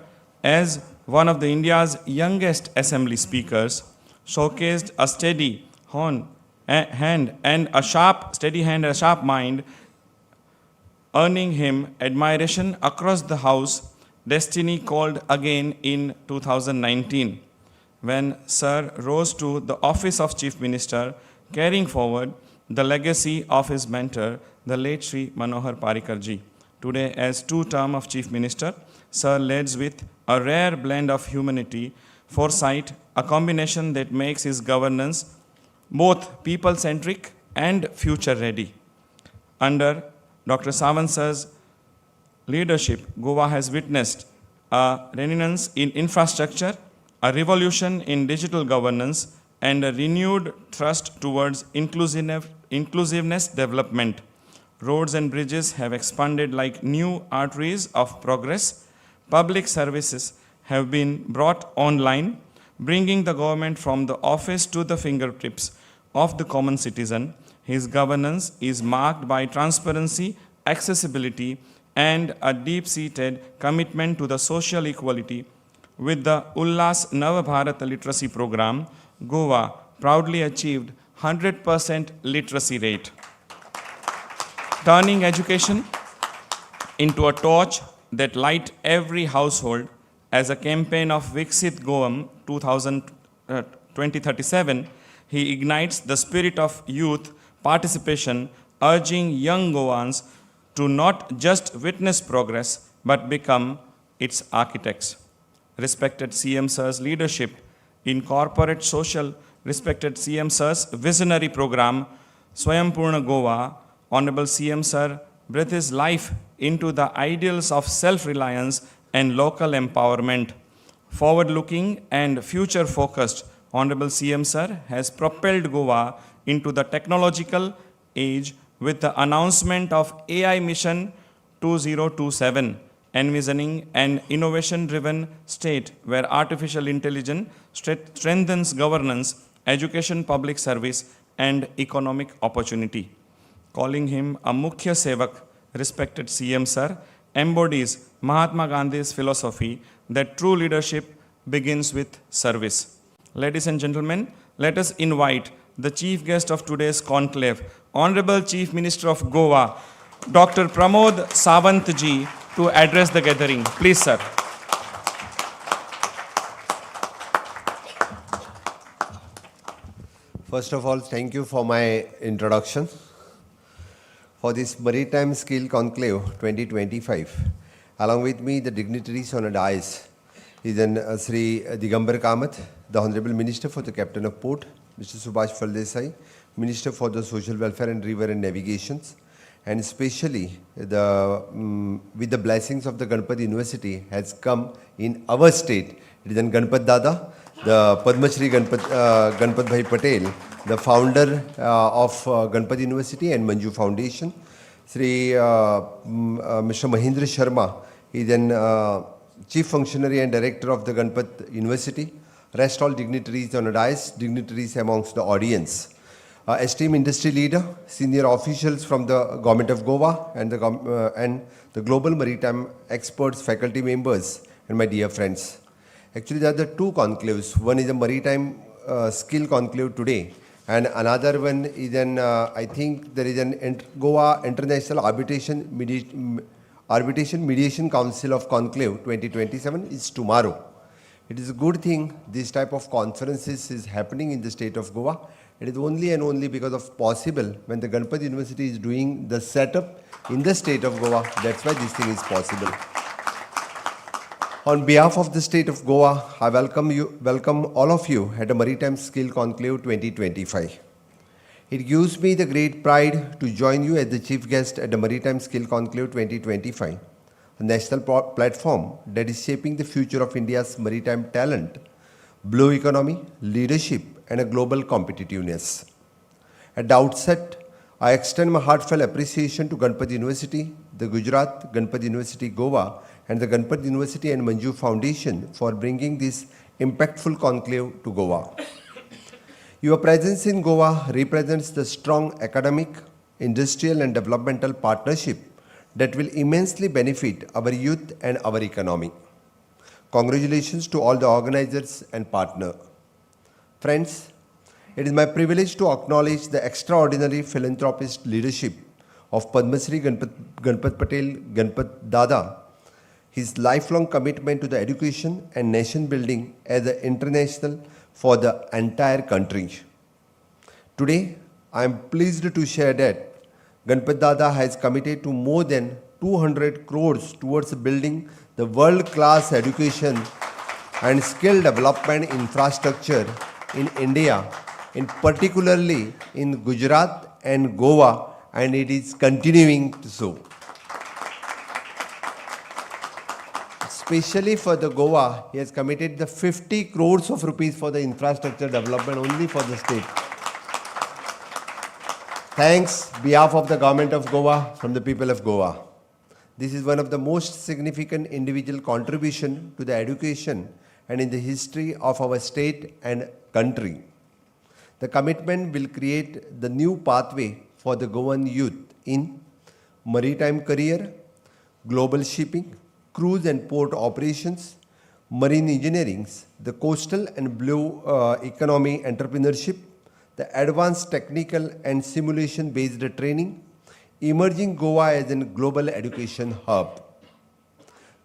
as one of India's youngest assembly speakers showcased a steady hand and a sharp mind, earning him admiration across the House. Destiny called again in 2019, when Sir rose to the office of Chief Minister, carrying forward the legacy of his mentor, the late Sri Manohar Parikarji. Today, as two-term of Chief Minister, Sir leads with a rare blend of humanity, foresight, a combination that makes his governance both people-centric and future-ready. Under Dr. Sawant Sir's leadership, Goa has witnessed a renaissance in infrastructure, a revolution in digital governance, and a renewed thrust towards inclusiveness development. Roads and bridges have expanded like new arteries of progress. Public services have been brought online, bringing the government from the office to the fingertips of the common citizen. His governance is marked by transparency, accessibility, and a deep-seated commitment to the social equality. With the Ullas Nava Bharat literacy program, Goa proudly achieved 100% literacy rate, turning education into a torch that light every household. As a campaign of Viksit Goam 2037, he ignites the spirit of youth participation, urging young Goans to not just witness progress, but become its architects. Respected CM Sir's leadership in corporate social, respected CM Sir's visionary program, Swayampurna Goa, Honorable CM Sir breathed his life into the ideals of self-reliance and local empowerment. Forward-looking and future-focused, Honorable CM Sir has propelled Goa into the technological age with the announcement of AI Mission 2027, envisioning an innovation-driven state where artificial intelligence strengthens governance, education, public service, and economic opportunity. Calling him a Mukhya Sevak, respected CM Sir embodies Mahatma Gandhi's philosophy that true leadership begins with service. Ladies and gentlemen, let us invite the chief guest of today's conclave, Honorable Chief Minister of Goa, Dr. Pramod Sawant ji, to address the gathering. Please, sir. First of all, thank you for my introduction. For this Maritime Skill Conclave 2025, along with me, the dignitaries on a dais is Sri Digambar Kamath, the Honorable Minister for the Captain of Port, Mr. Subhash Phaldesai, Minister for the Social Welfare and River and Navigations, and especially with the blessings of the Ganpat University has come in our state. It is Ganpat Dada, the Padma Shri Ganpat Bhai Patel, the founder of Ganpat University and Manju Foundation. Sri Mr. Mahendra Sharma, he is an Chief Functionary and Director of the Ganpat University. Rest all dignitaries on a dais, dignitaries amongst the audience. Esteemed industry leader, senior officials from the Government of Goa and the global maritime experts, faculty members, and my dear friends. Actually, there are the two conclaves. One is a maritime skill conclave today, and another one is I think there is an Goa International Arbitration Mediation Council of Conclave 2027 is tomorrow. It is a good thing this type of conferences is happening in the state of Goa, It is only and only because of possible when the Ganpat University is doing the setup in the state of Goa. That's why this thing is possible. On behalf of the state of Goa, I welcome all of you at the Maritime Skill Conclave 2025. It gives me the great pride to join you as the chief guest at the Maritime Skill Conclave 2025, a national platform that is shaping the future of India's maritime talent, blue economy, leadership, and a global competitiveness. At the outset, I extend my heartfelt appreciation to Ganpat University, the Gujarat, Ganpat University Goa, and the Ganpat University and Manju Foundation for bringing this impactful conclave to Goa. Your presence in Goa represents the strong academic, industrial, and developmental partnership that will immensely benefit our youth and our economy. Congratulations to all the organizers and partners. Friends, it is my privilege to acknowledge the extraordinary philanthropist leadership of Padma Shri Ganpat Patel Ganpat Dada, his lifelong commitment to the education and nation building as an international for the entire country. Today, I am pleased to share that Ganpat Dada has committed to more than 200 crores towards building the world-class education and skill development infrastructure in India, in particularly in Gujarat and Goa, and it is continuing to so. Especially for the Goa, he has committed the 50 crores of rupees for the infrastructure development only for the state. Thanks, behalf of the government of Goa, from the people of Goa. This is one of the most significant individual contribution to the education and in the history of our state and country. The commitment will create the new pathway for the Goan youth in maritime career, global shipping, cruise and port operations, marine engineering, the coastal and blue economy entrepreneurship, the advanced technical and simulation-based training, emerging Goa as a global education hub.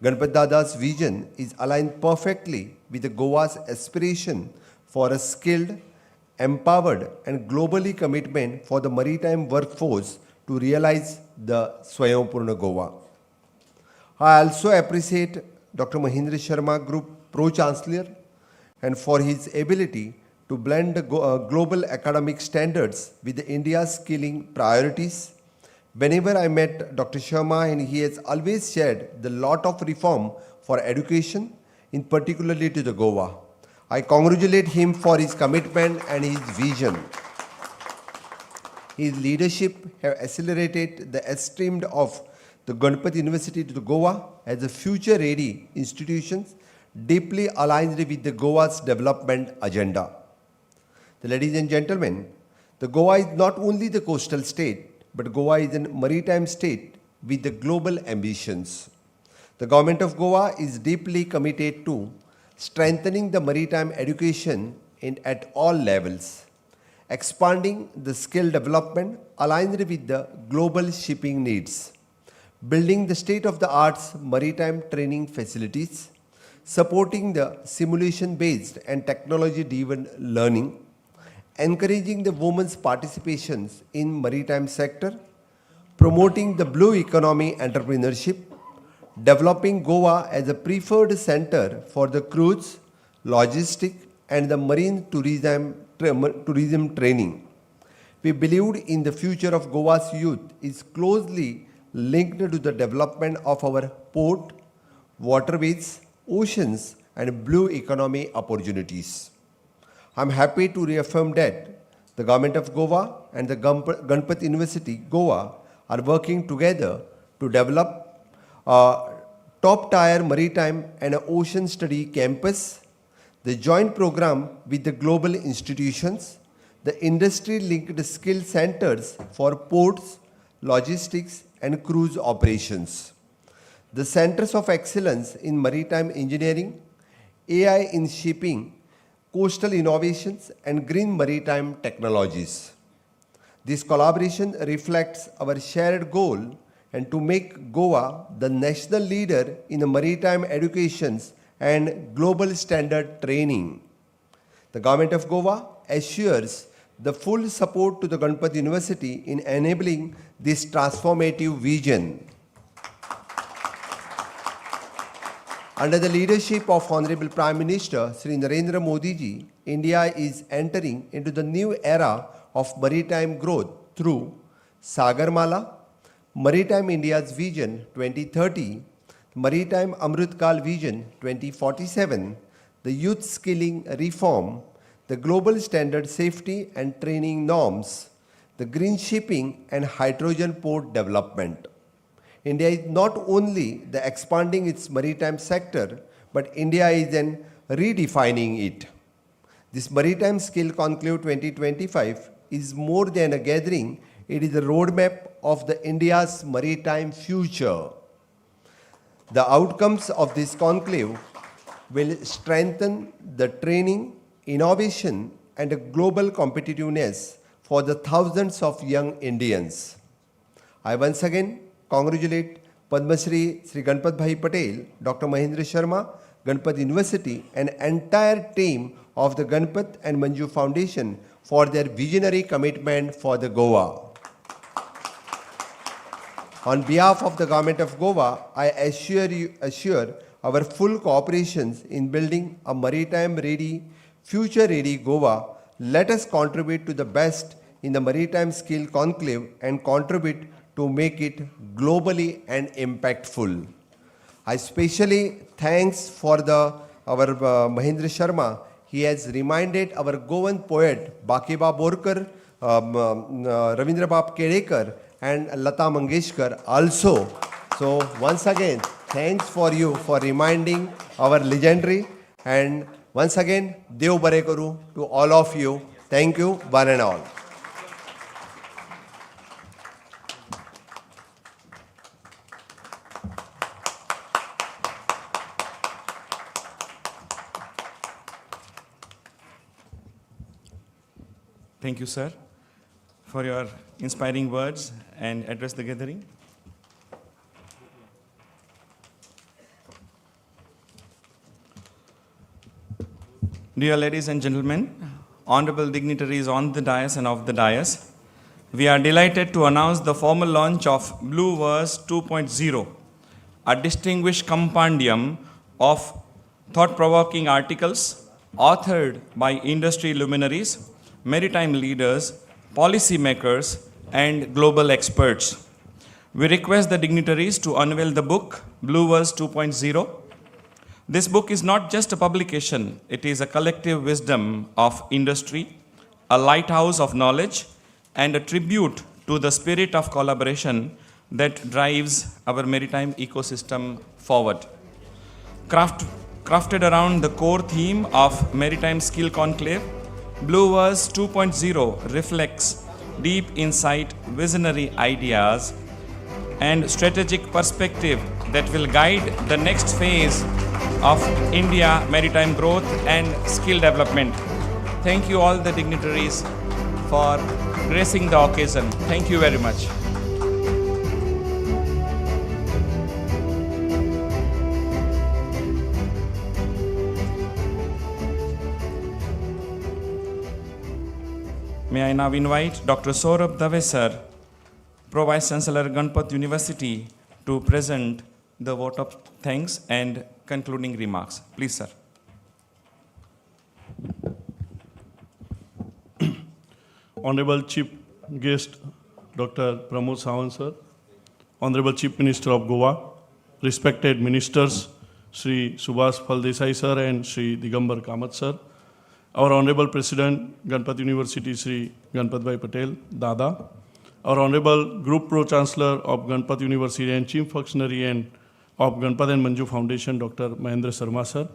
Ganpat Dada's vision is aligned perfectly with the Goa's aspiration for a skilled, empowered and globally commitment for the maritime workforce to realize the Swayambhurna Goa. I also appreciate Dr. Mahindra Sharma Group Pro-Chancellor and for his ability to blend the global academic standards with the India's skilling priorities. Whenever I met Dr. Sharma, and he has always shared the lot of reform for education, in particularly to the Goa. I congratulate him for his commitment and his vision. His leadership have accelerated the esteem of the Ganpat University to the Goa as a future-ready institution deeply aligned with the Goa's development agenda. Ladies and gentlemen, the Goa is not only the coastal state, but Goa is a maritime state with the global ambitions. The government of Goa is deeply committed to strengthening the maritime education at all levels, expanding the skill development aligned with the global shipping needs, building the state-of-the-art maritime training facilities, supporting the simulation-based and technology-driven learning, encouraging the women's participations in maritime sector, promoting the blue economy entrepreneurship, developing Goa as a preferred center for the cruise, logistics, and the marine tourism training. We believed in the future of Goa's youth is closely linked to the development of our port, waterways, oceans, and blue economy opportunities. I am happy to reaffirm that the government of Goa and the Ganpat University Goa are working together to develop a top-tier maritime and ocean study campus, the joint program with the global institutions, the industry-linked skill centers for ports, logistics, and cruise operations, the centers of excellence in maritime engineering, AI in shipping, coastal innovations, and green maritime technologies. This collaboration reflects our shared goal and to make Goa the national leader in maritime education and global standard training. The government of Goa assures the full support to the Ganpat University in enabling this transformative vision. Under the leadership of Honorable Prime Minister Sri Narendra Modi ji, India is entering into the new era of maritime growth through Sagarmala, Maritime India's Vision 2030, Maritime Amritkal Vision 2047, the Youth Skilling Reform, the Global Standard Safety and Training Norms, the Green Shipping and Hydrogen Port Development. India is not only expanding its maritime sector, but India is then redefining it. This Maritime Skill Conclave 2025 is more than a gathering, it is a roadmap of India's maritime future. The outcomes of this conclave will strengthen the training, innovation, and global competitiveness for the thousands of young Indians. I once again congratulate Padma Shri Ganpat Bhai Patel, Dr. Mahendra Sharma, Ganpat University, and entire team of the Ganpat and Manju Foundation for their visionary commitment for the Goa. On behalf of the Government of Goa, I assure our full cooperation in building a maritime-ready, future-ready Goa. Let us contribute to the best in the Maritime Skill Conclave and contribute to make it globally and impactful. I especially thanks for our Mahendra Sharma. He has reminded our Goan poet Bakiba Borkar, Ravindrabab Kedekar, and Lata Mangeshkar also. So once again, thanks for you for reminding our legendary, and once again, Dev Bare Karu to all of you. Thank you, one and all. Thank you, sir, for your inspiring words and address the gathering. Dear ladies and gentlemen, honorable dignitaries on the dais and off the dais, we are delighted to announce the formal launch of Blue Verse 2.0, a distinguished compendium of thought-provoking articles authored by industry luminaries, maritime leaders, policymakers, and global experts. We request the dignitaries to unveil the book, Blue Verse 2.0. This book is not just a publication, it is a collective wisdom of industry, a lighthouse of knowledge, and a tribute to the spirit of collaboration that drives our maritime ecosystem forward. Crafted around the core theme of Maritime Skill Conclave, Blue Verse 2.0 reflects deep insight, visionary ideas, and strategic perspective that will guide the next phase of India maritime growth and skill development. Thank you all the dignitaries for gracing the occasion. Thank you very much. May I now invite Dr. Saurabh Dave sir, Pro Vice Chancellor Ganpat University, to present the vote of thanks and concluding remarks. Please, sir. Honorable Chief Guest Dr. Pramod Sawant sir, Honorable Chief Minister of Goa, respected ministers Sri Subhas Phaldesai sir and Sri Digambar Kamath sir, our Honorable President Ganpat University Sri Ganpat Bhai Patel, Dada, our Honorable Group Pro Chancellor of Ganpat University and Chief Functionary and of Ganpat and Manju Foundation, Dr. Mahendra Sharma sir,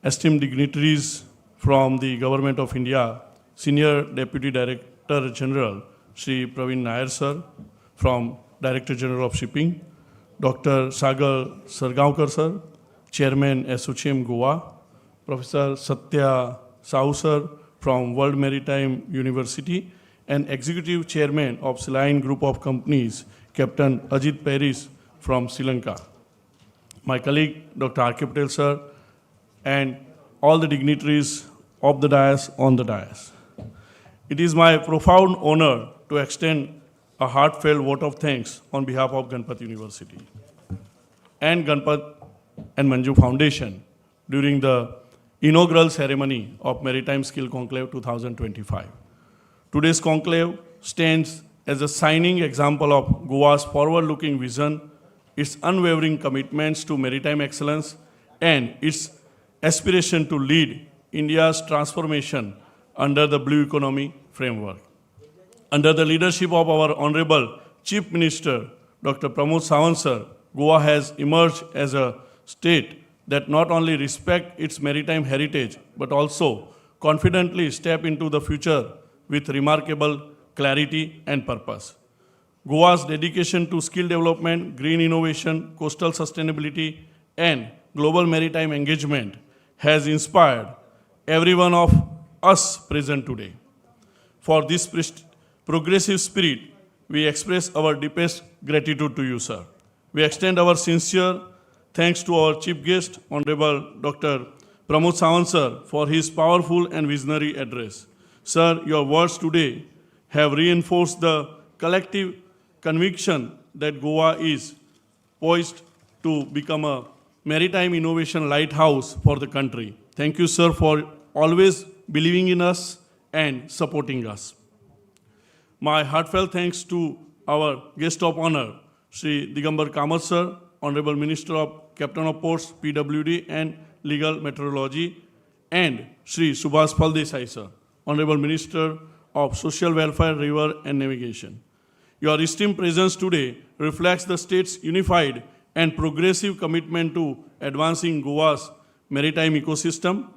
esteemed dignitaries from the Government of India, Senior Deputy Director General Sri Praveen Nair sir, from Director General of Shipping, Dr. Sagar Sargaonkar sir, Chairman SOCHM Goa, Professor Satya Sau sir from World Maritime University, and Executive Chairman of Saline Group of Companies, Captain Ajit Paris from Sri Lanka. My colleague, Dr. R.K. Patel sir, and all the dignitaries of the dais on the dais. It is my profound honor to extend a heartfelt vote of thanks on behalf of Ganpat University and Ganpat and Manju Foundation during the inaugural ceremony of Maritime Skill Conclave 2025. Today's conclave stands as a shining example of Goa's forward-looking vision, its unwavering commitments to maritime excellence, and its aspiration to lead India's transformation under the Blue Economy framework. Under the leadership of our Honorable Chief Minister, Dr. Pramod Sawant sir, Goa has emerged as a state that not only respects its maritime heritage, but also confidently step into the future with remarkable clarity and purpose. Goa's dedication to skill development, green innovation, coastal sustainability, and global maritime engagement has inspired every one of us present today. For this progressive spirit, we express our deepest gratitude to you, sir. We extend our sincere thanks to our chief guest, Honorable Dr. Pramod Sawant sir, for his powerful and visionary address. Sir, your words today have reinforced the collective conviction that Goa is poised to become a maritime innovation lighthouse for the country. Thank you, sir, for always believing in us and supporting us. My heartfelt thanks to our guest of honor, Sri Digambar Kamath sir, Honorable Minister of Captain of Ports, PWD and Legal Meteorology, and Sri Subhash Phaldesai sir, Honorable Minister of Social Welfare, River and Navigation. Your esteemed presence today reflects the state's unified and progressive commitment to advancing Goa's maritime ecosystem.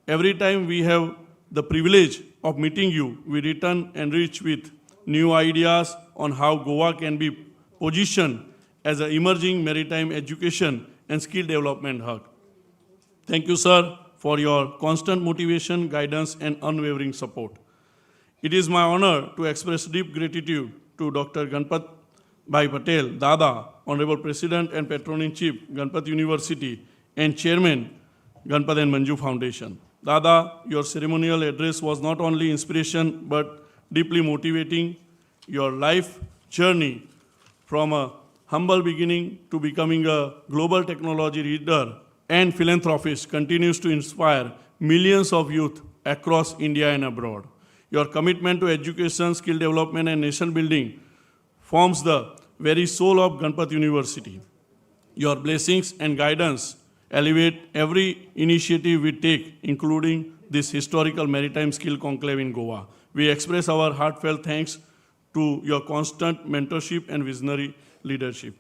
Every time we have the privilege of meeting you, we return enriched with new ideas on how Goa can be positioned as an emerging maritime education and skill development hub. Thank you, sir, for your constant motivation, guidance, and unwavering support. It is my honor to express deep gratitude to Dr. Ganpat Bhai Patel, Dada, Honorable President and Patron-in-Chief, Ganpat University, and Chairman, Ganpat and Manju Foundation. Dada, your ceremonial address was not only inspiration, but deeply motivating. Your life journey from a humble beginning to becoming a global technology leader and philanthropist continues to inspire millions of youth across India and abroad. Your commitment to education, skill development, and nation building forms the very soul of Ganpat University. Your blessings and guidance elevate every initiative we take, including this historical maritime skill conclave in Goa. We express our heartfelt thanks to your constant mentorship and visionary leadership.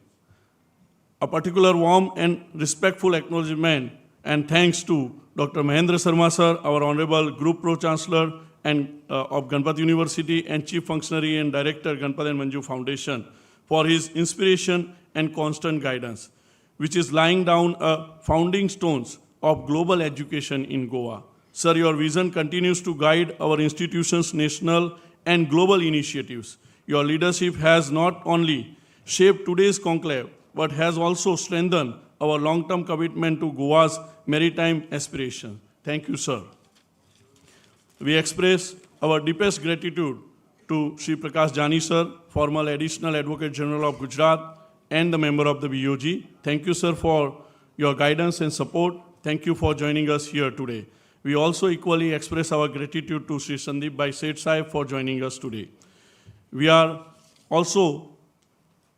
A particular warm and respectful acknowledgement and thanks to Dr. Mahendra Sharma sir, our Honorable Group Pro-Chancellor and of Ganpat University and Chief Functionary and Director, Ganpat and Manju Foundation, for his inspiration and constant guidance, which is laying down a founding stones of global education in Goa. Sir, your vision continues to guide our institutions' national and global initiatives. Your leadership has not only shaped today's conclave, but has also strengthened our long-term commitment to Goa's maritime aspiration. Thank you, sir. We express our deepest gratitude to Sri Prakash Jani sir, former Additional Advocate General of Gujarat and the member of the BOG. Thank you, sir, for your guidance and support. Thank you for joining us here today. We also equally express our gratitude to Sri Sandeep Bhai Seth Sahib for joining us today. We are also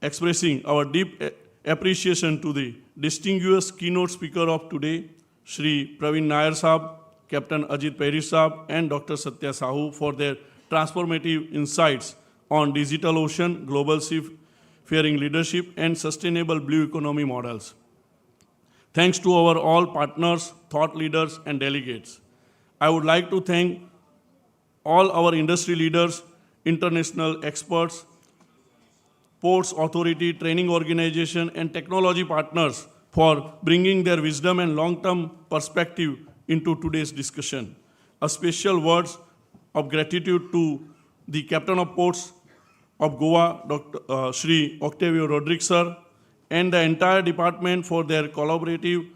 expressing our deep appreciation to the distinguished keynote speaker of today, Sri Praveen Nair Sahib, Captain Ajit Peris Sahib, and Dr. Satya Sahu for their transformative insights on digital ocean, global seafaring leadership, and sustainable blue economy models. Thanks to our all partners, thought leaders, and delegates. I would like to thank all our industry leaders, international experts, ports authority, training organization, and technology partners for bringing their wisdom and long-term perspective into today's discussion. A special words of gratitude to the Captain of Ports of Goa, Dr. Sri Octavio Rodriguez sir, and the entire department for their collaborative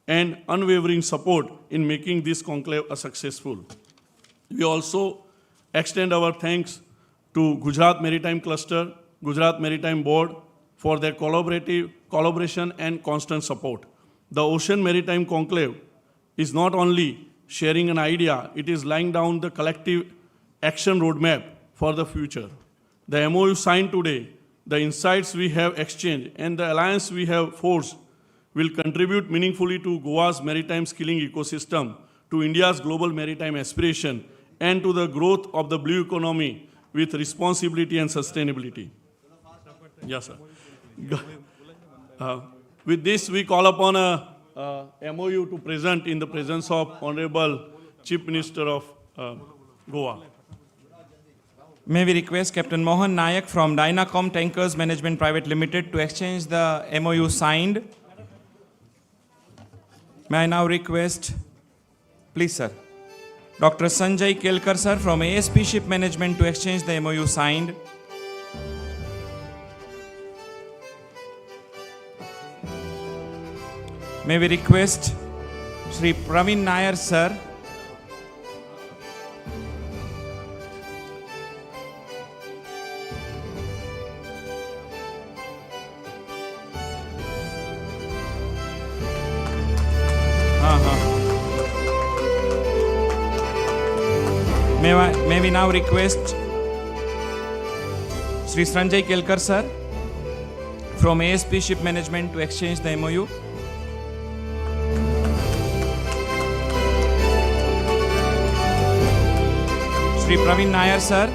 and unwavering support in making this conclave a successful. We also extend our thanks to Gujarat Maritime Cluster, Gujarat Maritime Board for their collaboration and constant support. The Ocean Maritime Conclave is not only sharing an idea, it is laying down the collective action roadmap for the future. The MOU signed today, the insights we have exchanged, and the alliance we have forged will contribute meaningfully to Goa's maritime skilling ecosystem, to India's global maritime aspiration, and to the growth of the blue economy with responsibility and sustainability. Yes, sir. With this, we call upon a MOU to present in the presence of Honorable Chief Minister of Goa. May we request Captain Mohan Nayak from Dynacom Tankers Management Private Limited to exchange the MOU signed. May I now request, please sir, Dr. Sanjay Kelkar sir from ASP Ship Management to exchange the MOU signed. May we request Shri Praveen Nair sir May we now request Sri Sanjay Kelkar sir from ASP Ship Management to exchange the MOU. Sri Praveen Nair sir,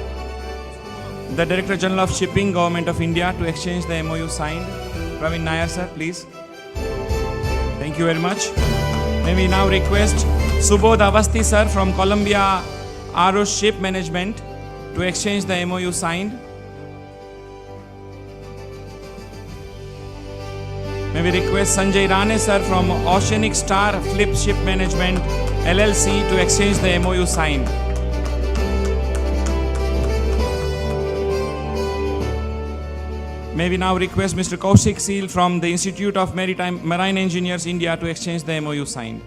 the Director General of Shipping, Government of India, to exchange the MOU signed. Praveen Nair sir, please. Thank you very much. May we now request Subodh Avasti sir from Columbia Aros Ship Management to exchange the MOU signed. May we request Sanjay Rane sir from Oceanic Star Flip Ship Management LLC to exchange the MOU signed. May we now request Mr. Kaushik Seal from the Institute of Marine Engineers India to exchange the MOU signed.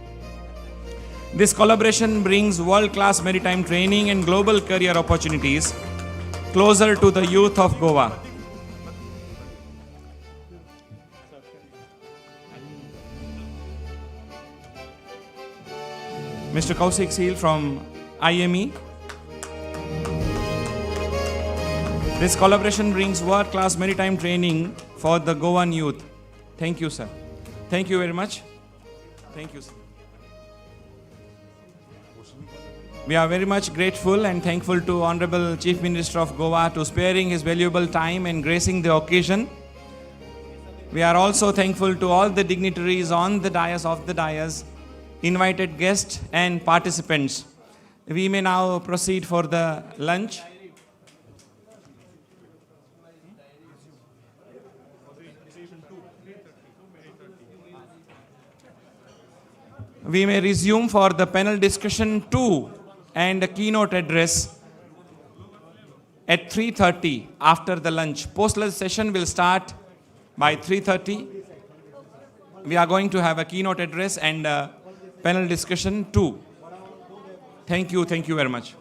This collaboration brings world-class maritime training and global career opportunities closer to the youth of Goa. Mr. Kaushik Seal from IME. This collaboration brings world-class maritime training for the Goan youth. Thank you, sir. Thank you very much. Thank you, sir. We are very much grateful and thankful to Honorable Chief Minister of Goa to sparing his valuable time and gracing the occasion. We are also thankful to all the dignitaries on the dais, of the dais, invited guests and participants. We may now proceed for the lunch. We may resume for the panel discussion 2 and a keynote address at 3:30 after the lunch. Post-lunch session will start by 3:30. We are going to have a keynote address and a panel discussion 2. Thank you very much.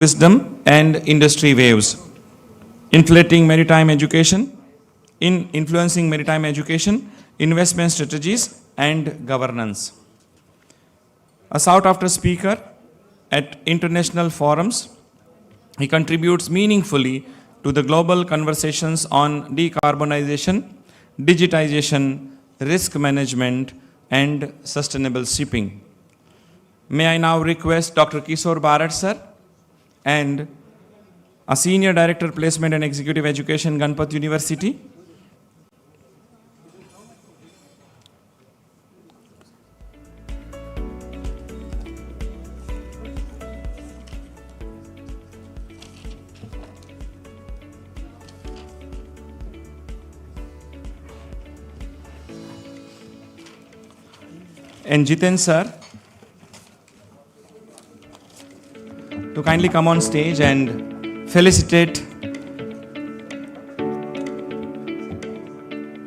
wisdom and industry waves, inflating maritime education, influencing maritime education, investment strategies, and governance. A sought-after speaker at international forums, he contributes meaningfully to the global conversations on decarbonization, digitization, risk management, and sustainable shipping. May I now request Dr. Kishore Bharat sir and a Senior Director Placement and Executive Education, Ganpat University. And Jiten sir to kindly come on stage and felicitate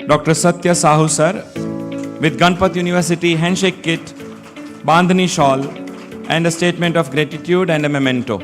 Dr. Satya Sahu sir with Ganpat University handshake kit, Bandhani shawl, and a statement of gratitude and a memento.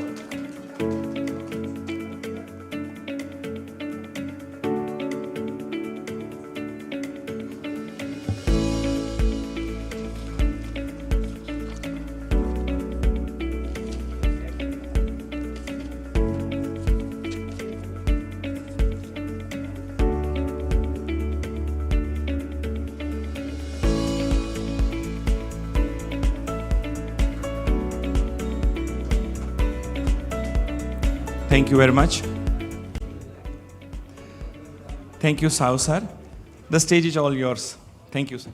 Thank you very much. Thank you, Sahu sir. The stage is all yours. Thank you, sir.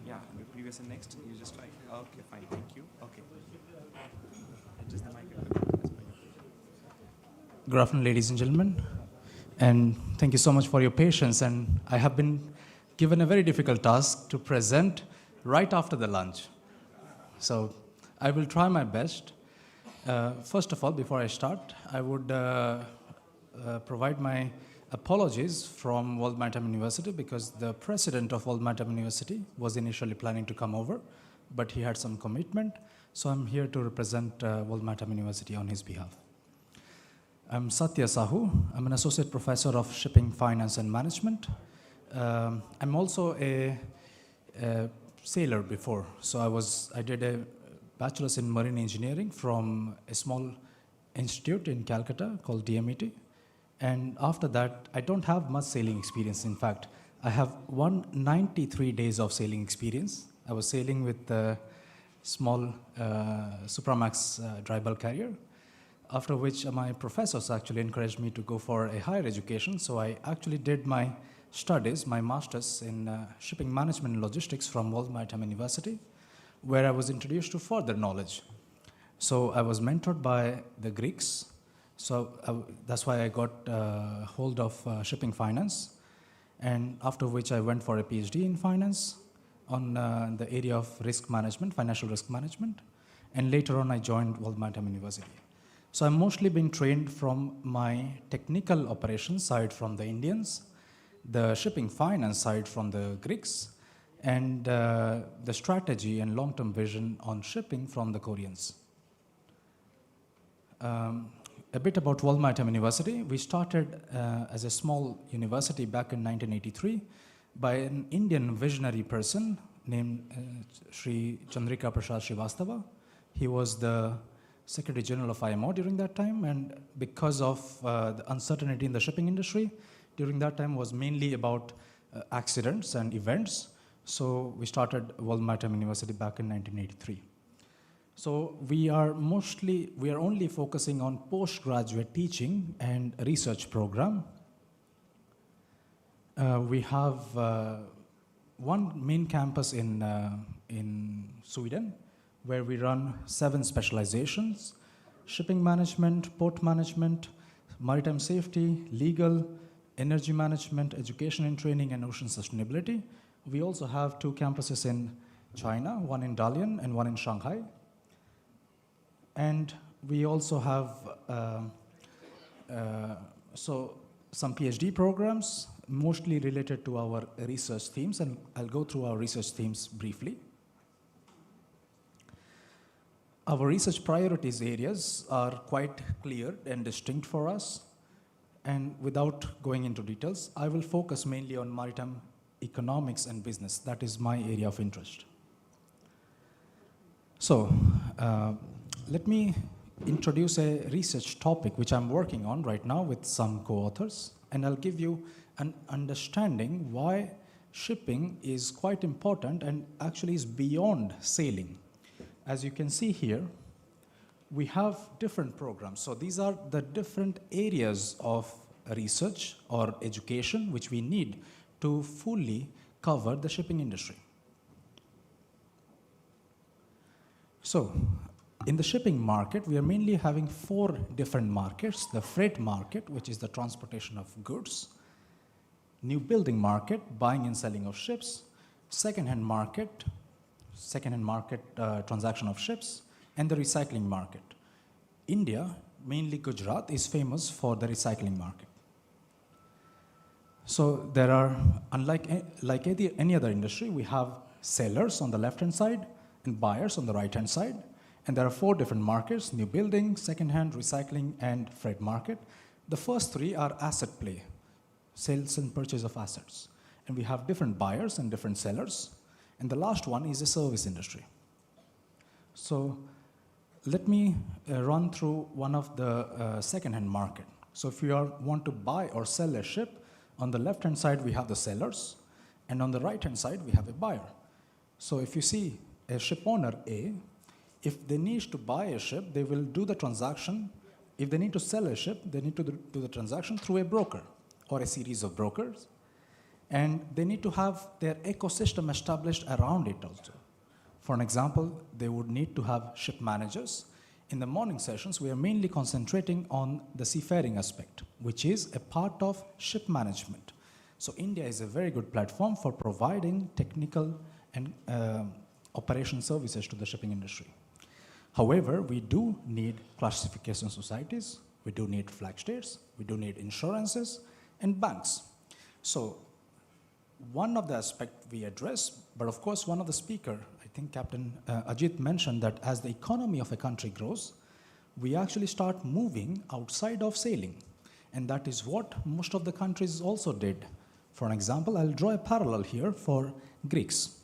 Yeah, previous and next. You just try. Okay, fine. Thank you. Okay. Adjust the mic. Good afternoon, ladies and gentlemen, and thank you so much for your patience. And I have been given a very difficult task to present right after the lunch. So I will try my best. First of all, before I start, I would provide my apologies from World Maritime University because the president of World Maritime University was initially planning to come over, but he had some commitment. So I'm here to represent World Maritime University on his behalf. I'm Satya Sahu. I'm an associate professor of shipping, finance, and management. I'm also a sailor before. So I did a bachelor's in marine engineering from a small institute in Calcutta called DMET. And after that, I don't have much sailing experience. In fact, I have 193 days of sailing experience. I was sailing with a small Supramax dry bulk carrier. After which my professors actually encouraged me to go for a higher education. So I actually did my studies, my master's in shipping management and logistics from World Maritime University, where I was introduced to further knowledge. So I was mentored by the Greeks. So that's why I got hold of shipping finance. And after which I went for a PhD in finance on the area of risk management, financial risk management. And later on I joined World Maritime University. So I'm mostly been trained from my technical operations side from the Indians, the shipping finance side from the Greeks, and the strategy and long-term vision on shipping from the Koreans. A bit about World Maritime University. We started as a small university back in 1983 by an Indian visionary person named Sri Chandrika Prasad Srivastava. He was the Secretary General of IMO during that time, and because of the uncertainty in the shipping industry during that time was mainly about accidents and events. So we started World Maritime University back in 1983. So we are only focusing on postgraduate teaching and research program. We have one main campus in Sweden, where we run 7 specializations: shipping management, port management, maritime safety, legal, energy management, education and training, and ocean sustainability. We also have 2 campuses in China, one in Dalian and one in Shanghai. And we also have So some PhD programs, mostly related to our research themes, and I'll go through our research themes briefly. Our research priorities areas are quite clear and distinct for us. And without going into details, I will focus mainly on maritime economics and business. That is my area of interest. So let me introduce a research topic which I'm working on right now with some co-authors, and I'll give you an understanding why shipping is quite important and actually is beyond sailing. As you can see here, we have different programs. So these are the different areas of research or education which we need to fully cover the shipping industry. So in the shipping market, we are mainly having 4 different markets: the freight market, which is the transportation of goods; new building market, buying and selling of ships; second-hand market, transaction of ships; and the recycling market. India, mainly Gujarat, is famous for the recycling market. So there are, unlike like any other industry, we have sellers on the left-hand side and buyers on the right-hand side. And there are 4 different markets: new building, second-hand, recycling, and freight market. The first 3 are asset play, sales and purchase of assets. And we have different buyers and different sellers. And the last one is the service industry. So let me run through one of the second-hand market. So if you want to buy or sell a ship, on the left-hand side we have the sellers, and on the right-hand side we have a buyer. So if you see a ship owner A, if they need to buy a ship, they will do the transaction. If they need to sell a ship, they need to do the transaction through a broker or a series of brokers. And they need to have their ecosystem established around it also. For an example, they would need to have ship managers. In the morning sessions, we are mainly concentrating on the seafaring aspect, which is a part of ship management. So India is a very good platform for providing technical and operation services to the shipping industry. However, we do need classification societies, we do need flag states, we do need insurances, and banks. So one of the aspects we address, but of course one of the speaker, I think Captain Ajit mentioned that as the economy of a country grows, we actually start moving outside of sailing. And that is what most of the countries also did. For an example, I'll draw a parallel here for Greeks.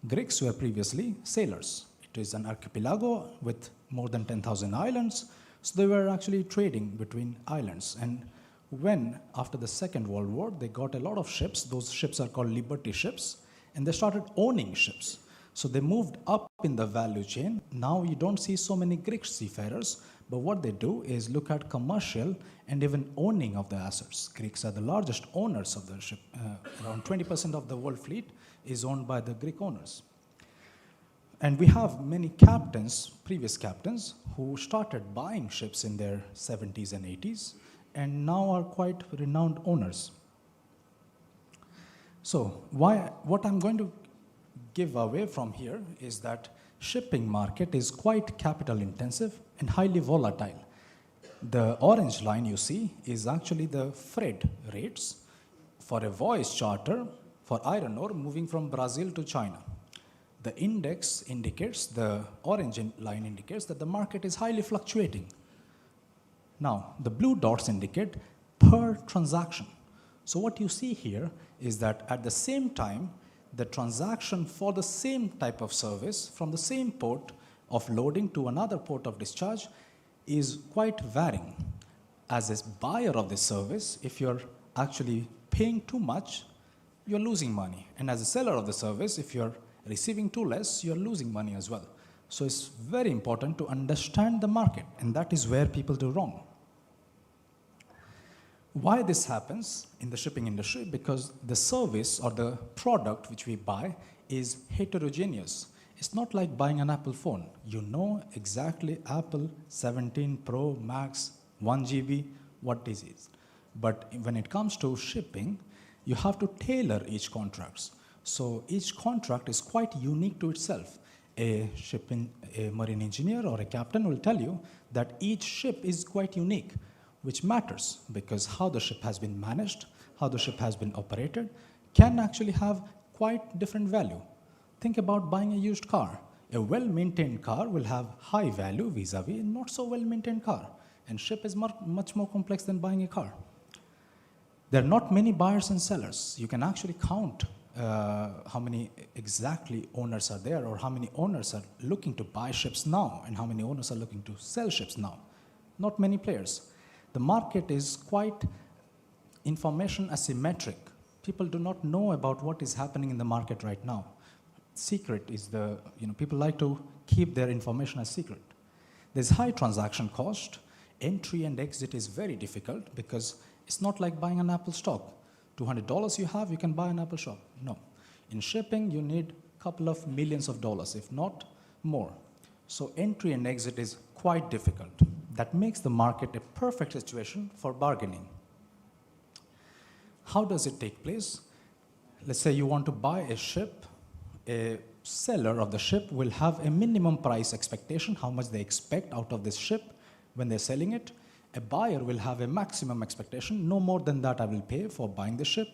Greeks were previously sailors. It is an archipelago with more than 10,000 islands. So they were actually trading between islands. And when, after the Second World War, they got a lot of ships, those ships are called Liberty ships, and they started owning ships. So they moved up in the value chain. Now you don't see so many Greek seafarers, but what they do is look at commercial and even owning of the assets. Greeks are the largest owners of the ship. Around 20% of the world fleet is owned by the Greek owners. And we have many captains, previous captains, who started buying ships in their 70s and 80s, and now are quite renowned owners. So what I'm going to give away from here is that shipping market is quite capital intensive and highly volatile. The orange line you see is actually the freight rates for a voyage charter for iron ore moving from Brazil to China. The index indicates, the orange line indicates that the market is highly fluctuating. Now, the blue dots indicate per transaction. So what you see here is that at the same time, the transaction for the same type of service from the same port of loading to another port of discharge is quite varying. As a buyer of this service, if you're actually paying too much, you're losing money. And as a seller of the service, if you're receiving too less, you're losing money as well. So it's very important to understand the market, and that is where people do wrong. Why this happens in the shipping industry? Because the service or the product which we buy is heterogeneous. It's not like buying an Apple phone. You know exactly Apple 17 Pro Max 1 GB, what this is. But when it comes to shipping, you have to tailor each contract. So each contract is quite unique to itself. A marine engineer or a captain will tell you that each ship is quite unique. which matters because how the ship has been managed, how the ship has been operated, can actually have quite different value. Think about buying a used car. A well-maintained car will have high value vis-a-vis a not so well-maintained car. And ship is much more complex than buying a car. There are not many buyers and sellers. You can actually count how many exactly owners are there or how many owners are looking to buy ships now and how many owners are looking to sell ships now. Not many players. The market is quite information asymmetric. People do not know about what is happening in the market right now. Secret is people like to keep their information as secret. There's high transaction cost. Entry and exit is very difficult because it's not like buying an Apple stock. $200 you can buy an Apple stock. No. In shipping, you need a couple of millions of dollars, if not more. So entry and exit is quite difficult. That makes the market a perfect situation for bargaining. How does it take place? Let's say you want to buy a ship. A seller of the ship will have a minimum price expectation, how much they expect out of this ship when they're selling it. A buyer will have a maximum expectation, no more than that I will pay for buying the ship.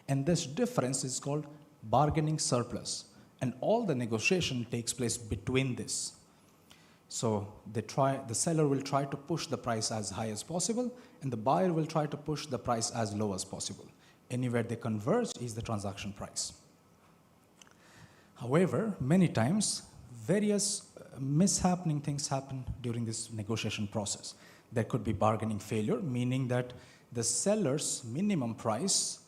And this difference is called bargaining surplus. And all the negotiation takes place between this. So the seller will try to push the price as high as possible, and the buyer will try to push the price as low as possible. Anywhere they converge is the transaction price. However, many times, various mishappening things happen during this negotiation process. There could be bargaining failure, meaning that the seller's minimum price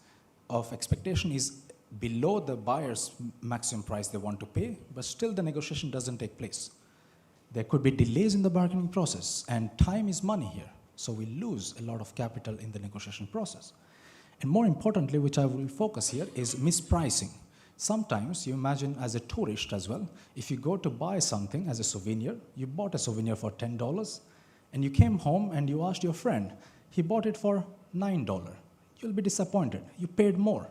of expectation is below the buyer's maximum price they want to pay, but still the negotiation doesn't take place. There could be delays in the bargaining process, and time is money here. So we lose a lot of capital in the negotiation process. And more importantly, which I will focus here, is mispricing. Sometimes you imagine as a tourist as well, if you go to buy something as a souvenir, you bought a souvenir for $10, and you came home and you asked your friend, he bought it for $9. You'll be disappointed. You paid more.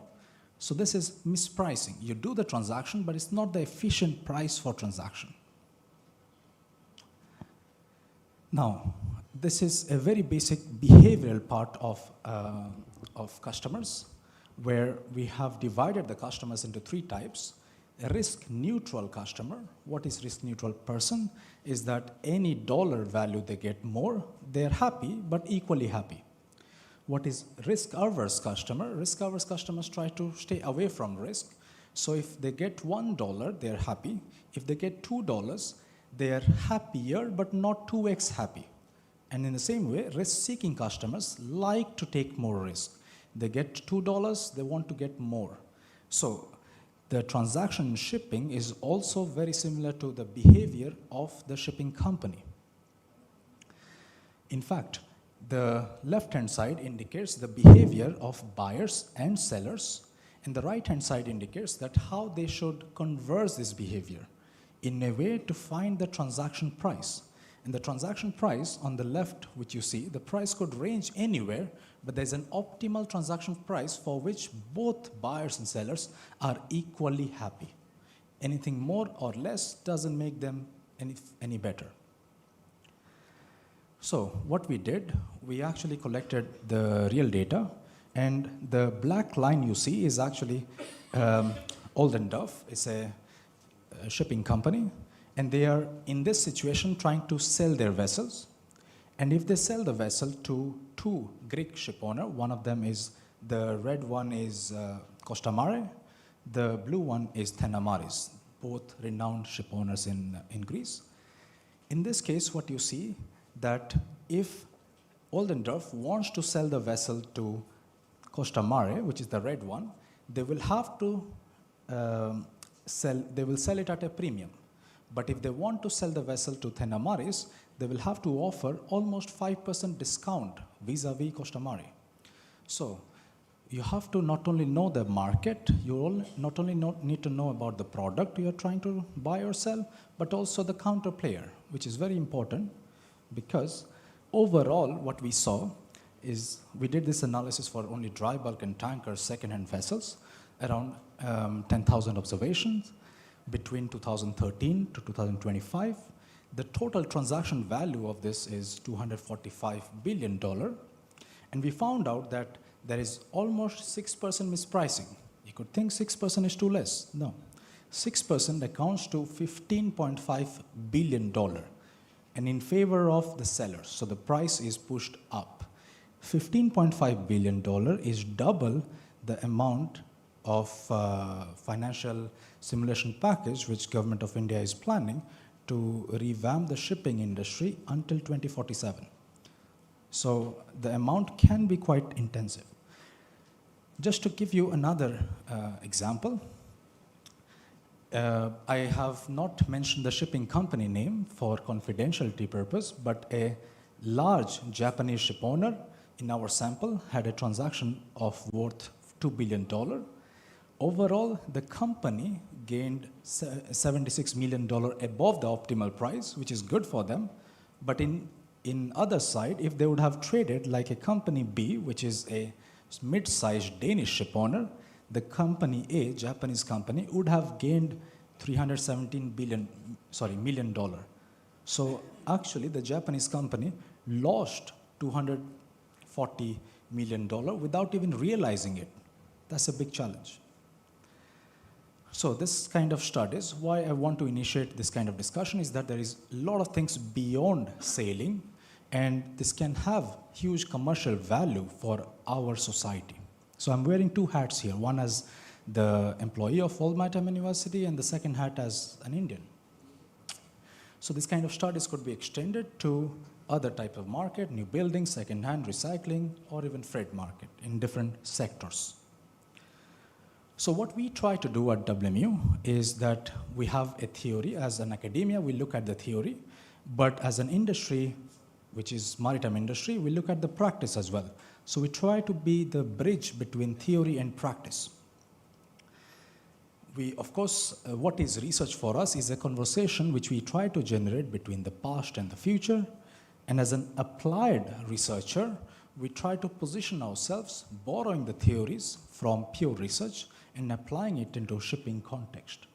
So this is mispricing. You do the transaction, but it's not the efficient price for transaction. Now, this is a very basic behavioral part of customers, where we have divided the customers into three types. A risk-neutral customer. What is risk-neutral person? Is that any dollar value they get more, they're happy, but equally happy. What is risk-averse customer? Risk-averse customers try to stay away from risk. So if they get $1, they're happy. If they get $2, they're happier, but not 2x happy. And in the same way, risk-seeking customers like to take more risk. They get $2, they want to get more. So the transaction in shipping is also very similar to the behavior of the shipping company. In fact, the left-hand side indicates the behavior of buyers and sellers, and the right-hand side indicates that how they should converse this behavior in a way to find the transaction price. And the transaction price on the left, which you see, the price could range anywhere, but there's an optimal transaction price for which both buyers and sellers are equally happy. Anything more or less doesn't make them any better. So what we did, we actually collected the real data, and the black line you see is actually Alden Duff. It's a shipping company, and they are in this situation trying to sell their vessels. And if they sell the vessel to two Greek ship owners, one of them is, the red one is Costa Mare, the blue one is Thenamaris, both renowned ship owners in Greece. In this case, what you see, that if Alden Duff wants to sell the vessel to Costa Mare, which is the red one, they will have to sell it at a premium. But if they want to sell the vessel to Thenamaris, they will have to offer almost 5% discount vis-a-vis Costa Mare. So you have to not only know the market, you not only need to know about the product you are trying to buy or sell, but also the counter player, which is very important, because overall what we saw is we did this analysis for only dry bulk and tankers, second-hand vessels, around 10,000 observations between 2013 to 2025. The total transaction value of this is $245 billion, And we found out that there is almost 6% mispricing. You could think 6% is too less. No. 6% accounts to $15.5 billion and in favor of the sellers. So the price is pushed up. $15.5 billion is double the amount of financial simulation package which Government of India is planning to revamp the shipping industry until 2047. So the amount can be quite intensive. Just to give you another example, I have not mentioned the shipping company name for confidentiality purpose, but a large Japanese shipowner in our sample had a transaction of worth $2 billion. Overall, the company gained $76 million above the optimal price, which is good for them. But in other side, if they would have traded like a company B, which is a mid-sized Danish shipowner, the company A, Japanese company, would have gained $317 million. So actually, the Japanese company lost $240 million without even realizing it. That's a big challenge. So this kind of studies, why I want to initiate this kind of discussion is that there is a lot of things beyond sailing, and this can have huge commercial value for our society. So I'm wearing two hats here, one as the employee of Maritime University and the second hat as an Indian. So this kind of studies could be extended to other type of market, new buildings, second-hand, recycling, or even freight market in different sectors. So what we try to do at WMU is that we have a theory. As an academia, we look at the theory, but as an industry, which is maritime industry, we look at the practice as well. So we try to be the bridge between theory and practice. Of course, what is research for us is a conversation which we try to generate between the past and the future. And as an applied researcher, we try to position ourselves, borrowing the theories from pure research and applying it into shipping context.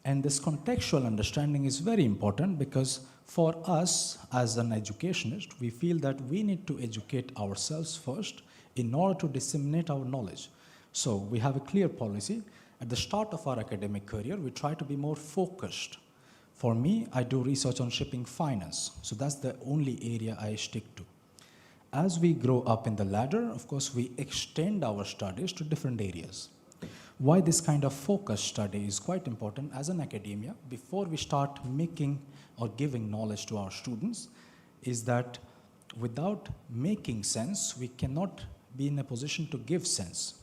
And this contextual understanding is very important because for us as an educationist, we feel that we need to educate ourselves first in order to disseminate our knowledge. So we have a clear policy. At the start of our academic career, we try to be more focused. For me, I do research on shipping finance. So that's the only area I stick to. As we grow up in the ladder, of course, we extend our studies to different areas. Why this kind of focused study is quite important as an academia, before we start making or giving knowledge to our students, is that without making sense, we cannot be in a position to give sense.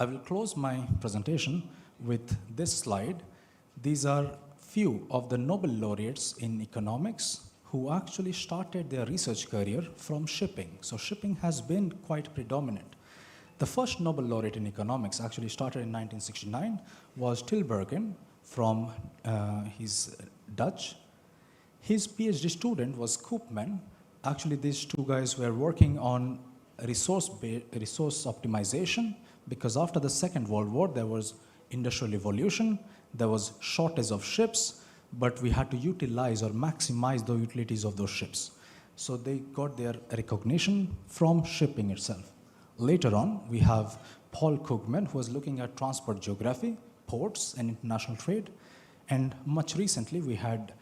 I will close my presentation with this slide. These are few of the Nobel laureates in economics who actually started their research career from shipping. So shipping has been quite predominant. The first Nobel laureate in economics actually started in 1969 was Tilburgen from he's Dutch. His PhD student was Koopman. Actually, these two guys were working on resource optimization because after the Second World War, there was industrial evolution, there was shortage of ships, but we had to utilize or maximize the utilities of those ships. So they got their recognition from shipping itself. Later on, we have Paul Krugman, who was looking at transport geography, ports, and international trade. And much recently, we had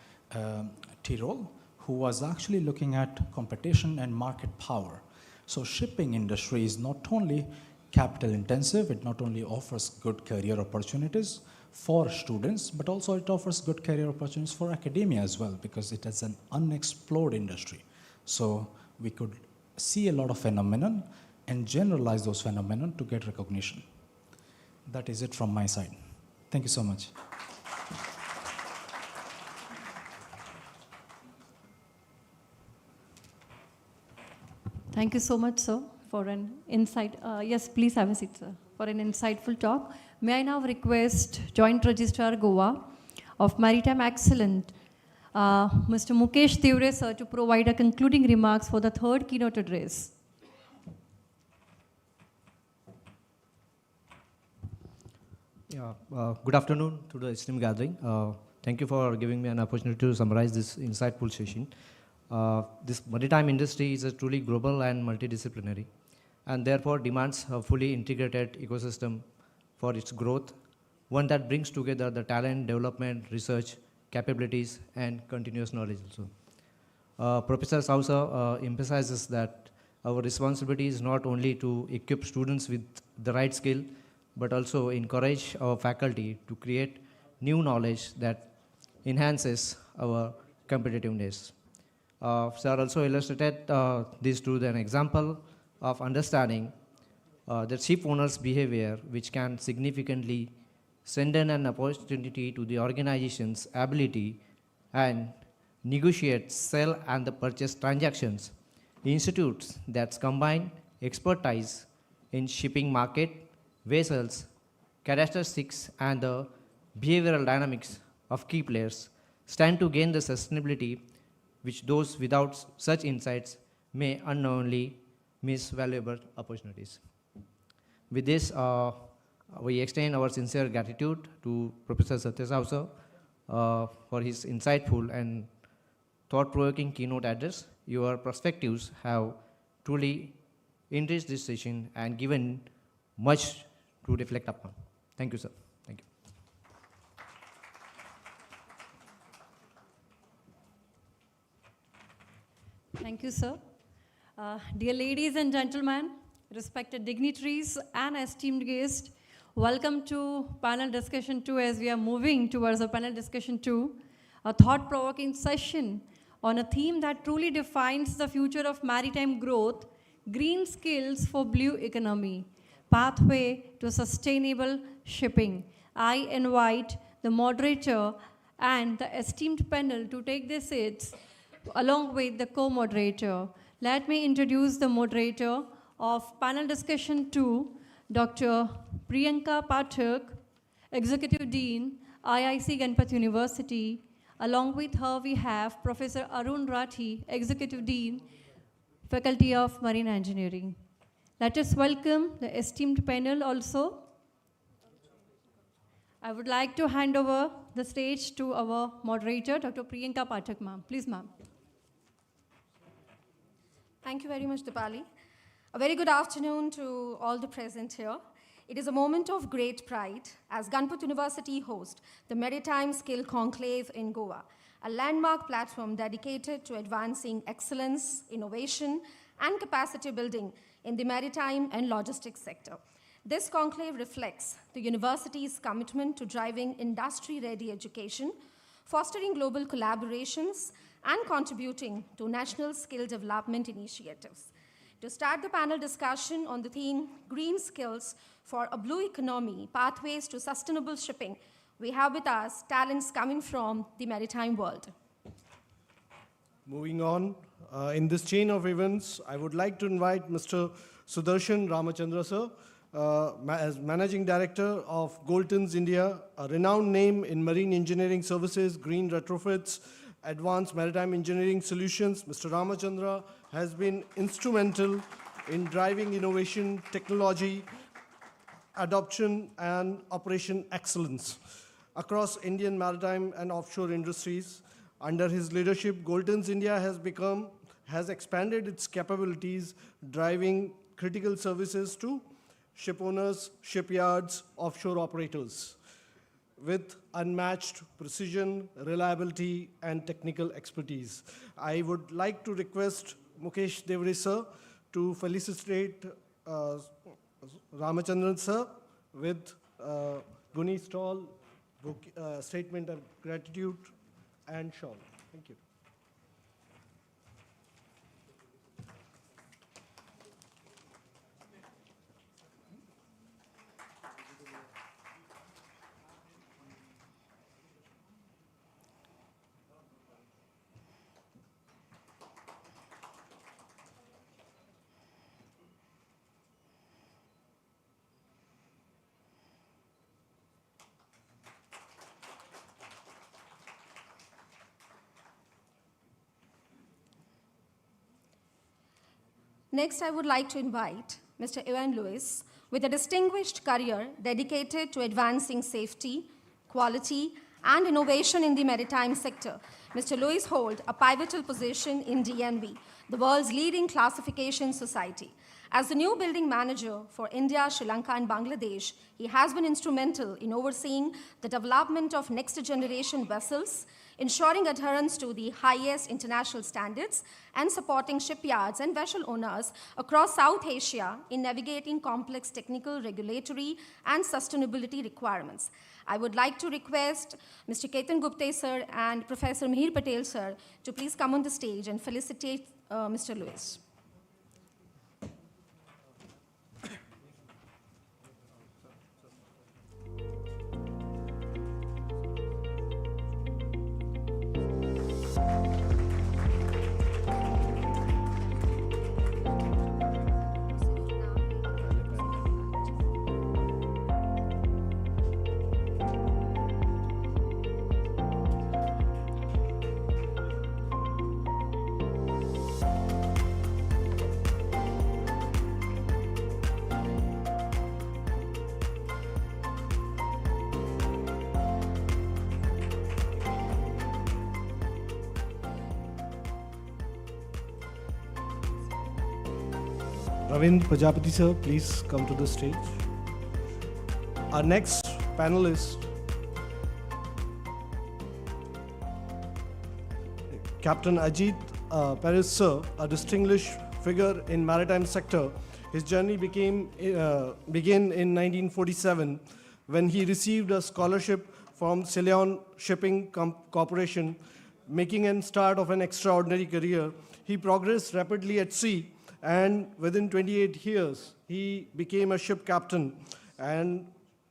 Tyrol, who was actually looking at competition and market power. So shipping industry is not only capital intensive, it not only offers good career opportunities for students, but also it offers good career opportunities for academia as well, because it is an unexplored industry. So we could see a lot of phenomenon and generalize those phenomena to get recognition. That is it from my side. Thank you so much. Thank you so much, sir, for an insight. Yes, please have a seat, sir, for an insightful talk. May I now request Joint Registrar Goa of Maritime Excellence, Mr. Mukesh Tivre, sir, to provide a concluding remarks for the third keynote address. Good afternoon to the esteemed gathering. Thank you for giving me an opportunity to summarize this insightful session. This maritime industry is a truly global and multidisciplinary, and therefore demands a fully integrated ecosystem for its growth, one that brings together the talent, development, research, capabilities, and continuous knowledge also. Professor Sausa emphasizes that our responsibility is not only to equip students with the right skill, but also encourage our faculty to create new knowledge that enhances our competitiveness. Sir also illustrated this through an example of understanding the ship owner's behavior, which can significantly send in an opportunity to the organization's ability and negotiate sell and the purchase transactions. Institutes that combine expertise in shipping market, vessels, characteristics, and the behavioral dynamics of key players stand to gain the sustainability which those without such insights may unknowingly miss valuable opportunities. With this, we extend our sincere gratitude to Professor Satya Sausa for his insightful and thought-provoking keynote address. Your perspectives have truly enriched this session and given much to reflect upon. Thank you, sir. Thank you. Thank you, sir. Dear ladies and gentlemen, respected dignitaries and esteemed guests, welcome to panel discussion 2 as we are moving towards a panel discussion 2, a thought-provoking session on a theme that truly defines the future of maritime growth, green skills for blue economy, pathway to sustainable shipping. I invite the moderator and the esteemed panel to take their seats along with the co-moderator. Let me introduce the moderator of panel discussion 2, Dr. Priyanka Pathak, Executive Dean, IIC Ganpat University. Along with her, we have Professor Arun Rathi, Executive Dean, Faculty of Marine Engineering. Let us welcome the esteemed panel also. I would like to hand over the stage to our moderator, Dr. Priyanka Pathak, ma'am. Please, ma'am. Thank you very much, Dipali. A very good afternoon to all the present here. It is a moment of great pride as Ganpat University hosts the Maritime Skill Conclave in Goa, a landmark platform dedicated to advancing excellence, innovation, and capacity building in the maritime and logistics sector. This conclave reflects the university's commitment to driving industry-ready education, fostering global collaborations, and contributing to national skill development initiatives. To start the panel discussion on the theme, Green Skills for a Blue Economy, Pathways to Sustainable Shipping, we have with us talents coming from the maritime world. Moving on, in this chain of events, I would like to invite Mr. Sudarshan Ramachandra sir, as Managing Director of Galtons India, a renowned name in marine engineering services, green retrofits, advanced maritime engineering solutions. Mr. Ramachandra has been instrumental in driving innovation, technology, adoption, and operation excellence across Indian maritime and offshore industries. Under his leadership, Galtons India has expanded its capabilities, driving critical services to ship owners, shipyards, offshore operators, with unmatched precision, reliability, and technical expertise. I would like to request Mukesh Devre sir to felicitate Ramachandran sir with GUNI stall, statement of gratitude, and shawl. Thank you. Next, I would like to invite Mr. Evan Lewis, with a distinguished career dedicated to advancing safety, quality, and innovation in the maritime sector. Mr. Lewis holds a pivotal position in DNB, the world's leading classification society. As the new building manager for India, Sri Lanka, and Bangladesh, he has been instrumental in overseeing the development of next-generation vessels, ensuring adherence to the highest international standards, and supporting shipyards and vessel owners across South Asia in navigating complex technical, regulatory, and sustainability requirements. I would like to request Mr. Ketan Gupte sir and Professor Mihir Patel sir to please come on the stage and felicitate Mr. Lewis. Ravind Prajapati sir, please come to the stage. Our next panelist, Captain Ajit Paris sir, a distinguished figure in maritime sector. His journey began in 1947 when he received a scholarship from Ceylon Shipping Corporation, making a start of an extraordinary career. He progressed rapidly at sea, and within 28 years, he became a ship captain, and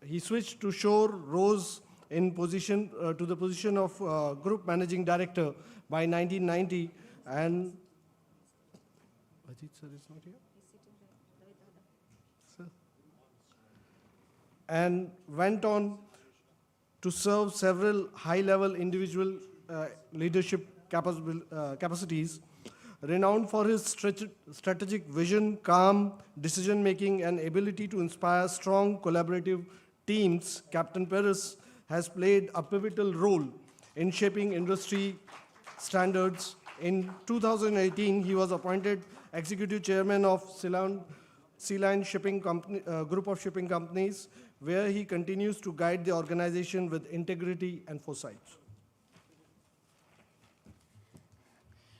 he switched to shore, rose in position to the position of group managing director by 1990, and Ajit sir is not here. Sir. And went on to serve several high-level individual leadership capacities. Renowned for his strategic vision, calm decision-making, and ability to inspire strong collaborative teams, Captain Paris has played a pivotal role in shaping industry standards. In 2018, he was appointed executive chairman of Ceylon Shipping Company, group of shipping companies, where he continues to guide the organization with integrity and foresight.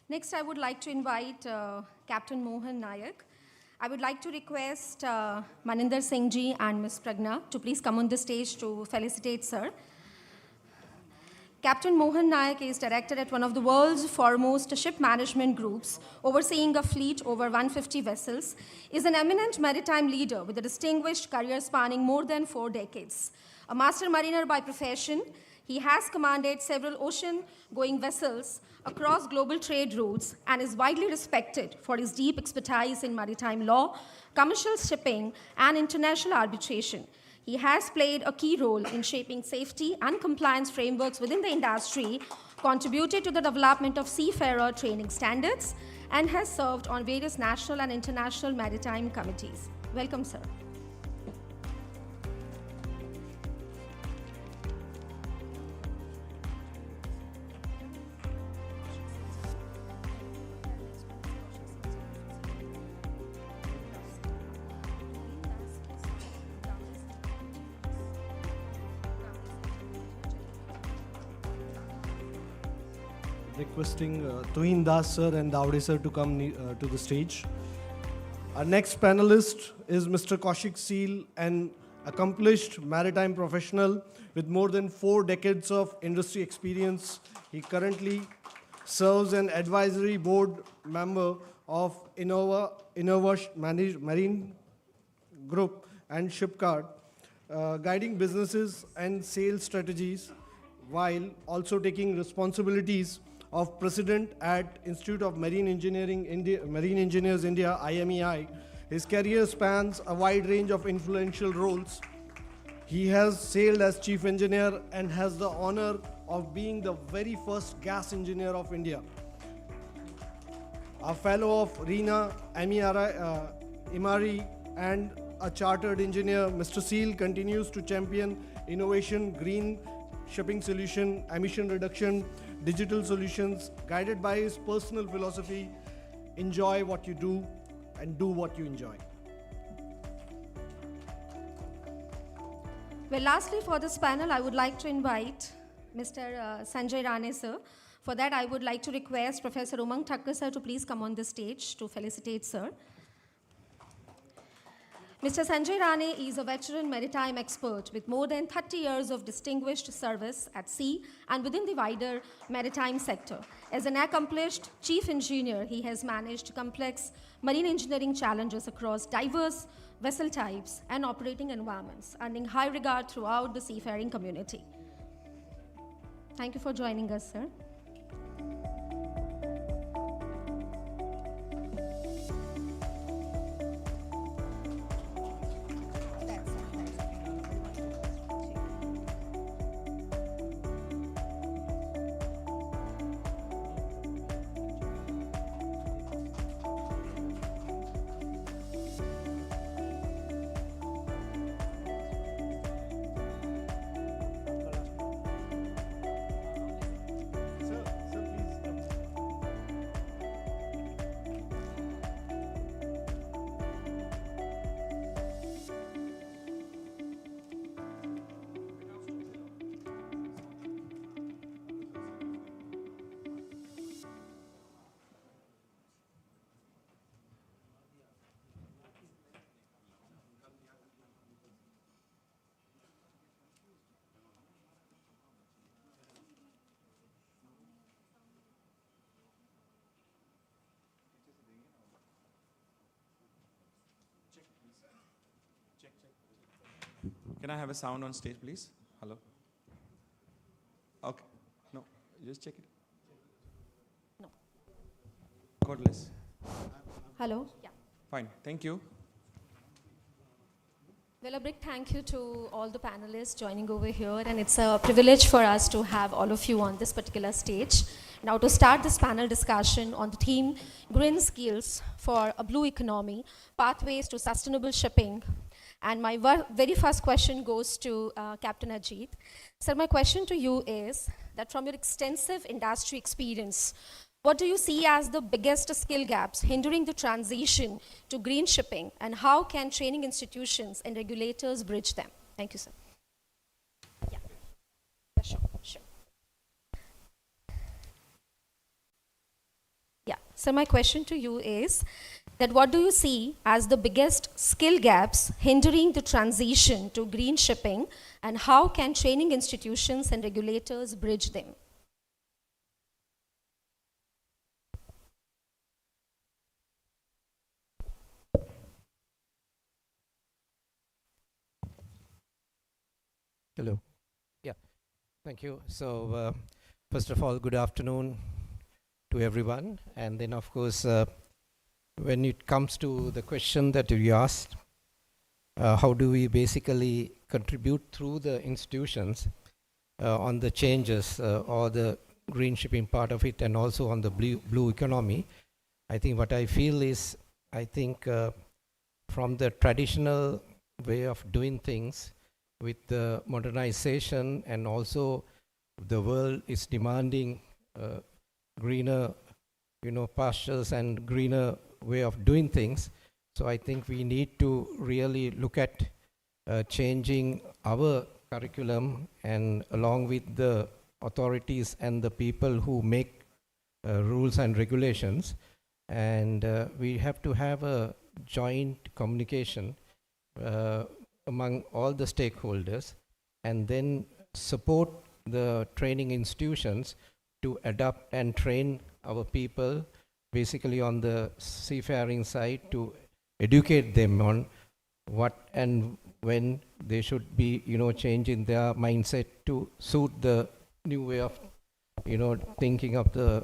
Next, I would like to invite Captain Mohan Nayak. I would like to request Maninder Singh ji and Ms. Pragna to please come on the stage to felicitate sir. Captain Mohan Nayak is director at one of the world's foremost ship management groups, overseeing a fleet over 150 vessels, is an eminent maritime leader with a distinguished career spanning more than 4 decades. A master mariner by profession, he has commanded several ocean-going vessels across global trade routes and is widely respected for his deep expertise in maritime law, commercial shipping, and international arbitration. He has played a key role in shaping safety and compliance frameworks within the industry, contributed to the development of seafarer training standards, and has served on various national and international maritime committees. Welcome, sir. Requesting Tuhin Das sir and Davde sir to come to the stage. Our next panelist is Mr. Kaushik Seal, an accomplished maritime professional with more than 4 decades of industry experience. He currently serves an advisory board member of Innova Marine Group and Shipcard, guiding businesses and sales strategies while also taking responsibilities of President at Institute of Marine Engineering Marine Engineers India, IMEI. His career spans a wide range of influential roles. He has sailed as chief engineer and has the honor of being the very first gas engineer of India. A fellow of RINA, Imari, and a chartered engineer, Mr. Seal continues to champion innovation, green shipping solution, emission reduction, digital solutions, guided by his personal philosophy, enjoy what you do and do what you enjoy. Well, lastly, for this panel, I would like to invite Mr. Sanjay Rane, sir. For that, I would like to request Professor Umang Thakkar, sir, to please come on the stage to felicitate, sir. Mr. Sanjay Rane is a veteran maritime expert with more than 30 years of distinguished service at sea and within the wider maritime sector. As an accomplished chief engineer, he has managed complex marine engineering challenges across diverse vessel types and operating environments, earning high regard throughout the seafaring community. Thank you for joining us, sir. Can I have a sound on stage, please? Hello? Okay. No, just check it. No. Cordless. Hello? Yeah. Fine, thank you. Well, a big thank you to all the panelists joining over here, and it's a privilege for us to have all of you on this particular stage. Now, to start this panel discussion on the theme, Green Skills for a Blue Economy, Pathways to Sustainable Shipping. And my very first question goes to Captain Ajit. Sir, my question to you is that from your extensive industry experience, what do you see as the biggest skill gaps hindering the transition to green shipping, and how can training institutions and regulators bridge them? Thank you, sir. Yeah, sure. Yeah, so my question to you is that what do you see as the biggest skill gaps hindering the transition to green shipping, and how can training institutions and regulators bridge them? Hello. Yeah, thank you. So, first of all, good afternoon to everyone. And then, of course, when it comes to the question that you asked, how do we basically contribute through the institutions on the changes or the green shipping part of it, and also on the blue economy? I think what I feel is, I think from the traditional way of doing things, with the modernization, and also the world is demanding greener, pastures and greener way of doing things. So I think we need to really look at changing our curriculum, and along with the authorities and the people who make rules and regulations. And we have to have a joint communication among all the stakeholders, and then support the training institutions to adapt and train our people basically on the seafaring side, to educate them on what and when they should be, changing their mindset to suit the new way of, thinking of the,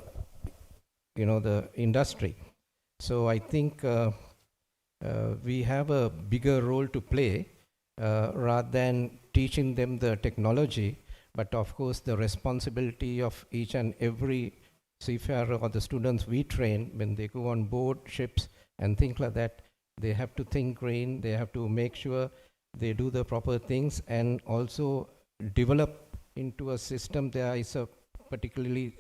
the industry. So I think we have a bigger role to play rather than teaching them the technology, but of course the responsibility of each and every seafarer or the students we train when they go on board ships and things like that. They have to think green, they have to make sure they do the proper things, and also develop into a system, there is a particularly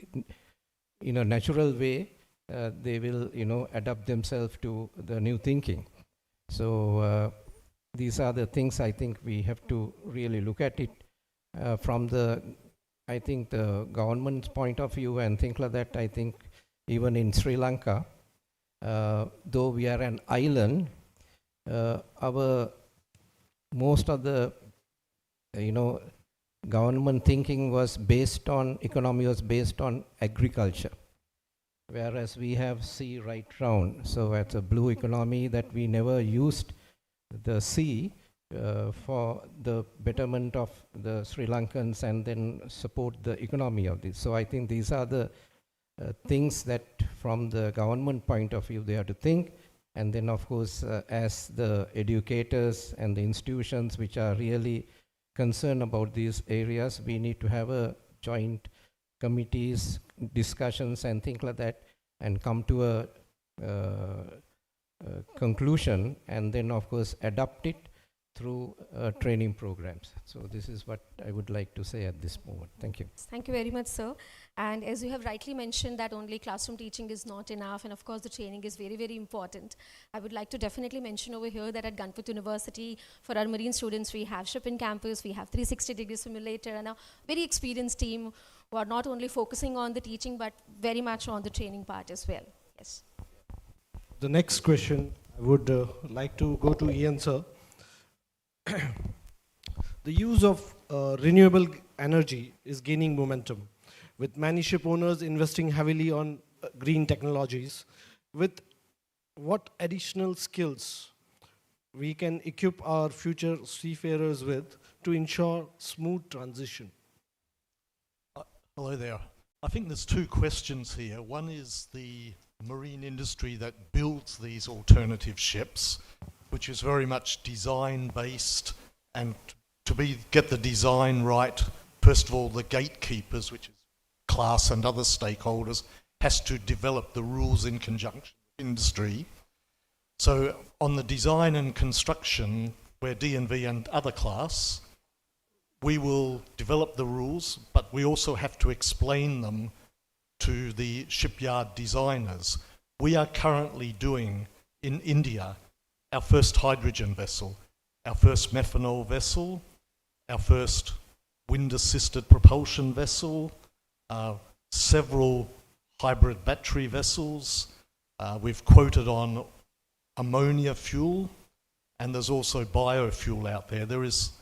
in a natural way, they will, adapt themselves to the new thinking. So these are the things I think we have to really look at it from the, I think, the government's point of view and things like that. I think even in Sri Lanka, though we are an island, our most of the, government thinking was based on, economy was based on agriculture, whereas we have sea right round. So it's a blue economy that we never used the sea for the betterment of the Sri Lankans and then support the economy of this. So I think these are the things that from the government point of view they have to think. And then of course as the educators and the institutions which are really concerned about these areas, we need to have a joint committees, discussions and things like that, and come to a conclusion, and then of course adapt it through training programs. So this is what I would like to say at this moment. Thank you. Thank you very much, sir. And as you have rightly mentioned that only classroom teaching is not enough, and of course the training is very, very important. I would like to definitely mention over here that at Ganpat University, for our marine students, we have ship in campus, we have 360-degree simulator, and a very experienced team who are not only focusing on the teaching, but very much on the training part as well. Yes. The next question, I would like to go to Ian, sir. The use of renewable energy is gaining momentum, with many ship owners investing heavily on green technologies. With what additional skills we can equip our future seafarers with to ensure smooth transition? Hello there. I think there's two questions here. One is the marine industry that builds these alternative ships, which is very much design-based, and to get the design right, first of all, the gatekeepers, which is class and other stakeholders, has to develop the rules in conjunction with industry. So on the design and construction, where D&V and other class, we will develop the rules, but we also have to explain them to the shipyard designers. We are currently doing in India our first hydrogen vessel, our first methanol vessel, our first wind-assisted propulsion vessel, several hybrid battery vessels. We've quoted on ammonia fuel, and there's also biofuel out there. There's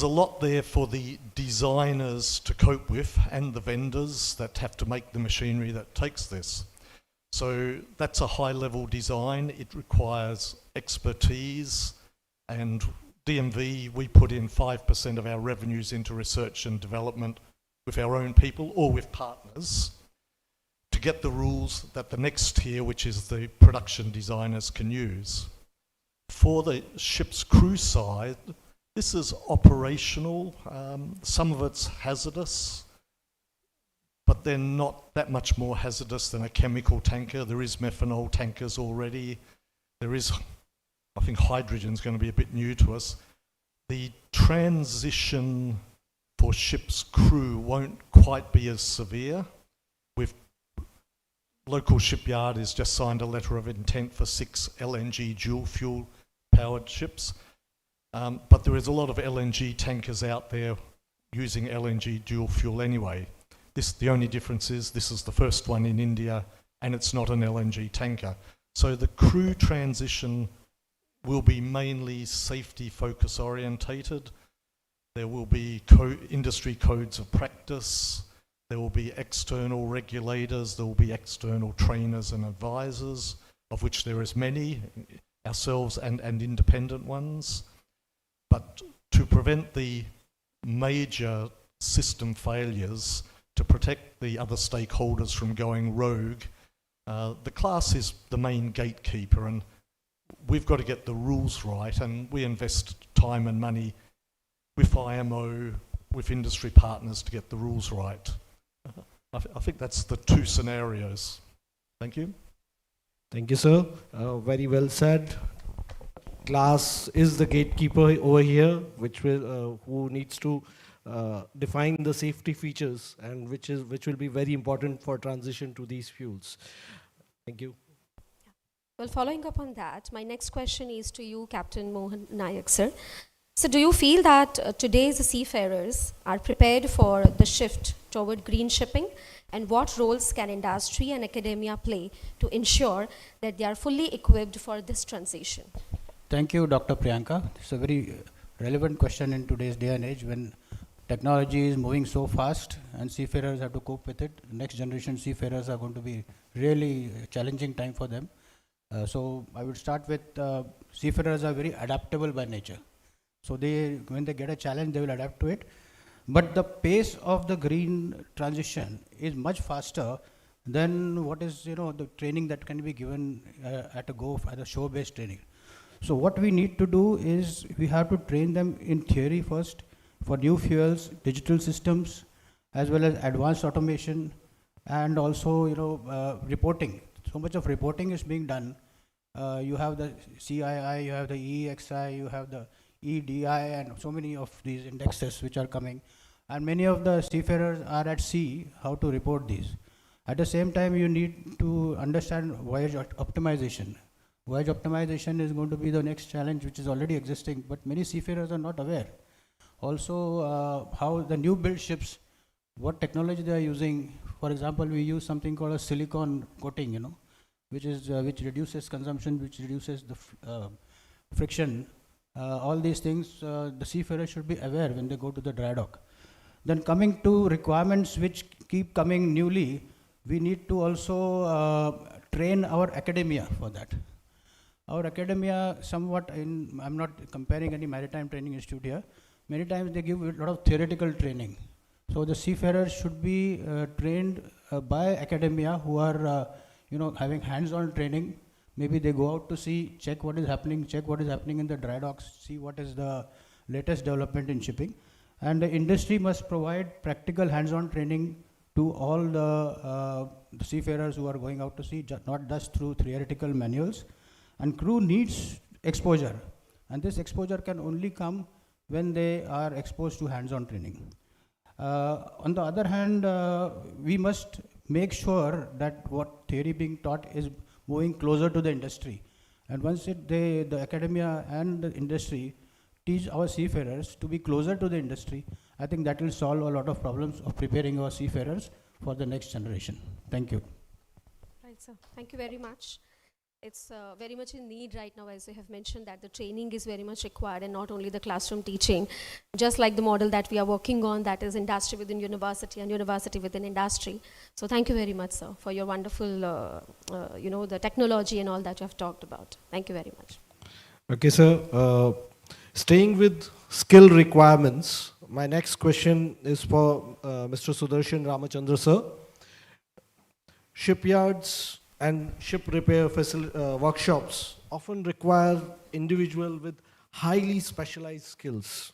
a lot there for the designers to cope with, and the vendors that have to make the machinery that takes this. So that's a high-level design. It requires expertise, and DMV, we put in 5% of our revenues into research and development with our own people or with partners to get the rules that the next tier, which is the production designers, can use. For the ship's crew side, this is operational. Some of it's hazardous, but they're not that much more hazardous than a chemical tanker. There is methanol tankers already. There is, I think hydrogen's going to be a bit new to us. The transition for ship's crew won't quite be as severe. Local shipyard has just signed a letter of intent for 6 LNG dual fuel powered ships. But there is a lot of LNG tankers out there using LNG dual fuel anyway. The only difference is this is the first one in India and it's not an LNG tanker. So the crew transition will be mainly safety focus orientated. There will be industry codes of practice. There will be external regulators. There will be external trainers and advisors, of which there is many, ourselves and independent ones. But to prevent the major system failures, to protect the other stakeholders from going rogue, the class is the main gatekeeper, and we've got to get the rules right, and we invest time and money with IMO, with industry partners to get the rules right. I think that's the two scenarios. Thank you. Thank you, sir. Very well said. Class is the gatekeeper over here, which will, who needs to define the safety features and which will be very important for transition to these fuels. Thank you. Well, following up on that, my next question is to you, Captain Mohan Nayak, sir. So do you feel that today's seafarers are prepared for the shift toward green shipping? And what roles can industry and academia play to ensure that they are fully equipped for this transition? Thank you, Dr. Priyanka. It's a very relevant question in today's day and age when technology is moving so fast and seafarers have to cope with it. Next generation seafarers are going to be really a challenging time for them. So I would start with seafarers are very adaptable by nature. So when they get a challenge, they will adapt to it. But the pace of the green transition is much faster than what is the training that can be given at a show-based training. So what we need to do is we have to train them in theory first for new fuels, digital systems, as well as advanced automation, and also reporting. So much of reporting is being done. You have the CII, you have the EEXI, you have the EDI, and so many of these indexes which are coming. And many of the seafarers are at sea how to report these. At the same time, you need to understand voyage optimization. Voyage optimization is going to be the next challenge which is already existing, but many seafarers are not aware. Also, how the new build ships, what technology they are using. For example, we use something called a silicon coating, which reduces consumption, which reduces the friction. All these things, the seafarers should be aware when they go to the dry dock. Then coming to requirements which keep coming newly, we need to also train our academia for that. Our academia somewhat, I'm not comparing any maritime training institute here, many times they give a lot of theoretical training. So the seafarers should be trained by academia who are having hands-on training. Maybe they go out to sea, check what is happening in the dry docks, see what is the latest development in shipping. And the industry must provide practical hands-on training to all the seafarers who are going out to sea, not just through theoretical manuals. And crew needs exposure. And this exposure can only come when they are exposed to hands-on training. On the other hand, we must make sure that what theory being taught is moving closer to the industry. And once the academia and the industry teach our seafarers to be closer to the industry, I think that will solve a lot of problems of preparing our seafarers for the next generation. Thank you. Right, sir. Thank you very much. It's very much in need right now, as you have mentioned, that the training is very much required and not only the classroom teaching. Just like the model that we are working on, that is industry within university and university within industry. So thank you very much, sir, for your wonderful, the technology and all that you have talked about. Thank you very much. Okay, sir. Staying with skill requirements, my next question is for Mr. Sudarshan Ramachandra, sir. Shipyards and ship repair workshops often require individuals with highly specialized skills.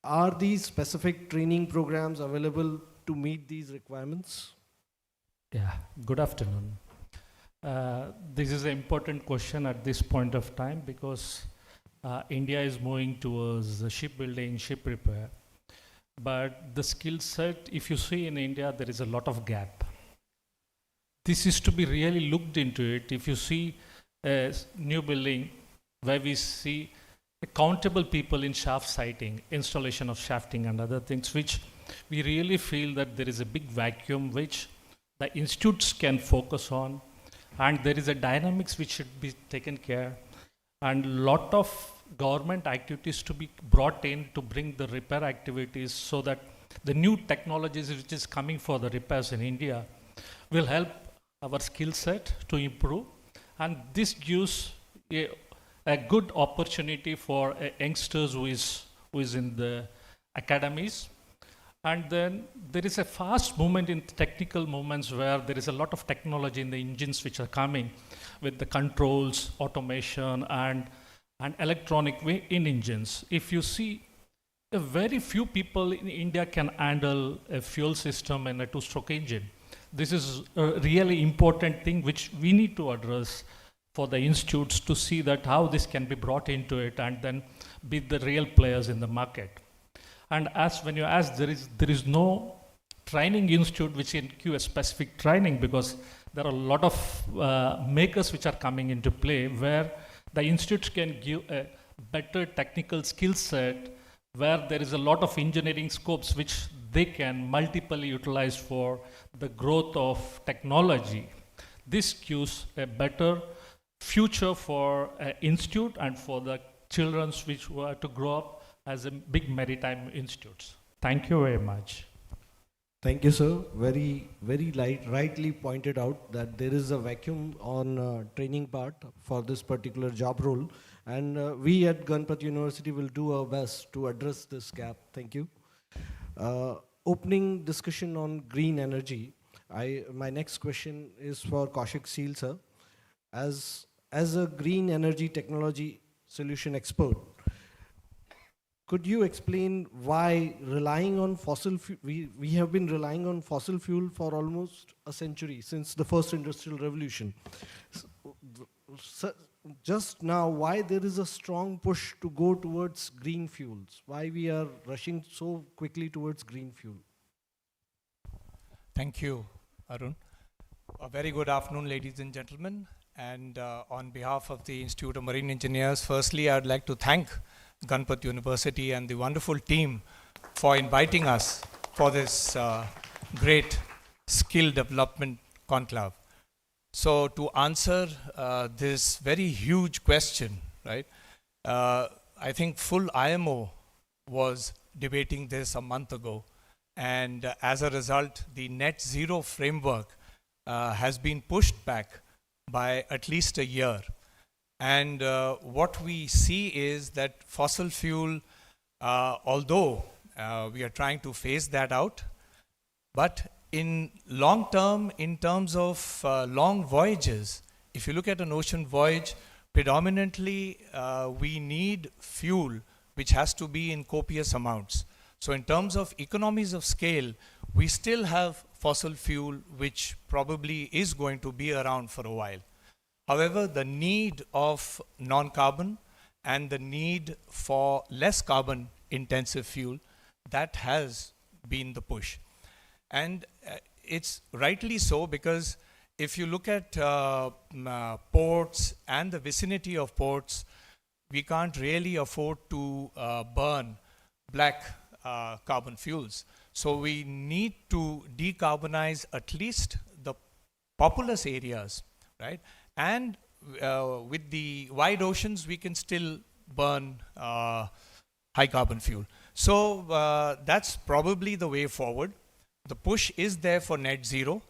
Are these specific training programs available to meet these requirements? Yeah, good afternoon. This is an important question at this point of time because India is moving towards shipbuilding, ship repair. But the skill set, if you see in India, there is a lot of gap. This is to be really looked into it. If you see a new building where we see accountable people in shaft sighting, installation of shafting and other things, which we really feel that there is a big vacuum which the institutes can focus on, and there is a dynamics which should be taken care, and lot of government activities to be brought in to bring the repair activities so that the new technologies which is coming for the repairs in India will help our skill set to improve, and this gives a good opportunity for youngsters who is in the academies. And then there is a fast movement in technical movements where there is a lot of technology in the engines which are coming with the controls, automation, and electronic way in engines. If you see, a very few people in India can handle a fuel system and a two-stroke engine. This is a really important thing which we need to address for the institutes to see that how this can be brought into it and then be the real players in the market. And as when you ask, there is no training institute which can give a specific training, because there are a lot of makers which are coming into play, where the institutes can give a better technical skill set, where there is a lot of engineering scopes which they can multiply utilize for the growth of technology. This gives a better future for an institute and for the children which were to grow up as a big maritime institutes. Thank you very much. Thank you, sir. Very rightly pointed out that there is a vacuum on training part for this particular job role. And we at Ganpat University will do our best to address this gap. Thank you. Opening discussion on green energy. My next question is for Kaushik Seal, sir. As a green energy technology solution expert, could you explain why relying on fossil we have been relying on fossil fuel for almost a century, since the first industrial revolution. So just now, why there is a strong push to go towards green fuels? Why we are rushing so quickly towards green fuel? Thank you, Arun. A very good afternoon, ladies and gentlemen. And on behalf of the Institute of Marine Engineers, firstly, I'd like to thank Ganpat University and the wonderful team for inviting us for this great skill development conclave. So to answer this very huge question, right, I think full IMO was debating this a month ago. And as a result, the net zero framework has been pushed back by at least a year. And what we see is that fossil fuel, although we are trying to phase that out, but in long term, in terms of long voyages, if you look at an ocean voyage, predominantly we need fuel which has to be in copious amounts. So in terms of economies of scale, we still have fossil fuel which probably is going to be around for a while. However, the need of non-carbon and the need for less carbon intensive fuel, that has been the push. And it's rightly so, because if you look at ports and the vicinity of ports, we can't really afford to burn black carbon fuels. So we need to decarbonize at least the populous areas, right? And with the wide oceans, we can still burn high carbon fuel. So that's probably the way forward. The push is there for net zero,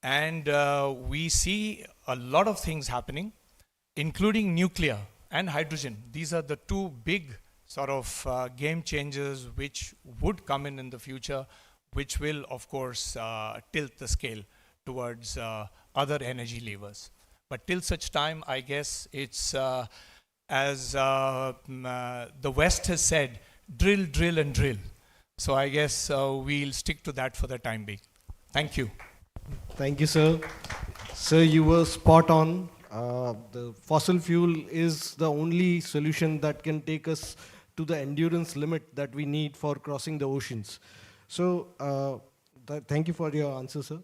and we see a lot of things happening, including nuclear and hydrogen. These are the two big sort of game changers which would come in the future, which will, of course, tilt the scale towards other energy levers. But till such time, I guess it's as the West has said, drill, drill, and drill. So I guess we'll stick to that for the time being. Thank you. Thank you, sir. Sir, you were spot on. The fossil fuel is the only solution that can take us to the endurance limit that we need for crossing the oceans. So thank you for your answer, sir.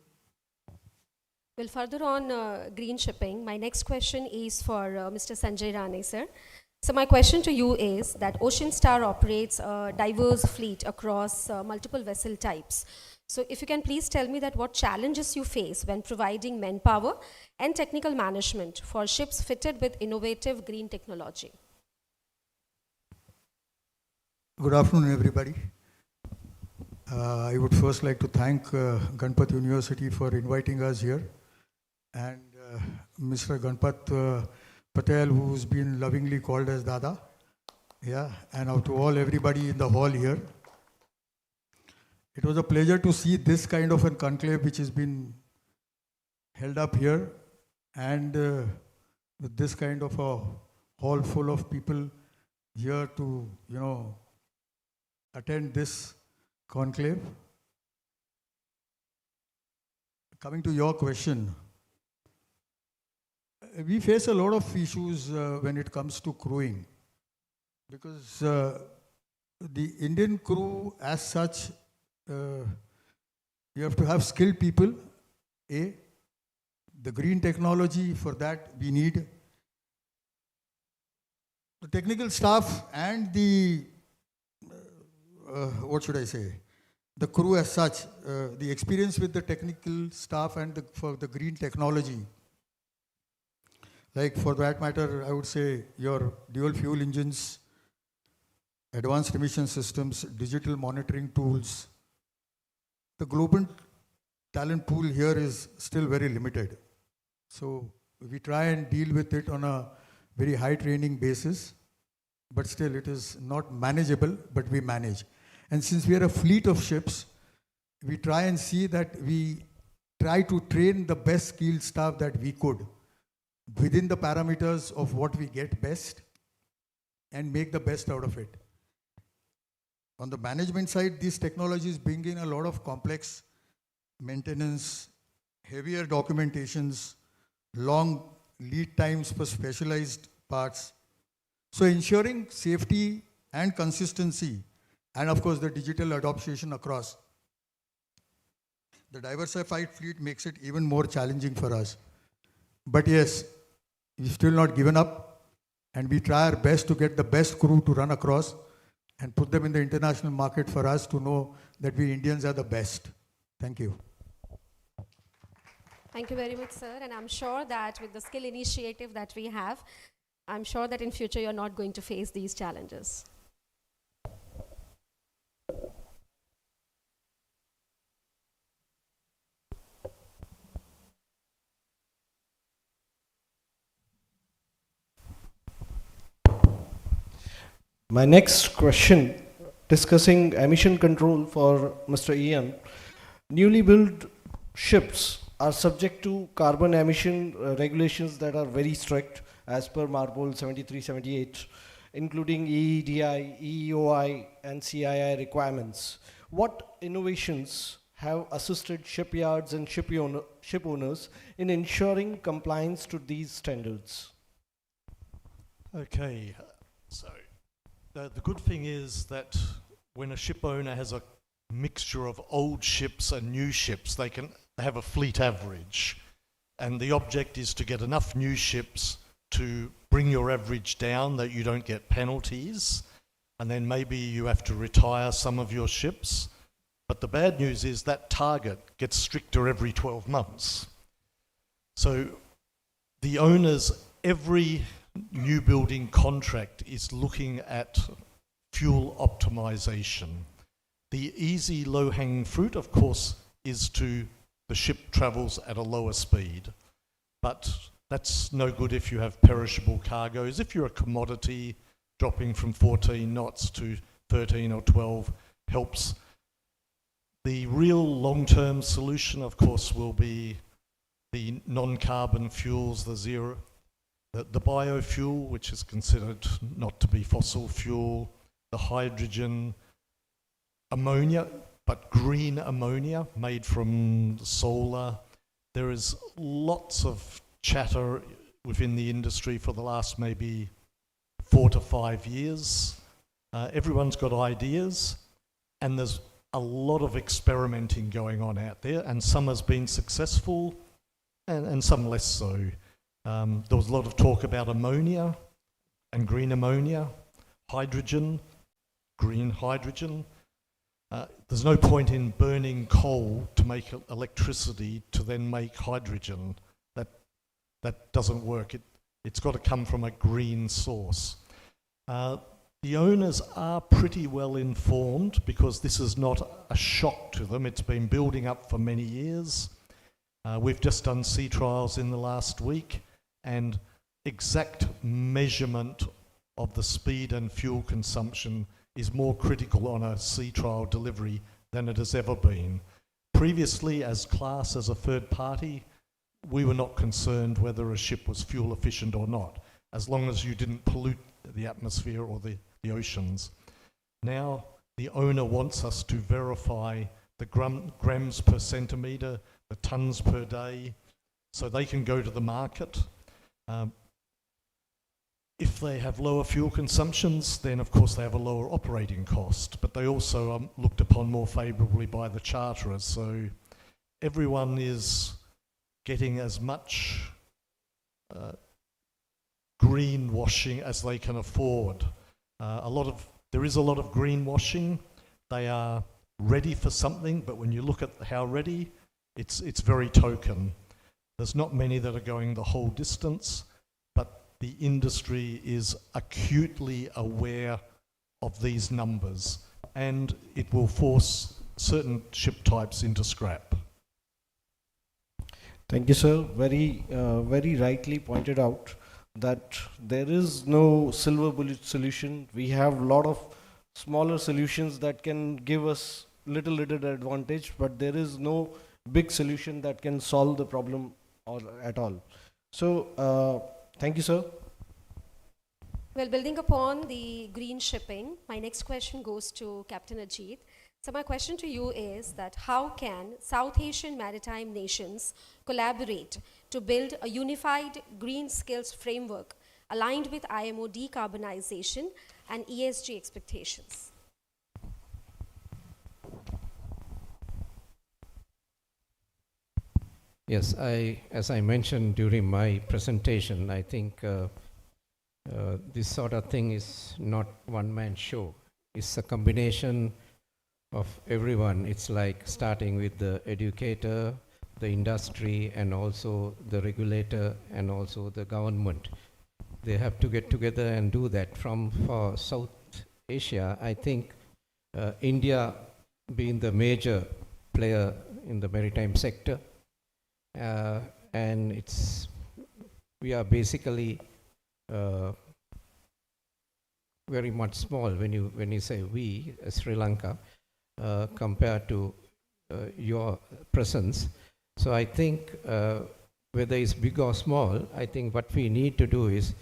Well, further on green shipping, my next question is for Mr. Sanjay Rane, sir. So my question to you is that Ocean Star operates a diverse fleet across multiple vessel types. So if you can please tell me that what challenges you face when providing manpower and technical management for ships fitted with innovative green technology. Good afternoon, everybody. I would first like to thank Ganpat University for inviting us here, and Mr. Ganpat Patel, who's been lovingly called as Dada. Yeah, and to everybody in the hall here. It was a pleasure to see this kind of a conclave which has been held up here, and with this kind of a hall full of people here to, attend this conclave. Coming to your question, we face a lot of issues when it comes to crewing, because the Indian crew as such, you have to have skilled people, A. The green technology, for that we need the technical staff and the, what should I say, the crew as such, the experience with the technical staff and for the green technology. Like for that matter, I would say your dual fuel engines, advanced emission systems, digital monitoring tools. The global talent pool here is still very limited. So we try and deal with it on a very high training basis, but still it is not manageable, but we manage. And since we are a fleet of ships, we try and see that we try to train the best skilled staff that we could within the parameters of what we get best and make the best out of it. On the management side, these technologies bring in a lot of complex maintenance, heavier documentations, long lead times for specialized parts. So ensuring safety and consistency, and of course the digital adoption across. The diversified fleet makes it even more challenging for us. But yes, we've still not given up, and we try our best to get the best crew to run across and put them in the international market for us to know that we Indians are the best. Thank you. Thank you very much, sir. And I'm sure that with the skill initiative that we have, I'm sure that in future you're not going to face these challenges. My next question, discussing emission control for Mr. Ian. Newly built ships are subject to carbon emission regulations that are very strict as per MARPOL 7378, including EEDI, EEOI, and CII requirements. What innovations have assisted shipyards and ship owners in ensuring compliance to these standards? Okay, so the good thing is that when a ship owner has a mixture of old ships and new ships, they can have a fleet average. And the object is to get enough new ships to bring your average down that you don't get penalties. And then maybe you have to retire some of your ships. But the bad news is that target gets stricter every 12 months. So the owners, every new building contract is looking at fuel optimization. The easy low-hanging fruit, of course, is to the ship travels at a lower speed. But that's no good if you have perishable cargoes. If you're a commodity, dropping from 14 knots to 13 or 12 helps. The real long-term solution, of course, will be the non-carbon fuels, the biofuel, which is considered not to be fossil fuel, the hydrogen, ammonia, but green ammonia made from solar. There is lots of chatter within the industry for the last maybe 4 to 5 years. Everyone's got ideas, and there's a lot of experimenting going on out there, and some has been successful and some less so. There was a lot of talk about ammonia and green ammonia, hydrogen, green hydrogen. There's no point in burning coal to make electricity to then make hydrogen. That doesn't work. It's got to come from a green source. The owners are pretty well informed because this is not a shock to them. It's been building up for many years. We've just done sea trials in the last week, and exact measurement of the speed and fuel consumption is more critical on a sea trial delivery than it has ever been. Previously, as class, as a third party, we were not concerned whether a ship was fuel efficient or not, as long as you didn't pollute the atmosphere or the oceans. Now, the owner wants us to verify the grams per centimetre, the tonnes per day, so they can go to the market. if they have lower fuel consumptions, then of course they have a lower operating cost, but they also are looked upon more favourably by the charterers. So everyone is getting as much greenwashing as they can afford. There is a lot of greenwashing. They are ready for something, but when you look at how ready, it's very token. There's not many that are going the whole distance, but the industry is acutely aware of these numbers, and it will force certain ship types into scrap. Thank you, sir. Very rightly pointed out that there is no silver bullet solution. We have a lot of smaller solutions that can give us little advantage, but there is no big solution that can solve the problem at all. So, thank you, sir. Well, building upon the green shipping, my next question goes to Captain Ajit. So my question to you is that how can South Asian maritime nations collaborate to build a unified green skills framework aligned with IMO decarbonization and ESG expectations? Yes, as I mentioned during my presentation, I think this sort of thing is not one-man show. It's a combination of everyone. It's like starting with the educator, the industry, and also the regulator, and also the government. They have to get together and do that. For South Asia, I think India being the major player in the maritime sector, and we are basically very much small when you say we, Sri Lanka, compared to your presence. So I think whether it's big or small, I think what we need to do is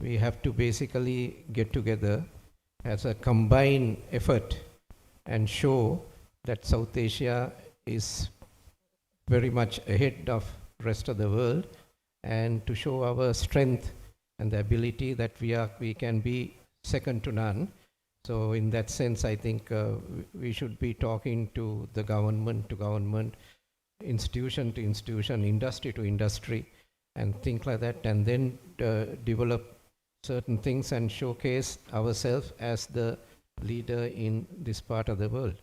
we have to basically get together as a combined effort and show that South Asia is very much ahead of rest of the world, and to show our strength and the ability that we can be second to none. So in that sense, I think we should be talking to the government to government, institution to institution, industry to industry, and things like that, and then develop certain things and showcase ourselves as the leader in this part of the world.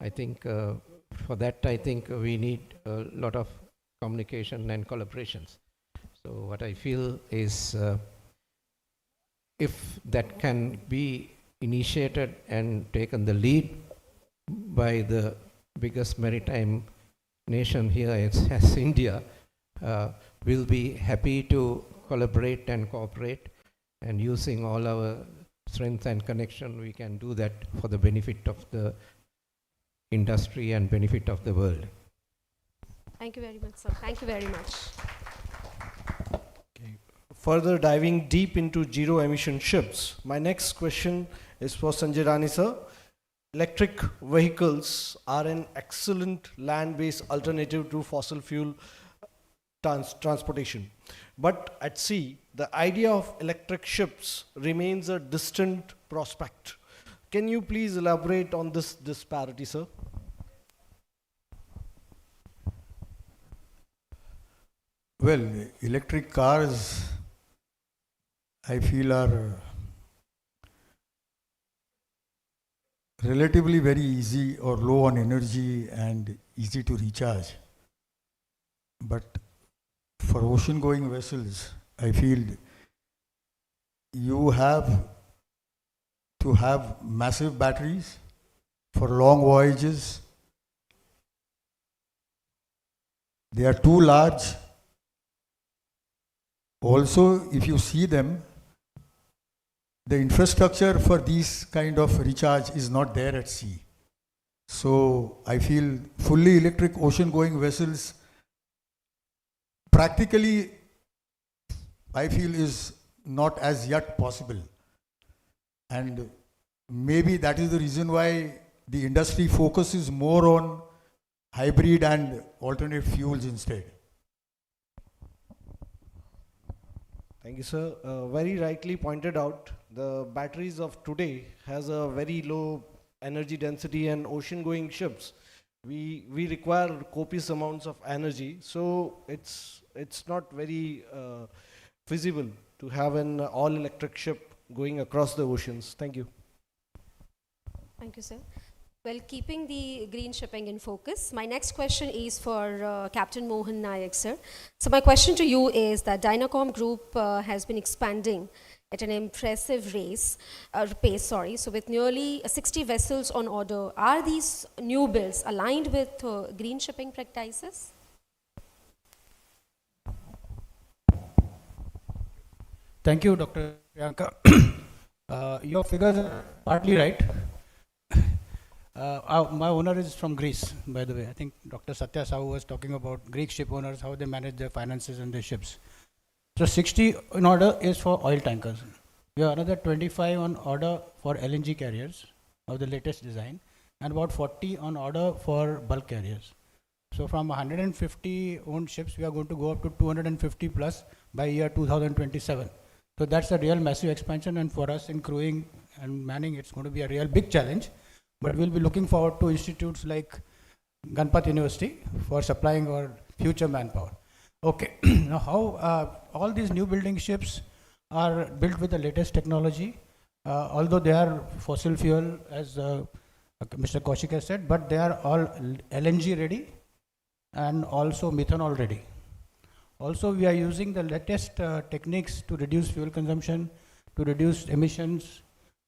I think for that, I think we need a lot of communication and collaborations. So what I feel is if that can be initiated and taken the lead by the biggest maritime nation here as India, we'll be happy to collaborate and cooperate, and using all our strength and connection, we can do that for the benefit of the industry and benefit of the world. Thank you very much, sir. Thank you very much. Further diving deep into zero emission ships, my next question is for Sanjay Rani, sir. Electric vehicles are an excellent land-based alternative to fossil fuel transportation. But at sea, the idea of electric ships remains a distant prospect. Can you please elaborate on this disparity, sir? Well, electric cars, I feel, are relatively very easy or low on energy and easy to recharge. But for ocean-going vessels, I feel you have to have massive batteries for long voyages. They are too large. Also, if you see them, the infrastructure for these kind of recharge is not there at sea. So I feel fully electric ocean-going vessels practically, I feel, is not as yet possible. And maybe that is the reason why the industry focuses more on hybrid and alternate fuels instead. Thank you, sir. Very rightly pointed out, the batteries of today has a very low energy density, and ocean-going ships, we require copious amounts of energy. So it's not very feasible to have an all-electric ship going across the oceans. Thank you. Thank you, sir. Well, keeping the green shipping in focus, my next question is for Captain Mohan Nayak, sir. So my question to you is that Dynacom Group has been expanding at an impressive pace. So with nearly 60 vessels on order, are these new builds aligned with green shipping practices? Thank you, Dr. Priyanka. Your figures are partly right. My owner is from Greece, by the way. I think Dr. Satya Sahu was talking about Greek ship owners, how they manage their finances and their ships. So 60 in order is for oil tankers. We have another 25 on order for LNG carriers of the latest design, and about 40 on order for bulk carriers. So from 150 owned ships, we are going to go up to 250 plus by year 2027. So that's a real massive expansion, and for us in crewing and manning, it's going to be a real big challenge. But we'll be looking forward to institutes like Ganpat University for supplying our future manpower. Okay, now how all these new building ships are built with the latest technology, although they are fossil fuel, as Mr. Kaushik has said, but they are all LNG ready and also methanol ready. Also, we are using the latest techniques to reduce fuel consumption, to reduce emissions,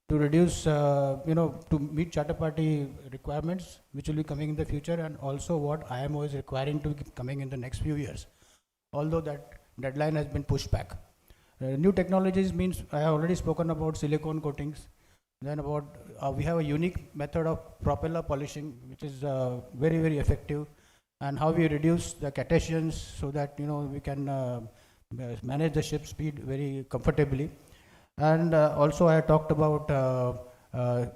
to reduce, to meet charter party requirements, which will be coming in the future, and also what IMO is requiring to be coming in the next few years, although that deadline has been pushed back. New technologies means, I have already spoken about silicone coatings, then about, we have a unique method of propeller polishing, which is very, very effective, and how we reduce the cetaceans so that, we can manage the ship speed very comfortably. And also I talked about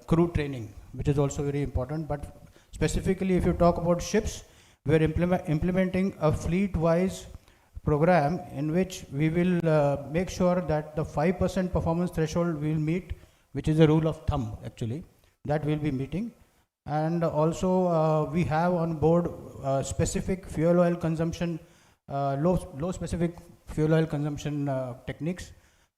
crew training, which is also very important. But specifically, if you talk about ships, we are implementing a fleet-wise program in which we will make sure that the 5% performance threshold we will meet, which is a rule of thumb actually, that we'll be meeting. And also we have on board specific fuel oil consumption, low specific fuel oil consumption techniques,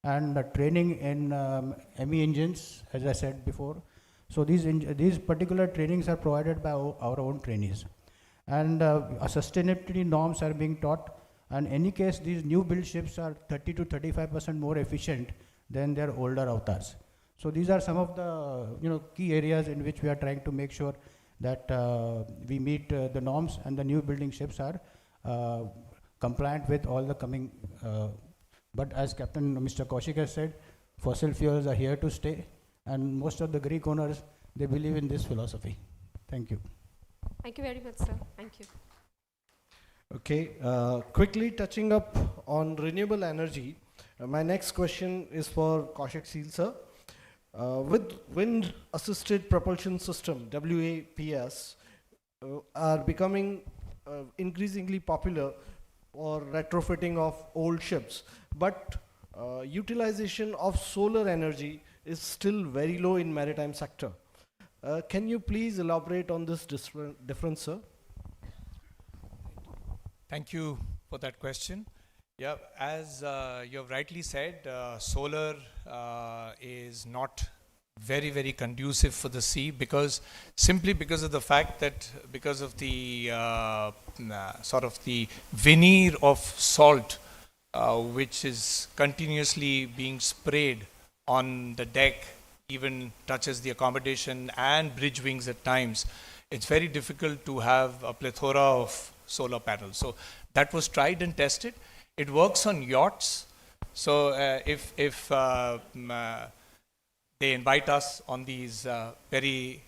and training in ME engines, as I said before. So these particular trainings are provided by our own trainees. And sustainability norms are being taught. And in any case, these new build ships are 30 to 35% more efficient than their older avatars. So these are some of the key areas in which we are trying to make sure that we meet the norms, and the new building ships are compliant with all the coming. But as Captain Mr. Kaushik has said, fossil fuels are here to stay, and most of the Greek owners, they believe in this philosophy. Thank you. Thank you very much, sir. Thank you. Okay, quickly touching up on renewable energy, my next question is for Kaushik Seal, sir. With wind assisted propulsion system, WAPS, are becoming increasingly popular or retrofitting of old ships, but utilization of solar energy is still very low in maritime sector. Can you please elaborate on this difference, sir? Thank you for that question. Yeah, as you have rightly said, solar is not very, very conducive for the sea, simply because of the fact that because of the sort of the veneer of salt which is continuously being sprayed on the deck, even touches the accommodation and bridge wings at times. It's very difficult to have a plethora of solar panels. So that was tried and tested. It works on yachts. So if they invite us on these very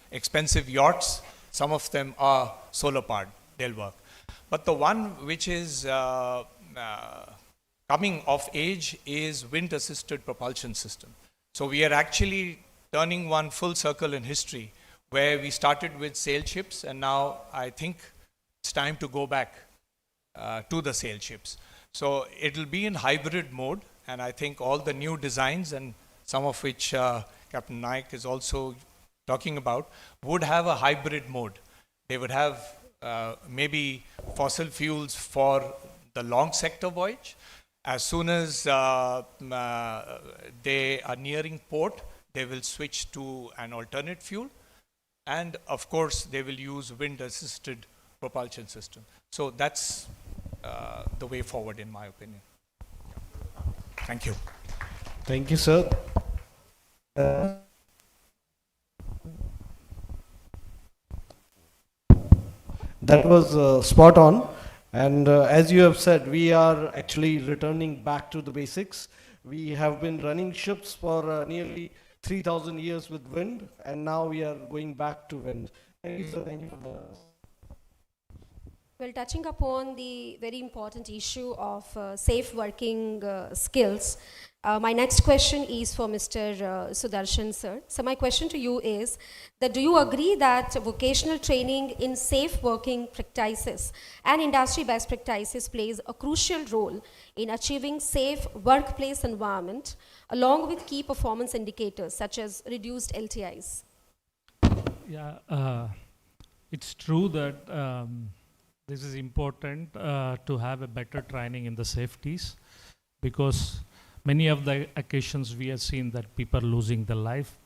expensive yachts, some of them are solar powered, they'll work. But the one which is coming of age is wind assisted propulsion system. So we are actually turning one full circle in history, where we started with sail ships, and now I think it's time to go back to the sail ships. So it'll be in hybrid mode, and I think all the new designs, and some of which Captain Naik is also talking about, would have a hybrid mode. They would have maybe fossil fuels for the long sector voyage. As soon as they are nearing port, they will switch to an alternate fuel. And of course, they will use wind-assisted propulsion system. So that's the way forward, in my opinion. Thank you. Thank you, sir. That was spot on. And as you have said, we are actually returning back to the basics. We have been running ships for nearly 3,000 years with wind, and now we are going back to wind. Thank you, sir. Thank you for that. Well, touching upon the very important issue of safe working skills, my next question is for Mr. Sudarshan, sir. So my question to you is that do you agree that vocational training in safe working practices and industry best practices plays a crucial role in achieving safe workplace environment along with key performance indicators such as reduced LTIs? Yeah, it's true that this is important to have a better training in the safeties, because many of the occasions we have seen that people are losing their life.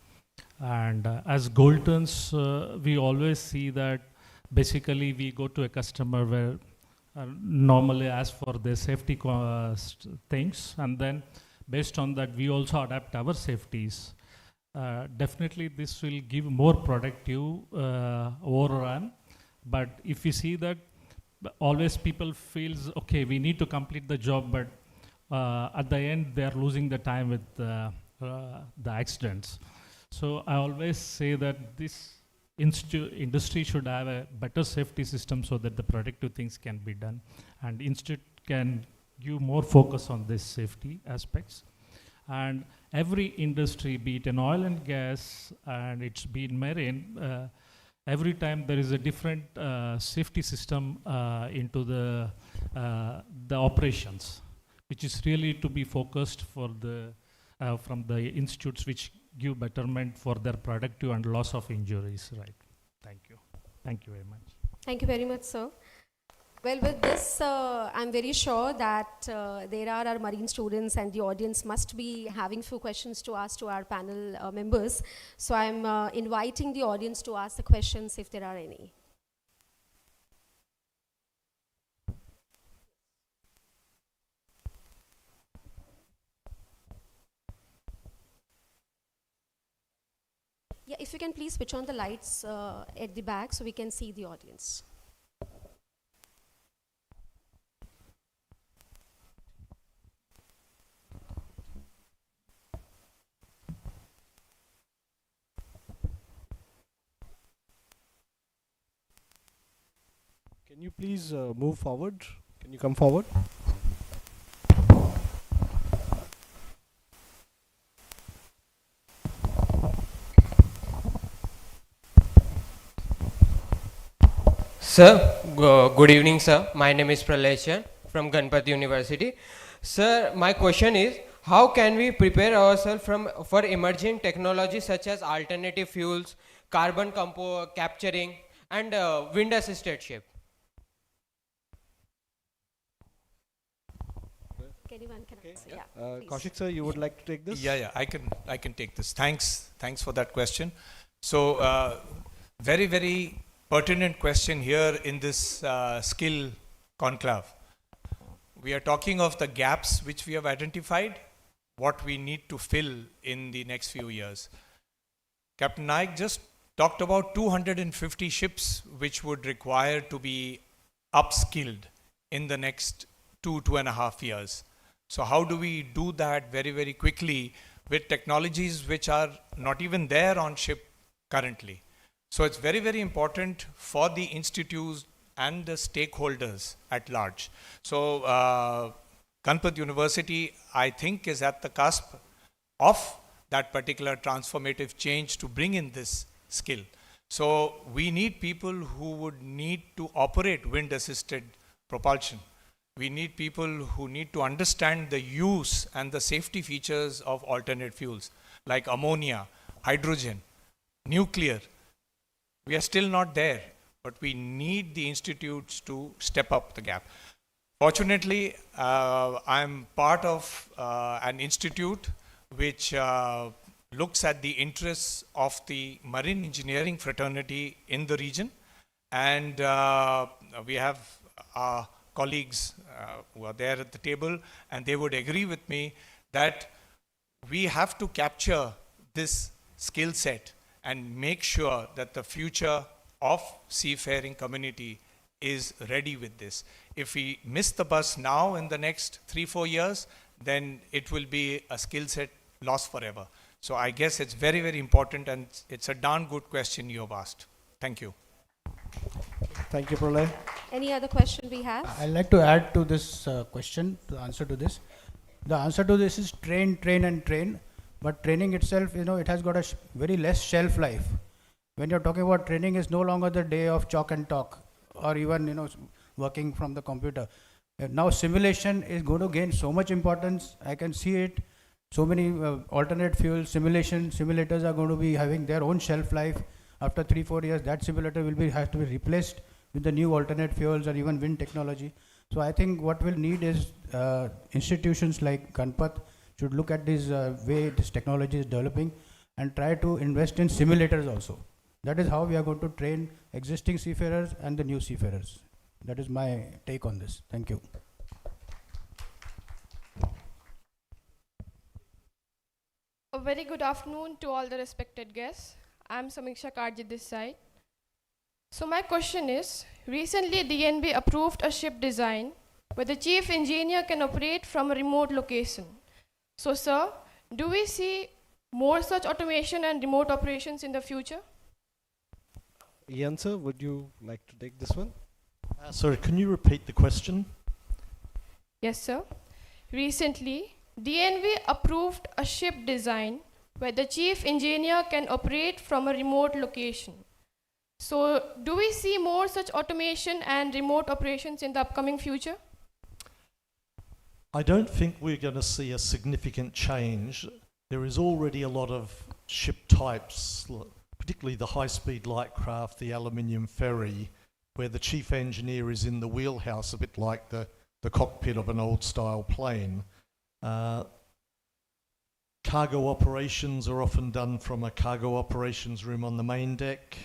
And as Goltons, we always see that basically we go to a customer where normally ask for the safety things, and then based on that we also adapt our safeties. Definitely this will give more productive overrun, but if you see that always people feels, okay, we need to complete the job, but at the end they are losing the time with the accidents. So I always say that this industry should have a better safety system so that the productive things can be done, and institute can give more focus on this safety aspects. And every industry, be it in oil and gas, and it's been marine, every time there is a different safety system into the operations, which is really to be focused for the from the institutes which give betterment for their productive and loss of injuries. Right. Thank you. Thank you very much. Thank you very much, sir. Well, with this, I'm very sure that there are our marine students and the audience must be having few questions to ask to our panel members. So I'm inviting the audience to ask the questions if there are any. Yeah, if you can please switch on the lights at the back so we can see the audience. Can you please move forward? Can you come forward? Sir, good evening, sir. My name is Pralay from Ganpat University. Sir, my question is, how can we prepare ourselves for emerging technologies such as alternative fuels, carbon capturing, and wind-assisted ship? Kaushik sir, you would like to take this? Yeah, I can take this. Thanks for that question. So, very, very pertinent question here in this skill conclave. We are talking of the gaps which we have identified, what we need to fill in the next few years. Captain Naik just talked about 250 ships which would require to be upskilled in the next 2.5 years. So how do we do that very, very quickly with technologies which are not even there on ship currently? So it's very, very important for the institutes and the stakeholders at large. So Ganpat University, I think, is at the cusp of that particular transformative change to bring in this skill. So we need people who would need to operate wind-assisted propulsion. We need people who need to understand the use and the safety features of alternate fuels like ammonia, hydrogen, nuclear. We are still not there, but we need the institutes to step up the gap. Fortunately, I'm part of an institute which looks at the interests of the marine engineering fraternity in the region. And we have our colleagues who are there at the table, and they would agree with me that we have to capture this skill set and make sure that the future of seafaring community is ready with this. If we miss the bus now in the next 3-4 years, then it will be a skill set lost forever. So I guess it's very, very important, and it's a darn good question you have asked. Thank you. Thank you, Pralay. Any other question we have? I'd like to add to this question, the answer to this. The answer to this is train, train and train. But training itself, it has got a very less shelf life. When you're talking about training, is no longer the day of chalk and talk, or even, working from the computer. Now simulation is going to gain so much importance. I can see it. So many alternate fuel simulators are going to be having their own shelf life. After 3-4 years, that simulator have to be replaced with the new alternate fuels or even wind technology. So I think what we'll need is institutions like Ganpat should look at this way this technology is developing and try to invest in simulators also. That is how we are going to train existing seafarers and the new seafarers. That is my take on this. Thank you. A very good afternoon to all the respected guests. I'm Samiksha Karji this side. So my question is, recently DNB approved a ship design where the chief engineer can operate from a remote location. So sir, do we see more such automation and remote operations in the future? Ian sir, would you like to take this one? Sorry, can you repeat the question? Yes sir. Recently, DNV approved a ship design where the chief engineer can operate from a remote location. So do we see more such automation and remote operations in the upcoming future? I don't think we're going to see a significant change. There is already a lot of ship types, particularly the high-speed light craft, the aluminium ferry, where the chief engineer is in the wheelhouse, a bit like the cockpit of an old-style plane. Cargo operations are often done from a cargo operations room on the main deck.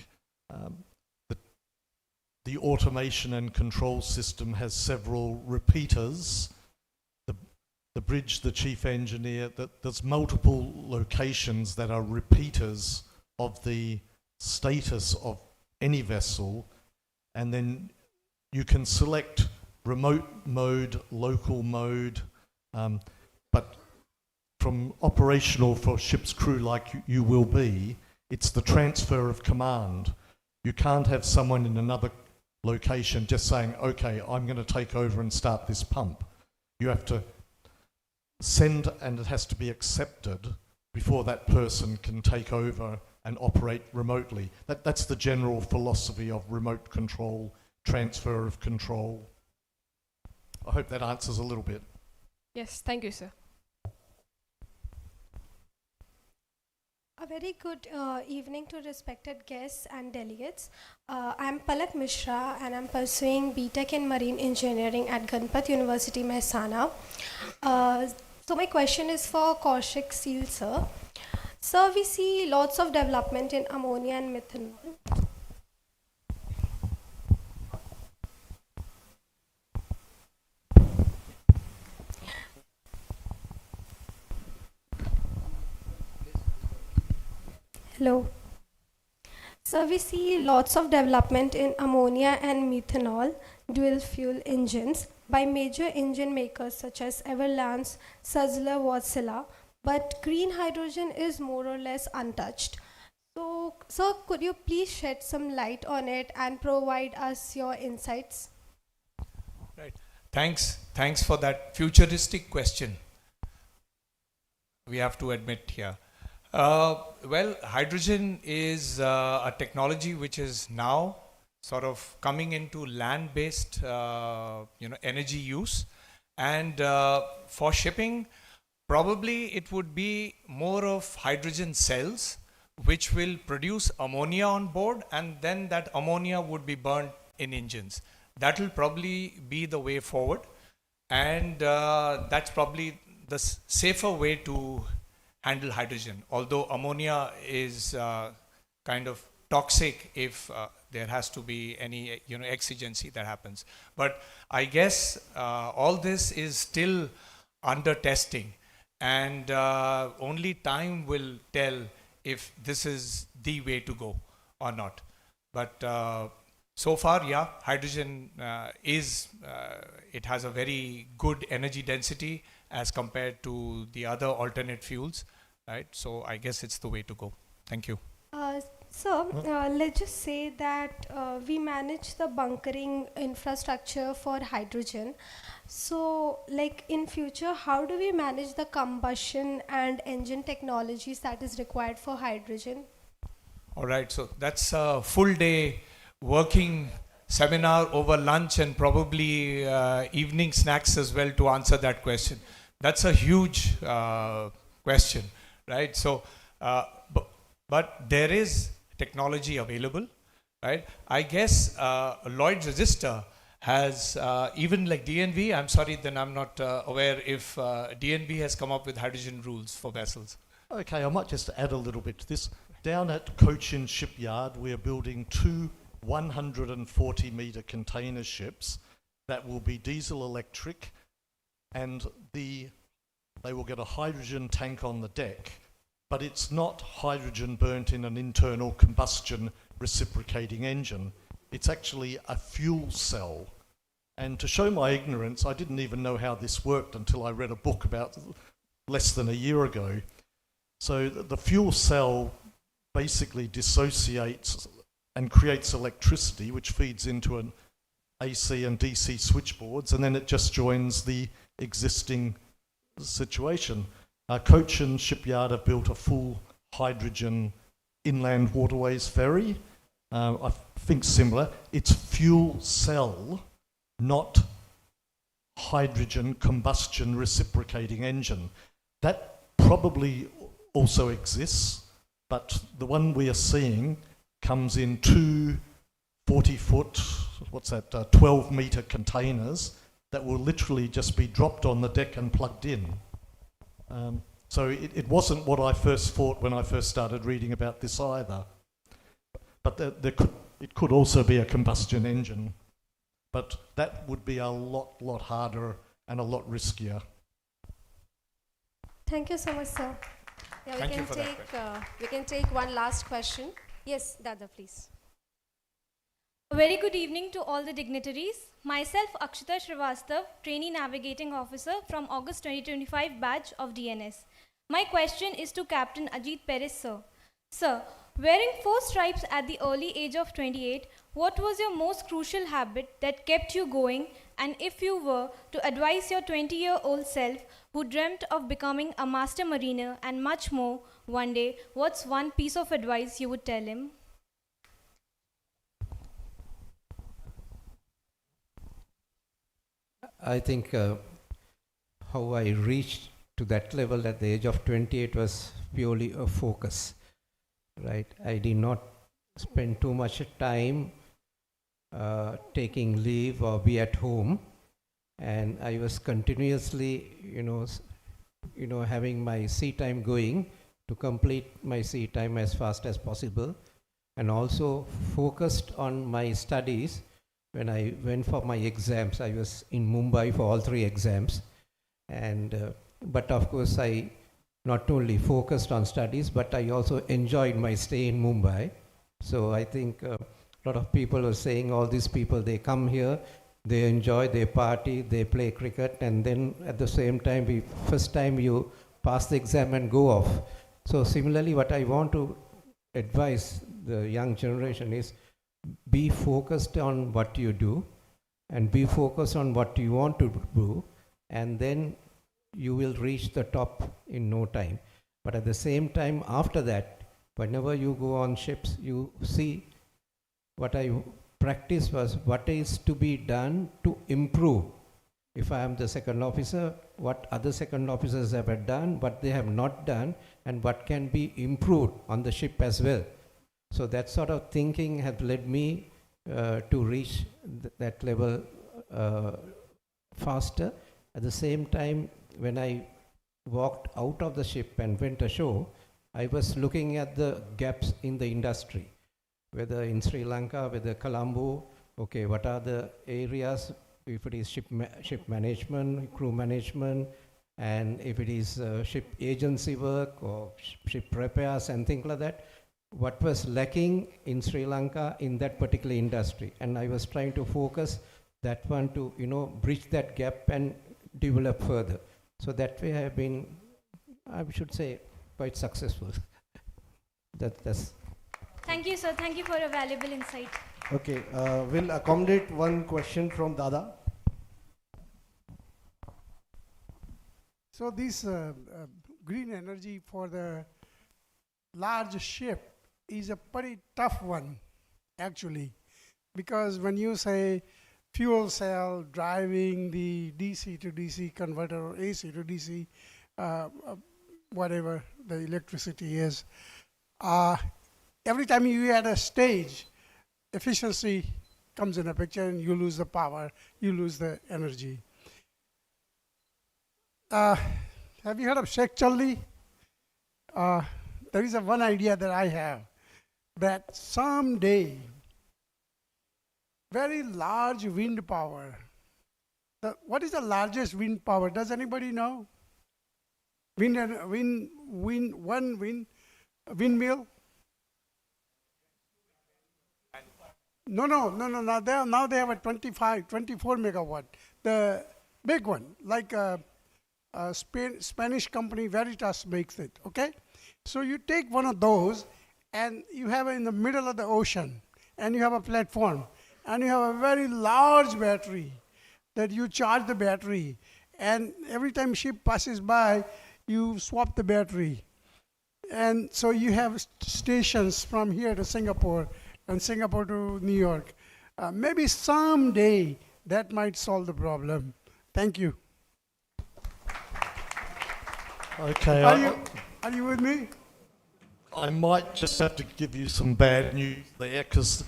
The automation and control system has several repeaters. The bridge, the chief engineer, there's multiple locations that are repeaters of the status of any vessel, and then you can select remote mode, local mode, but from operational for ship's crew like you will be, it's the transfer of command. You can't have someone in another location just saying, okay, I'm going to take over and start this pump. You have to send, and it has to be accepted before that person can take over and operate remotely. That's the general philosophy of remote control, transfer of control. I hope that answers a little bit. Yes, thank you, sir. A very good evening to respected guests and delegates. I'm Palak Mishra and I'm pursuing BTech in Marine Engineering at Ganpat University, Mehsana. So my question is for Kaushik Seal, sir. Sir, we see lots of development in ammonia and methanol. Hello. So we see lots of development in ammonia and methanol dual fuel engines by major engine makers such as Everlance, Suzzler, Wärtsilä, but green hydrogen is more or less untouched. So, sir, could you please shed some light on it and provide us your insights? Right. Thanks for that futuristic question. We have to admit here. Well, hydrogen is a technology which is now sort of coming into land-based energy use, and for shipping, probably it would be more of hydrogen cells which will produce ammonia on board, and then that ammonia would be burnt in engines. That will probably be the way forward, and that's probably the safer way to handle hydrogen, although ammonia is kind of toxic if there has to be any exigency that happens. But I guess all this is still under testing, and only time will tell if this is the way to go or not. But so far, yeah, hydrogen it has a very good energy density as compared to the other alternate fuels, right? So I guess it's the way to go. Thank you. So let's just say that we manage the bunkering infrastructure for hydrogen. So like in future, how do we manage the combustion and engine technologies that is required for hydrogen? All right, so that's a full day working seminar over lunch and probably evening snacks as well to answer that question. That's a huge question, right? So, but there is technology available, right? I guess Lloyd's Register has, even like DNV, I'm sorry, then I'm not aware if DNV has come up with hydrogen rules for vessels. Okay, I might just add a little bit to this. Down at Cochin Shipyard, we are building 2 140-metre container ships that will be diesel electric, and they will get a hydrogen tank on the deck, but it's not hydrogen burnt in an internal combustion reciprocating engine. It's actually a fuel cell. And to show my ignorance, I didn't even know how this worked until I read a book about less than a year ago. So the fuel cell basically dissociates and creates electricity, which feeds into an AC and DC switchboards, and then it just joins the existing situation. Cochin Shipyard have built a full hydrogen inland waterways ferry. I think similar. It's fuel cell, not hydrogen combustion reciprocating engine. That probably also exists, but the one we are seeing comes in 2 40-foot, 12-metre containers that will literally just be dropped on the deck and plugged in. So it wasn't what I first thought when I first started reading about this either. But it could also be a combustion engine. But that would be a lot harder and a lot riskier. Thank you so much, sir. Yeah, we can take one last question. Yes, Dada, please. A very good evening to all the dignitaries. Myself, Akshita Srivastav, Trainee Navigating Officer from August 2025 batch of DNS. My question is to Captain Ajit Peris, sir. Sir, wearing 4 stripes at the early age of 28, what was your most crucial habit that kept you going? And if you were to advise your 20-year-old self who dreamt of becoming a master mariner and much more one day, what's one piece of advice you would tell him? I think how I reached to that level at the age of 28 was purely a focus, right? I did not spend too much time taking leave or be at home, and I was continuously, having my sea time going to complete my sea time as fast as possible, and also focused on my studies. When I went for my exams, I was in Mumbai for all 3 exams, and but of course I not only focused on studies, but I also enjoyed my stay in Mumbai. So I think a lot of people are saying all these people, they come here, they enjoy, they party, they play cricket, and then at the same time, first time you pass the exam and go off. So similarly, what I want to advise the young generation is be focused on what you do and be focused on what you want to do, and then you will reach the top in no time. But at the same time, after that, whenever you go on ships, you see what I practice was what is to be done to improve. If I am the second officer, what other second officers have done, what they have not done, and what can be improved on the ship as well. So that sort of thinking has led me to reach that level faster. At the same time, when I walked out of the ship and went ashore, I was looking at the gaps in the industry, whether in Sri Lanka, whether Colombo, okay, what are the areas, if it is ship management, crew management, and if it is ship agency work or ship repairs and things like that, what was lacking in Sri Lanka in that particular industry. And I was trying to focus that one to, bridge that gap and develop further. So that way I have been, I should say, quite successful. That's. Thank you, sir. Thank you for a valuable insight. Okay, we'll accommodate one question from Dada. So this green energy for the large ship is a pretty tough one, actually, because when you say fuel cell driving the DC to DC converter or AC to DC, whatever the electricity is, every time you add a stage, efficiency comes in a picture and you lose the power, you lose the energy. Have you heard of Sheikh Challi? There is one idea that I have, that someday very large wind power. What is the largest wind power? Does anybody know? Windmill? No. Now they have a 24 megawatt. The big one, like a Spanish company Veritas makes it, okay? So you take one of those and you have it in the middle of the ocean and you have a platform and you have a very large battery that you charge the battery, and every time ship passes by, you swap the battery. And so you have stations from here to Singapore and Singapore to New York. Maybe someday that might solve the problem. Thank you. Okay. Are you with me? I might just have to give you some bad news there, because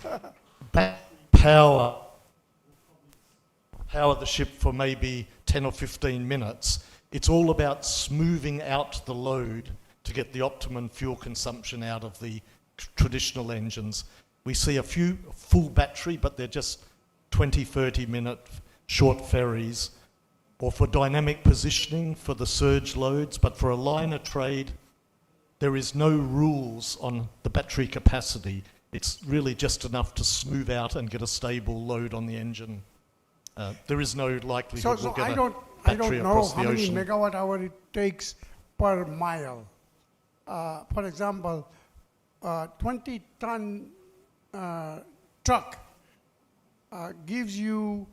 power the ship for maybe 10 or 15 minutes. It's all about smoothing out the load to get the optimum fuel consumption out of the traditional engines. We see a few full battery, but they're just 20, 30 minute short ferries, or for dynamic positioning for the surge loads. But for a liner trade, there is no rules on the battery capacity. It's really just enough to smooth out and get a stable load on the engine. There is no likelihood we'll get a battery across the ocean. I don't know how many megawatt hour it takes per mile. For example, 20-ton truck gives you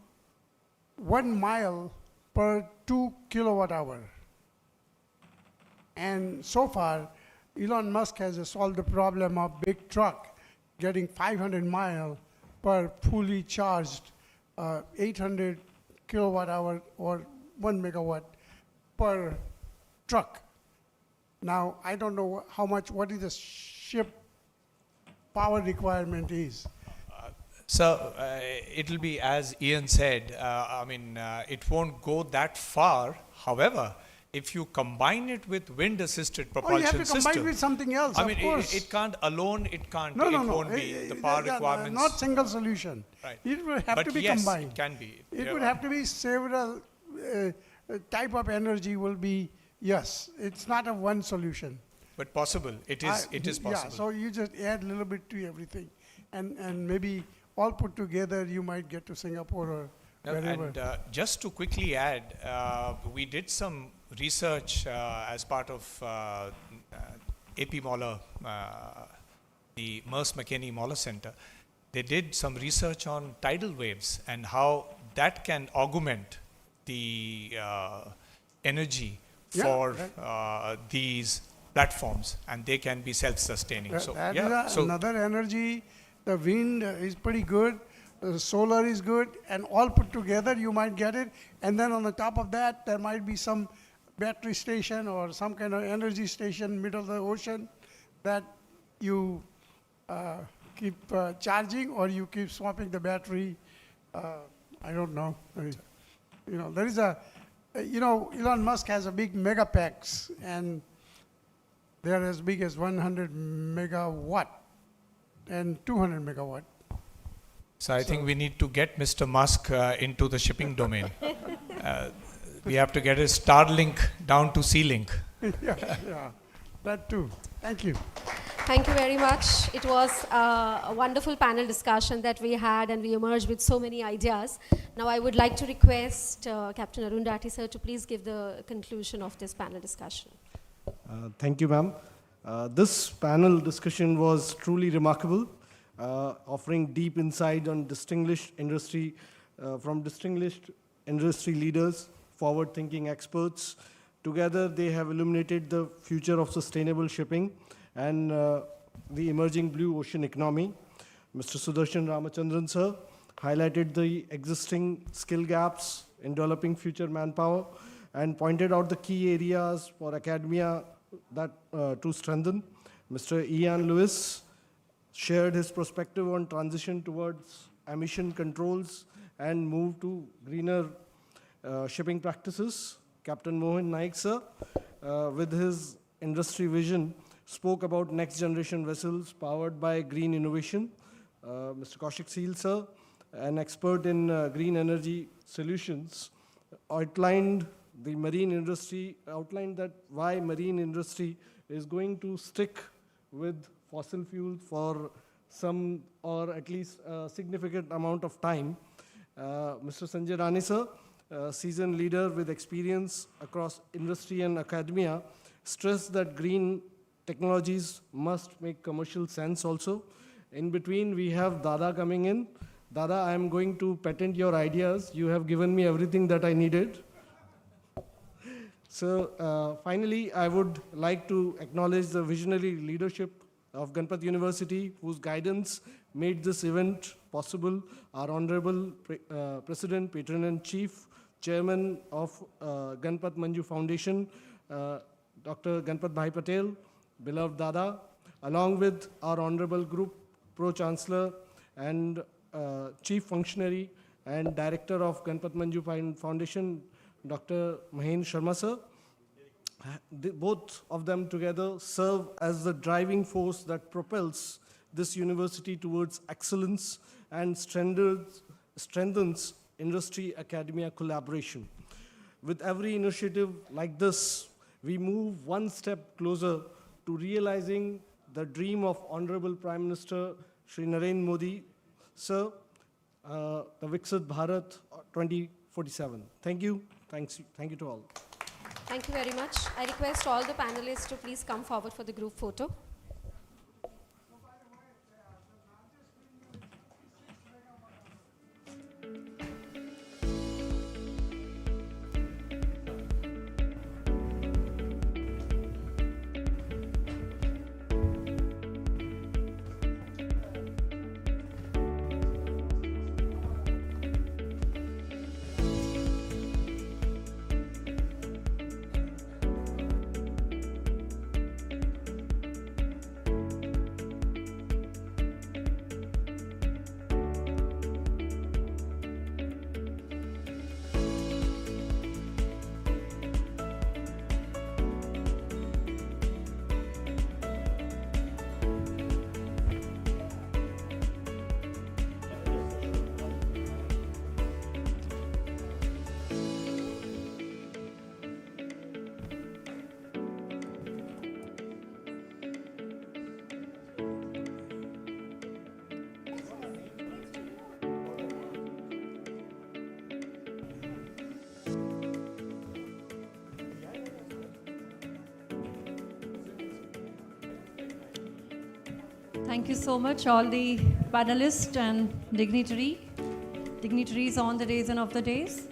1 mile per 2 kilowatt hour. And so far, Elon Musk has solved the problem of big truck getting 500 miles per fully charged 800 kilowatt hour or 1 megawatt per truck. Now, I don't know what is the ship power requirement is. So it will be, as Ian said, it won't go that far. However, if you combine it with wind-assisted propulsion you have to system, combine with something else, of course. It can't alone, it No. won't be the power requirements. Not single solution. Right. It will have But to be yes, combined. it can be. It would have to be several type of energy will be, yes, it's not a one solution. But possible, it is possible. Yeah, so you just add a little bit to everything, and maybe all put together you might get to Singapore or wherever. And just to quickly add, we did some research as part of AP Moller, the Merce McKinney Moller Center. They did some research on tidal waves and how that can augment the energy for these platforms, and they can be self-sustaining. That is another energy. The wind is pretty good, solar is good, and all put together you might get it. And then on the top of that, there might be some battery station or some kind of energy station middle of the ocean that you keep charging, or you keep swapping the battery. I don't know. There is Elon Musk has a big mega packs, and they're as big as 100 megawatt and 200 megawatt. So I think we need to get Mr. Musk into the shipping domain. We have to get his Starlink down to Sea-Link. yeah, that too. Thank you. Thank you very much. It was a wonderful panel discussion that we had, and we emerged with so many ideas. Now I would like to request Captain Arundhati sir to please give the conclusion of this panel discussion. Thank you, ma'am. This panel discussion was truly remarkable, offering deep insight on distinguished industry, from distinguished industry leaders, forward-thinking experts. Together, they have illuminated the future of sustainable shipping and the emerging blue ocean economy. Mr. Sudarshan Ramachandran, sir, highlighted the existing skill gaps in developing future manpower and pointed out the key areas for academia that to strengthen. Mr. Ian Lewis shared his perspective on transition towards emission controls and move to greener shipping practices. Captain Mohan Naik, sir, with his industry vision, spoke about next generation vessels powered by green innovation. Mr. Kaushik Seal, sir, an expert in green energy solutions, outlined the marine industry, outlined that why marine industry is going to stick with fossil fuel for some or at least a significant amount of time. Mr. Sanjay Rani, sir, seasoned leader with experience across industry and academia, stressed that green technologies must make commercial sense also. In between, we have Dada coming in. Dada, I am going to patent your ideas. You have given me everything that I needed. So finally, I would like to acknowledge the visionary leadership of Ganpat University, whose guidance made this event possible. Our Honorable President, Patron and Chief, Chairman of Ganpat Manju Foundation, Dr. Ganpat Bhai Patel, beloved Dada, along with our Honorable Group Pro-Chancellor and Chief Functionary and Director of Ganpat Manju Foundation, Dr. Mahen Sharma sir. Both of them together serve as the driving force that propels this university towards excellence and strengthens industry-academia collaboration. With every initiative like this, we move one step closer to realizing the dream of Honorable Prime Minister Shri Narendra Modi, sir, the Viksit Bharat 2047. Thank you. Thank you to all. Thank you very much. I request all the panelists to please come forward for the group photo. Thank you so much, all the panelists and dignitaries on the days and of the days.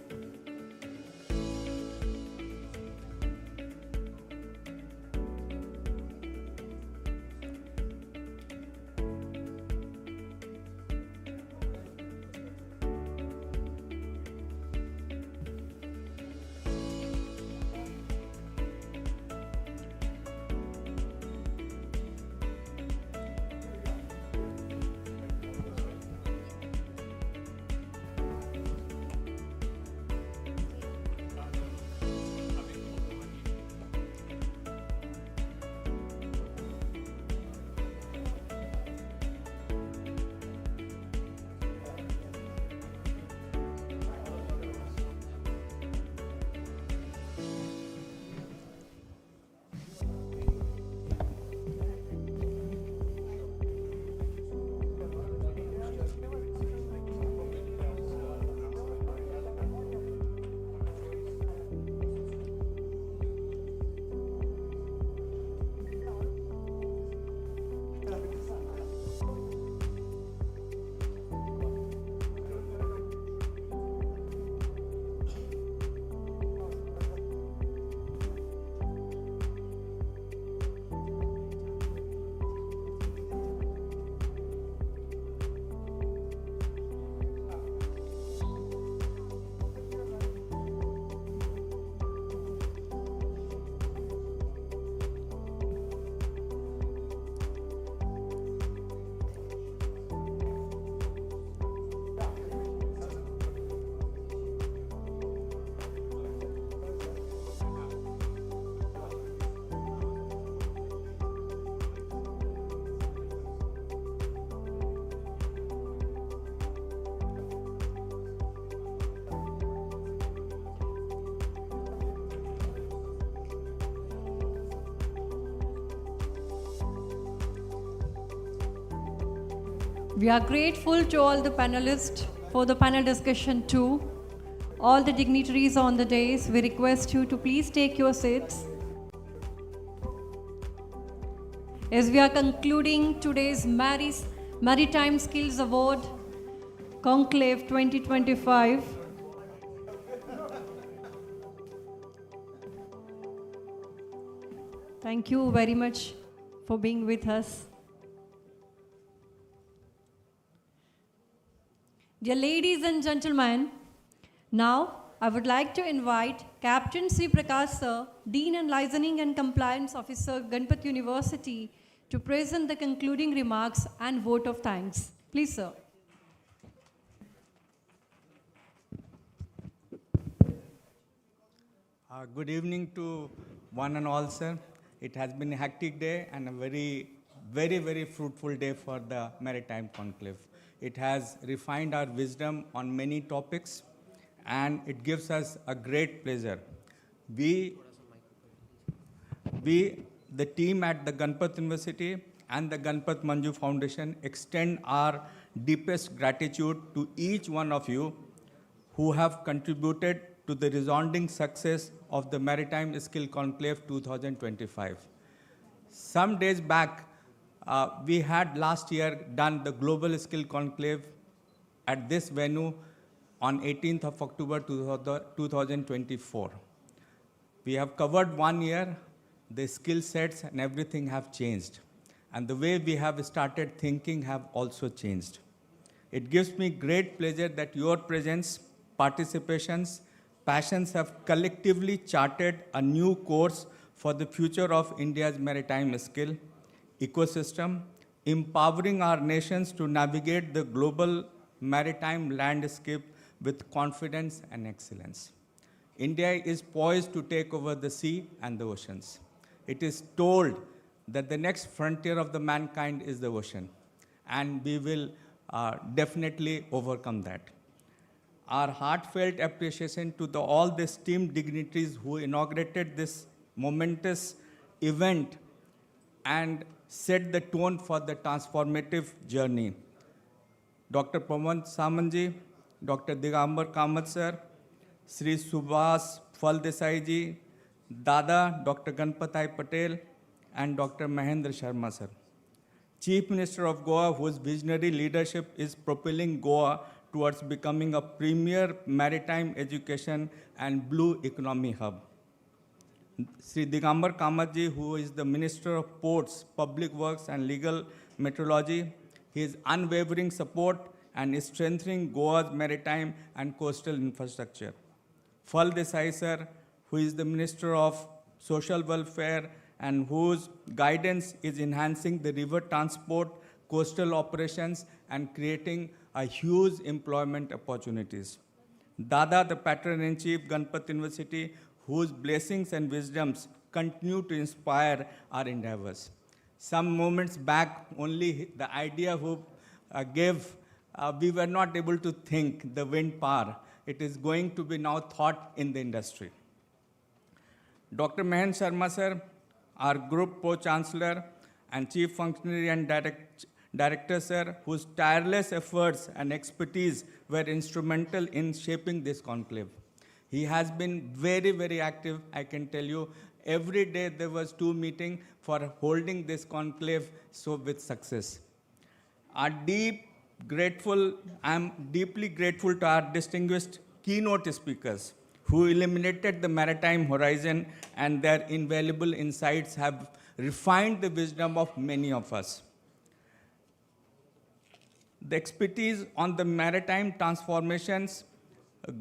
We are grateful to all the panelists for the panel discussion too. All the dignitaries on the dais, we request you to please take your seats. As we are concluding today's Maritime Skills Award, Conclave 2025, thank you very much for being with us. Dear ladies and gentlemen, now I would like to invite Captain C. Prakash Sir, Dean and Licensing and Compliance Officer, Ganpat University, to present the concluding remarks and vote of thanks. Please, sir. Good evening to one and all, sir. It has been a hectic day and a very fruitful day for the Maritime Conclave. It has refined our wisdom on many topics, and it gives us a great pleasure. We, the team at the Ganpat University and the Ganpat Manju Foundation, extend our deepest gratitude to each one of you who have contributed to the resounding success of the Maritime Skill Conclave 2025. Some days back, we had last year done the Global Skill Conclave at this venue on 18th of October 2024. We have covered 1 year, the skill sets and everything have changed. And the way we have started thinking have also changed. It gives me great pleasure that your presence, participations, passions have collectively charted a new course for the future of India's maritime skill ecosystem, empowering our nations to navigate the global maritime landscape with confidence and excellence. India is poised to take over the sea and the oceans. It is told that the next frontier of the mankind is the ocean, and we will definitely overcome that. Our heartfelt appreciation to all the esteemed dignitaries who inaugurated this momentous event and set the tone for the transformative journey. Dr. Pramod Samanji, Dr. Digambar Kamath sir, Sri Subhas Phaldesai ji, Dada Dr. Ganpat Patel, and Dr. Mahendra Sharma sir. Chief Minister of Goa, whose visionary leadership is propelling Goa towards becoming a premier maritime education and blue economy hub. Sri Digambar Kamath ji, who is the Minister of Ports, Public Works and Legal Metrology, his unwavering support and strengthening Goa's maritime and coastal infrastructure. Phal Desai sir, who is the Minister of Social Welfare and whose guidance is enhancing the river transport, coastal operations, and creating a huge employment opportunities. Dada, the Patron-in-Chief, Ganpat University, whose blessings and wisdoms continue to inspire our endeavors. Some moments back, only the idea who gave, we were not able to think the wind power. It is going to be now thought in the industry. Dr. Mahendra Sharma sir, our Group Pro-Chancellor and Chief Functionary and Director sir, whose tireless efforts and expertise were instrumental in shaping this conclave. He has been very active, I can tell you. Every day there was 2 meetings for holding this conclave with success. I'm deeply grateful to our distinguished keynote speakers who illuminated the maritime horizon, and their invaluable insights have refined the wisdom of many of us. The expertise on the maritime transformations,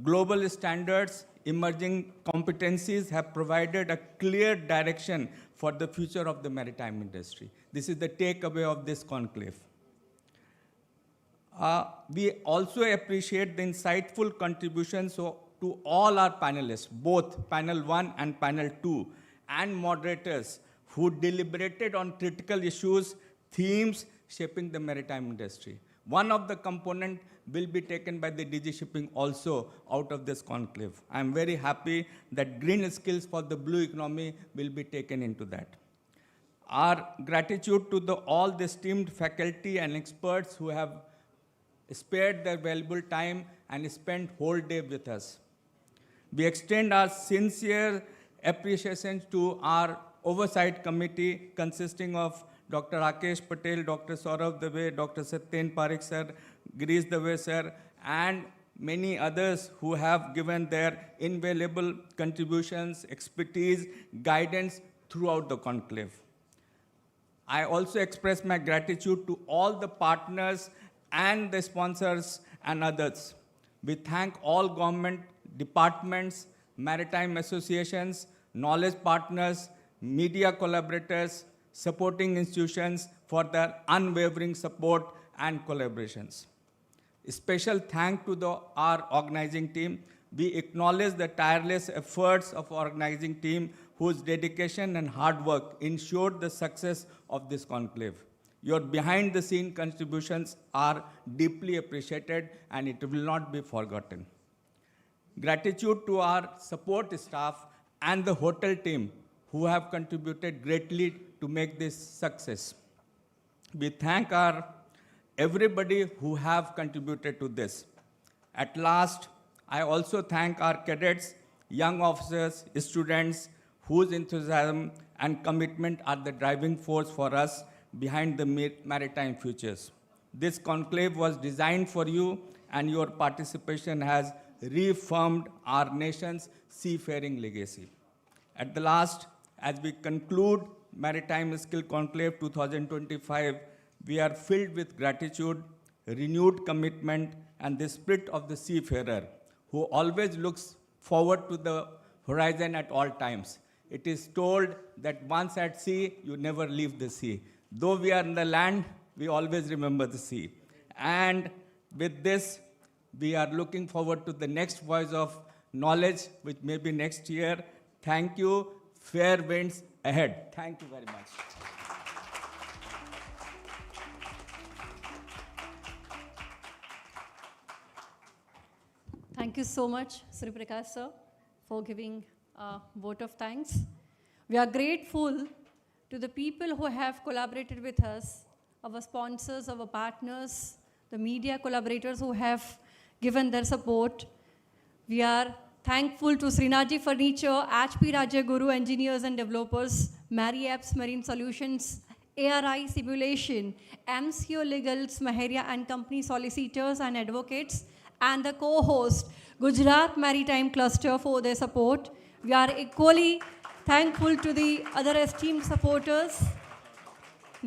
global standards, emerging competencies have provided a clear direction for the future of the maritime industry. This is the takeaway of this conclave. We also appreciate the insightful contributions to all our panelists, both panel 1 and panel 2, and moderators who deliberated on critical issues, themes shaping the maritime industry. One of the components will be taken by the DG Shipping also out of this conclave. I am very happy that green skills for the blue economy will be taken into that. Our gratitude to all the esteemed faculty and experts who have spared their valuable time and spent whole day with us. We extend our sincere appreciation to our oversight committee consisting of Dr. Rakesh Patel, Dr. Saurav Dave, Dr. Satyen Parekh sir, Girish Dave sir, and many others who have given their invaluable contributions, expertise, guidance throughout the conclave. I also express my gratitude to all the partners and the sponsors and others. We thank all government departments, maritime associations, knowledge partners, media collaborators, supporting institutions for their unwavering support and collaborations. A special thank to our organizing team. We acknowledge the tireless efforts of organizing team whose dedication and hard work ensured the success of this conclave. Your behind-the-scene contributions are deeply appreciated and it will not be forgotten. Gratitude to our support staff and the hotel team who have contributed greatly to make this success. We thank everybody who have contributed to this. At last, I also thank our cadets, young officers, students, whose enthusiasm and commitment are the driving force for us behind the maritime futures. This conclave was designed for you, and your participation has reaffirmed our nation's seafaring legacy. At the last, as we conclude Maritime Skill Conclave 2025, we are filled with gratitude, renewed commitment, and the spirit of the seafarer who always looks forward to the horizon at all times. It is told that once at sea, you never leave the sea. Though we are in the land, we always remember the sea. And with this, we are looking forward to the next voice of knowledge, which may be next year. Thank you. Fair winds ahead. Thank you very much. Thank you so much, Sri Prakash sir, for giving a vote of thanks. We are grateful to the people who have collaborated with us, our sponsors, our partners, the media collaborators who have given their support. We are thankful to Srinathji Furniture, HP Rajaguru Engineers and Developers, Mary Apps Marine Solutions, ARI Simulation, MCO Legals, Maharia and Company Solicitors and Advocates, and the co-host, Gujarat Maritime Cluster, for their support. We are equally thankful to the other esteemed supporters,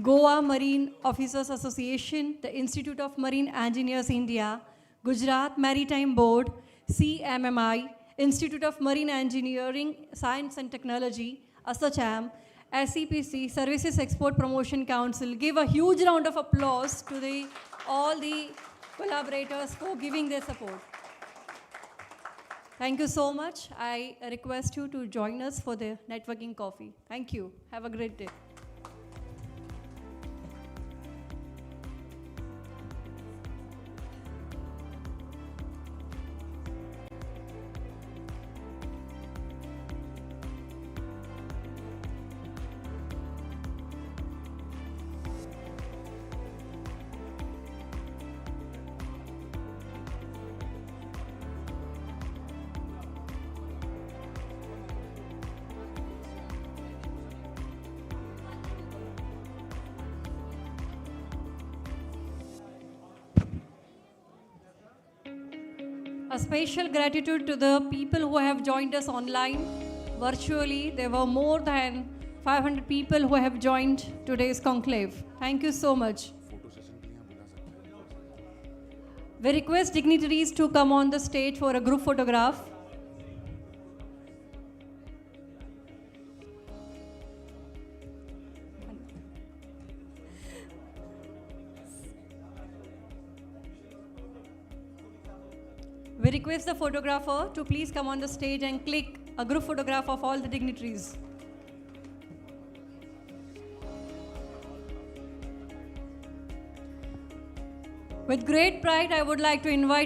Goa Marine Officers Association, the Institute of Marine Engineers India, Gujarat Maritime Board, CMMI, Institute of Marine Engineering, Science and Technology, ASSOCHAM, SEPC, Services Export Promotion Council. Give a huge round of applause to all the collaborators for giving their support. Thank you so much. I request you to join us for the networking coffee. Thank you. Have a great day. A special gratitude to the people who have joined us online, virtually. There were more than 500 people who have joined today's conclave. Thank you so much. We request dignitaries to come on the stage for a group photograph. We request the photographer to please come on the stage and click a group photograph of all the dignitaries. With great pride, I would like to invite